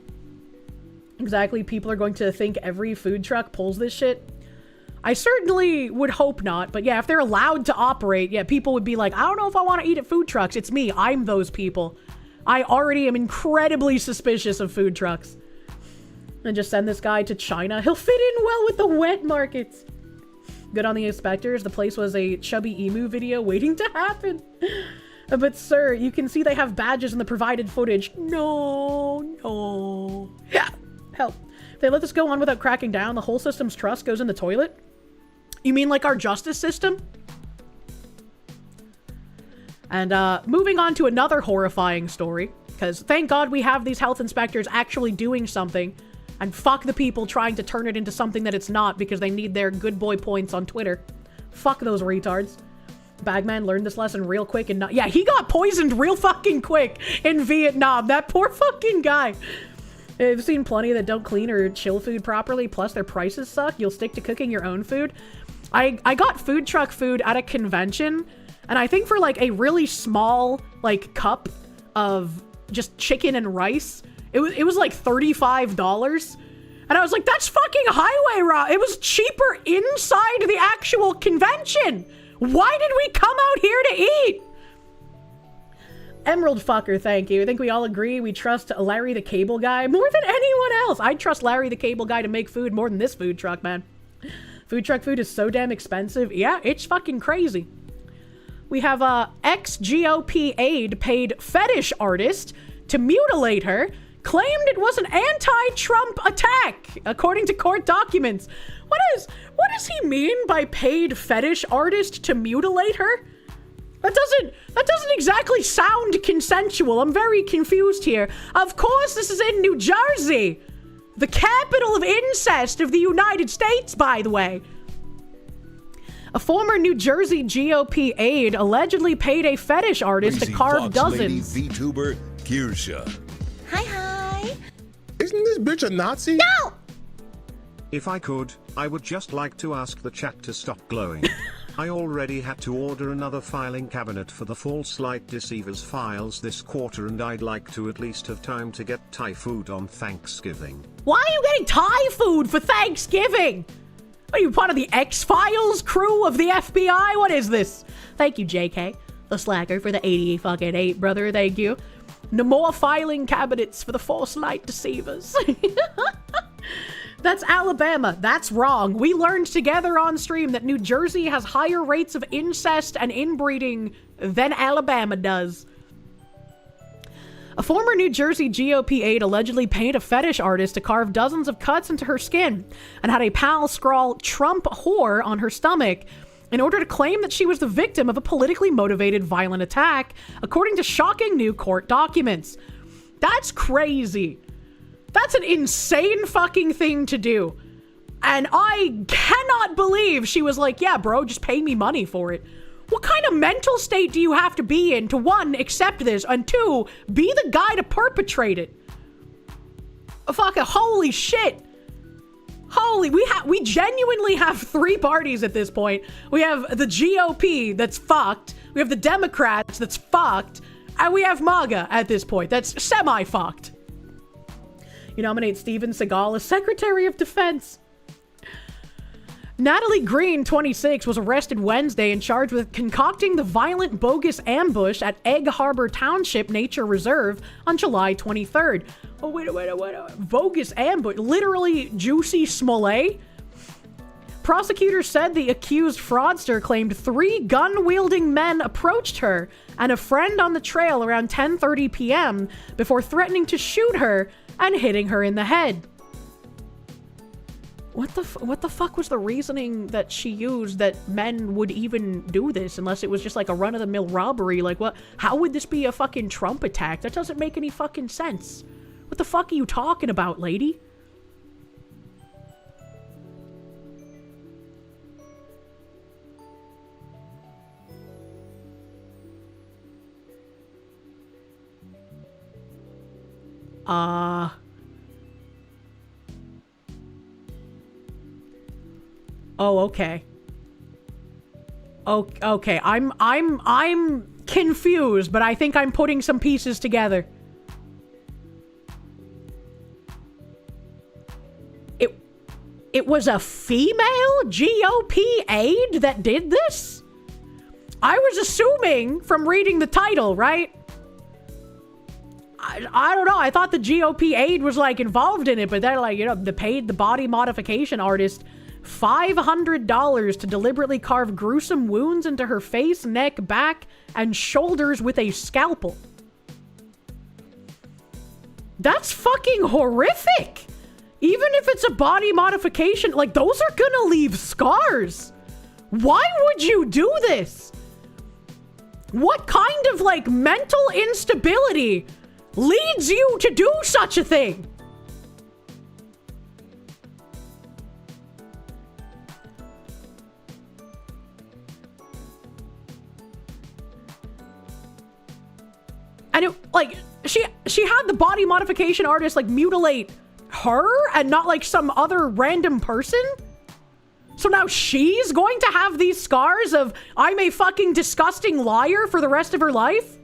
A: Exactly, people are going to think every food truck pulls this shit. I certainly would hope not, but yeah, if they're allowed to operate, yeah, people would be like, I don't know if I want to eat at food trucks. It's me, I'm those people. I already am incredibly suspicious of food trucks. And just send this guy to China. He'll fit in well with the wet markets. Good on the inspectors. The place was a chubby emu video waiting to happen. But sir, you can see they have badges in the provided footage. No. Yeah, help. If they let this go on without cracking down, the whole system's trust goes in the toilet? You mean like our justice system? And moving on to another horrifying story, because thank God we have these health inspectors actually doing something, and fuck the people trying to turn it into something that it's not because they need their good boy points on Twitter. Fuck those retards. Bagman learned this lesson real quick and yeah, he got poisoned real fucking quick in Vietnam. That poor fucking guy. I've seen plenty that don't clean or chill food properly, plus their prices suck. You'll stick to cooking your own food. I got food truck food at a convention, and I think for like a really small like cup of just chicken and rice, it was like $35. And I was like, that's fucking highway raw. It was cheaper inside the actual convention. Why did we come out here to eat? Emerald fucker, thank you. I think we all agree we trust Larry the Cable Guy more than anyone else. I trust Larry the Cable Guy to make food more than this food truck, man. Food truck food is so damn expensive. Yeah, it's fucking crazy. We have a ex-GOP aide paid fetish artist to mutilate her, claimed it was an anti-Trump attack, according to court documents. What does he mean by paid fetish artist to mutilate her? That doesn't exactly sound consensual. I'm very confused here. Of course, this is in New Jersey. The capital of incest of the United States, by the way. A former New Jersey GOP aide allegedly paid a fetish artist to carve
F: Fox
A: dozens.
F: Lady VTuber Kirsche.
N: Hi.
F: Isn't this bitch a Nazi?
N: No!
C: If I could, I would just like to ask the chat to stop glowing. I already had to order another filing cabinet for the False Light Deceivers files this quarter, and I'd like to at least have time to get Thai food on Thanksgiving.
A: Why are you getting Thai food for Thanksgiving? Are you part of the X-Files crew of the FBI? What is this? Thank you, JK, the slacker, for the 88, brother. Thank you. No more filing cabinets for the False Light Deceivers. That's Alabama. That's wrong. We learned together on stream that New Jersey has higher rates of incest and inbreeding than Alabama does. A former New Jersey GOP aide allegedly paid a fetish artist to carve dozens of cuts into her skin and had a pal scrawl "Trump whore" on her stomach in order to claim that she was the victim of a politically motivated violent attack, according to shocking new court documents. That's crazy. That's an insane fucking thing to do. And I cannot believe she was like, yeah, bro, just pay me money for it. What kind of mental state do you have to be in to, one, accept this, and two, be the guy to perpetrate it? Fucking holy shit. We genuinely have three parties at this point. We have the GOP that's fucked, we have the Democrats that's fucked, and we have MAGA at this point that's semi-fucked. You nominate Steven Seagal as Secretary of Defense. Natalie Green, 26, was arrested Wednesday and charged with concocting the violent bogus ambush at Egg Harbor Township Nature Reserve on July 23rd. Oh, wait. Bogus ambush? Literally Juicy Smollett? Prosecutors said the accused fraudster claimed 3 gun-wielding men approached her and a friend on the trail around 10:30 p.m. before threatening to shoot her and hitting her in the head. What the fuck was the reasoning that she used that men would even do this unless it was just like a run-of-the-mill robbery? Like, what? How would this be a fucking Trump attack? That doesn't make any fucking sense. What the fuck are you talking about, lady? Oh, okay. Okay, I'm confused, but I think I'm putting some pieces together. It was a female GOP aide that did this? I was assuming from reading the title, right? I don't know. I thought the GOP aide was like involved in it, but they're like, they paid the body modification artist $500 to deliberately carve gruesome wounds into her face, neck, back, and shoulders with a scalpel. That's fucking horrific. Even if it's a body modification, like, those are gonna leave scars. Why would you do this? What kind of, like, mental instability leads you to do such a thing? And it, like, she had the body modification artist, like, mutilate her and not, like, some other random person? So now she's going to have these scars of, I'm a fucking disgusting liar for the rest of her life?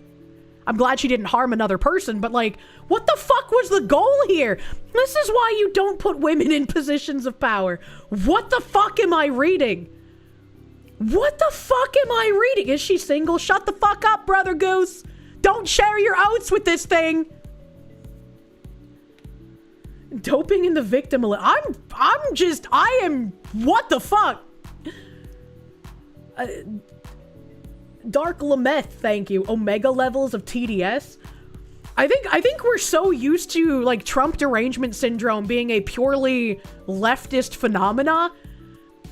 A: I'm glad she didn't harm another person, but, like, what the fuck was the goal here? This is why you don't put women in positions of power. What the fuck am I reading? What the fuck am I reading? Is she single? Shut the fuck up, Brother Goose. Don't share your oats with this thing. Doping in the victim. I am, what the fuck? Dark Lameth, thank you. Omega levels of TDS. I think we're so used to, like, Trump derangement syndrome being a purely leftist phenomena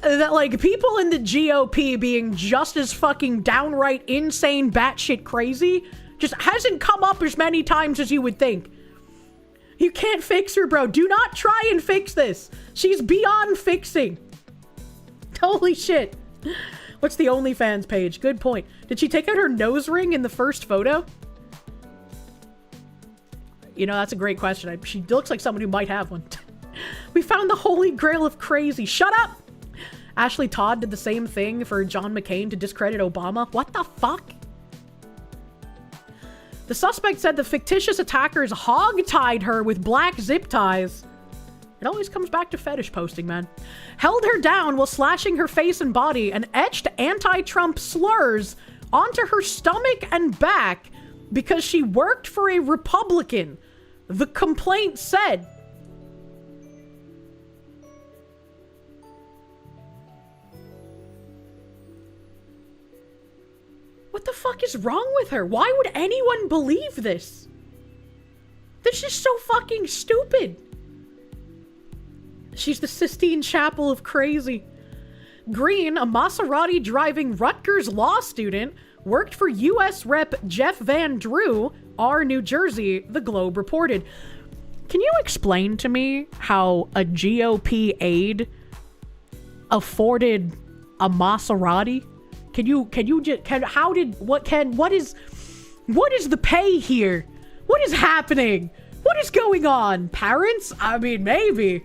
A: that, like, people in the GOP being just as fucking downright insane batshit crazy just hasn't come up as many times as you would think. You can't fix her, bro. Do not try and fix this. She's beyond fixing. Holy shit. What's the OnlyFans page? Good point. Did she take out her nose ring in the first photo? You know, that's a great question. She looks like someone who might have one. We found the holy grail of crazy. Shut up! Ashley Todd did the same thing for John McCain to discredit Obama. What the fuck? The suspect said the fictitious attackers hog-tied her with black zip ties. It always comes back to fetish posting, man. Held her down while slashing her face and body and etched anti-Trump slurs onto her stomach and back because she worked for a Republican. The complaint said. What the fuck is wrong with her? Why would anyone believe this? This is so fucking stupid. She's the Sistine Chapel of crazy. Green, a Maserati-driving Rutgers law student, worked for U.S. Rep. Jeff Van Drew, R. New Jersey, the Globe reported. Can you explain to me how a GOP aide afforded a Maserati? What is the pay here? What is happening? What is going on? Parents? I mean, maybe.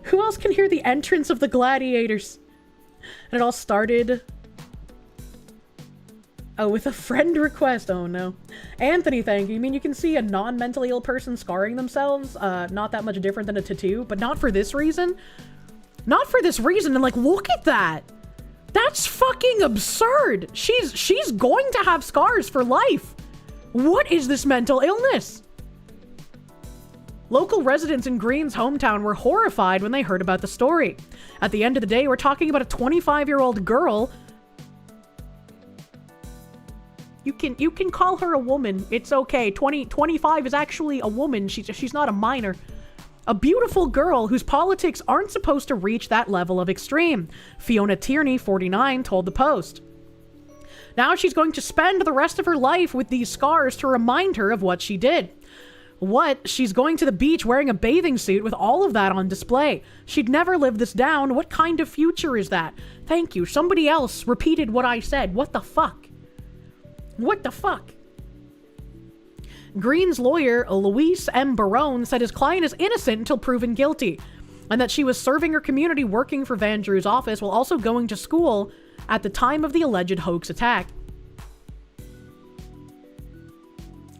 A: Who else can hear the entrance of the gladiators? And it all started... Oh, with a friend request. Oh, no. Anthony, thank you. I mean, you can see a non-mentally ill person scarring themselves. Not that much different than a tattoo, but not for this reason. Not for this reason. And, like, look at that. That's fucking absurd. She's going to have scars for life. What is this mental illness? Local residents in Green's hometown were horrified when they heard about the story. At the end of the day, we're talking about a 25-year-old girl. You can call her a woman. It's okay. 25 is actually a woman. She's not a minor. A beautiful girl whose politics aren't supposed to reach that level of extreme. Fiona Tierney, 49, told the Post. Now she's going to spend the rest of her life with these scars to remind her of what she did. What? She's going to the beach wearing a bathing suit with all of that on display. She'd never live this down. What kind of future is that? Thank you. Somebody else repeated what I said. What the fuck? What the fuck? Green's lawyer, Luis M. Barone, said his client is innocent until proven guilty, and that she was serving her community working for Van Drew's office while also going to school at the time of the alleged hoax attack.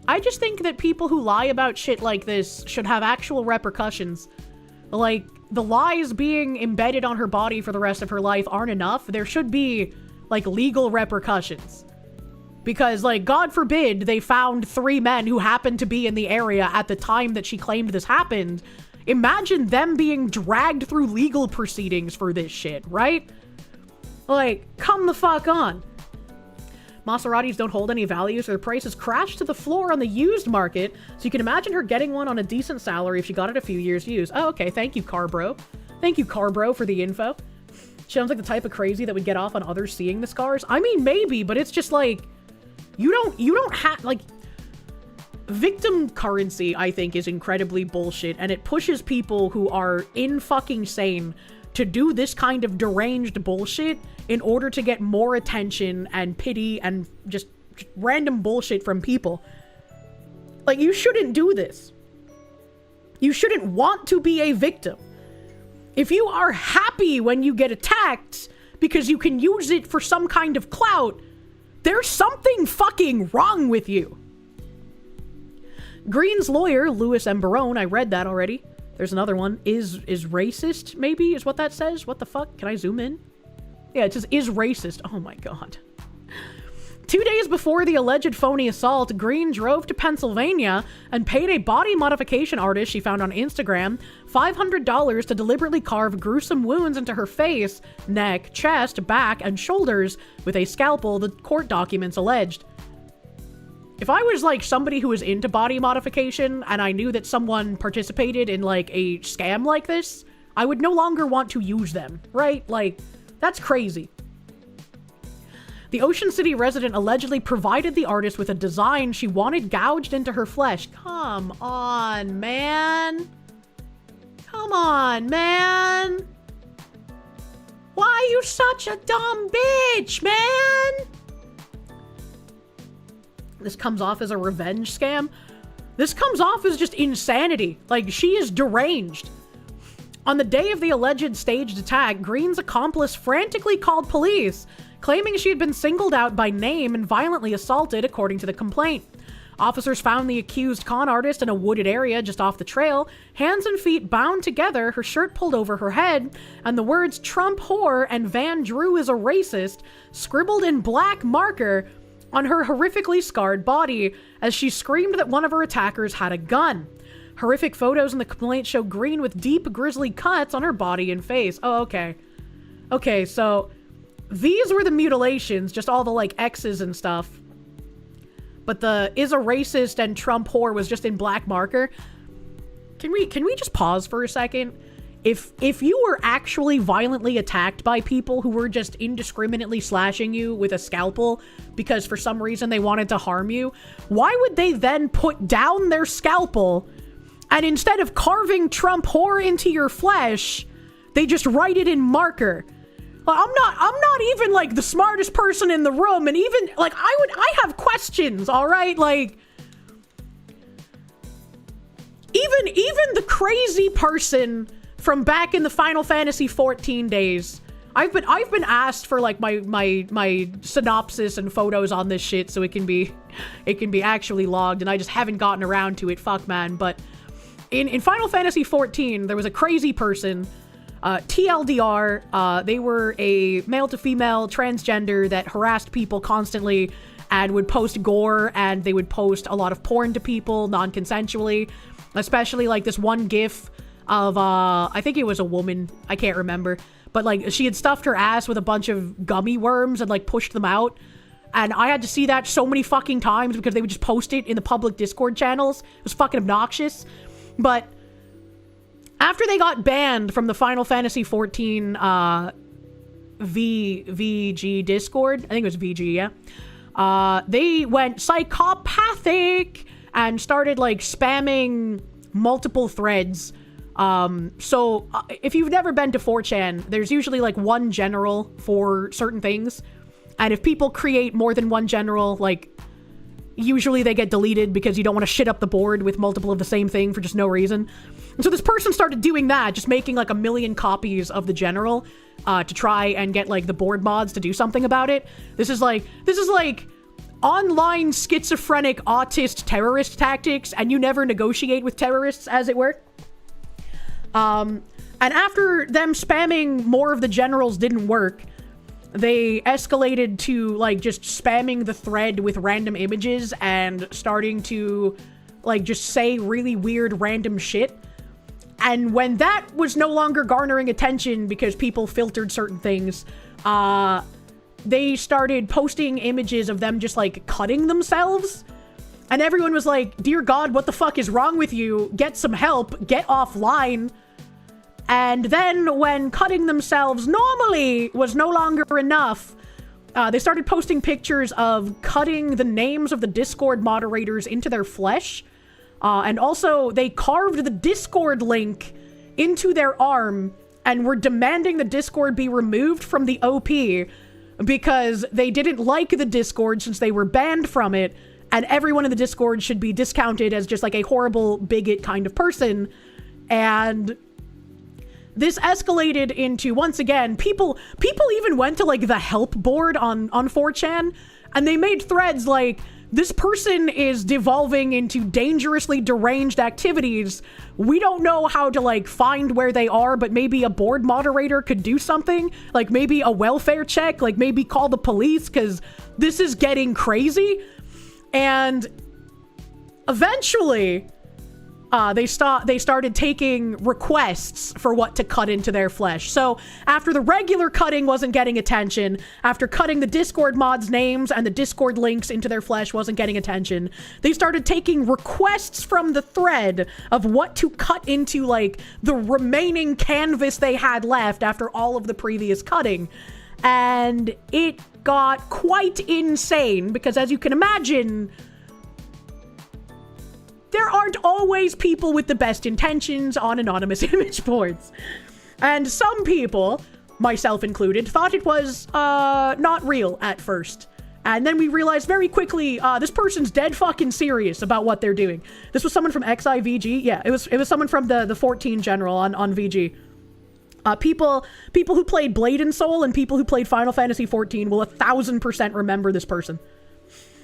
A: I just think that people who lie about shit like this should have actual repercussions. Like, the lies being embedded on her body for the rest of her life aren't enough. There should be, like, legal repercussions. Because, like, God forbid they found 3 men who happened to be in the area at the time that she claimed this happened. Imagine them being dragged through legal proceedings for this shit, right? Like, come the fuck on. Maseratis don't hold any value, so their prices crashed to the floor on the used market, so you can imagine her getting one on a decent salary if she got it a few years used. Oh, okay, thank you, Carbro. Thank you, Carbro, for the info. She sounds like the type of crazy that would get off on others seeing the scars. I mean, maybe, but it's just like... You don't have, like, victim currency, I think, is incredibly bullshit, and it pushes people who are fucking sane to do this kind of deranged bullshit in order to get more attention and pity and just random bullshit from people. Like, you shouldn't do this. You shouldn't want to be a victim. If you are happy when you get attacked because you can use it for some kind of clout, there's something fucking wrong with you. Green's lawyer, Louis M. Barone, I read that already. There's another one. Is racist, maybe, is what that says? What the fuck? Can I zoom in? Yeah, it says, is racist. Oh my god. 2 days before the alleged phony assault, Green drove to Pennsylvania and paid a body modification artist she found on Instagram $500 to deliberately carve gruesome wounds into her face, neck, chest, back, and shoulders with a scalpel, the court documents alleged. If I was, like, somebody who was into body modification and I knew that someone participated in, like, a scam like this, I would no longer want to use them, right? Like, that's crazy. The Ocean City resident allegedly provided the artist with a design she wanted gouged into her flesh. Come on, man. Come on, man. Why are you such a dumb bitch, man? This comes off as a revenge scam. This comes off as just insanity. Like, she is deranged. On the day of the alleged staged attack, Green's accomplice frantically called police, claiming she had been singled out by name and violently assaulted, according to the complaint. Officers found the accused con artist in a wooded area just off the trail, hands and feet bound together, her shirt pulled over her head, and the words "Trump whore" and "Van Drew is a racist" scribbled in black marker on her horrifically scarred body as she screamed that one of her attackers had a gun. Horrific photos in the complaint show Green with deep, grisly cuts on her body and face. Oh, okay. Okay, so these were the mutilations, just all the, like, X's and stuff. But the "is a racist" and "Trump whore" was just in black marker. Can we just pause for a second? If you were actually violently attacked by people who were just indiscriminately slashing you with a scalpel because for some reason they wanted to harm you, why would they then put down their scalpel and instead of carving "Trump whore" into your flesh, they just write it in marker? I'm not even like the smartest person in the room, and even like I have questions, all right? Like even the crazy person from back in the Final Fantasy 14 days. I've been asked for like my synopsis and photos on this shit so it can be actually logged, and I just haven't gotten around to it. Fuck, man. But in Final Fantasy 14, there was a crazy person, TLDR. They were a male to female transgender that harassed people constantly and would post gore, and they would post a lot of porn to people non-consensually, especially like this one GIF of, I think it was a woman, I can't remember, but like she had stuffed her ass with a bunch of gummy worms and like pushed them out, and I had to see that so many fucking times because they would just post it in the public Discord channels. It was fucking obnoxious. But after they got banned from the Final Fantasy 14 VG Discord, I think it was VG, yeah, they went psychopathic and started like spamming multiple threads. So if you've never been to 4chan, there's usually like one general for certain things. And if people create more than one general, like usually they get deleted because you don't want to shit up the board with multiple of the same thing for just no reason. And so this person started doing that, just making like 1 million copies of the general, to try and get like the board mods to do something about it. This is like online schizophrenic autist terrorist tactics, and you never negotiate with terrorists, as it were. And after them spamming more of the generals didn't work, they escalated to like just spamming the thread with random images and starting to like just say really weird random shit. And when that was no longer garnering attention because people filtered certain things, they started posting images of them just like cutting themselves. And everyone was like, "Dear God, what the fuck is wrong with you? Get some help, get offline." And then when cutting themselves normally was no longer enough, they started posting pictures of cutting the names of the Discord moderators into their flesh. And also they carved the Discord link into their arm and were demanding the Discord be removed from the OP because they didn't like the Discord since they were banned from it, and everyone in the Discord should be discounted as just like a horrible bigot kind of person. And this escalated into, once again, people even went to like the help board on 4chan, and they made threads like, "This person is devolving into dangerously deranged activities. We don't know how to like find where they are, but maybe a board moderator could do something, like maybe a welfare check, like maybe call the police because this is getting crazy." And eventually they started taking requests for what to cut into their flesh. So after the regular cutting wasn't getting attention, after cutting the Discord mods' names and the Discord links into their flesh wasn't getting attention, they started taking requests from the thread of what to cut into like the remaining canvas they had left after all of the previous cutting. And it got quite insane because, as you can imagine, there aren't always people with the best intentions on anonymous image boards. And some people, myself included, thought it was not real at first. And then we realized very quickly, this person's dead fucking serious about what they're doing. This was someone from XIVG. Yeah, it was someone from the 14 general on VG. People who played Blade and Soul and people who played Final Fantasy 14 will 1000% remember this person.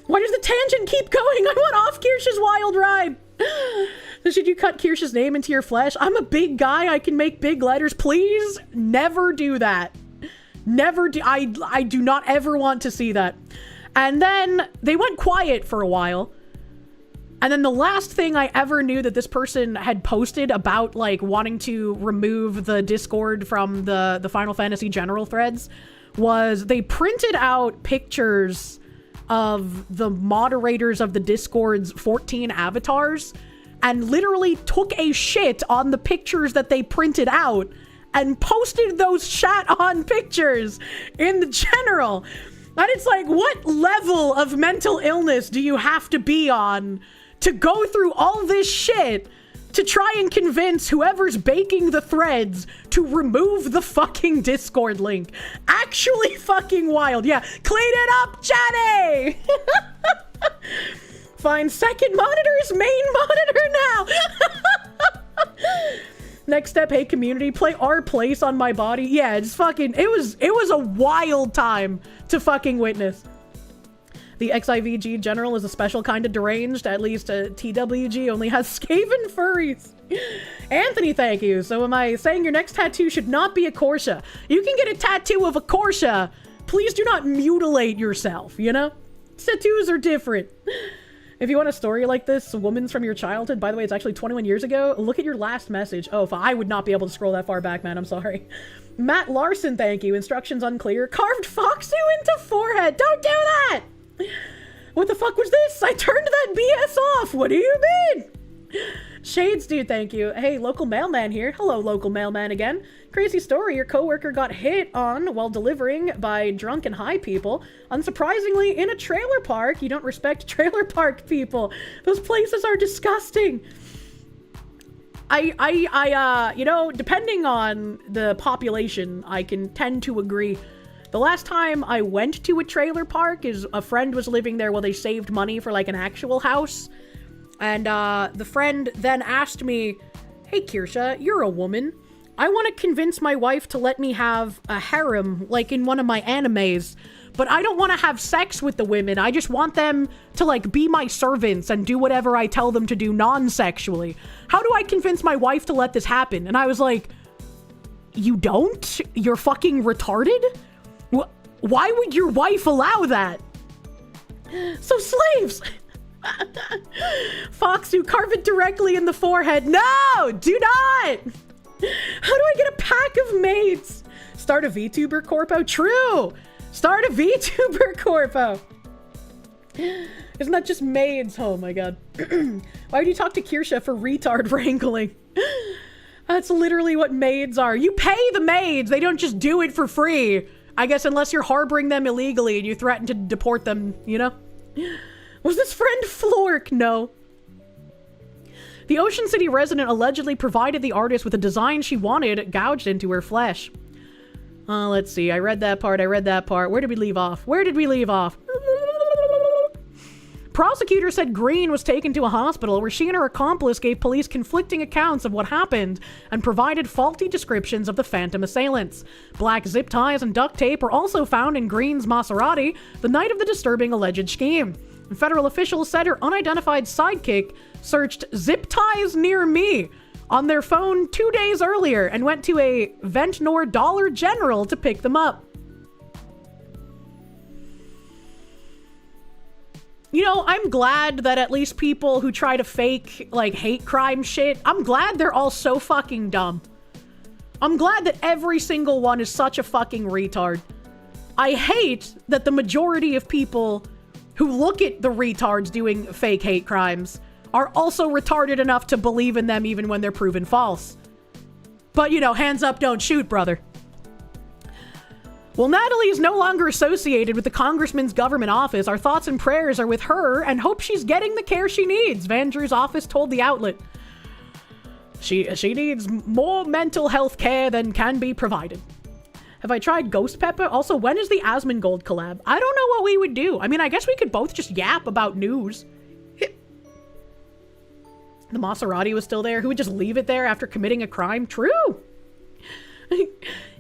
A: Why does the tangent keep going? I want off Kirsche's wild ride. Should you cut Kirsche's name into your flesh? I'm a big guy. I can make big letters. Please never do that. Never do. I do not ever want to see that. And then they went quiet for a while. And then the last thing I ever knew that this person had posted about, like, wanting to remove the Discord from the Final Fantasy general threads was they printed out pictures of the moderators of the Discord's 14 avatars and literally took a shit on the pictures that they printed out and posted those shat-on pictures in the general. And it's like, what level of mental illness do you have to be on to go through all this shit to try and convince whoever's baking the threads to remove the fucking Discord link? Actually fucking wild. Yeah, clean it up, Jenny! Find second monitor's main monitor now! Next step, hey community, play Our Place on my body. Yeah, it's fucking, it was a wild time to fucking witness. The XIVG general is a special kind of deranged. At least TWG only has Skaven furries. Anthony, thank you. So am I saying your next tattoo should not be a Kirsche? You can get a tattoo of a Kirsche. Please do not mutilate yourself, you know? Tattoos are different. If you want a story like this, a woman's from your childhood, by the way, it's actually 21 years ago, look at your last message. Oh, I would not be able to scroll that far back, man. I'm sorry. Matt Larson, thank you. Instructions unclear. Carved Foxu into forehead. Don't do that! What the fuck was this? I turned that BS off. What do you mean? Shades, dude, thank you. Hey, local mailman here. Hello, local mailman again. Crazy story. Your coworker got hit on while delivering by drunk and high people. Unsurprisingly, in a trailer park. You don't respect trailer park people. Those places are disgusting. You know, depending on the population, I can tend to agree. The last time I went to a trailer park is a friend was living there while they saved money for like an actual house. And the friend then asked me, hey Kirsche, you're a woman. I want to convince my wife to let me have a harem like in one of my animes. But I don't want to have sex with the women. I just want them to like be my servants and do whatever I tell them to do non-sexually. How do I convince my wife to let this happen? And I was like, you don't? You're fucking retarded? Why would your wife allow that? So slaves! Foxu, carve it directly in the forehead. No! Do not! How do I get a pack of maids? Start a VTuber corpo? True! Start a VTuber corpo! Isn't that just maids? Oh my god. Why would you talk to Kirsche for retard wrangling? That's literally what maids are. You pay the maids! They don't just do it for free. I guess unless you're harboring them illegally and you threaten to deport them, you know? Was this friend Flork? No. The Ocean City resident allegedly provided the artist with a design she wanted gouged into her flesh. Let's see. I read that part. Where did we leave off? Prosecutor said Green was taken to a hospital where she and her accomplice gave police conflicting accounts of what happened and provided faulty descriptions of the phantom assailants. Black zip ties and duct tape were also found in Green's Maserati the night of the disturbing alleged scheme. And federal officials said her unidentified sidekick searched zip ties near me on their phone 2 days earlier and went to a Ventnor Dollar General to pick them up. You know, I'm glad that at least people who try to fake, like, hate crime shit, I'm glad they're all so fucking dumb. I'm glad that every single one is such a fucking retard. I hate that the majority of people who look at the retards doing fake hate crimes are also retarded enough to believe in them even when they're proven false. But, you know, hands up, don't shoot, brother. Well, Natalie is no longer associated with the congressman's government office. Our thoughts and prayers are with her and hope she's getting the care she needs, Van Drew's office told the outlet. She needs more mental health care than can be provided. Have I tried Ghost Pepper? Also, when is the Asmongold collab? I don't know what we would do. I mean, I guess we could both just yap about news. The Maserati was still there. Who would just leave it there after committing a crime? True.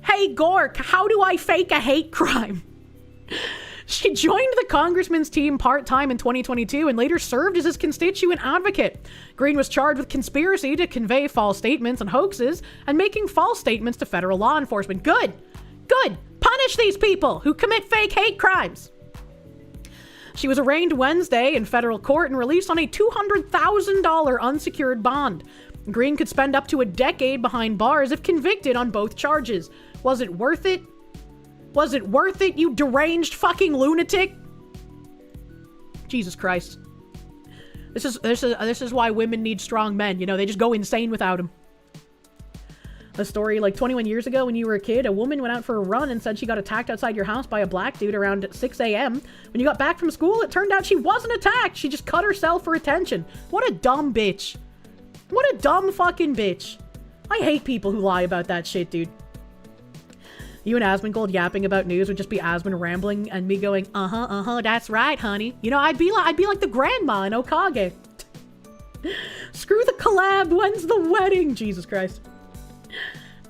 A: Hey, Gork, how do I fake a hate crime? She joined the congressman's team part-time in 2022 and later served as his constituent advocate. Green was charged with conspiracy to convey false statements and hoaxes and making false statements to federal law enforcement. Good. Good. Punish these people who commit fake hate crimes. She was arraigned Wednesday in federal court and released on a $200,000 unsecured bond. Green could spend up to a decade behind bars if convicted on both charges. Was it worth it? Was it worth it, you deranged fucking lunatic? Jesus Christ. This is why women need strong men. You know, they just go insane without them. A story like 21 years ago when you were a kid, a woman went out for a run and said she got attacked outside your house by a black dude around 6 a.m. When you got back from school, it turned out she wasn't attacked. She just cut herself for attention. What a dumb bitch. What a dumb fucking bitch. I hate people who lie about that shit, dude. You and Asmongold yapping about news would just be Asmon rambling and me going, that's right, honey. You know, I'd be like the grandma in Okage. Screw the collab, when's the wedding? Jesus Christ.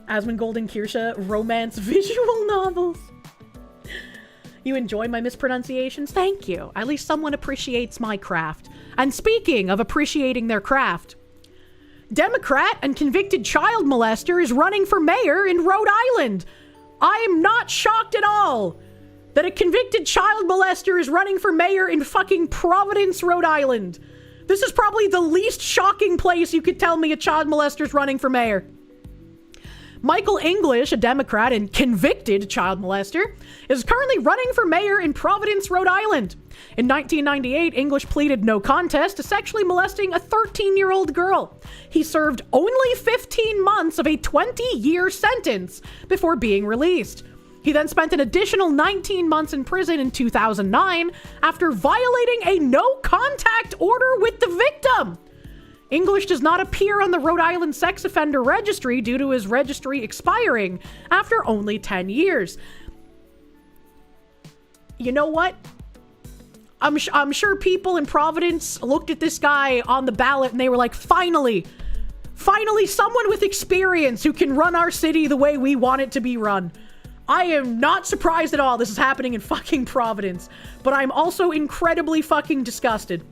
A: Asmongold and Kirsche romance visual novels. You enjoy my mispronunciations? Thank you. At least someone appreciates my craft. And speaking of appreciating their craft, Democrat and convicted child molester is running for mayor in Rhode Island. I am not shocked at all that a convicted child molester is running for mayor in fucking Providence, Rhode Island. This is probably the least shocking place you could tell me a child molester's running for mayor. Michael English, a Democrat and convicted child molester, is currently running for mayor in Providence, Rhode Island. In 1998, English pleaded no contest to sexually molesting a 13-year-old girl. He served only 15 months of a 20-year sentence before being released. He then spent an additional 19 months in prison in 2009 after violating a no-contact order with the victim. English does not appear on the Rhode Island sex offender registry due to his registry expiring after only 10 years. You know what? I'm sure people in Providence looked at this guy on the ballot and they were like, finally someone with experience who can run our city the way we want it to be run. I am not surprised at all this is happening in fucking Providence, but I'm also incredibly fucking disgusted.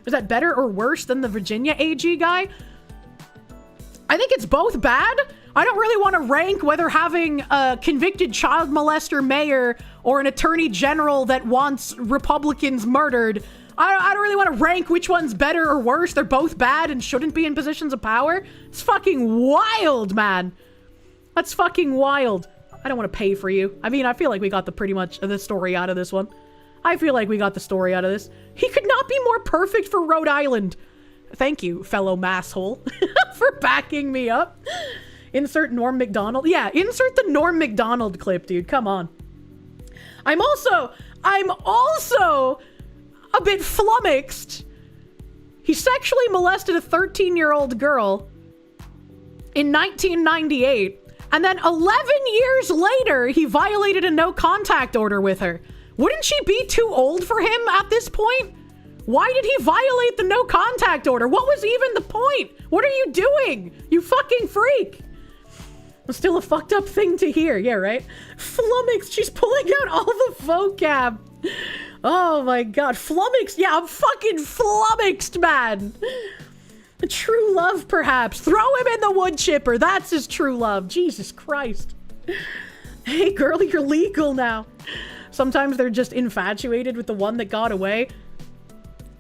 A: Is that better or worse than the Virginia AG guy? I think it's both bad. I don't really want to rank whether having a convicted child molester mayor or an attorney general that wants Republicans murdered. I don't really want to rank which one's better or worse. They're both bad and shouldn't be in positions of power. It's fucking wild, man. That's fucking wild. I don't want to pay for you. I mean, I feel like we got pretty much the story out of this one. I feel like we got the story out of this. He could not be more perfect for Rhode Island. Thank you, fellow masshole, for backing me up. Insert Norm Macdonald. Yeah, insert the Norm Macdonald clip, dude. Come on. I'm also a bit flummoxed. He sexually molested a 13-year-old girl in 1998, and then 11 years later, he violated a no-contact order with her. Wouldn't she be too old for him at this point? Why did he violate the no contact order? What was even the point? What are you doing? You fucking freak. It's still a fucked up thing to hear. Yeah, right? Flummoxed. She's pulling out all the vocab. Oh my god. Flummoxed. Yeah, I'm fucking flummoxed, man. A true love, perhaps. Throw him in the wood chipper. That's his true love. Jesus Christ. Hey, girl, you're legal now. Sometimes they're just infatuated with the one that got away.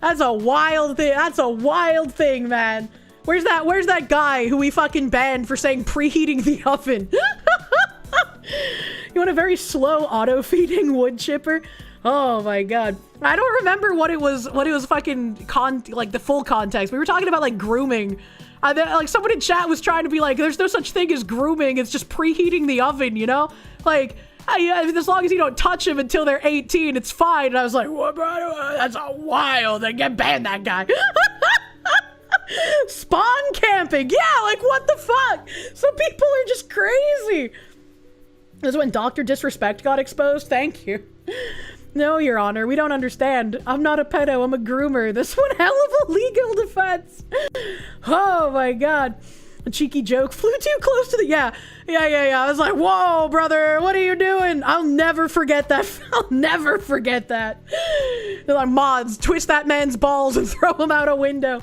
A: That's a wild thing. That's a wild thing, man. Where's that guy who we fucking banned for saying preheating the oven? You want a very slow auto-feeding wood chipper? Oh my god. I don't remember what it was fucking like the full context. We were talking about like grooming Like, someone in chat was trying to be like, there's no such thing as grooming, it's just preheating the oven, you know? Like, as long as you don't touch them until they're 18, it's fine. And I was like, what, bro? That's a wild. Ban that guy. Spawn camping. Yeah, like, what the fuck? Some people are just crazy. This is when Dr. Disrespect got exposed. Thank you. No, Your Honor, we don't understand. I'm not a pedo, I'm a groomer. This one hell of a legal defense. Oh my god. A cheeky joke. Flew too close to the... Yeah. I was like, whoa, brother, what are you doing? I'll never forget that. I'll never forget that. They're like, mods, twist that man's balls and throw him out a window.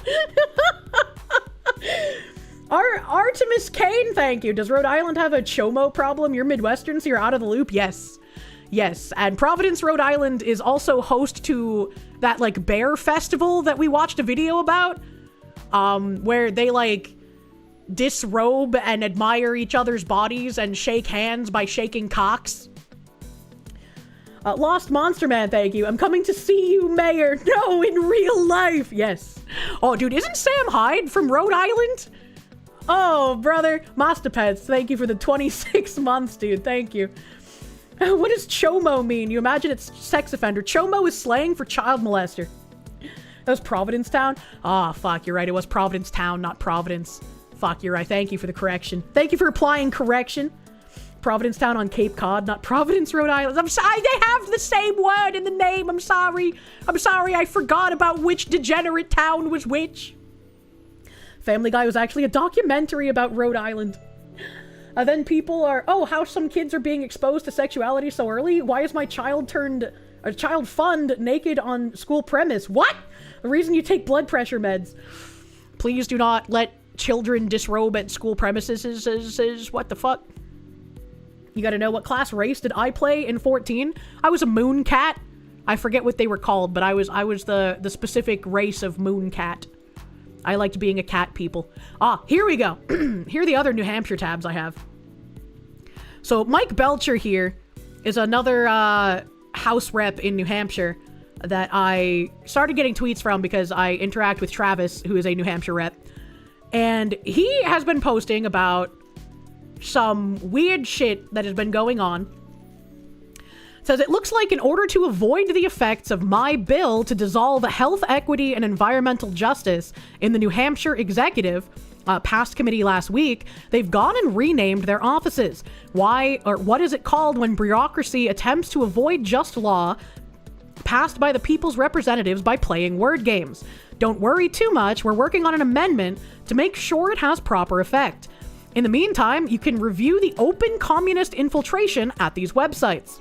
A: Artemis Kane, thank you. Does Rhode Island have a chomo problem? You're Midwestern, so you're out of the loop? Yes. Yes, and Providence, Rhode Island is also host to that, like, bear festival that we watched a video about, where they, like, disrobe and admire each other's bodies and shake hands by shaking cocks. Lost Monster Man, thank you. I'm coming to see you, Mayor. No, in real life. Yes. Oh, dude, isn't Sam Hyde from Rhode Island? Oh, brother. Mastapets, thank you for the 26 months, dude. Thank you. What does chomo mean? You imagine it's sex offender. Chomo is slang for child molester. That was Providence Town? Ah, fuck, you're right. It was Providence Town, not Providence. Fuck, you're right. Thank you for the correction. Thank you for applying correction. Providence Town on Cape Cod, not Providence, Rhode Island. I'm sorry, they have the same word in the name. I'm sorry. I forgot about which degenerate town was which. Family Guy was actually a documentary about Rhode Island. Then people are, oh, how some kids are being exposed to sexuality so early? Why is my child fund naked on school premise? What? The reason you take blood pressure meds. Please do not let children disrobe at school premises is what the fuck? You gotta know, what class race did I play in 14? I was a moon cat. I forget what they were called, but I was the specific race of moon cat. I liked being a cat people. Ah, here we go. Here are the other New Hampshire tabs I have. So Mike Belcher here is another House rep in New Hampshire that I started getting tweets from because I interact with Travis, who is a New Hampshire rep. And he has been posting about some weird shit that has been going on. Says, it looks like in order to avoid the effects of my bill to dissolve health, equity, and environmental justice in the New Hampshire executive, past committee last week, they've gone and renamed their offices. Why, or what is it called when bureaucracy attempts to avoid just law passed by the people's representatives by playing word games? Don't worry too much, we're working on an amendment to make sure it has proper effect. In the meantime, you can review the open communist infiltration at these websites.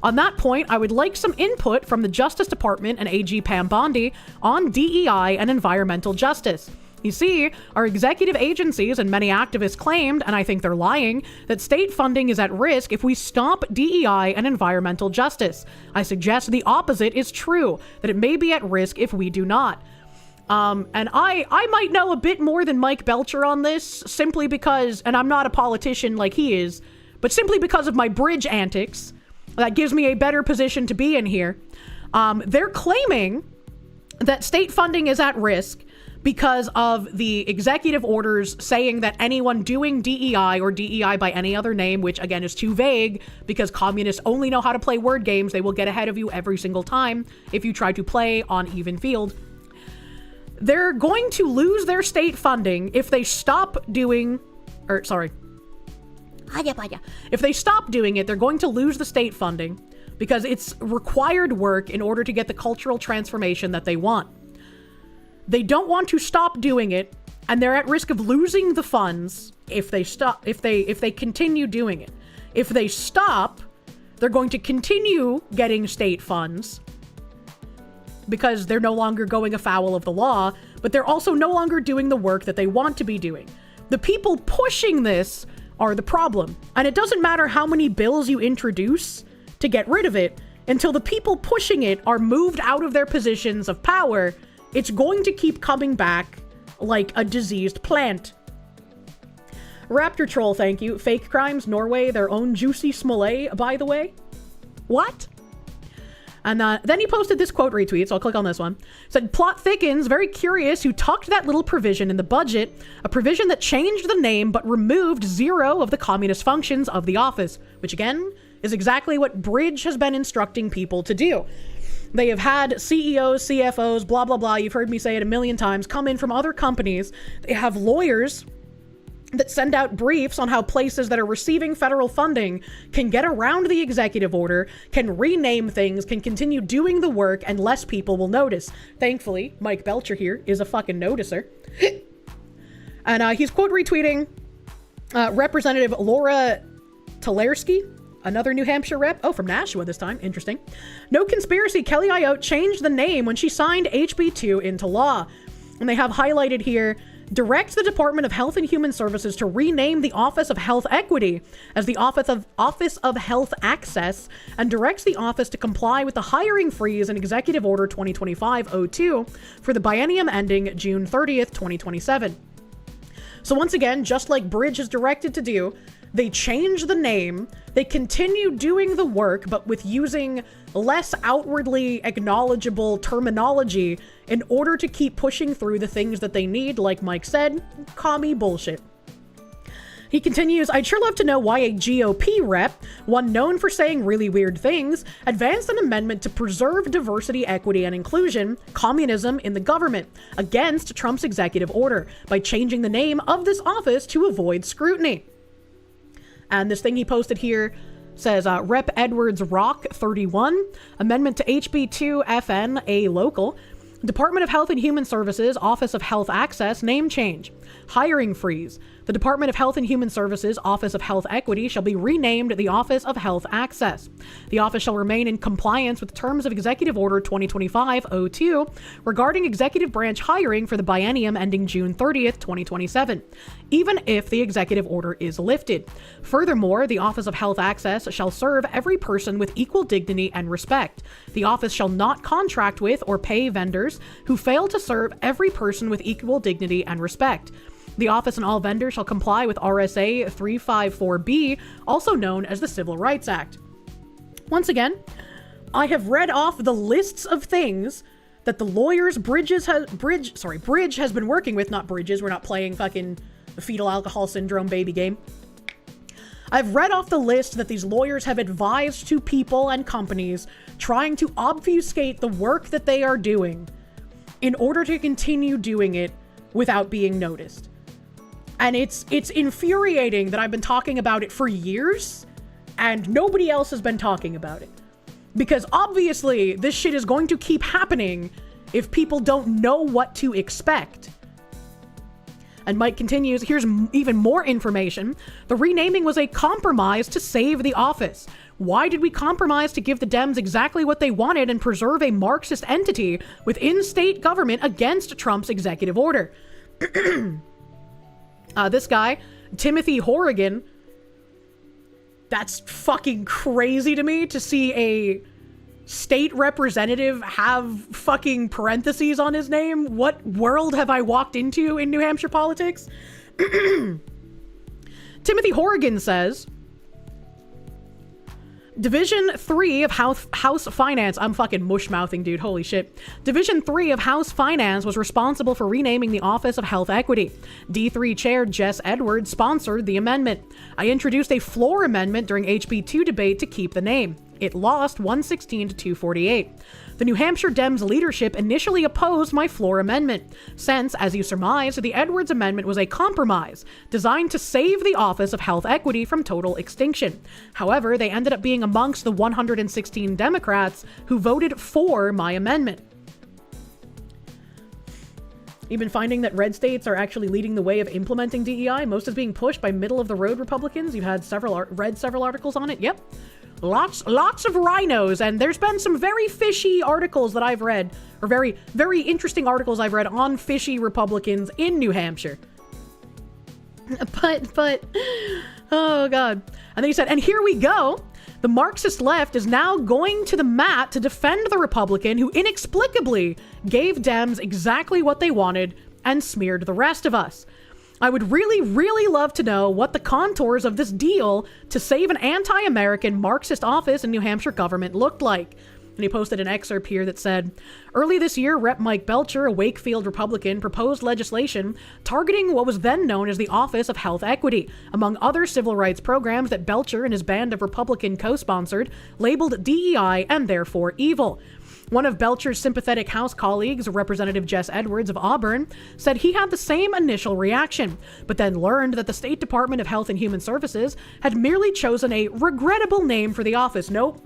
A: On that point, I would like some input from the Justice Department and AG Pam Bondi on DEI and environmental justice. You see, our executive agencies and many activists claimed, and I think they're lying, that state funding is at risk if we stop DEI and environmental justice. I suggest the opposite is true, that it may be at risk if we do not. And I might know a bit more than Mike Belcher on this, simply because, and I'm not a politician like he is, but simply because of my bridge antics. That gives me a better position to be in here. They're claiming that state funding is at risk because of the executive orders saying that anyone doing DEI or DEI by any other name, which again is too vague because communists only know how to play word games, they will get ahead of you every single time if you try to play on even field. They're going to lose their state funding if they stop doing, if they stop doing it, they're going to lose the state funding because it's required work in order to get the cultural transformation that they want. They don't want to stop doing it, and they're at risk of losing the funds if they stop, if they continue doing it. If they stop, they're going to continue getting state funds because they're no longer going afoul of the law, but they're also no longer doing the work that they want to be doing. The people pushing this are the problem. And it doesn't matter how many bills you introduce to get rid of it, until the people pushing it are moved out of their positions of power, it's going to keep coming back like a diseased plant. Raptor Troll, thank you. Fake Crimes, Norway, their own Juicy Smollett, by the way. What? And then he posted this quote retweet, so I'll click on this one. Said, plot thickens, very curious who tucked that little provision in the budget, a provision that changed the name but removed 0 of the communist functions of the office, which again is exactly what Bridge has been instructing people to do. They have had CEOs, CFOs, blah, blah, blah, you've heard me say it a million times, come in from other companies. They have lawyers that send out briefs on how places that are receiving federal funding can get around the executive order, can rename things, can continue doing the work, and less people will notice. Thankfully, Mike Belcher here is a fucking noticer. And he's quote retweeting Representative Laura Talerski, another New Hampshire rep. Oh, from Nashua this time. Interesting. No conspiracy. Kelly Ayotte changed the name when she signed HB2 into law. And they have highlighted here, directs the Department of Health and Human Services to rename the Office of Health Equity as the Office of Health Access, and directs the office to comply with the hiring freeze in Executive Order 2025-02 for the biennium ending June 30th, 2027. So once again, just like Bridge is directed to do, they change the name, they continue doing the work, but with using less outwardly acknowledgeable terminology in order to keep pushing through the things that they need, like Mike said, commie bullshit. He continues, I'd sure love to know why a GOP rep, one known for saying really weird things, advanced an amendment to preserve diversity, equity, and inclusion, communism in the government, against Trump's executive order, by changing the name of this office to avoid scrutiny. And this thing he posted here says, Rep. Edwards Rock 31, amendment to HB2 FN, a local, Department of Health and Human Services, Office of Health Access, name change. Hiring freeze. The Department of Health and Human Services, Office of Health Equity, shall be renamed the Office of Health Access. The office shall remain in compliance with terms of Executive Order 2025-02 regarding executive branch hiring for the biennium ending June 30th, 2027, even if the executive order is lifted. Furthermore, the Office of Health Access shall serve every person with equal dignity and respect. The office shall not contract with or pay vendors who fail to serve every person with equal dignity and respect. The office and all vendors shall comply with RSA 354B, also known as the Civil Rights Act. Once again, I have read off the lists of things that the lawyers Bridge has been working with, not Bridges, we're not playing fucking the fetal alcohol syndrome baby game. I've read off the list that these lawyers have advised to people and companies trying to obfuscate the work that they are doing in order to continue doing it without being noticed. And it's infuriating that I've been talking about it for years and nobody else has been talking about it. Because obviously this shit is going to keep happening if people don't know what to expect. And Mike continues, here's even more information. The renaming was a compromise to save the office. Why did we compromise to give the Dems exactly what they wanted and preserve a Marxist entity within state government against Trump's executive order? This guy, Timothy Horrigan, that's fucking crazy to me to see a state representative have fucking parentheses on his name. What world have I walked into in New Hampshire politics? Timothy Horrigan says, Division 3 of House Finance, I'm fucking mush-mouthing, dude, holy shit. Division 3 of House Finance was responsible for renaming the Office of Health Equity. D3 Chair Jess Edwards sponsored the amendment. I introduced a floor amendment during HB2 debate to keep the name. It lost 116 to 248. The New Hampshire Dems leadership initially opposed my floor amendment, since, as you surmised, the Edwards amendment was a compromise designed to save the Office of Health Equity from total extinction. However, they ended up being amongst the 116 Democrats who voted for my amendment. You've been finding that red states are actually leading the way of implementing DEI. Most is being pushed by middle-of-the-road Republicans. You've had read several articles on it. Yep. Lots of rhinos, and there's been some very fishy articles that I've read, or very, very interesting articles I've read on fishy Republicans in New Hampshire. But, oh God. And then he said, and here we go. The Marxist left is now going to the mat to defend the Republican who inexplicably gave Dems exactly what they wanted and smeared the rest of us. I would really, really love to know what the contours of this deal to save an anti-American Marxist office in New Hampshire government looked like. And he posted an excerpt here that said, early this year, Rep. Mike Belcher, a Wakefield Republican, proposed legislation targeting what was then known as the Office of Health Equity, among other civil rights programs that Belcher and his band of Republican co-sponsored, labeled DEI and therefore evil. One of Belcher's sympathetic House colleagues, Representative Jess Edwards of Auburn, said he had the same initial reaction, but then learned that the State Department of Health and Human Services had merely chosen a regrettable name for the office. Nope.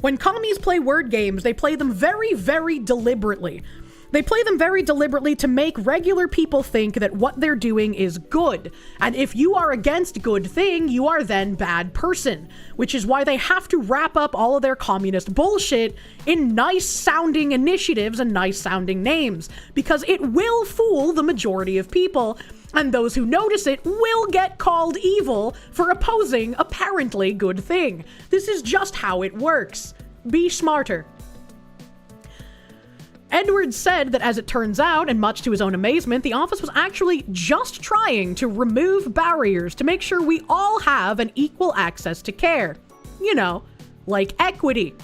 A: When commies play word games, they play them very, very deliberately. They play them very deliberately to make regular people think that what they're doing is good. And if you are against good thing, you are then bad person. Which is why they have to wrap up all of their communist bullshit in nice sounding initiatives and nice sounding names. Because it will fool the majority of people. And those who notice it will get called evil for opposing apparently good thing. This is just how it works. Be smarter. Edwards said that as it turns out, and much to his own amazement, the office was actually just trying to remove barriers to make sure we all have an equal access to care. You know, like equity,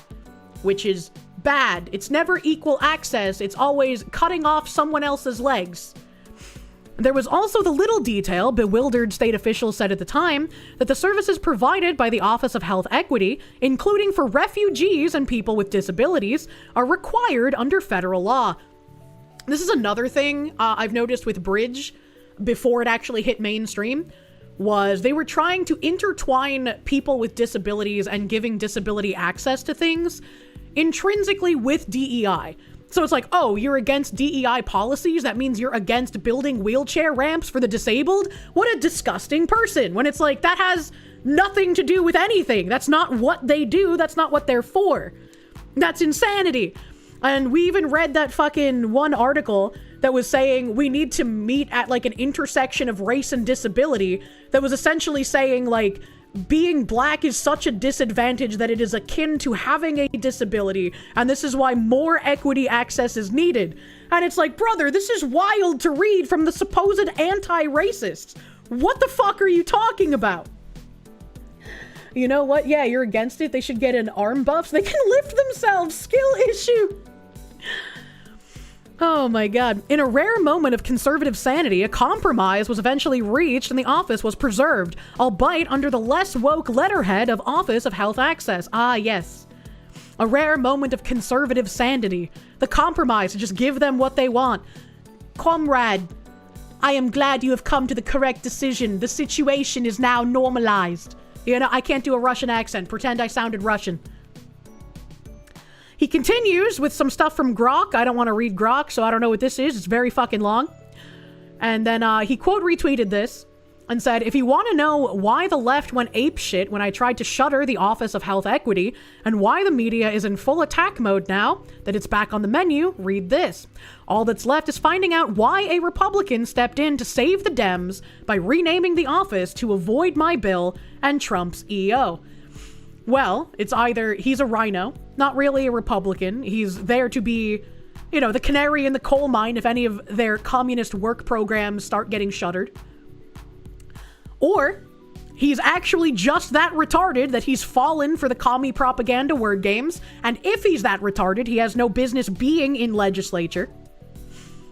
A: which is bad. It's never equal access, it's always cutting off someone else's legs. There was also the little detail, bewildered state officials said at the time, that the services provided by the Office of Health Equity, including for refugees and people with disabilities, are required under federal law. This is another thing I've noticed with Bridge before it actually hit mainstream, was they were trying to intertwine people with disabilities and giving disability access to things intrinsically with DEI. So it's like, oh, you're against DEI policies? That means you're against building wheelchair ramps for the disabled? What a disgusting person. When it's like, that has nothing to do with anything. That's not what they do. That's not what they're for. That's insanity. And we even read that fucking one article that was saying we need to meet at like an intersection of race and disability, that was essentially saying like, being black is such a disadvantage that it is akin to having a disability, and this is why more equity access is needed. And it's like, brother, this is wild to read from the supposed anti-racists. What the fuck are you talking about? You know what? Yeah, you're against it. They should get an arm buff so they can lift themselves. Skill issue. Oh my god. In a rare moment of conservative sanity, a compromise was eventually reached and the office was preserved, albeit under the less woke letterhead of Office of Health Access. Ah, yes. A rare moment of conservative sanity. The compromise to just give them what they want. Comrade, I am glad you have come to the correct decision. The situation is now normalized. You know, I can't do a Russian accent. Pretend I sounded Russian. He continues with some stuff from Grok. I don't want to read Grok, so I don't know what this is. It's very fucking long. And then he quote retweeted this and said, if you want to know why the left went apeshit when I tried to shutter the Office of Health Equity and why the media is in full attack mode now that it's back on the menu, read this. All that's left is finding out why a Republican stepped in to save the Dems by renaming the office to avoid my bill and Trump's EO. Well, it's either he's a rhino, not really a Republican. He's there to be, you know, the canary in the coal mine if any of their communist work programs start getting shuttered. Or he's actually just that retarded that he's fallen for the commie propaganda word games. And if he's that retarded, he has no business being in legislature.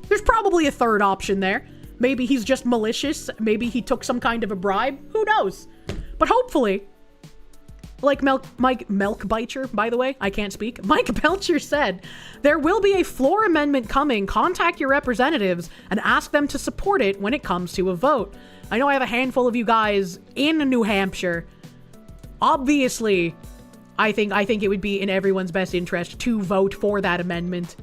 A: There's probably a third option there. Maybe he's just malicious. Maybe he took some kind of a bribe. Who knows? But hopefully, like Mike Belcher, by the way, I can't speak. Mike Belcher said, there will be a floor amendment coming. Contact your representatives and ask them to support it when it comes to a vote. I know I have a handful of you guys in New Hampshire. Obviously, I think it would be in everyone's best interest to vote for that amendment.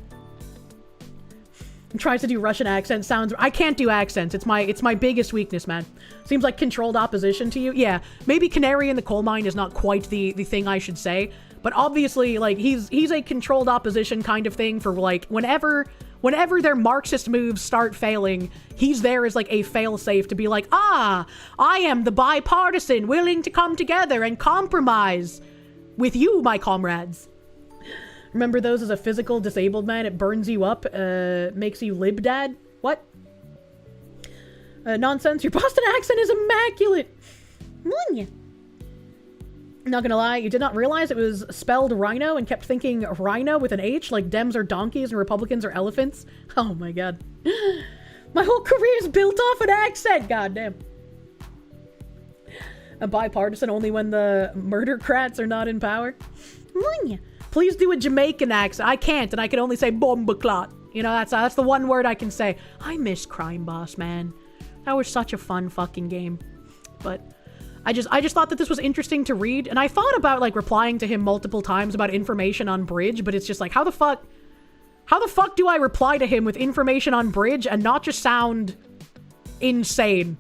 A: Tries to do Russian accent sounds. I can't do accents. It's my biggest weakness, man. Seems like controlled opposition to you. Yeah, maybe canary in the coal mine is not quite the thing I should say, but obviously, like, he's a controlled opposition kind of thing for like whenever their Marxist moves start failing, he's there as like a failsafe to be like, I am the bipartisan, willing to come together and compromise with you, my comrades. Remember those as a physical disabled man? It burns you up, makes you lib dad? What? Nonsense. Your Boston accent is immaculate. Not gonna lie, you did not realize it was spelled rhino and kept thinking rhino with an H, like Dems are donkeys and Republicans are elephants. Oh my god. My whole career is built off an accent, goddamn. A bipartisan only when the murdercrats are not in power. Please do a Jamaican accent. I can't, and I can only say bomba clot. You know, that's the one word I can say. I miss Crime Boss, man. That was such a fun fucking game. But I just thought that this was interesting to read, and I thought about like replying to him multiple times about information on Bridge, but it's just like, how the fuck do I reply to him with information on Bridge and not just sound insane?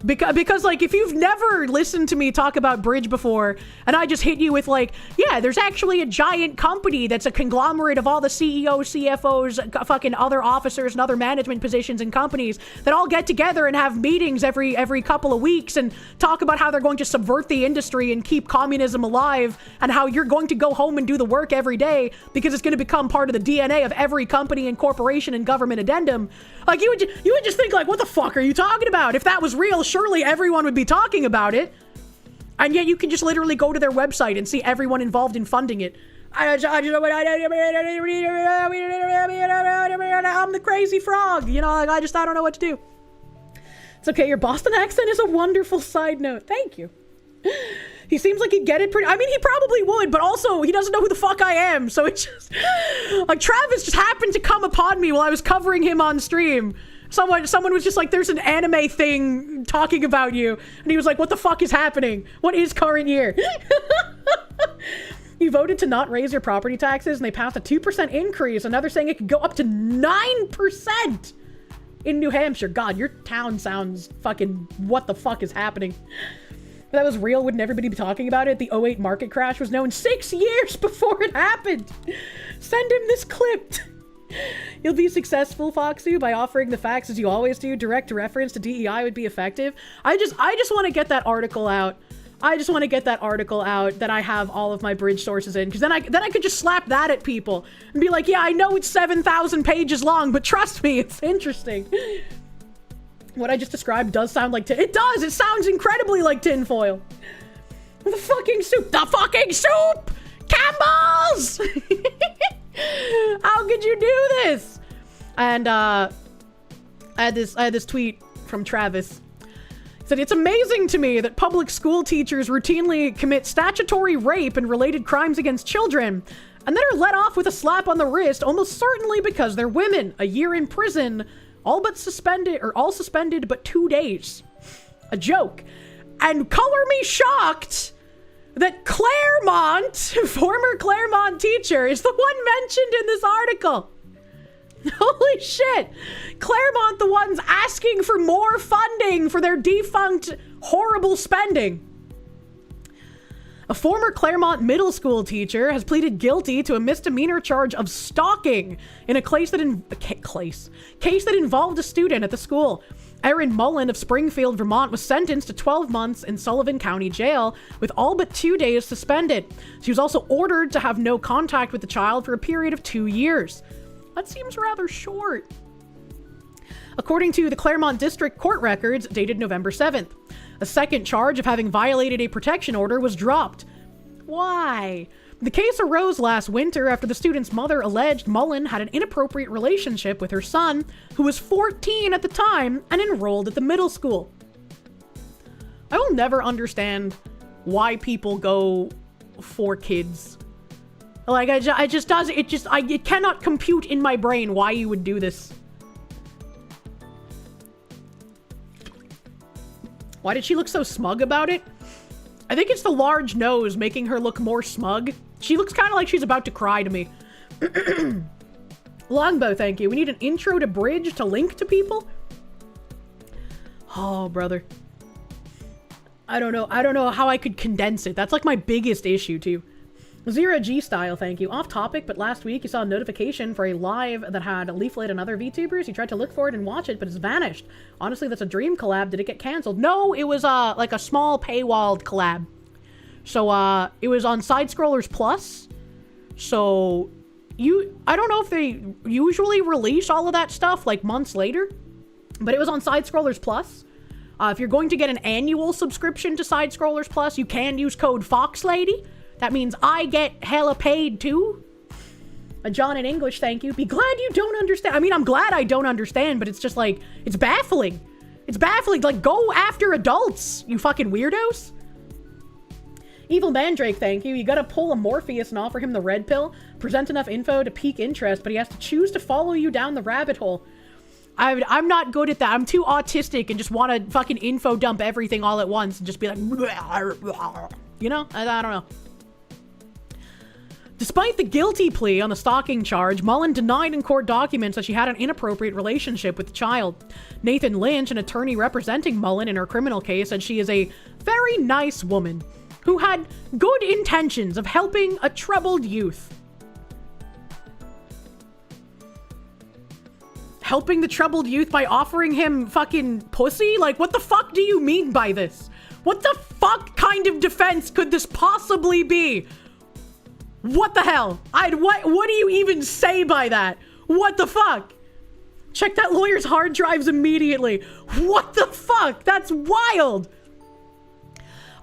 A: Because like, if you've never listened to me talk about Bridge before, and I just hit you with like, yeah, there's actually a giant company that's a conglomerate of all the CEOs, CFOs, fucking other officers and other management positions in companies that all get together and have meetings every couple of weeks and talk about how they're going to subvert the industry and keep communism alive, and how you're going to go home and do the work every day because it's going to become part of the DNA of every company and corporation and government addendum. Like, you would just think like, what the fuck are you talking about? If that was real, surely everyone would be talking about it. And yet you can just literally go to their website and see everyone involved in funding it. I'm the crazy frog. You know, I don't know what to do. It's okay, your Boston accent is a wonderful side note. Thank you. He seems like he'd get it pretty... I mean, he probably would, but also, he doesn't know who the fuck I am, so it's just... Like, Travis just happened to come upon me while I was covering him on stream. Someone was just like, there's an anime thing talking about you. And he was like, what the fuck is happening? What is current year? You voted to not raise your property taxes, and they passed a 2% increase. Another saying it could go up to 9% in New Hampshire. God, your town sounds fucking... What the fuck is happening? If that was real, wouldn't everybody be talking about it? The 08 market crash was known 6 years before it happened. Send him this clip. You'll be successful, Foxu, by offering the facts as you always do. Direct reference to DEI would be effective. I just want to get that article out. I just want to get that article out that I have all of my Bridge sources in, because then I could just slap that at people and be like, yeah, I know it's 7,000 pages long, but trust me, it's interesting. What I just described does sound like it does! It sounds incredibly like tinfoil! The fucking soup! The fucking soup! Campbell's! How could you do this? And, I had this tweet from Travis. He said, it's amazing to me that public school teachers routinely commit statutory rape and related crimes against children, and then are let off with a slap on the wrist, almost certainly because they're women. A year in prison... all suspended but 2 days. A joke. And color me shocked that Claremont, former Claremont teacher, is the one mentioned in this article. Holy shit. Claremont, the ones asking for more funding for their defunct, horrible spending. A former Claremont middle school teacher has pleaded guilty to a misdemeanor charge of stalking in a case that involved a student at the school. Erin Mullen of Springfield, Vermont, was sentenced to 12 months in Sullivan County Jail with all but 2 days suspended. She was also ordered to have no contact with the child for a period of 2 years. That seems rather short. According to the Claremont District Court records dated November 7th, a second charge of having violated a protection order was dropped. Why? The case arose last winter after the student's mother alleged Mullen had an inappropriate relationship with her son, who was 14 at the time and enrolled at the middle school. I will never understand why people go for kids. Like, it cannot compute in my brain why you would do this. Why did she look so smug about it? I think it's the large nose making her look more smug. She looks kind of like she's about to cry to me. Longbow, thank you. We need an intro to Bridge to link to people? Oh, brother. I don't know how I could condense it. That's like my biggest issue, too. Zero G style, thank you. Off topic, but last week you saw a notification for a live that had Leaflet and other VTubers. You tried to look for it and watch it, but it's vanished. Honestly, that's a dream collab. Did it get canceled? No, it was like a small paywalled collab. So it was on Side Scrollers Plus. So I don't know if they usually release all of that stuff like months later, but it was on Side Scrollers Plus. If you're going to get an annual subscription to Side Scrollers Plus, you can use code FOXLADY. That means I get hella paid too. John in English, thank you. Be glad you don't understand. I mean, I'm glad I don't understand, but it's just like, it's baffling. It's baffling. Like, go after adults, you fucking weirdos. Evil Mandrake, thank you. You gotta pull a Morpheus and offer him the red pill. Present enough info to pique interest, but he has to choose to follow you down the rabbit hole. I'm not good at that. I'm too autistic and just want to fucking info dump everything all at once and just be like, you know? I don't know. Despite the guilty plea on the stalking charge, Mullen denied in court documents that she had an inappropriate relationship with the child. Nathan Lynch, an attorney representing Mullen in her criminal case, said she is a very nice woman who had good intentions of helping a troubled youth. Helping the troubled youth by offering him fucking pussy? Like, what the fuck do you mean by this? What the fuck kind of defense could this possibly be? What the hell? What do you even say by that? What the fuck? Check that lawyer's hard drives immediately. What the fuck? That's wild.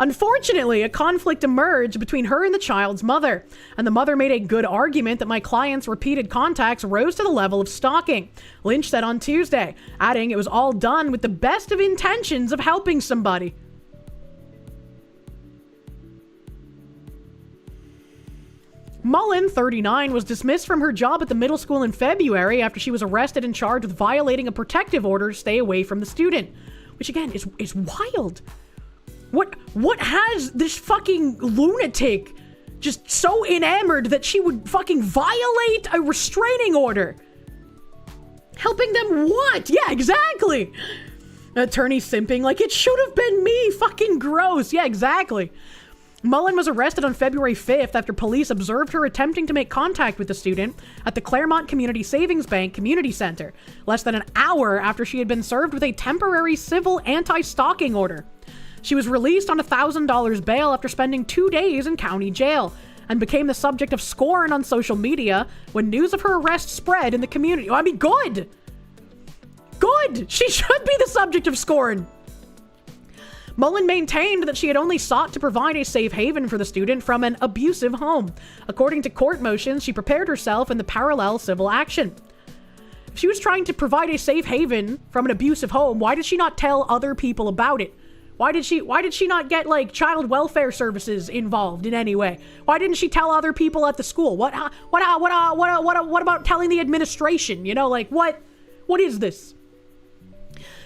A: Unfortunately, a conflict emerged between her and the child's mother, and the mother made a good argument that my client's repeated contacts rose to the level of stalking, Lynch said on Tuesday, adding it was all done with the best of intentions of helping somebody. Mullen, 39, was dismissed from her job at the middle school in February after she was arrested and charged with violating a protective order to stay away from the student. Which, again, is wild. What has this fucking lunatic just so enamored that she would fucking violate a restraining order? Helping them what? Yeah, exactly. Attorney simping like, it should have been me. Fucking gross. Yeah, exactly. Mullen was arrested on February 5th after police observed her attempting to make contact with the student at the Claremont Community Savings Bank Community Center, less than an hour after she had been served with a temporary civil anti-stalking order. She was released on $1,000 bail after spending 2 days in county jail, and became the subject of scorn on social media when news of her arrest spread in the community. I mean, good! Good! She should be the subject of scorn! Mullen maintained that she had only sought to provide a safe haven for the student from an abusive home. According to court motions, she prepared herself in the parallel civil action. If she was trying to provide a safe haven from an abusive home, why did she not tell other people about it? Why did she not get, like, child welfare services involved in any way? Why didn't she tell other people at the school? What about telling the administration? You know, like, what is this?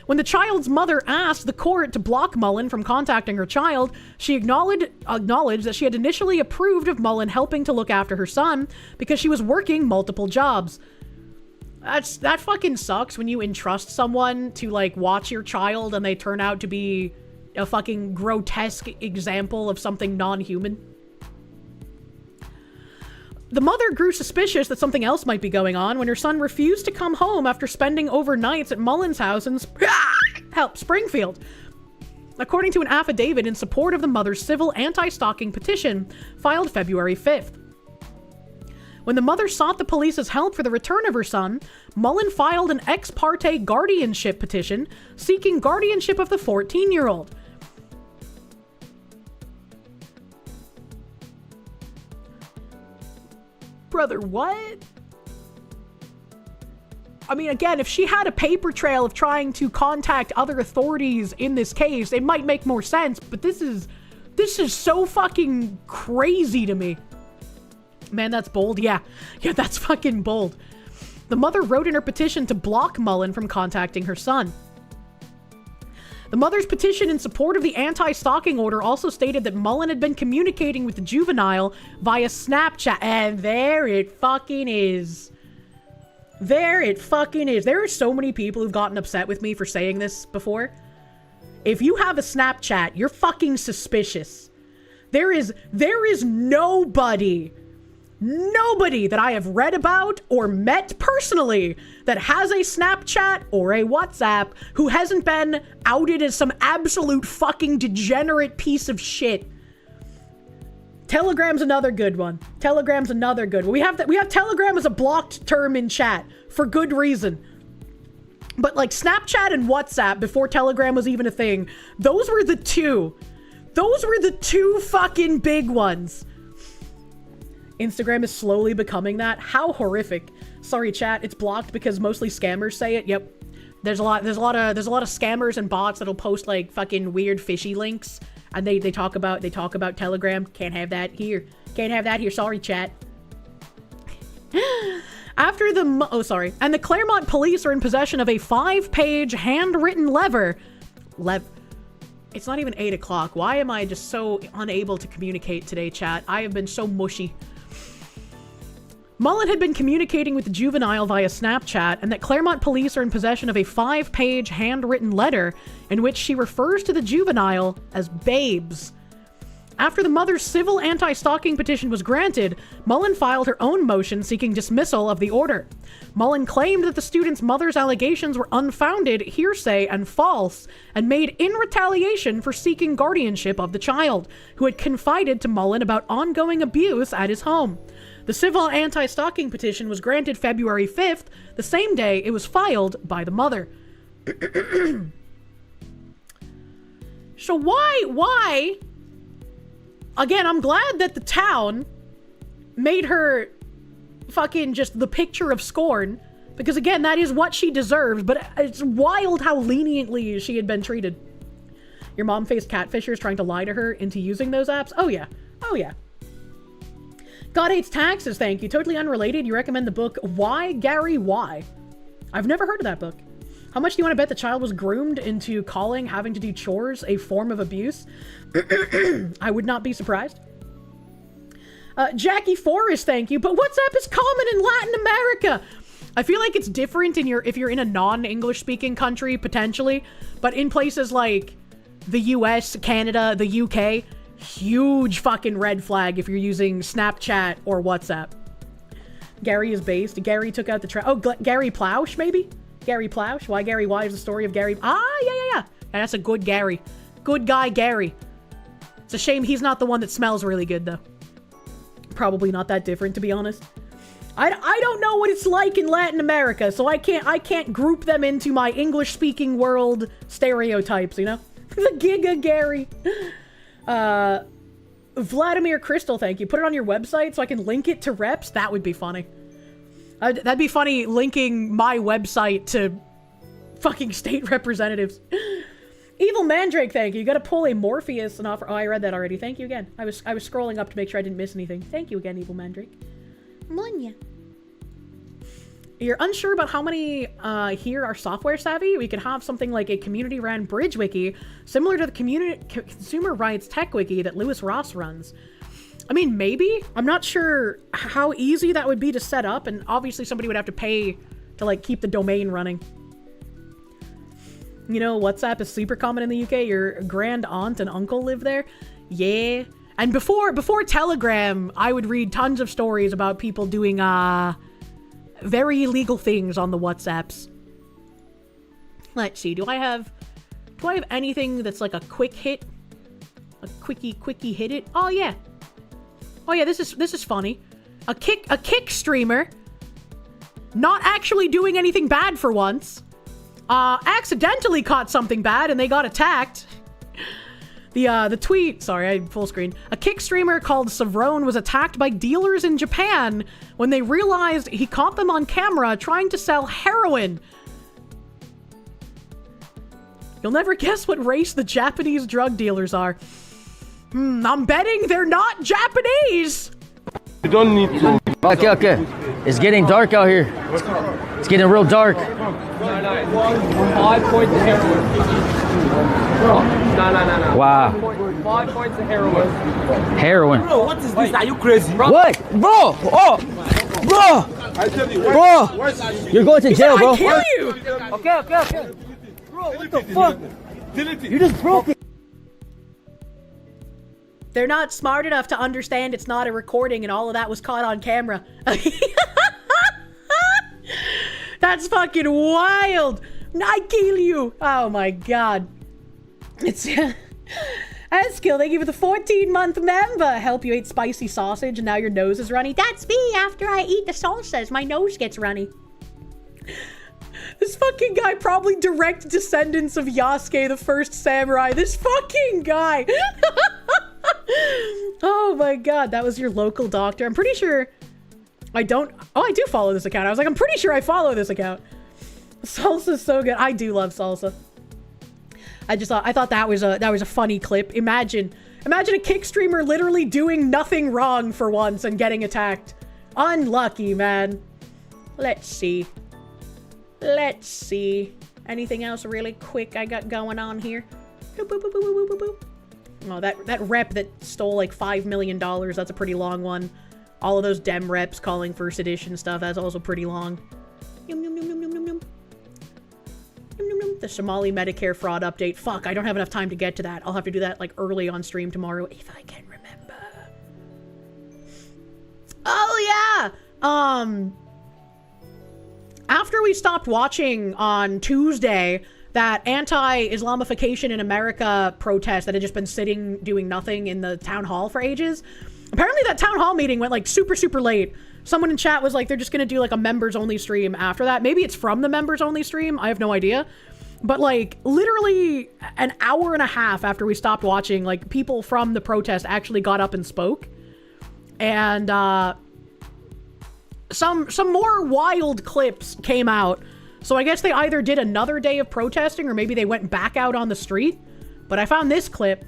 A: When the child's mother asked the court to block Mullen from contacting her child, she acknowledged that she had initially approved of Mullen helping to look after her son because she was working multiple jobs. That fucking sucks when you entrust someone to, like, watch your child and they turn out to be a fucking grotesque example of something non-human. The mother grew suspicious that something else might be going on when her son refused to come home after spending overnights at Mullen's house in Springfield. According to an affidavit in support of the mother's civil anti-stalking petition filed February 5th. When the mother sought the police's help for the return of her son, Mullen filed an ex parte guardianship petition seeking guardianship of the 14-year-old. Brother, what? I mean, again, if she had a paper trail of trying to contact other authorities in this case, it might make more sense, but this is so fucking crazy to me. Man, that's bold. Yeah, that's fucking bold. The mother wrote in her petition to block Mullen from contacting her son. The mother's petition in support of the anti-stalking order also stated that Mullen had been communicating with the juvenile via Snapchat. And there it fucking is. There it fucking is. There are so many people who've gotten upset with me for saying this before. If you have a Snapchat, you're fucking suspicious. There is nobody that I have read about or met personally that has a Snapchat or a WhatsApp who hasn't been outed as some absolute fucking degenerate piece of shit. Telegram's another good one. We have Telegram as a blocked term in chat for good reason. But like Snapchat and WhatsApp, before Telegram was even a thing, those were the two fucking big ones. Instagram is slowly becoming that. How horrific. Sorry, chat, it's blocked because mostly scammers say it. Yep. There's a lot of scammers and bots that'll post like fucking weird fishy links, and they talk about Telegram. Can't have that here. Can't have that here. Sorry, chat. After the and the Claremont police are in possession of a 5-page handwritten It's not even 8 o'clock. Why am I just so unable to communicate today, chat? I have been so mushy. Mullen had been communicating with the juvenile via Snapchat, and that Claremont police are in possession of a 5-page handwritten letter in which she refers to the juvenile as babes. After the mother's civil anti-stalking petition was granted, Mullen filed her own motion seeking dismissal of the order. Mullen claimed that the student's mother's allegations were unfounded, hearsay, and false, and made in retaliation for seeking guardianship of the child, who had confided to Mullen about ongoing abuse at his home. The civil anti-stalking petition was granted February 5th, the same day it was filed by the mother. So why... Again, I'm glad that the town made her fucking just the picture of scorn, because again, that is what she deserves, but it's wild how leniently she had been treated. Your mom faced catfishers trying to lie to her into using those apps? Oh yeah. Oh yeah. God Hates Taxes, thank you. Totally unrelated, you recommend the book Why, Gary, Why? I've never heard of that book. How much do you want to bet the child was groomed into calling having to do chores a form of abuse? I would not be surprised. Jackie Forrest, thank you. But WhatsApp is common in Latin America. I feel like it's different if you're in a non-English speaking country, potentially. But in places like the US, Canada, the UK, huge fucking red flag if you're using Snapchat or WhatsApp. Gary is based. Gary took out the Gary Ploush, maybe? Gary Ploush? Why Gary? Why is the story of Gary? Yeah. That's a good Gary. Good guy, Gary. It's a shame he's not the one that smells really good, though. Probably not that different, to be honest. I don't know what it's like in Latin America, so I can't group them into my English-speaking world stereotypes, you know? The Giga Gary. Vladimir Crystal, thank you. Put it on your website so I can link it to reps. That would be funny. That'd be funny, linking my website to fucking state representatives. Evil Mandrake, thank you. You gotta pull a Morpheus and offer... Oh, I read that already. Thank you again. I was scrolling up to make sure I didn't miss anything. Thank you again, Evil Mandrake. Munya. You're unsure about how many here are software savvy? We could have something like a community-ran bridge wiki, similar to the consumer rights tech wiki that Lewis Ross runs. I mean, maybe. I'm not sure how easy that would be to set up, and obviously somebody would have to pay to, like, keep the domain running. You know, WhatsApp is super common in the UK. Your grand aunt and uncle live there. Yeah. And before Telegram, I would read tons of stories about people doing, very illegal things on the WhatsApps. Let's see, do I have anything that's like a quick hit? A quickie hit it? Oh yeah. Oh yeah, this is funny. A kick streamer, not actually doing anything bad for once, accidentally caught something bad and they got attacked. The tweet, sorry, I full screen. A kick streamer called Savrone was attacked by dealers in Japan when they realized he caught them on camera trying to sell heroin. You'll never guess what race the Japanese drug dealers are. I'm betting they're not Japanese.
B: You don't need to. Okay. It's getting dark out here. It's getting real dark. 5 points of heroin. No. Wow. 5 points of heroin. Heroin. Bro, what is this? Are you crazy? What? Bro! Oh! Bro! I tell you, bro! You're going to jail, bro.
A: I kill you!
B: Okay. Bro, what the fuck? You just broke it.
A: They're not smart enough to understand it's not a recording and all of that was caught on camera. That's fucking wild. I kill you. Oh my god. It's... Eskill, thank you for the 14-month member. Help you ate spicy sausage and now your nose is runny. That's me after I eat the salsas. My nose gets runny. This fucking guy, probably direct descendants of Yasuke, the first samurai. This fucking guy. Oh my god, that was your local doctor. I'm pretty sure I don't... Oh, I do follow this account. I was like, I'm pretty sure I follow this account. Salsa's so good. I do love salsa. I thought that was a funny clip. Imagine a kick streamer literally doing nothing wrong for once and getting attacked. Unlucky, man. Let's see. Let's see. Anything else really quick I got going on here? Boop, boop, boop, boop, boop, boop, boop. Oh, that rep that stole like $5 million, that's a pretty long one. All of those dem reps calling for sedition stuff, that's also pretty long. Yum, yum, yum, yum, yum, yum, yum. Yum, yum, yum. The Somali Medicare fraud update. Fuck, I don't have enough time to get to that. I'll have to do that like early on stream tomorrow if I can remember. Oh yeah! After we stopped watching on Tuesday, that anti-Islamification in America protest that had just been sitting doing nothing in the town hall for ages. Apparently that town hall meeting went like super, super late. Someone in chat was like, they're just gonna do like a members only stream after that. Maybe it's from the members only stream. I have no idea. But like literally an hour and a half after we stopped watching, like people from the protest actually got up and spoke. And some more wild clips came out. So I guess they either did another day of protesting or maybe they went back out on the street. But I found this clip.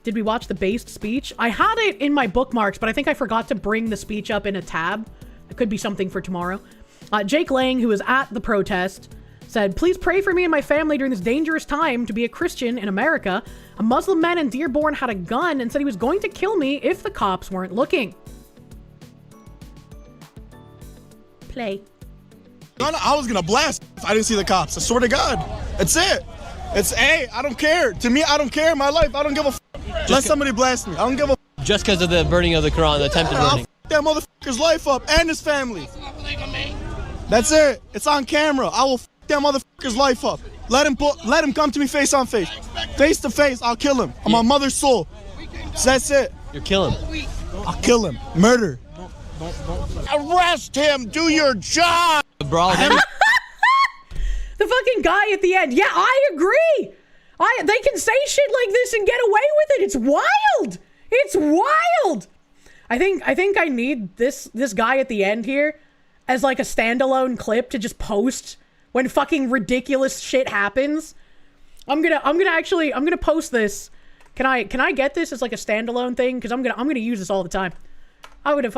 A: Did we watch the based speech? I had it in my bookmarks, but I think I forgot to bring the speech up in a tab. It could be something for tomorrow. Jake Lang, who was at the protest, said, "Please pray for me and my family during this dangerous time to be a Christian in America. A Muslim man in Dearborn had a gun and said he was going to kill me if the cops weren't looking." Play.
G: I was gonna blast if I didn't see the cops. I swear to God. That's it. I don't care. To me, I don't care in my life. I don't give a let somebody blast me. I don't give a
V: just because of the burning of the Quran, the attempted burning.
G: I'll that motherfucker's life up and his family. That's it. It's on camera. I will that motherfucker's life up. Let him come to me face on face. Face to face, I'll kill him. On my mother's soul. So that's it.
V: You're killing him.
G: I'll kill him. Murder.
Q: Arrest him. Do your job.
V: Bro,
A: the fucking guy at the end. Yeah, I agree. They can say shit like this and get away with it. It's wild. It's wild. I think I need this guy at the end here as like a standalone clip to just post when fucking ridiculous shit happens. I'm gonna post this. Can I get this as like a standalone thing? Because I'm gonna use this all the time. I'm gonna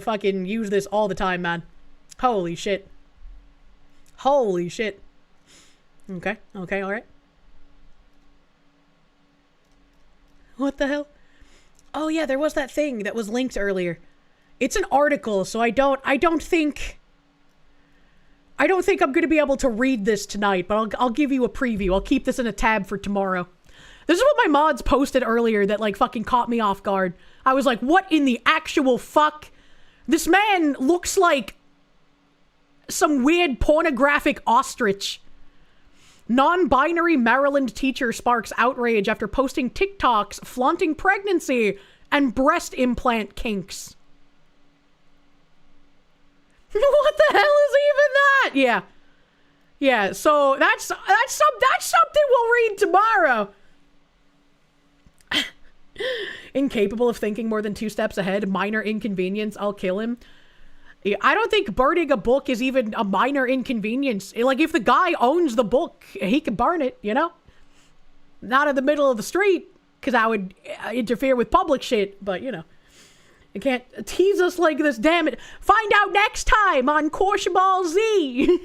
A: fucking use this all the time, man. Holy shit. Holy shit. Okay, alright. What the hell? Oh yeah, there was that thing that was linked earlier. It's an article, so I don't think I'm going to be able to read this tonight, but I'll give you a preview. I'll keep this in a tab for tomorrow. This is what my mods posted earlier that like fucking caught me off guard. I was like, what in the actual fuck? This man looks like some weird pornographic ostrich. Non-binary Maryland teacher sparks outrage after posting TikToks flaunting pregnancy and breast implant kinks. What the hell is even that? Yeah, so that's something we'll read tomorrow. Incapable of thinking more than 2 steps ahead, minor inconvenience, I'll kill him. I don't think burning a book is even a minor inconvenience. Like, if the guy owns the book, he can burn it, you know? Not in the middle of the street, because that would interfere with public shit, but, you know. You can't tease us like this, damn it. Find out next time on Kirsche Ball Z.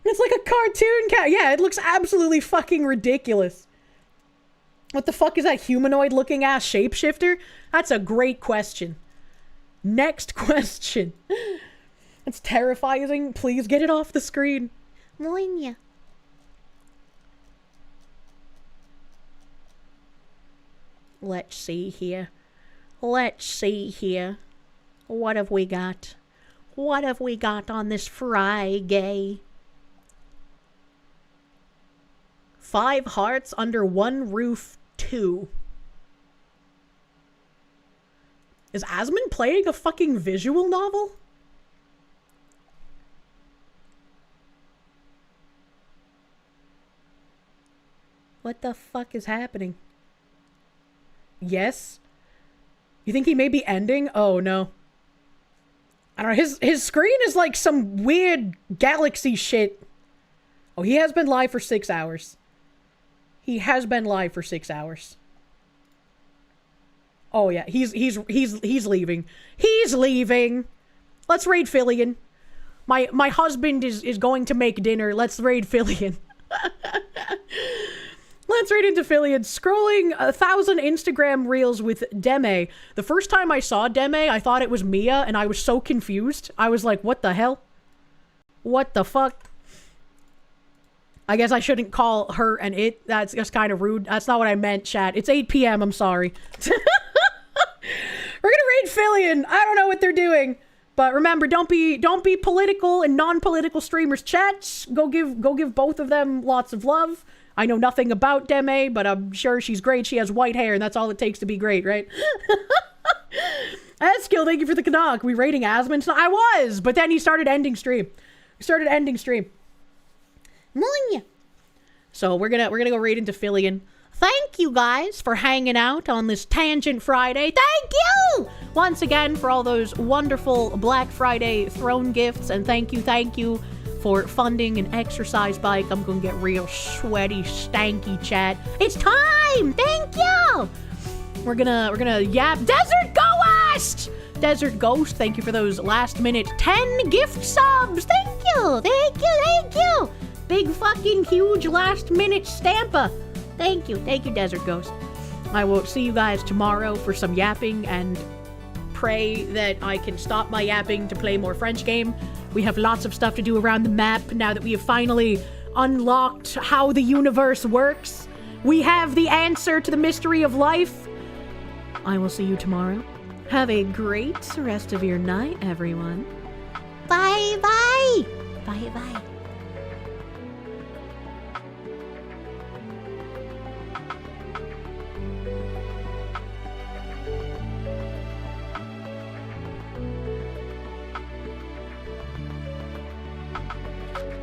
A: It's like a cartoon cat. Yeah, it looks absolutely fucking ridiculous. What the fuck is that humanoid-looking ass shapeshifter? That's a great question. Next question. It's terrifying. Please get it off the screen. Moinya. Let's see here. What have we got? What have we got on this Friday? 5 Hearts Under One Roof 2. Is Asmund playing a fucking visual novel? What the fuck is happening? Yes? You think he may be ending? Oh, no. I don't know. His screen is like some weird galaxy shit. Oh, he has been live for 6 hours. He has been live for 6 hours. Oh, yeah. He's leaving. He's leaving. Let's raid Fillion. My husband is going to make dinner. Let's raid Fillion. Let's raid into Fillion. Scrolling 1,000 Instagram reels with Deme. The first time I saw Deme, I thought it was Mia, and I was so confused. I was like, what the hell? What the fuck? I guess I shouldn't call her an it. That's just kind of rude. That's not what I meant, chat. It's 8 p.m. I'm sorry. We're gonna raid Fillion. I don't know what they're doing. But remember, don't be political and non-political streamers. Chats, go give both of them lots of love. I know nothing about Deme, but I'm sure she's great. She has white hair, and that's all it takes to be great, right? Skill, thank you for the Canuck. We rating Asmund? I was, but then he started ending stream. So we're gonna go raid into Fillion. Thank you guys for hanging out on this Tangent Friday. Thank you once again for all those wonderful Black Friday throne gifts, and thank you for funding an exercise bike. I'm gonna get real sweaty, stanky, chat. It's time! Thank you! We're gonna yap. Desert Ghost, thank you for those last minute 10 gift subs. Thank you. Big fucking huge last minute stampa. Thank you, Desert Ghost. I will see you guys tomorrow for some yapping, and pray that I can stop my yapping to play more French game. We have lots of stuff to do around the map now that we have finally unlocked how the universe works. We have the answer to the mystery of life. I will see you tomorrow. Have a great rest of your night, everyone. Bye.